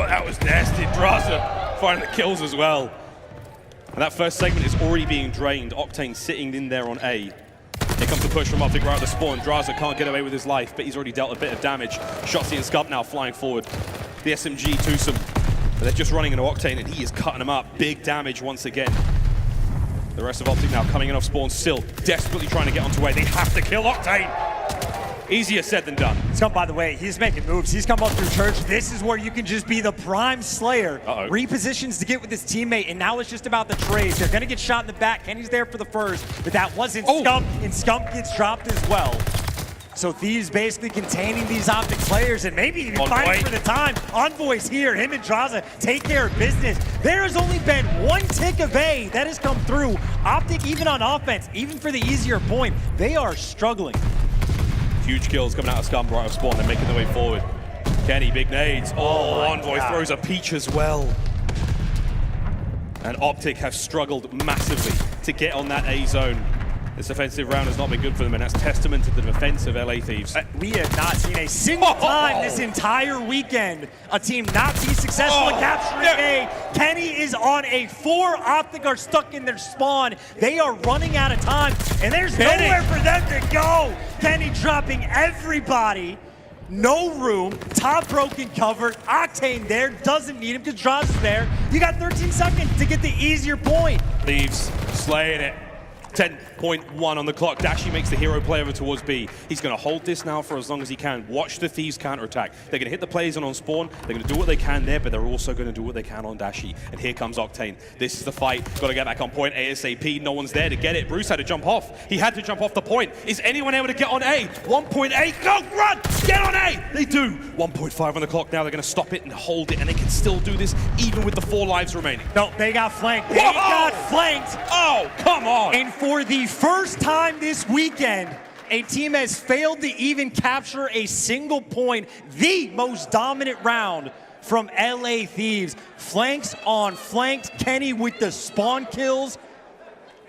That was nasty. Drazah finding the kills as well. And that first segment is already being drained. Octane sitting in there on A. Here comes the push from OpTic right at the spawn. Drazah can't get away with his life, but he's already dealt a bit of damage. Shotzzy and Scump now flying forward. The SMG twosome. But they're just running into Octane, and he is cutting them up. Big damage once again. The rest of OpTic now coming in off spawn, still desperately trying to get onto A. They have to kill Octane. Easier said than done. Scump, by the way, he's making moves. He's come up through church. This is where you can just be the prime slayer. Repositions to get with his teammate, and now it's just about the trades. They're going to get shot in the back. Kenny's there for the first, but that wasn't Scump, and Scump gets dropped as well. So Thieves basically containing these OpTic players and maybe even fighting for the time. Envoy's here. Him and Drazah take care of business. There has only been one tick of A that has come through. OpTic, even on offense, even for the easier point, they are struggling. Huge kills coming out of Scump right off spawn. They're making their way forward. Kenny, big nades. Oh, Envoy throws a peach as well. And OpTic have struggled massively to get on that A zone. This offensive round has not been good for them, and that's testament to the defense of LA Thieves. We have not seen a single time this entire weekend a team not be successful in capturing A. Kenny is on a 4. OpTic are stuck in their spawn. They are running out of time, and there's nowhere for them to go. Kenny dropping everybody. No room. Top broken covered. Octane there. Doesn't need him because Drazah's there. You got 13 seconds to get the easier point. Thieves slaying it. 10.1 on the clock. Dashy makes the hero play over towards B. He's going to hold this now for as long as he can. Watch the Thieves counterattack. They're going to hit the plays on spawn. They're going to do what they can there, but they're also going to do what they can on Dashy. And here comes Octane. This is the fight. Got to get back on point ASAP. No one's there to get it. Bruce had to jump off. He had to jump off the point. Is anyone able to get on A? 1.8. Go, run! Get on A! They do. 1.5 on the clock now. They're going to stop it and hold it, and they can still do this even with the 4 lives remaining. No, they got flanked. They got flanked. Oh, come on. And for the first time this weekend, a team has failed to even capture a single point. The most dominant round from LA Thieves. Flanks on flanked. Kenny with the spawn kills.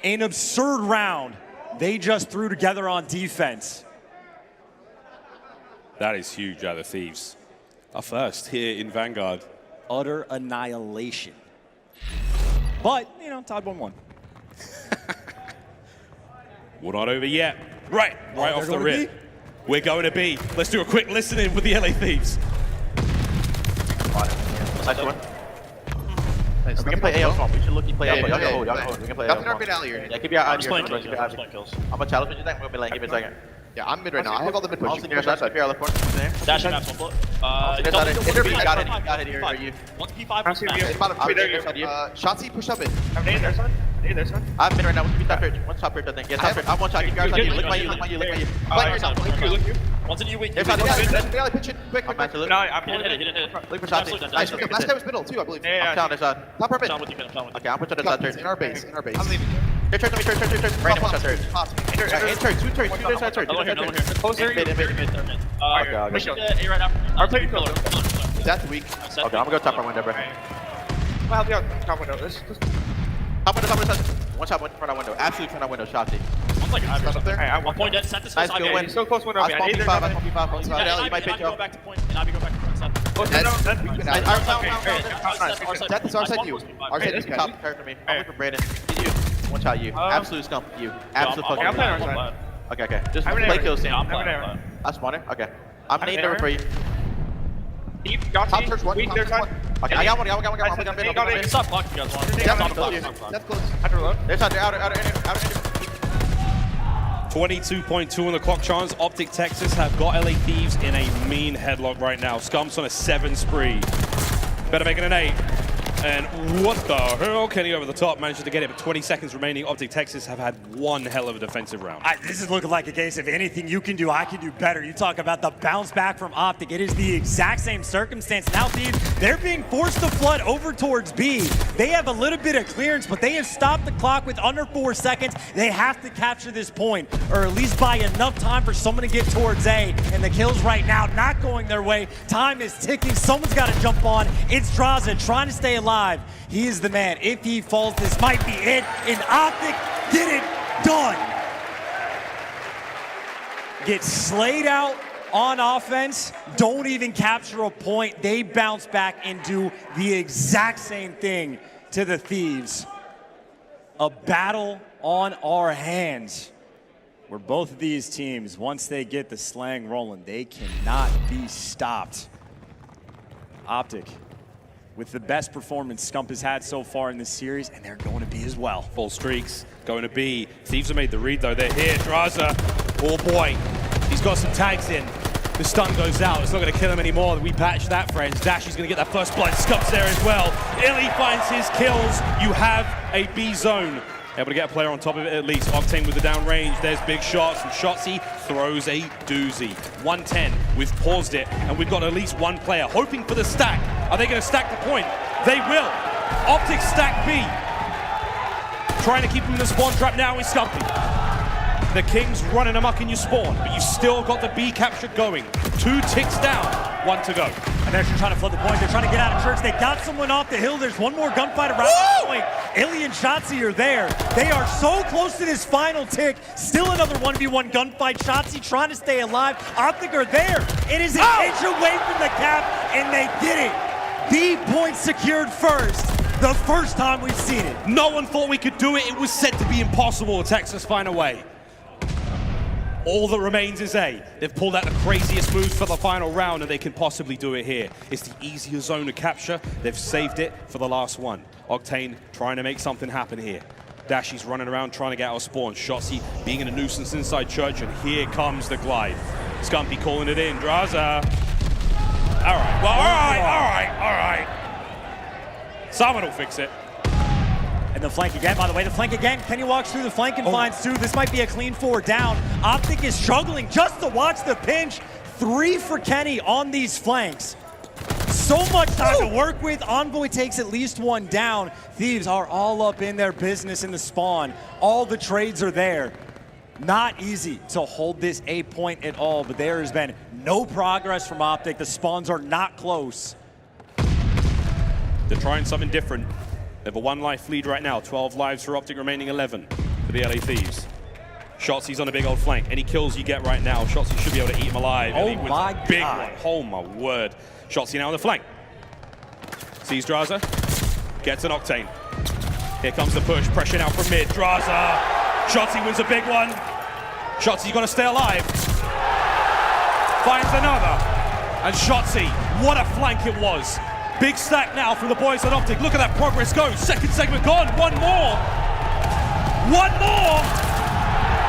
An absurd round they just threw together on defense. That is huge out of Thieves. A first here in Vanguard. Utter annihilation. But, you know, tied 1-1. We're not over yet. Right off the rip. We're going to B. Let's do a quick listen-in with the LA Thieves. We can play A off. We should look. Play A. Y'all can hold. We can play A. Nothing our mid alley here. Yeah, keep your eye on your kills. I'm gonna challenge you. We'll be like, give me a second. Yeah, I'm mid right now. I have all the mid push. I'll see near side. If you're left corner, Dash maps one foot. Got it here. Are you? 1P5. It's bottom. Shotzzy push up it. I'm mid right now. One top bridge. One top bridge, I think. Yeah, top bridge. I'm one shot. Keep your eyes on you. Look by you. Look you. One's in you, weak. Pitch it. Quick. No, I'm hit it. Look for Shotzzy. Nice. Last guy was middle too, I believe. I'm down this side. Top right mid. Okay, I'm pushing this side turn. In our base. I'm leaving. Turn. Random one shot turn. Two turns. No one here. Closer. Mid. A right after. Our play pillar. That's weak. Okay, I'm gonna go top right window, bro. Well, yeah, top window. Top window. One shot front window. Absolute front window. Shotzzy. One's like up there. Alright, 1 point dead. Set this Nice, good win. So close window. I spawn P5. You might pitch go up. back to point. And I go back to point. That's our side you. Our side is top turn to me. I'm looking for Brandon. You. One shot you. Absolute Scump. You. Absolute fucking. I'm playing our side. Okay. Just play kills, Sam. I'm spawning. Okay. I'm nade over for you. Deep, got top church one. Okay, I got one. Stop blocking, you guys. That's close. Under load. There's out. 22.2 on the clock, chance. OpTic Texas have got LA Thieves in a mean headlock right now. Scump's on a 7 spree. Better make it an 8. And what the hell? Kenny over the top manages to get it, but 20 seconds remaining. OpTic Texas have had one hell of a defensive round. This is looking like a case of anything you can do, I can do better. You talk about the bounce back from OpTic. It is the exact same circumstance. Now, Thieves, they're being forced to flood over towards B. They have a little bit of clearance, but they have stopped the clock with under 4 seconds. They have to capture this point, or at least buy enough time for someone to get towards A. And the kills right now not going their way. Time is ticking. Someone's got to jump on. It's Drazah trying to stay alive. He is the man. If he falls, this might be it. And OpTic get it done. Get slayed out on offense. Don't even capture a point. They bounce back and do the exact same thing to the Thieves. A battle on our hands, where both of these teams, once they get the slang rolling, they cannot be stopped. OpTic with the best performance Scump has had so far in this series, and they're going to be as well. Full streaks, going to be. Thieves have made the read, though. They're here. Drazah, oh boy, he's got some tags in. The stun goes out. It's not going to kill him anymore. We patched that, friends. Dashy's going to get that first blood. Scump's there as well. iLLeY finds his kills. You have a B zone. Able to get a player on top of it at least. Octane with the down range. There's big shots. And Shotzzy throws a doozy. 110. We've paused it. And we've got at least one player hoping for the stack. Are they going to stack the point? They will. OpTic stack B. Trying to keep him in the spawn trap now is Scumpy. The King's running amok in your spawn, but you've still got the B capture going. 2 ticks down, 1 to go. And they're trying to flood the point. They're trying to get out of church. They got someone off the hill. There's one more gunfight around the point. iLLeY and Shotzzy are there. They are so close to this final tick. Still another 1v1 gunfight. Shotzzy trying to stay alive. OpTic are there. It is an inch away from the cap, and they get it. B point secured first. The first time we've seen it. No one thought we could do it. It was said to be impossible. Texas find a way. All that remains is A. They've pulled out the craziest moves for the final round, and they can possibly do it here. It's the easier zone to capture. They've saved it for the last one. Octane trying to make something happen here. Dashy's running around trying to get out of spawn. Shotzzy being in a nuisance inside church, and here comes the glide. Scumpy calling it in. Drazah. All right, well, all right. Someone will fix it. And the flank again, by the way, the flank again. Kenny walks through the flank and finds 2. This might be a clean 4 down. OpTic is struggling just to watch the pinch. 3 for Kenny on these flanks. So much time to work with. Envoy takes at least 1 down. Thieves are all up in their business in the spawn. All the trades are there. Not easy to hold this A point at all, but there has been no progress from OpTic. The spawns are not close. They're trying something different. They have a 1 life lead right now. 12 lives for OpTic, remaining 11 for the LA Thieves. Shotzzy's on a big old flank. Any kills you get right now, Shotzzy should be able to eat him alive. Oh my God. Big one. Oh my word. Shotzzy now on the flank. Sees Drazah. Gets an Octane. Here comes the push. Pressure now from mid. Drazah. Shotzzy wins a big one. Shotzzy's got to stay alive. Finds another. And Shotzzy, what a flank it was. Big stack now from the boys at OpTic. Look at that progress go. Second segment gone. 1 more. 1 more.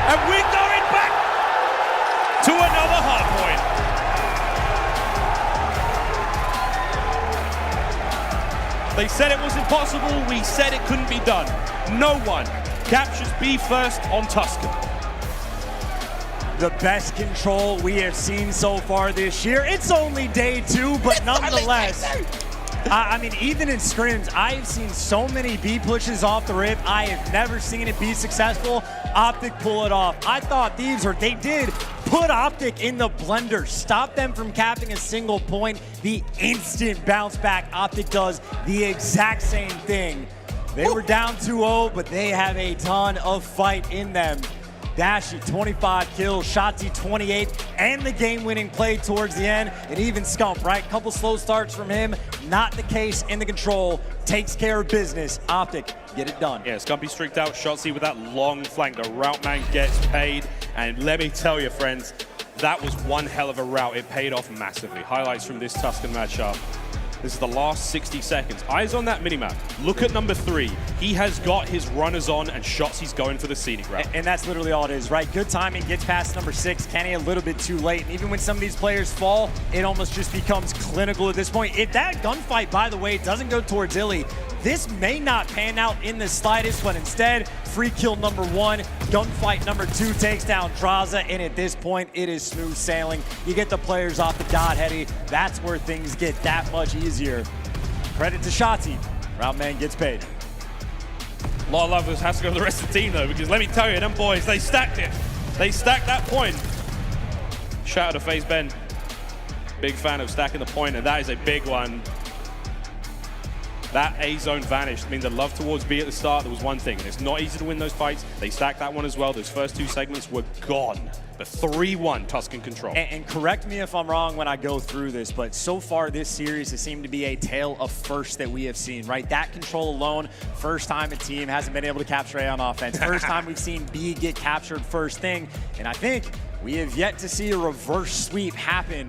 And we're going back to another hard point. They said it was impossible. We said it couldn't be done. No one captures B first on Tuscan. The best control we have seen so far this year. It's only day 2, but nonetheless. I mean, even in scrims, I've seen so many B pushes off the rip. I have never seen it be successful. OpTic pull it off. I thought Thieves, or they did, put OpTic in the blender, stop them from capping a single point. The instant bounce back, OpTic does the exact same thing. They were down 2-0, but they have a ton of fight in them. Dashy, 25 kills, Shotzzy, 28, and the game-winning play towards the end. And even Scump, right? Couple slow starts from him. Not the case in the control. Takes care of business. OpTic, get it done. Yeah, Scumpy streaked out. Shotzzy with that long flank. The route man gets paid. And let me tell you, friends, that was one hell of a route. It paid off massively. Highlights from this Tuscan matchup. This is the last 60 seconds. Eyes on that minimap. Look at number 3. He has got his runners on, and Shotzzy's going for the scenic route. And that's literally all it is, right? Good timing, gets past number 6. Kenny a little bit too late. And even when some of these players fall, it almost just becomes clinical at this point. If that gunfight, by the way, doesn't go towards iLLeY, this may not pan out in the slightest, but instead, free kill number 1, gunfight number 2 takes down Drazah, and at this point, it is smooth sailing. You get the players off the dot, Hetty. That's where things get that much easier. Credit to Shotzzy. Route man gets paid. A lot of love has to go to the rest of the team, though, because let me tell you, them boys, they stacked it. They stacked that point. Shout out to FaZe Ben. Big fan of stacking the point, and that is a big one. That A zone vanished. I mean, the love towards B at the start, there was one thing, and it's not easy to win those fights. They stacked that one as well. Those first 2 segments were gone. But 3-1 Tuscan control. And correct me if I'm wrong when I go through this, but so far this series has seemed to be a tale of first that we have seen, right? That control alone, first time a team hasn't been able to capture A on offense. First time we've seen B get captured first thing. And I think we have yet to see a reverse sweep happen.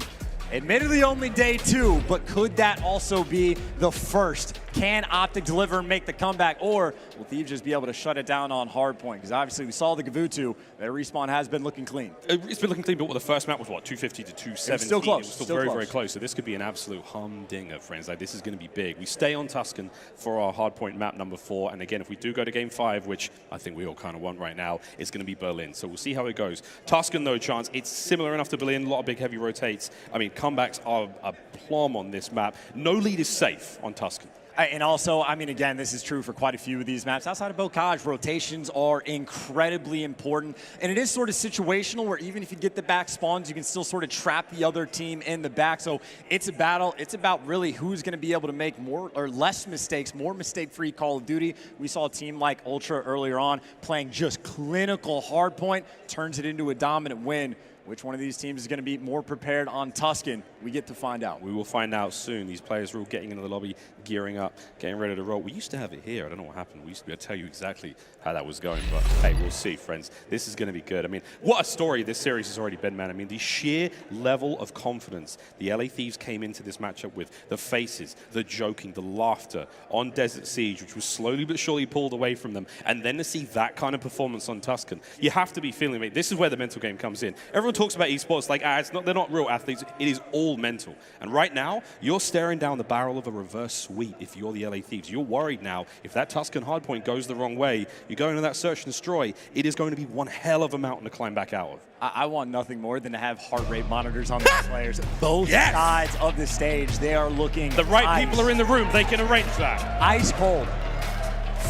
Admittedly only day 2, but could that also be the first? Can OpTic deliver and make the comeback, or will Thieves just be able to shut it down on hardpoint? Because obviously we saw the Gavutu, their respawn has been looking clean. It's been looking clean, but the first map was what, 250 to 270? It was still close. It was still very, very close. So this could be an absolute humdinger, friends. Like, this is going to be big. We stay on Tuscan for our hardpoint map number 4. And again, if we do go to game 5, which I think we all kind of want right now, it's going to be Berlin. So we'll see how it goes. Tuscan, no chance. It's similar enough to Berlin. A lot of big, heavy rotates. I mean, comebacks are a plum on this map. No lead is safe on Tuscan. And also, I mean, again, this is true for quite a few of these maps. Outside of Bocage, rotations are incredibly important. And it is sort of situational where even if you get the back spawns, you can still sort of trap the other team in the back. So it's a battle. It's about really who's going to be able to make more or less mistakes, more mistake-free Call of Duty. We saw a team like Ultra earlier on playing just clinical hardpoint, turns it into a dominant win. Which one of these teams is going to be more prepared on Tuscan? We get to find out. We will find out soon. These players are all getting into the lobby, gearing up, getting ready to roll. We used to have it here. I don't know what happened. We used to be able to tell you exactly how that was going. But hey, we'll see, friends. This is going to be good. I mean, what a story this series has already been, man. I mean, the sheer level of confidence the LA Thieves came into this matchup with, the faces, the joking, the laughter on Desert Siege, which was slowly but surely pulled away from them. And then to see that kind of performance on Tuscan, you have to be feeling it. This is where the mental game comes in. Everyone talks about esports like, they're not real athletes. It is all mental. And right now, you're staring down the barrel of a reverse sweep if you're the LA Thieves. You're worried now. If that Tuscan hardpoint goes the wrong way, you go into that search and destroy, it is going to be one hell of a mountain to climb back out of. I want nothing more than to have heart rate monitors on these players. Both sides of the stage, they are looking The right people are in the room. They can arrange that. Ice cold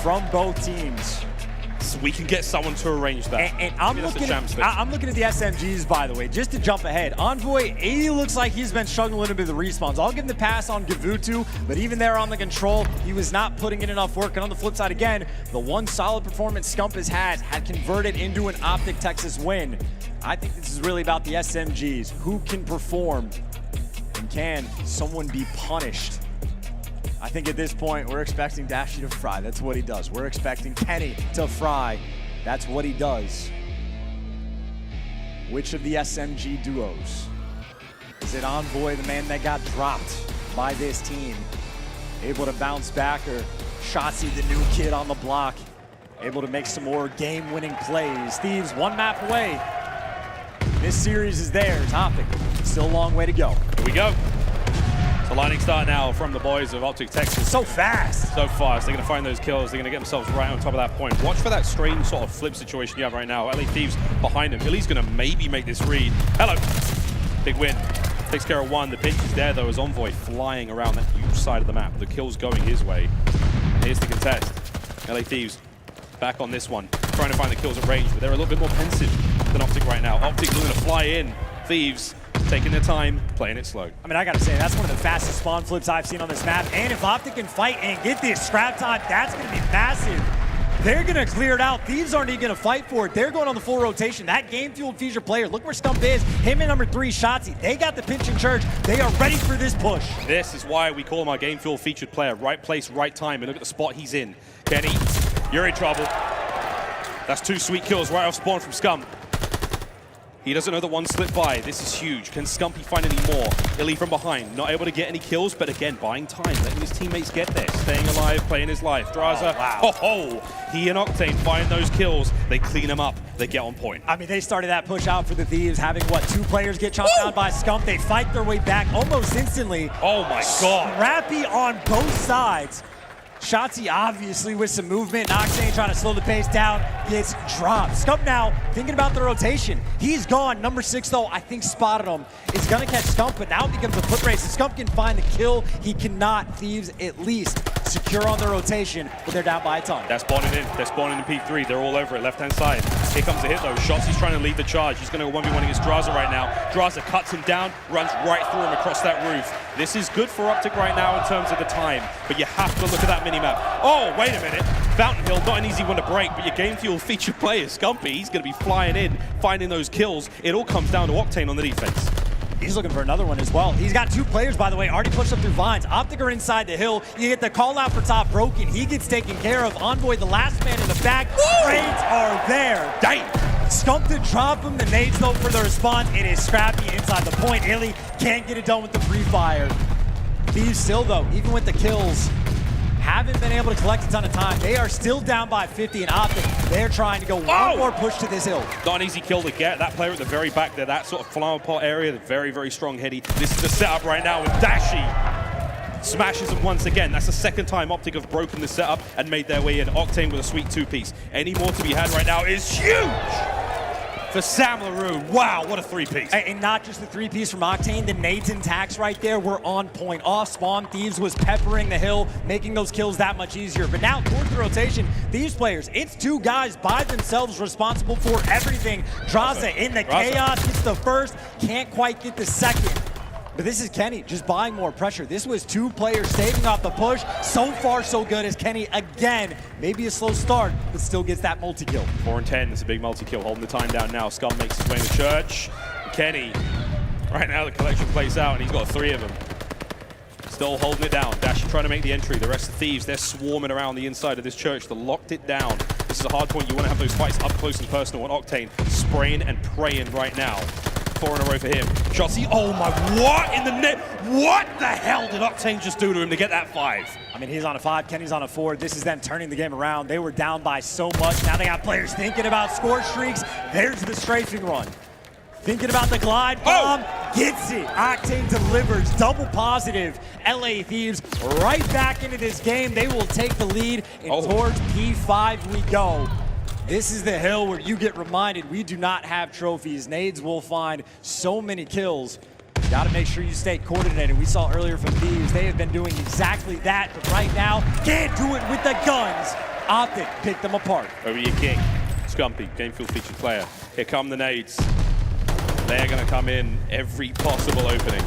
from both teams. So we can get someone to arrange that. And I'm looking at the SMGs, by the way, just to jump ahead. Envoy, he looks like he's been struggling a little bit with the respawns. I'll give him the pass on Gavutu, but even there on the control, he was not putting in enough work. And on the flip side, again, the one solid performance Scump has had converted into an OpTic Texas win. I think this is really about the SMGs. Who can perform, and can someone be punished? I think at this point, we're expecting Dashy to fry. That's what he does. We're expecting Kenny to fry. That's what he does. Which of the SMG duos? Is it Envoy, the man that got dropped by this team, able to bounce back, or Shotzzy, the new kid on the block, able to make some more game-winning plays? Thieves one map away. This series is theirs. OpTic, still a long way to go. Here we go. So lightning start now from the boys of OpTic Texas. So fast. So fast. They're going to find those kills. They're going to get themselves right on top of that point. Watch for that strange sort of flip situation you have right now. LA Thieves behind him. iLLeY's going to maybe make this read. Hello. Big win. Takes care of one. The pinch is there, though, as Envoy flying around that huge side of the map. The kill's going his way. Here's the contest. LA Thieves back on this one. Trying to find the kills at range, but they're a little bit more pensive than OpTic right now. OpTic going to fly in. Thieves taking their time, playing it slow. I mean, I gotta say, that's one of the fastest spawn flips I've seen on this map. And if OpTic can fight and get this scrap time, that's gonna be massive. They're gonna clear it out. Thieves aren't even gonna fight for it. They're going on the full rotation. That game-fueled feature player, look where Scump is. Him and number 3, Shotzzy. They got the pinch in church. They are ready for this push. This is why we call him our game-fueled featured player. Right place, right time, and look at the spot he's in. Kenny, you're in trouble. That's 2 sweet kills right off spawn from Scump. He doesn't know that one slipped by. This is huge. Can Scumpy find any more? iLLeY from behind, not able to get any kills, but again, buying time, letting his teammates get there. Staying alive, playing his life. Drazah, he and Octane find those kills. They clean him up. They get on point. I mean, they started that push out for the Thieves, having, what, 2 players get chopped down by Scump. They fight their way back almost instantly. Oh my god. Scrappy on both sides. Shotzzy obviously with some movement. Octane trying to slow the pace down, gets dropped. Scump now thinking about the rotation. He's gone. Number 6 though, I think spotted him. Is gonna catch Scump, but now it becomes a foot race. If Scump can find the kill, he cannot. Thieves at least secure on the rotation, but they're down by a ton. They're spawning in. They're spawning in P3. They're all over it. Left-hand side. Here comes the hit though. Shotzzy's trying to lead the charge. He's going to go 1v1 against Drazah right now. Drazah cuts him down, runs right through him across that roof. This is good for OpTic right now in terms of the time, but you have to look at that minimap. Oh, wait a minute. Fountain Hill, not an easy one to break, but your game fuel feature player, Scumpy, he's going to be flying in, finding those kills. It all comes down to Octane on the defense. He's looking for another one as well. He's got 2 players, by the way, already pushed up through vines. OpTic are inside the hill. You get the call out for top broken. He gets taken care of. Envoy, the last man in the back. Trades are there. Damn. Scump to drop him. The nades, though, for the response. It is Scrappy inside the point. iLLeY can't get it done with the free fire. Thieves still, though, even with the kills, haven't been able to collect a ton of time. They are still down by 50 in OpTic. They're trying to go one more push to this hill. Not an easy kill to get. That player at the very back there, that sort of flower pot area, the very, very strong heady. This is the setup right now with Dashy. Smashes him once again. That's the second time OpTic have broken the setup and made their way in. Octane with a sweet 2-piece. Any more to be had right now is huge for Sam LaRue. Wow, what a 3-piece. And not just the 3-piece from Octane, the nades and tacks right there were on point. Off spawn, Thieves was peppering the hill, making those kills that much easier. But now towards the rotation, Thieves players, it's 2 guys by themselves responsible for everything. Drazah in the chaos, gets the first, can't quite get the second. But this is Kenny just buying more pressure. This was 2 players saving off the push. So far, so good as Kenny, again, maybe a slow start, but still gets that multi-kill. 4 and 10, it's a big multi-kill, holding the time down now. Scum makes his way to church. Kenny, right now the collection plays out, and he's got 3 of them. Still holding it down. Dashy trying to make the entry. The rest of Thieves, they're swarming around the inside of this church. They locked it down. This is a hard point. You want to have those fights up close and personal. And Octane spraying and praying right now. 4 in a row for him. Shotzzy, oh my, what in the net? What the hell did Octane just do to him to get that 5? I mean, he's on a 5, Kenny's on a 4. This is them turning the game around. They were down by so much. Now they got players thinking about score streaks. There's the strafing run. Thinking about the glide bomb. Gets it. Octane delivers. Double positive. LA Thieves right back into this game. They will take the lead, and towards P5 we go. This is the hill where you get reminded we do not have trophies. Nades will find so many kills. You gotta make sure you stay coordinated. We saw earlier from Thieves, they have been doing exactly that, but right now, can't do it with the guns. OpTic picked them apart. Over your king, Scumpy, game field featured player. Here come the nades. They're gonna come in every possible opening.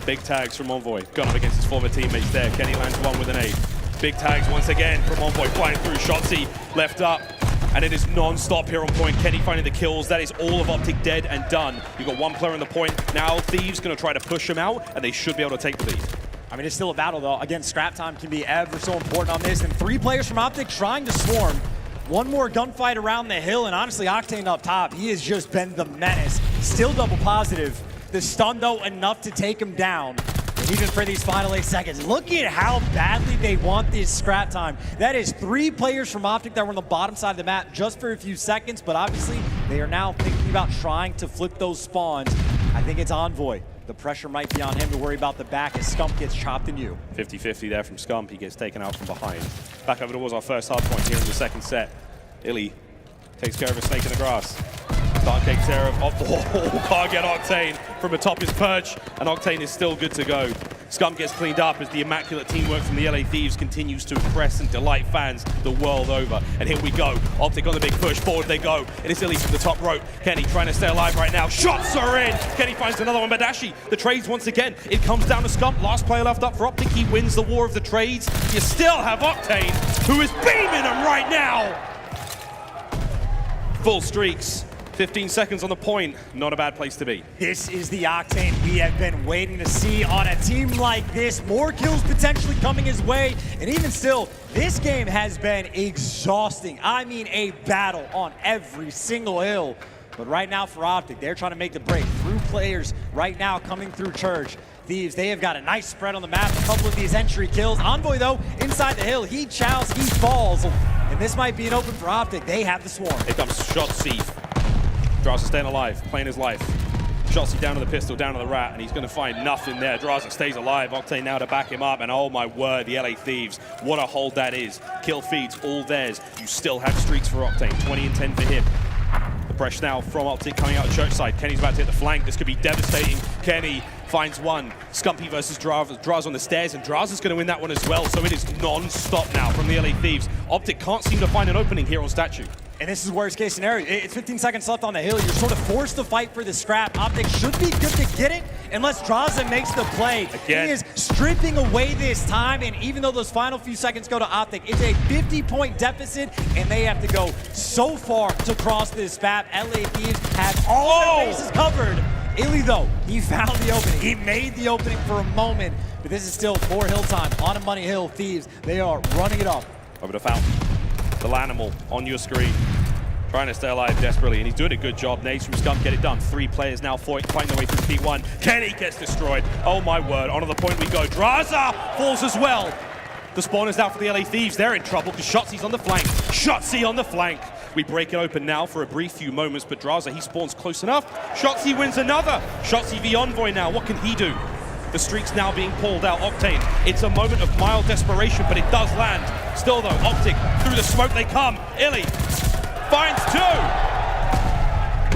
Big tags from Envoy, gone up against his former teammates there. Kenny lands 1 with an 8. Big tags once again from Envoy, flying through. Shotzzy left up. And it is non-stop here on point. Kenny finding the kills. That is all of OpTic dead and done. You've got 1 player on the point. Now Thieves going to try to push him out, and they should be able to take the lead. I mean, it's still a battle, though. Again, scrap time can be ever so important on this. And 3 players from OpTic trying to swarm. 1 more gunfight around the hill, and honestly, Octane up top, he has just been the menace. Still double positive. The stun, though, enough to take him down. And even for these final 8 seconds, look at how badly they want this scrap time. That is 3 players from OpTic that were on the bottom side of the map just for a few seconds, but obviously they are now thinking about trying to flip those spawns. I think it's Envoy. The pressure might be on him to worry about the back as Scump gets chopped in you. 50-50 there from Scump. He gets taken out from behind. Back over towards our first hard point here in the second set. iLLeY takes care of a snake in the grass. Can't take care of, can't get Octane from atop his perch, and Octane is still good to go. Scump gets cleaned up as the immaculate teamwork from the LA Thieves continues to impress and delight fans the world over. And here we go. OpTic on the big push. Forward they go. It is iLLeY from the top rope. Kenny trying to stay alive right now. Shots are in. Kenny finds another one by Dashy. The trades once again. It comes down to Scump. Last player left up for OpTic. He wins the war of the trades. You still have Octane, who is beaming him right now. Full streaks. 15 seconds on the point, not a bad place to be. This is the Octane we have been waiting to see on a team like this. More kills potentially coming his way, and even still, this game has been exhausting. I mean, a battle on every single hill. But right now for OpTic, they're trying to make the break through players right now coming through Church. Thieves, they have got a nice spread on the map, a couple of these entry kills. Envoy, though, inside the hill, he chows, he falls. And this might be an open for OpTic. They have the swarm. Here comes Shotzzy. Drazah staying alive, playing his life. Shotzzy down to the pistol, down to the rat, and he's going to find nothing there. Drazah stays alive. Octane now to back him up, and oh my word, the LA Thieves. What a hold that is. Kill feeds, all theirs. You still have streaks for Octane. 20 and 10 for him. The pressure now from OpTic coming out of Church side. Kenny's about to hit the flank. This could be devastating. Kenny finds one. Scumpy versus Drazah on the stairs, and Drazah's going to win that one as well. So it is non-stop now from the LA Thieves. OpTic can't seem to find an opening here on Statue. And this is worst case scenario. It's 15 seconds left on the hill. You're sort of forced to fight for the scrap. OpTic should be good to get it unless Drazah makes the play. Again. He is stripping away this time, and even though those final few seconds go to OpTic, it's a 50-point deficit, and they have to go so far to cross this map. LA Thieves have all their bases covered. aBeZy, though, he found the opening. He made the opening for a moment, but this is still more hill time on a money hill. Thieves, they are running it up. Over to Fountain. The Lanimal on your screen. Trying to stay alive desperately, and he's doing a good job. Nades from Scump get it done. 3 players now fighting their way through P1. Kenny gets destroyed. Oh my word, onto the point we go. Drazah falls as well. The spawn is out for the LA Thieves. They're in trouble because Shotzzy's on the flank. Shotzzy on the flank. We break it open now for a brief few moments, but Drazah, he spawns close enough. Shotzzy wins another. Shotzzy v Envoy now. What can he do? The streak's now being pulled out. Octane, it's a moment of mild desperation, but it does land. Still though, OpTic, through the smoke they come. iLLeY finds 2.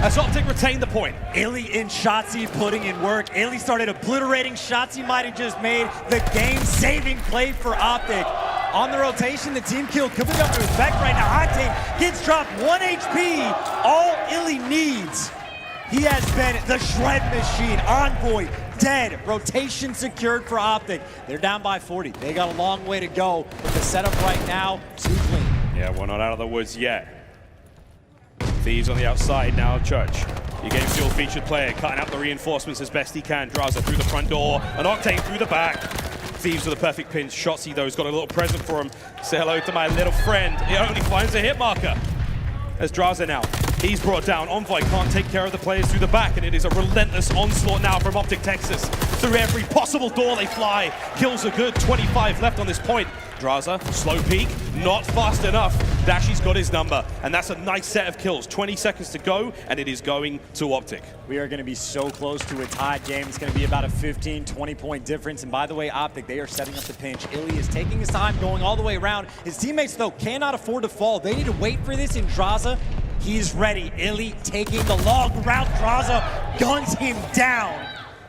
As OpTic retained the point. iLLeY and Shotzzy putting in work. iLLeY started obliterating. Shotzzy might have just made the game-saving play for OpTic. On the rotation, the team kill coming up to effect right now. Octane gets dropped 1 HP. All iLLeY needs. He has been the shred machine. Envoy dead. Rotation secured for OpTic. They're down by 40. They got a long way to go, but the setup right now, too clean. Yeah, we're not out of the woods yet. Thieves on the outside now of Church. Your game fuel featured player cutting out the reinforcements as best he can. Drazah through the front door, and Octane through the back. Thieves with a perfect pin. Shotzzy though has got a little present for him. Say hello to my little friend. He only finds a hit marker. As Drazah now, he's brought down. Envoy can't take care of the players through the back, and it is a relentless onslaught now from OpTic Texas. Through every possible door they fly. Kills are good, 25 left on this point. Drazah, slow peek, not fast enough. Dashy's got his number, and that's a nice set of kills. 20 seconds to go, and it is going to OpTic. We are going to be so close to a tied game. It's going to be about a 15, 20-point difference. And by the way, OpTic, they are setting up the pinch. iLLeY is taking his time, going all the way around. His teammates, though, cannot afford to fall. They need to wait for this, and Drazah, he's ready. iLLeY taking the long route. Drazah guns him down.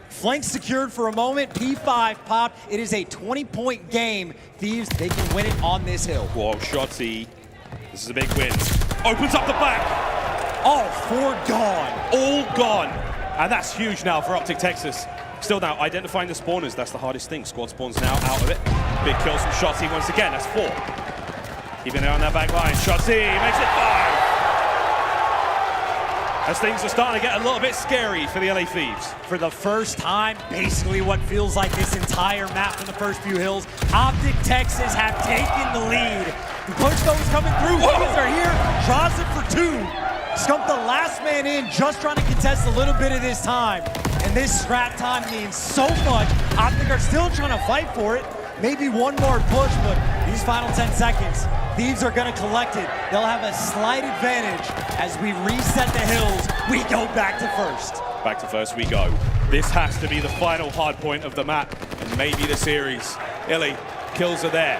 Flank secured for a moment. P5 popped. It is a 20-point game. Thieves, they can win it on this hill. Whoa, Shotzzy. This is a big win. Opens up the back. All 4 gone. All gone. And that's huge now for OpTic Texas. Still now, identifying the spawners, that's the hardest thing. Squad spawns now out of it. Big kills from Shotzzy once again. That's 4. Keeping it on that back line. Shotzzy makes it 5. As things are starting to get a little bit scary for the LA Thieves. For the first time, basically what feels like this entire map from the first few hills, OpTic Texas have taken the lead. The push though is coming through. Thieves are here. Drazah for 2. Scump the last man in, just trying to contest a little bit of this time. And this scrap time means so much. OpTic are still trying to fight for it. Maybe one more push, but these final 10 seconds, Thieves are going to collect it. They'll have a slight advantage as we reset the hills. We go back to first. Back to first we go. This has to be the final hard point of the map, and maybe the series. iLLeY, kills are there.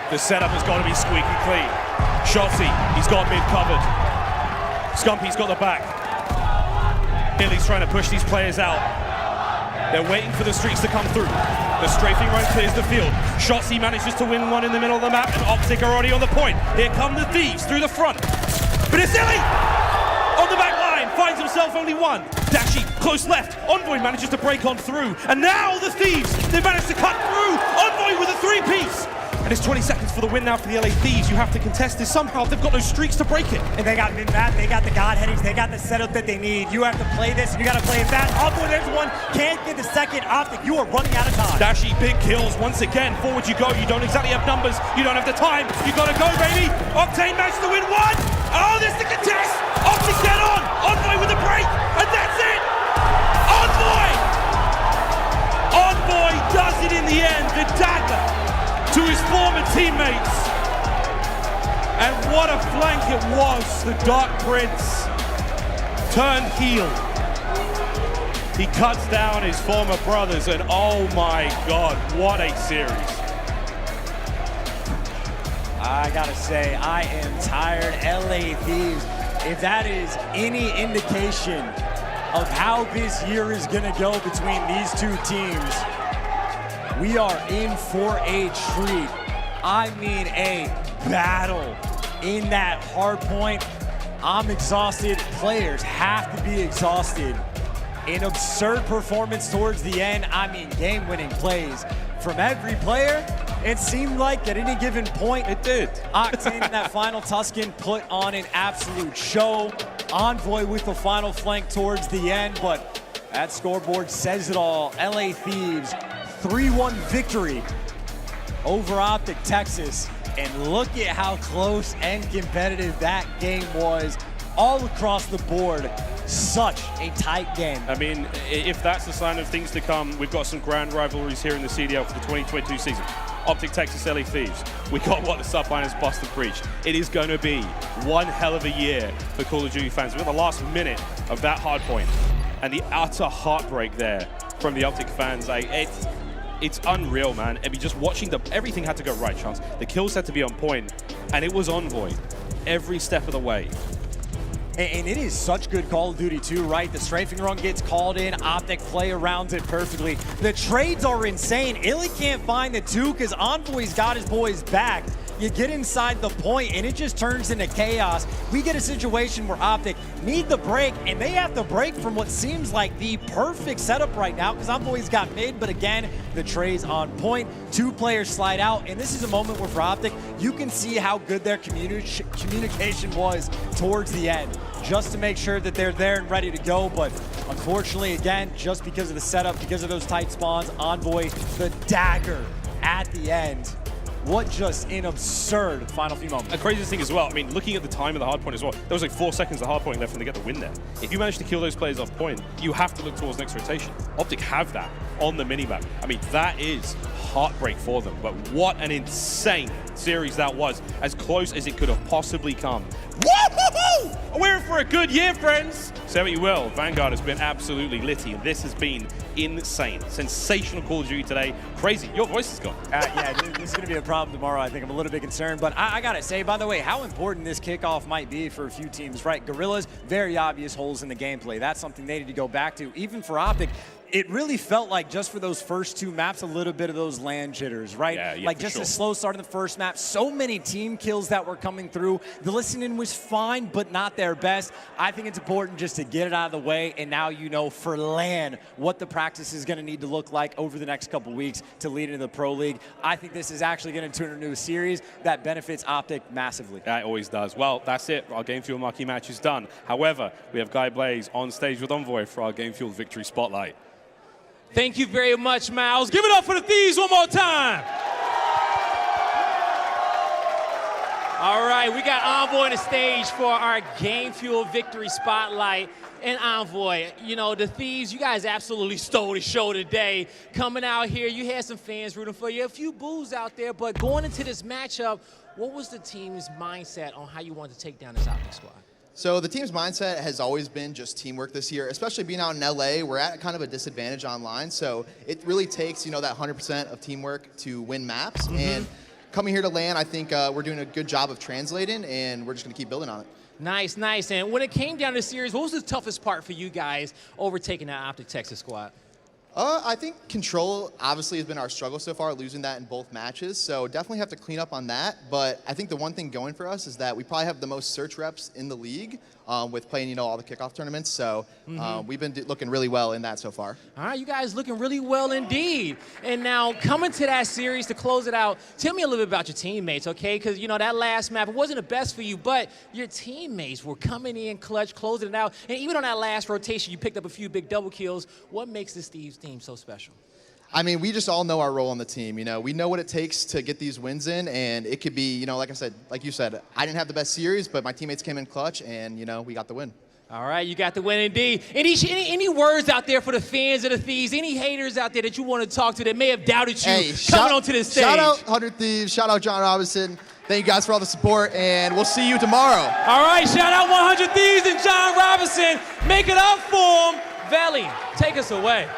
The setup has got to be squeaky clean. Shotzzy, he's got mid covered. Scumpy's got the back. iLLeY's trying to push these players out. They're waiting for the streaks to come through. The strafing run clears the field. Shotzzy manages to win one in the middle of the map, and OpTic are already on the point. Here come the Thieves through the front. But it's iLLeY! On the back line, finds himself only 1. Dashy, close left. Envoy manages to break on through. And now the Thieves, they managed to cut through. Envoy with a 3-piece. And it's 20 seconds for the win now for the LA Thieves. You have to contest this somehow. They've got no streaks to break it. And they got mid-map, they got the god headings, they got the setup that they need. You have to play this, and you got to play it fast. Envoy, there's one, can't get the second. OpTic, you are running out of time. Dashy, big kills once again. Forward you go. You don't exactly have numbers. You don't have the time. You got to go, baby. Octane managed to win 1. Oh, there's the contest. OpTic get on. Envoy with the break, and that's it! Envoy! Envoy does it in the end, the dagger to his former teammates. And what a flank it was, the Dark Prince turned heel. He cuts down his former brothers, and oh my God, what a series. I gotta say, I am tired. LA Thieves, if that is any indication of how this year is gonna go between these two teams, we are in for a treat. I mean a battle in that hard point. I'm exhausted. Players have to be exhausted. An absurd performance towards the end. I mean, game-winning plays from every player. It seemed like at any given point, it did. Octane in that final Tuscan put on an absolute show. Envoy with the final flank towards the end, but that scoreboard says it all. LA Thieves, 3-1 victory over OpTic Texas. And look at how close and competitive that game was all across the board. Such a tight game. I mean, if that's a sign of things to come, we've got some grand rivalries here in the CDL for the 2022 season. OpTic Texas, LA Thieves. We got what the Subliners Boston preach. It is going to be one hell of a year for Call of Duty fans. We're at the last minute of that hard point, and the utter heartbreak there from the OpTic fans. It's unreal, man. I mean, just watching everything had to go right, Chance. The kills had to be on point, and it was Envoy every step of the way. And it is such good Call of Duty too, right? The strafing run gets called in, OpTic play around it perfectly. The trades are insane. iLLeY can't find the two because Envoy's got his boys back. You get inside the point and it just turns into chaos. We get a situation where OpTic need the break, and they have to break from what seems like the perfect setup right now because Envoy's got mid, but again, the tray's on point. Two players slide out, and this is a moment where for OpTic, you can see how good their communication was towards the end, just to make sure that they're there and ready to go. But unfortunately, again, just because of the setup, because of those tight spawns, Envoy, the dagger at the end. What just an absurd final few moments. The craziest thing as well, I mean, looking at the time of the hard point as well, there was like 4 seconds of hard point left and they get the win there. If you manage to kill those players off point, you have to look towards next rotation. OpTic have that on the minimap. I mean, that is heartbreak for them, but what an insane series that was, as close as it could have possibly come. Woo-hoo-hoo! We're in for a good year, friends. Say what you will, Vanguard has been absolutely litty, and this has been insane. Sensational Call of Duty today. Crazy. Your voice is gone. Yeah, this is going to be a problem tomorrow. I think I'm a little bit concerned, but I got to say, by the way, how important this kickoff might be for a few teams, right? Guerrillas, very obvious holes in the gameplay. That's something they need to go back to. Even for OpTic, it really felt like just for those first 2 maps, a little bit of those land jitters, right? Yeah, like just a slow start in the first map. So many team kills that were coming through. The listening was fine, but not their best. I think it's important just to get it out of the way, and now you know for LAN what the practice is going to need to look like over the next couple weeks to lead into the Pro League. I think this is actually going to turn into a series that benefits OpTic massively. That always does. Well, that's it. Our Game Fuel marquee match is done. However, we have Guy Blaze on stage with Envoy for our Game Fuel victory spotlight. Thank you very much, Miles. Give it up for the Thieves one more time. All right, we got Envoy on the stage for our Game Fuel victory spotlight. And Envoy, you know, the Thieves, you guys absolutely stole the show today. Coming out here, you had some fans rooting for you, a few boos out there, but going into this matchup, what was the team's mindset on how you wanted to take down this OpTic squad? So the team's mindset has always been just teamwork this year, especially being out in LA. We're at kind of a disadvantage online, so it really takes, you know, that 100% of teamwork to win maps. And coming here to LAN, I think we're doing a good job of translating, and we're just going to keep building on it. Nice, nice. And when it came down to the series, what was the toughest part for you guys overtaking that OpTic Texas squad? I think control obviously has been our struggle so far, losing that in both matches. So definitely have to clean up on that. But I think the one thing going for us is that we probably have the most search reps in the league with playing, you know, all the kickoff tournaments. So we've been looking really well in that so far. All right, you guys looking really well indeed. And now coming to that series to close it out, tell me a little bit about your teammates, okay? Because, you know, that last map, it wasn't the best for you, but your teammates were coming in clutch, closing it out. And even on that last rotation, you picked up a few big double kills. What makes this Thieves team so special? I mean, we just all know our role on the team. You know, we know what it takes to get these wins in, and it could be, you know, like I said, like you said, I didn't have the best series, but my teammates came in clutch, and, you know, we got the win. All right, you got the win indeed. Any words out there for the fans of the Thieves? Any haters out there that you want to talk to that may have doubted you coming onto this stage? Shout out 100 Thieves. Shout out John Robinson. Thank you guys for all the support, and we'll see you tomorrow. All right, shout out 100 Thieves and John Robinson. Make it up for him. Valley, take us away.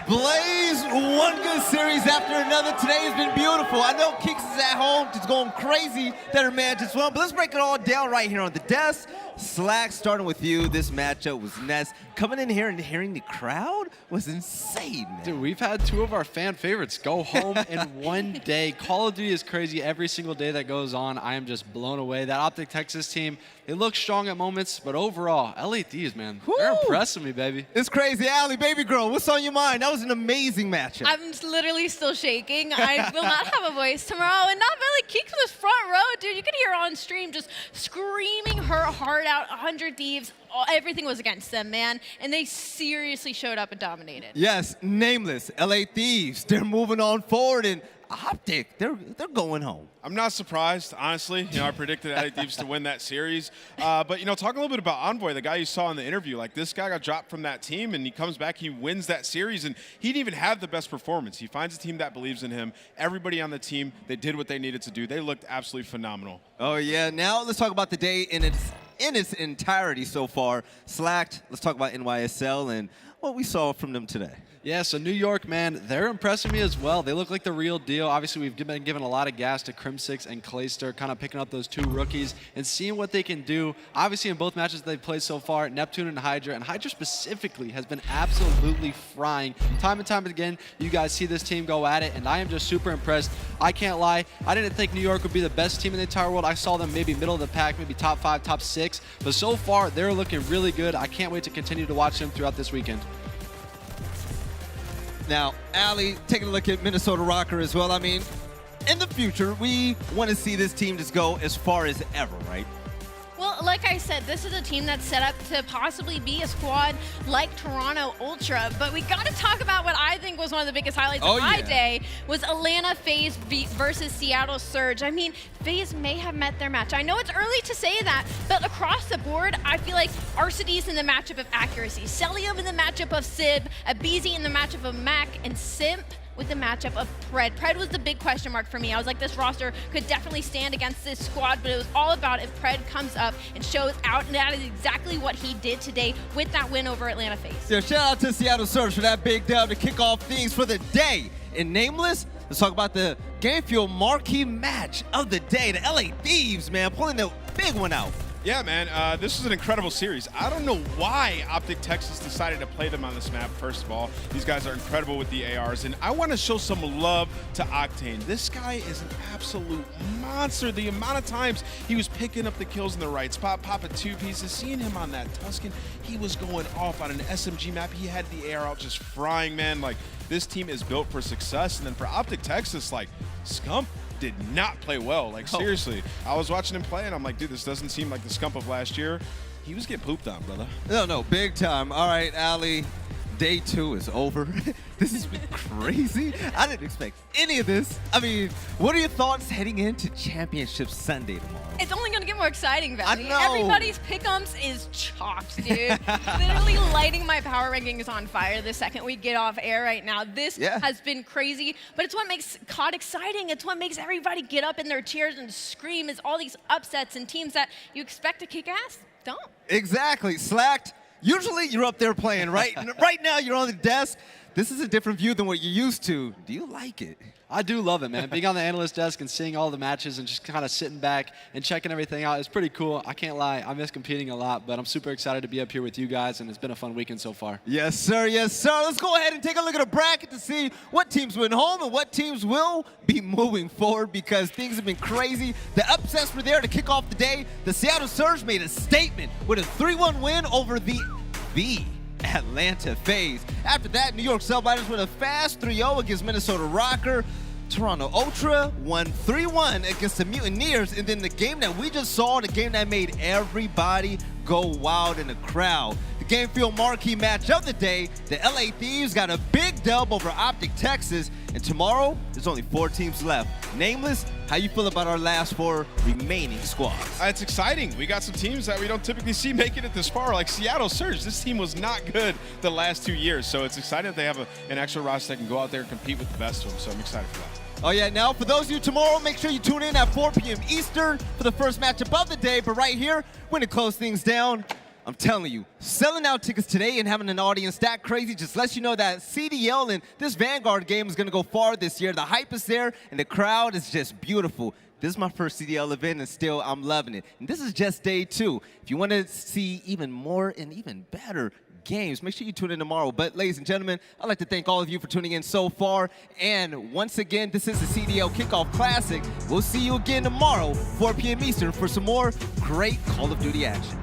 Blaze, one good series after another. Today has been beautiful. I know Kicks is at home, just going crazy that her man just won, but let's break it all down right here on the desk. Slack, starting with you, this matchup was nuts. Coming in here and hearing the crowd was insane, man. Dude, we've had two of our fan favorites go home in one day. Call of Duty is crazy every single day that goes on. I am just blown away. That OpTic Texas team, they look strong at moments, but overall, LA Thieves, man, they're impressing me, baby. It's crazy. aLLeY, baby girl, what's on your mind? That was an amazing matchup. I'm literally still shaking. I will not have a voice tomorrow. And not really Keeks was front row, dude. You could hear her on stream just screaming her heart out. 100 Thieves. Everything was against them, man. And they seriously showed up and dominated. Yes, nameless. LA Thieves. They're moving on forward. And OpTic, they're going home. I'm not surprised, honestly. You know, I predicted LA Thieves to win that series. But, you know, talking a little bit about Envoy, the guy you saw in the interview, like this guy got dropped from that team and he comes back, he wins that series, and he didn't even have the best performance. He finds a team that believes in him. Everybody on the team, they did what they needed to do. They looked absolutely phenomenal. Oh, yeah. Now let's talk about the day in its entirety so far. Slacked, let's talk about NYSL and what we saw from them today. Yeah, so New York, man, they're impressing me as well. They look like the real deal. Obviously, we've been given a lot of gas to Crimsix and Clayster, kind of picking up those two rookies and seeing what they can do. Obviously, in both matches they've played so far, Neptune and HyDra, and HyDra specifically has been absolutely frying. Time and time again, you guys see this team go at it, and I am just super impressed. I can't lie, I didn't think New York would be the best team in the entire world. I saw them maybe middle of the pack, maybe top 5, top 6, but so far, they're looking really good. I can't wait to continue to watch them throughout this weekend. Now, aLLeY, taking a look at Minnesota Røkkr as well. I mean, in the future, we want to see this team just go as far as ever, right? Well, like I said, this is a team that's set up to possibly be a squad like Toronto Ultra, but we got to talk about what I think was one of the biggest highlights of my day, was Atlanta FaZe versus Seattle Surge. I mean, FaZe may have met their match. I know it's early to say that, but across the board, I feel like Arcitys in the matchup of accuracy, Cellium in the matchup of Simp, aBeZy in the matchup of Mack, and Simp with the matchup of Pred. Pred was the big question mark for me. I was like, this roster could definitely stand against this squad, but it was all about if Pred comes up and shows out, and that is exactly what he did today with that win over Atlanta FaZe. Yeah, shout out to Seattle Surge for that big dub to kick off things for the day. And Nameless, let's talk about the Game Fuel marquee match of the day. The LA Thieves, man, pulling the big one out. Yeah, man, this was an incredible series. I don't know why OpTic Texas decided to play them on this map, first of all. These guys are incredible with the ARs, and I want to show some love to Octane. This guy is an absolute monster. The amount of times he was picking up the kills in the right spot, popping 2 pieces, seeing him on that Tuscan, he was going off on an SMG map. He had the AR out just frying, man. Like, this team is built for success, and then for OpTic Texas, like, Scump did not play well. Like, seriously. I was watching him play, and I'm like, dude, this doesn't seem like the Scump of last year. He was getting pooped on, brother. No, big time. All right, aLLeY, day 2 is over. This has been crazy. I didn't expect any of this. I mean, what are your thoughts heading into Championship Sunday tomorrow? It's only going to get more exciting, Valley. I know. Everybody's pick'ems is chopped, dude. Literally lighting my power rankings on fire the second we get off air right now. This has been crazy, but it's what makes COD exciting. It's what makes everybody get up in their chairs and scream, is all these upsets and teams that you expect to kick ass don't. Exactly. Slacked. Usually you're up there playing, right? Right now you're on the desk. This is a different view than what you're used to. Do you like it? I do love it, man. Being on the analyst desk and seeing all the matches and just kind of sitting back and checking everything out is pretty cool. I can't lie, I miss competing a lot, but I'm super excited to be up here with you guys, and it's been a fun weekend so far. Yes, sir. Yes, sir. Let's go ahead and take a look at a bracket to see what teams went home and what teams will be moving forward, because things have been crazy. The upsets were there to kick off the day. The Seattle Surge made a statement with a 3-1 win over the Atlanta FaZe. After that, New York Subliners with a fast 3-0 against Minnesota Røkkr. Toronto Ultra won 3-1 against the Mutineers. And then the game that we just saw, the game that made everybody go wild in the crowd. The Game Fuel marquee match of the day, the LA Thieves got a big dub over OpTic Texas. And tomorrow, there's only 4 teams left. Nameless, how you feel about our last 4 remaining squads? It's exciting. We got some teams that we don't typically see making it this far, like Seattle Surge. This team was not good the last 2 years, so it's exciting that they have an extra roster that can go out there and compete with the best of them, so I'm excited for that. Oh yeah, now for those of you tomorrow, make sure you tune in at 4 p.m. Eastern for the first matchup of the day. But right here, we're gonna close things down. I'm telling you, selling out tickets today and having an audience that crazy just lets you know that CDL and this Vanguard game is gonna go far this year. The hype is there and the crowd is just beautiful. This is my first CDL event and still I'm loving it. And this is just day 2. If you wanna see even more and even better games, make sure you tune in tomorrow. But ladies and gentlemen, I'd like to thank all of you for tuning in so far. And once again, this is the CDL Kickoff Classic. We'll see you again tomorrow, 4 p.m. Eastern, for some more great Call of Duty action.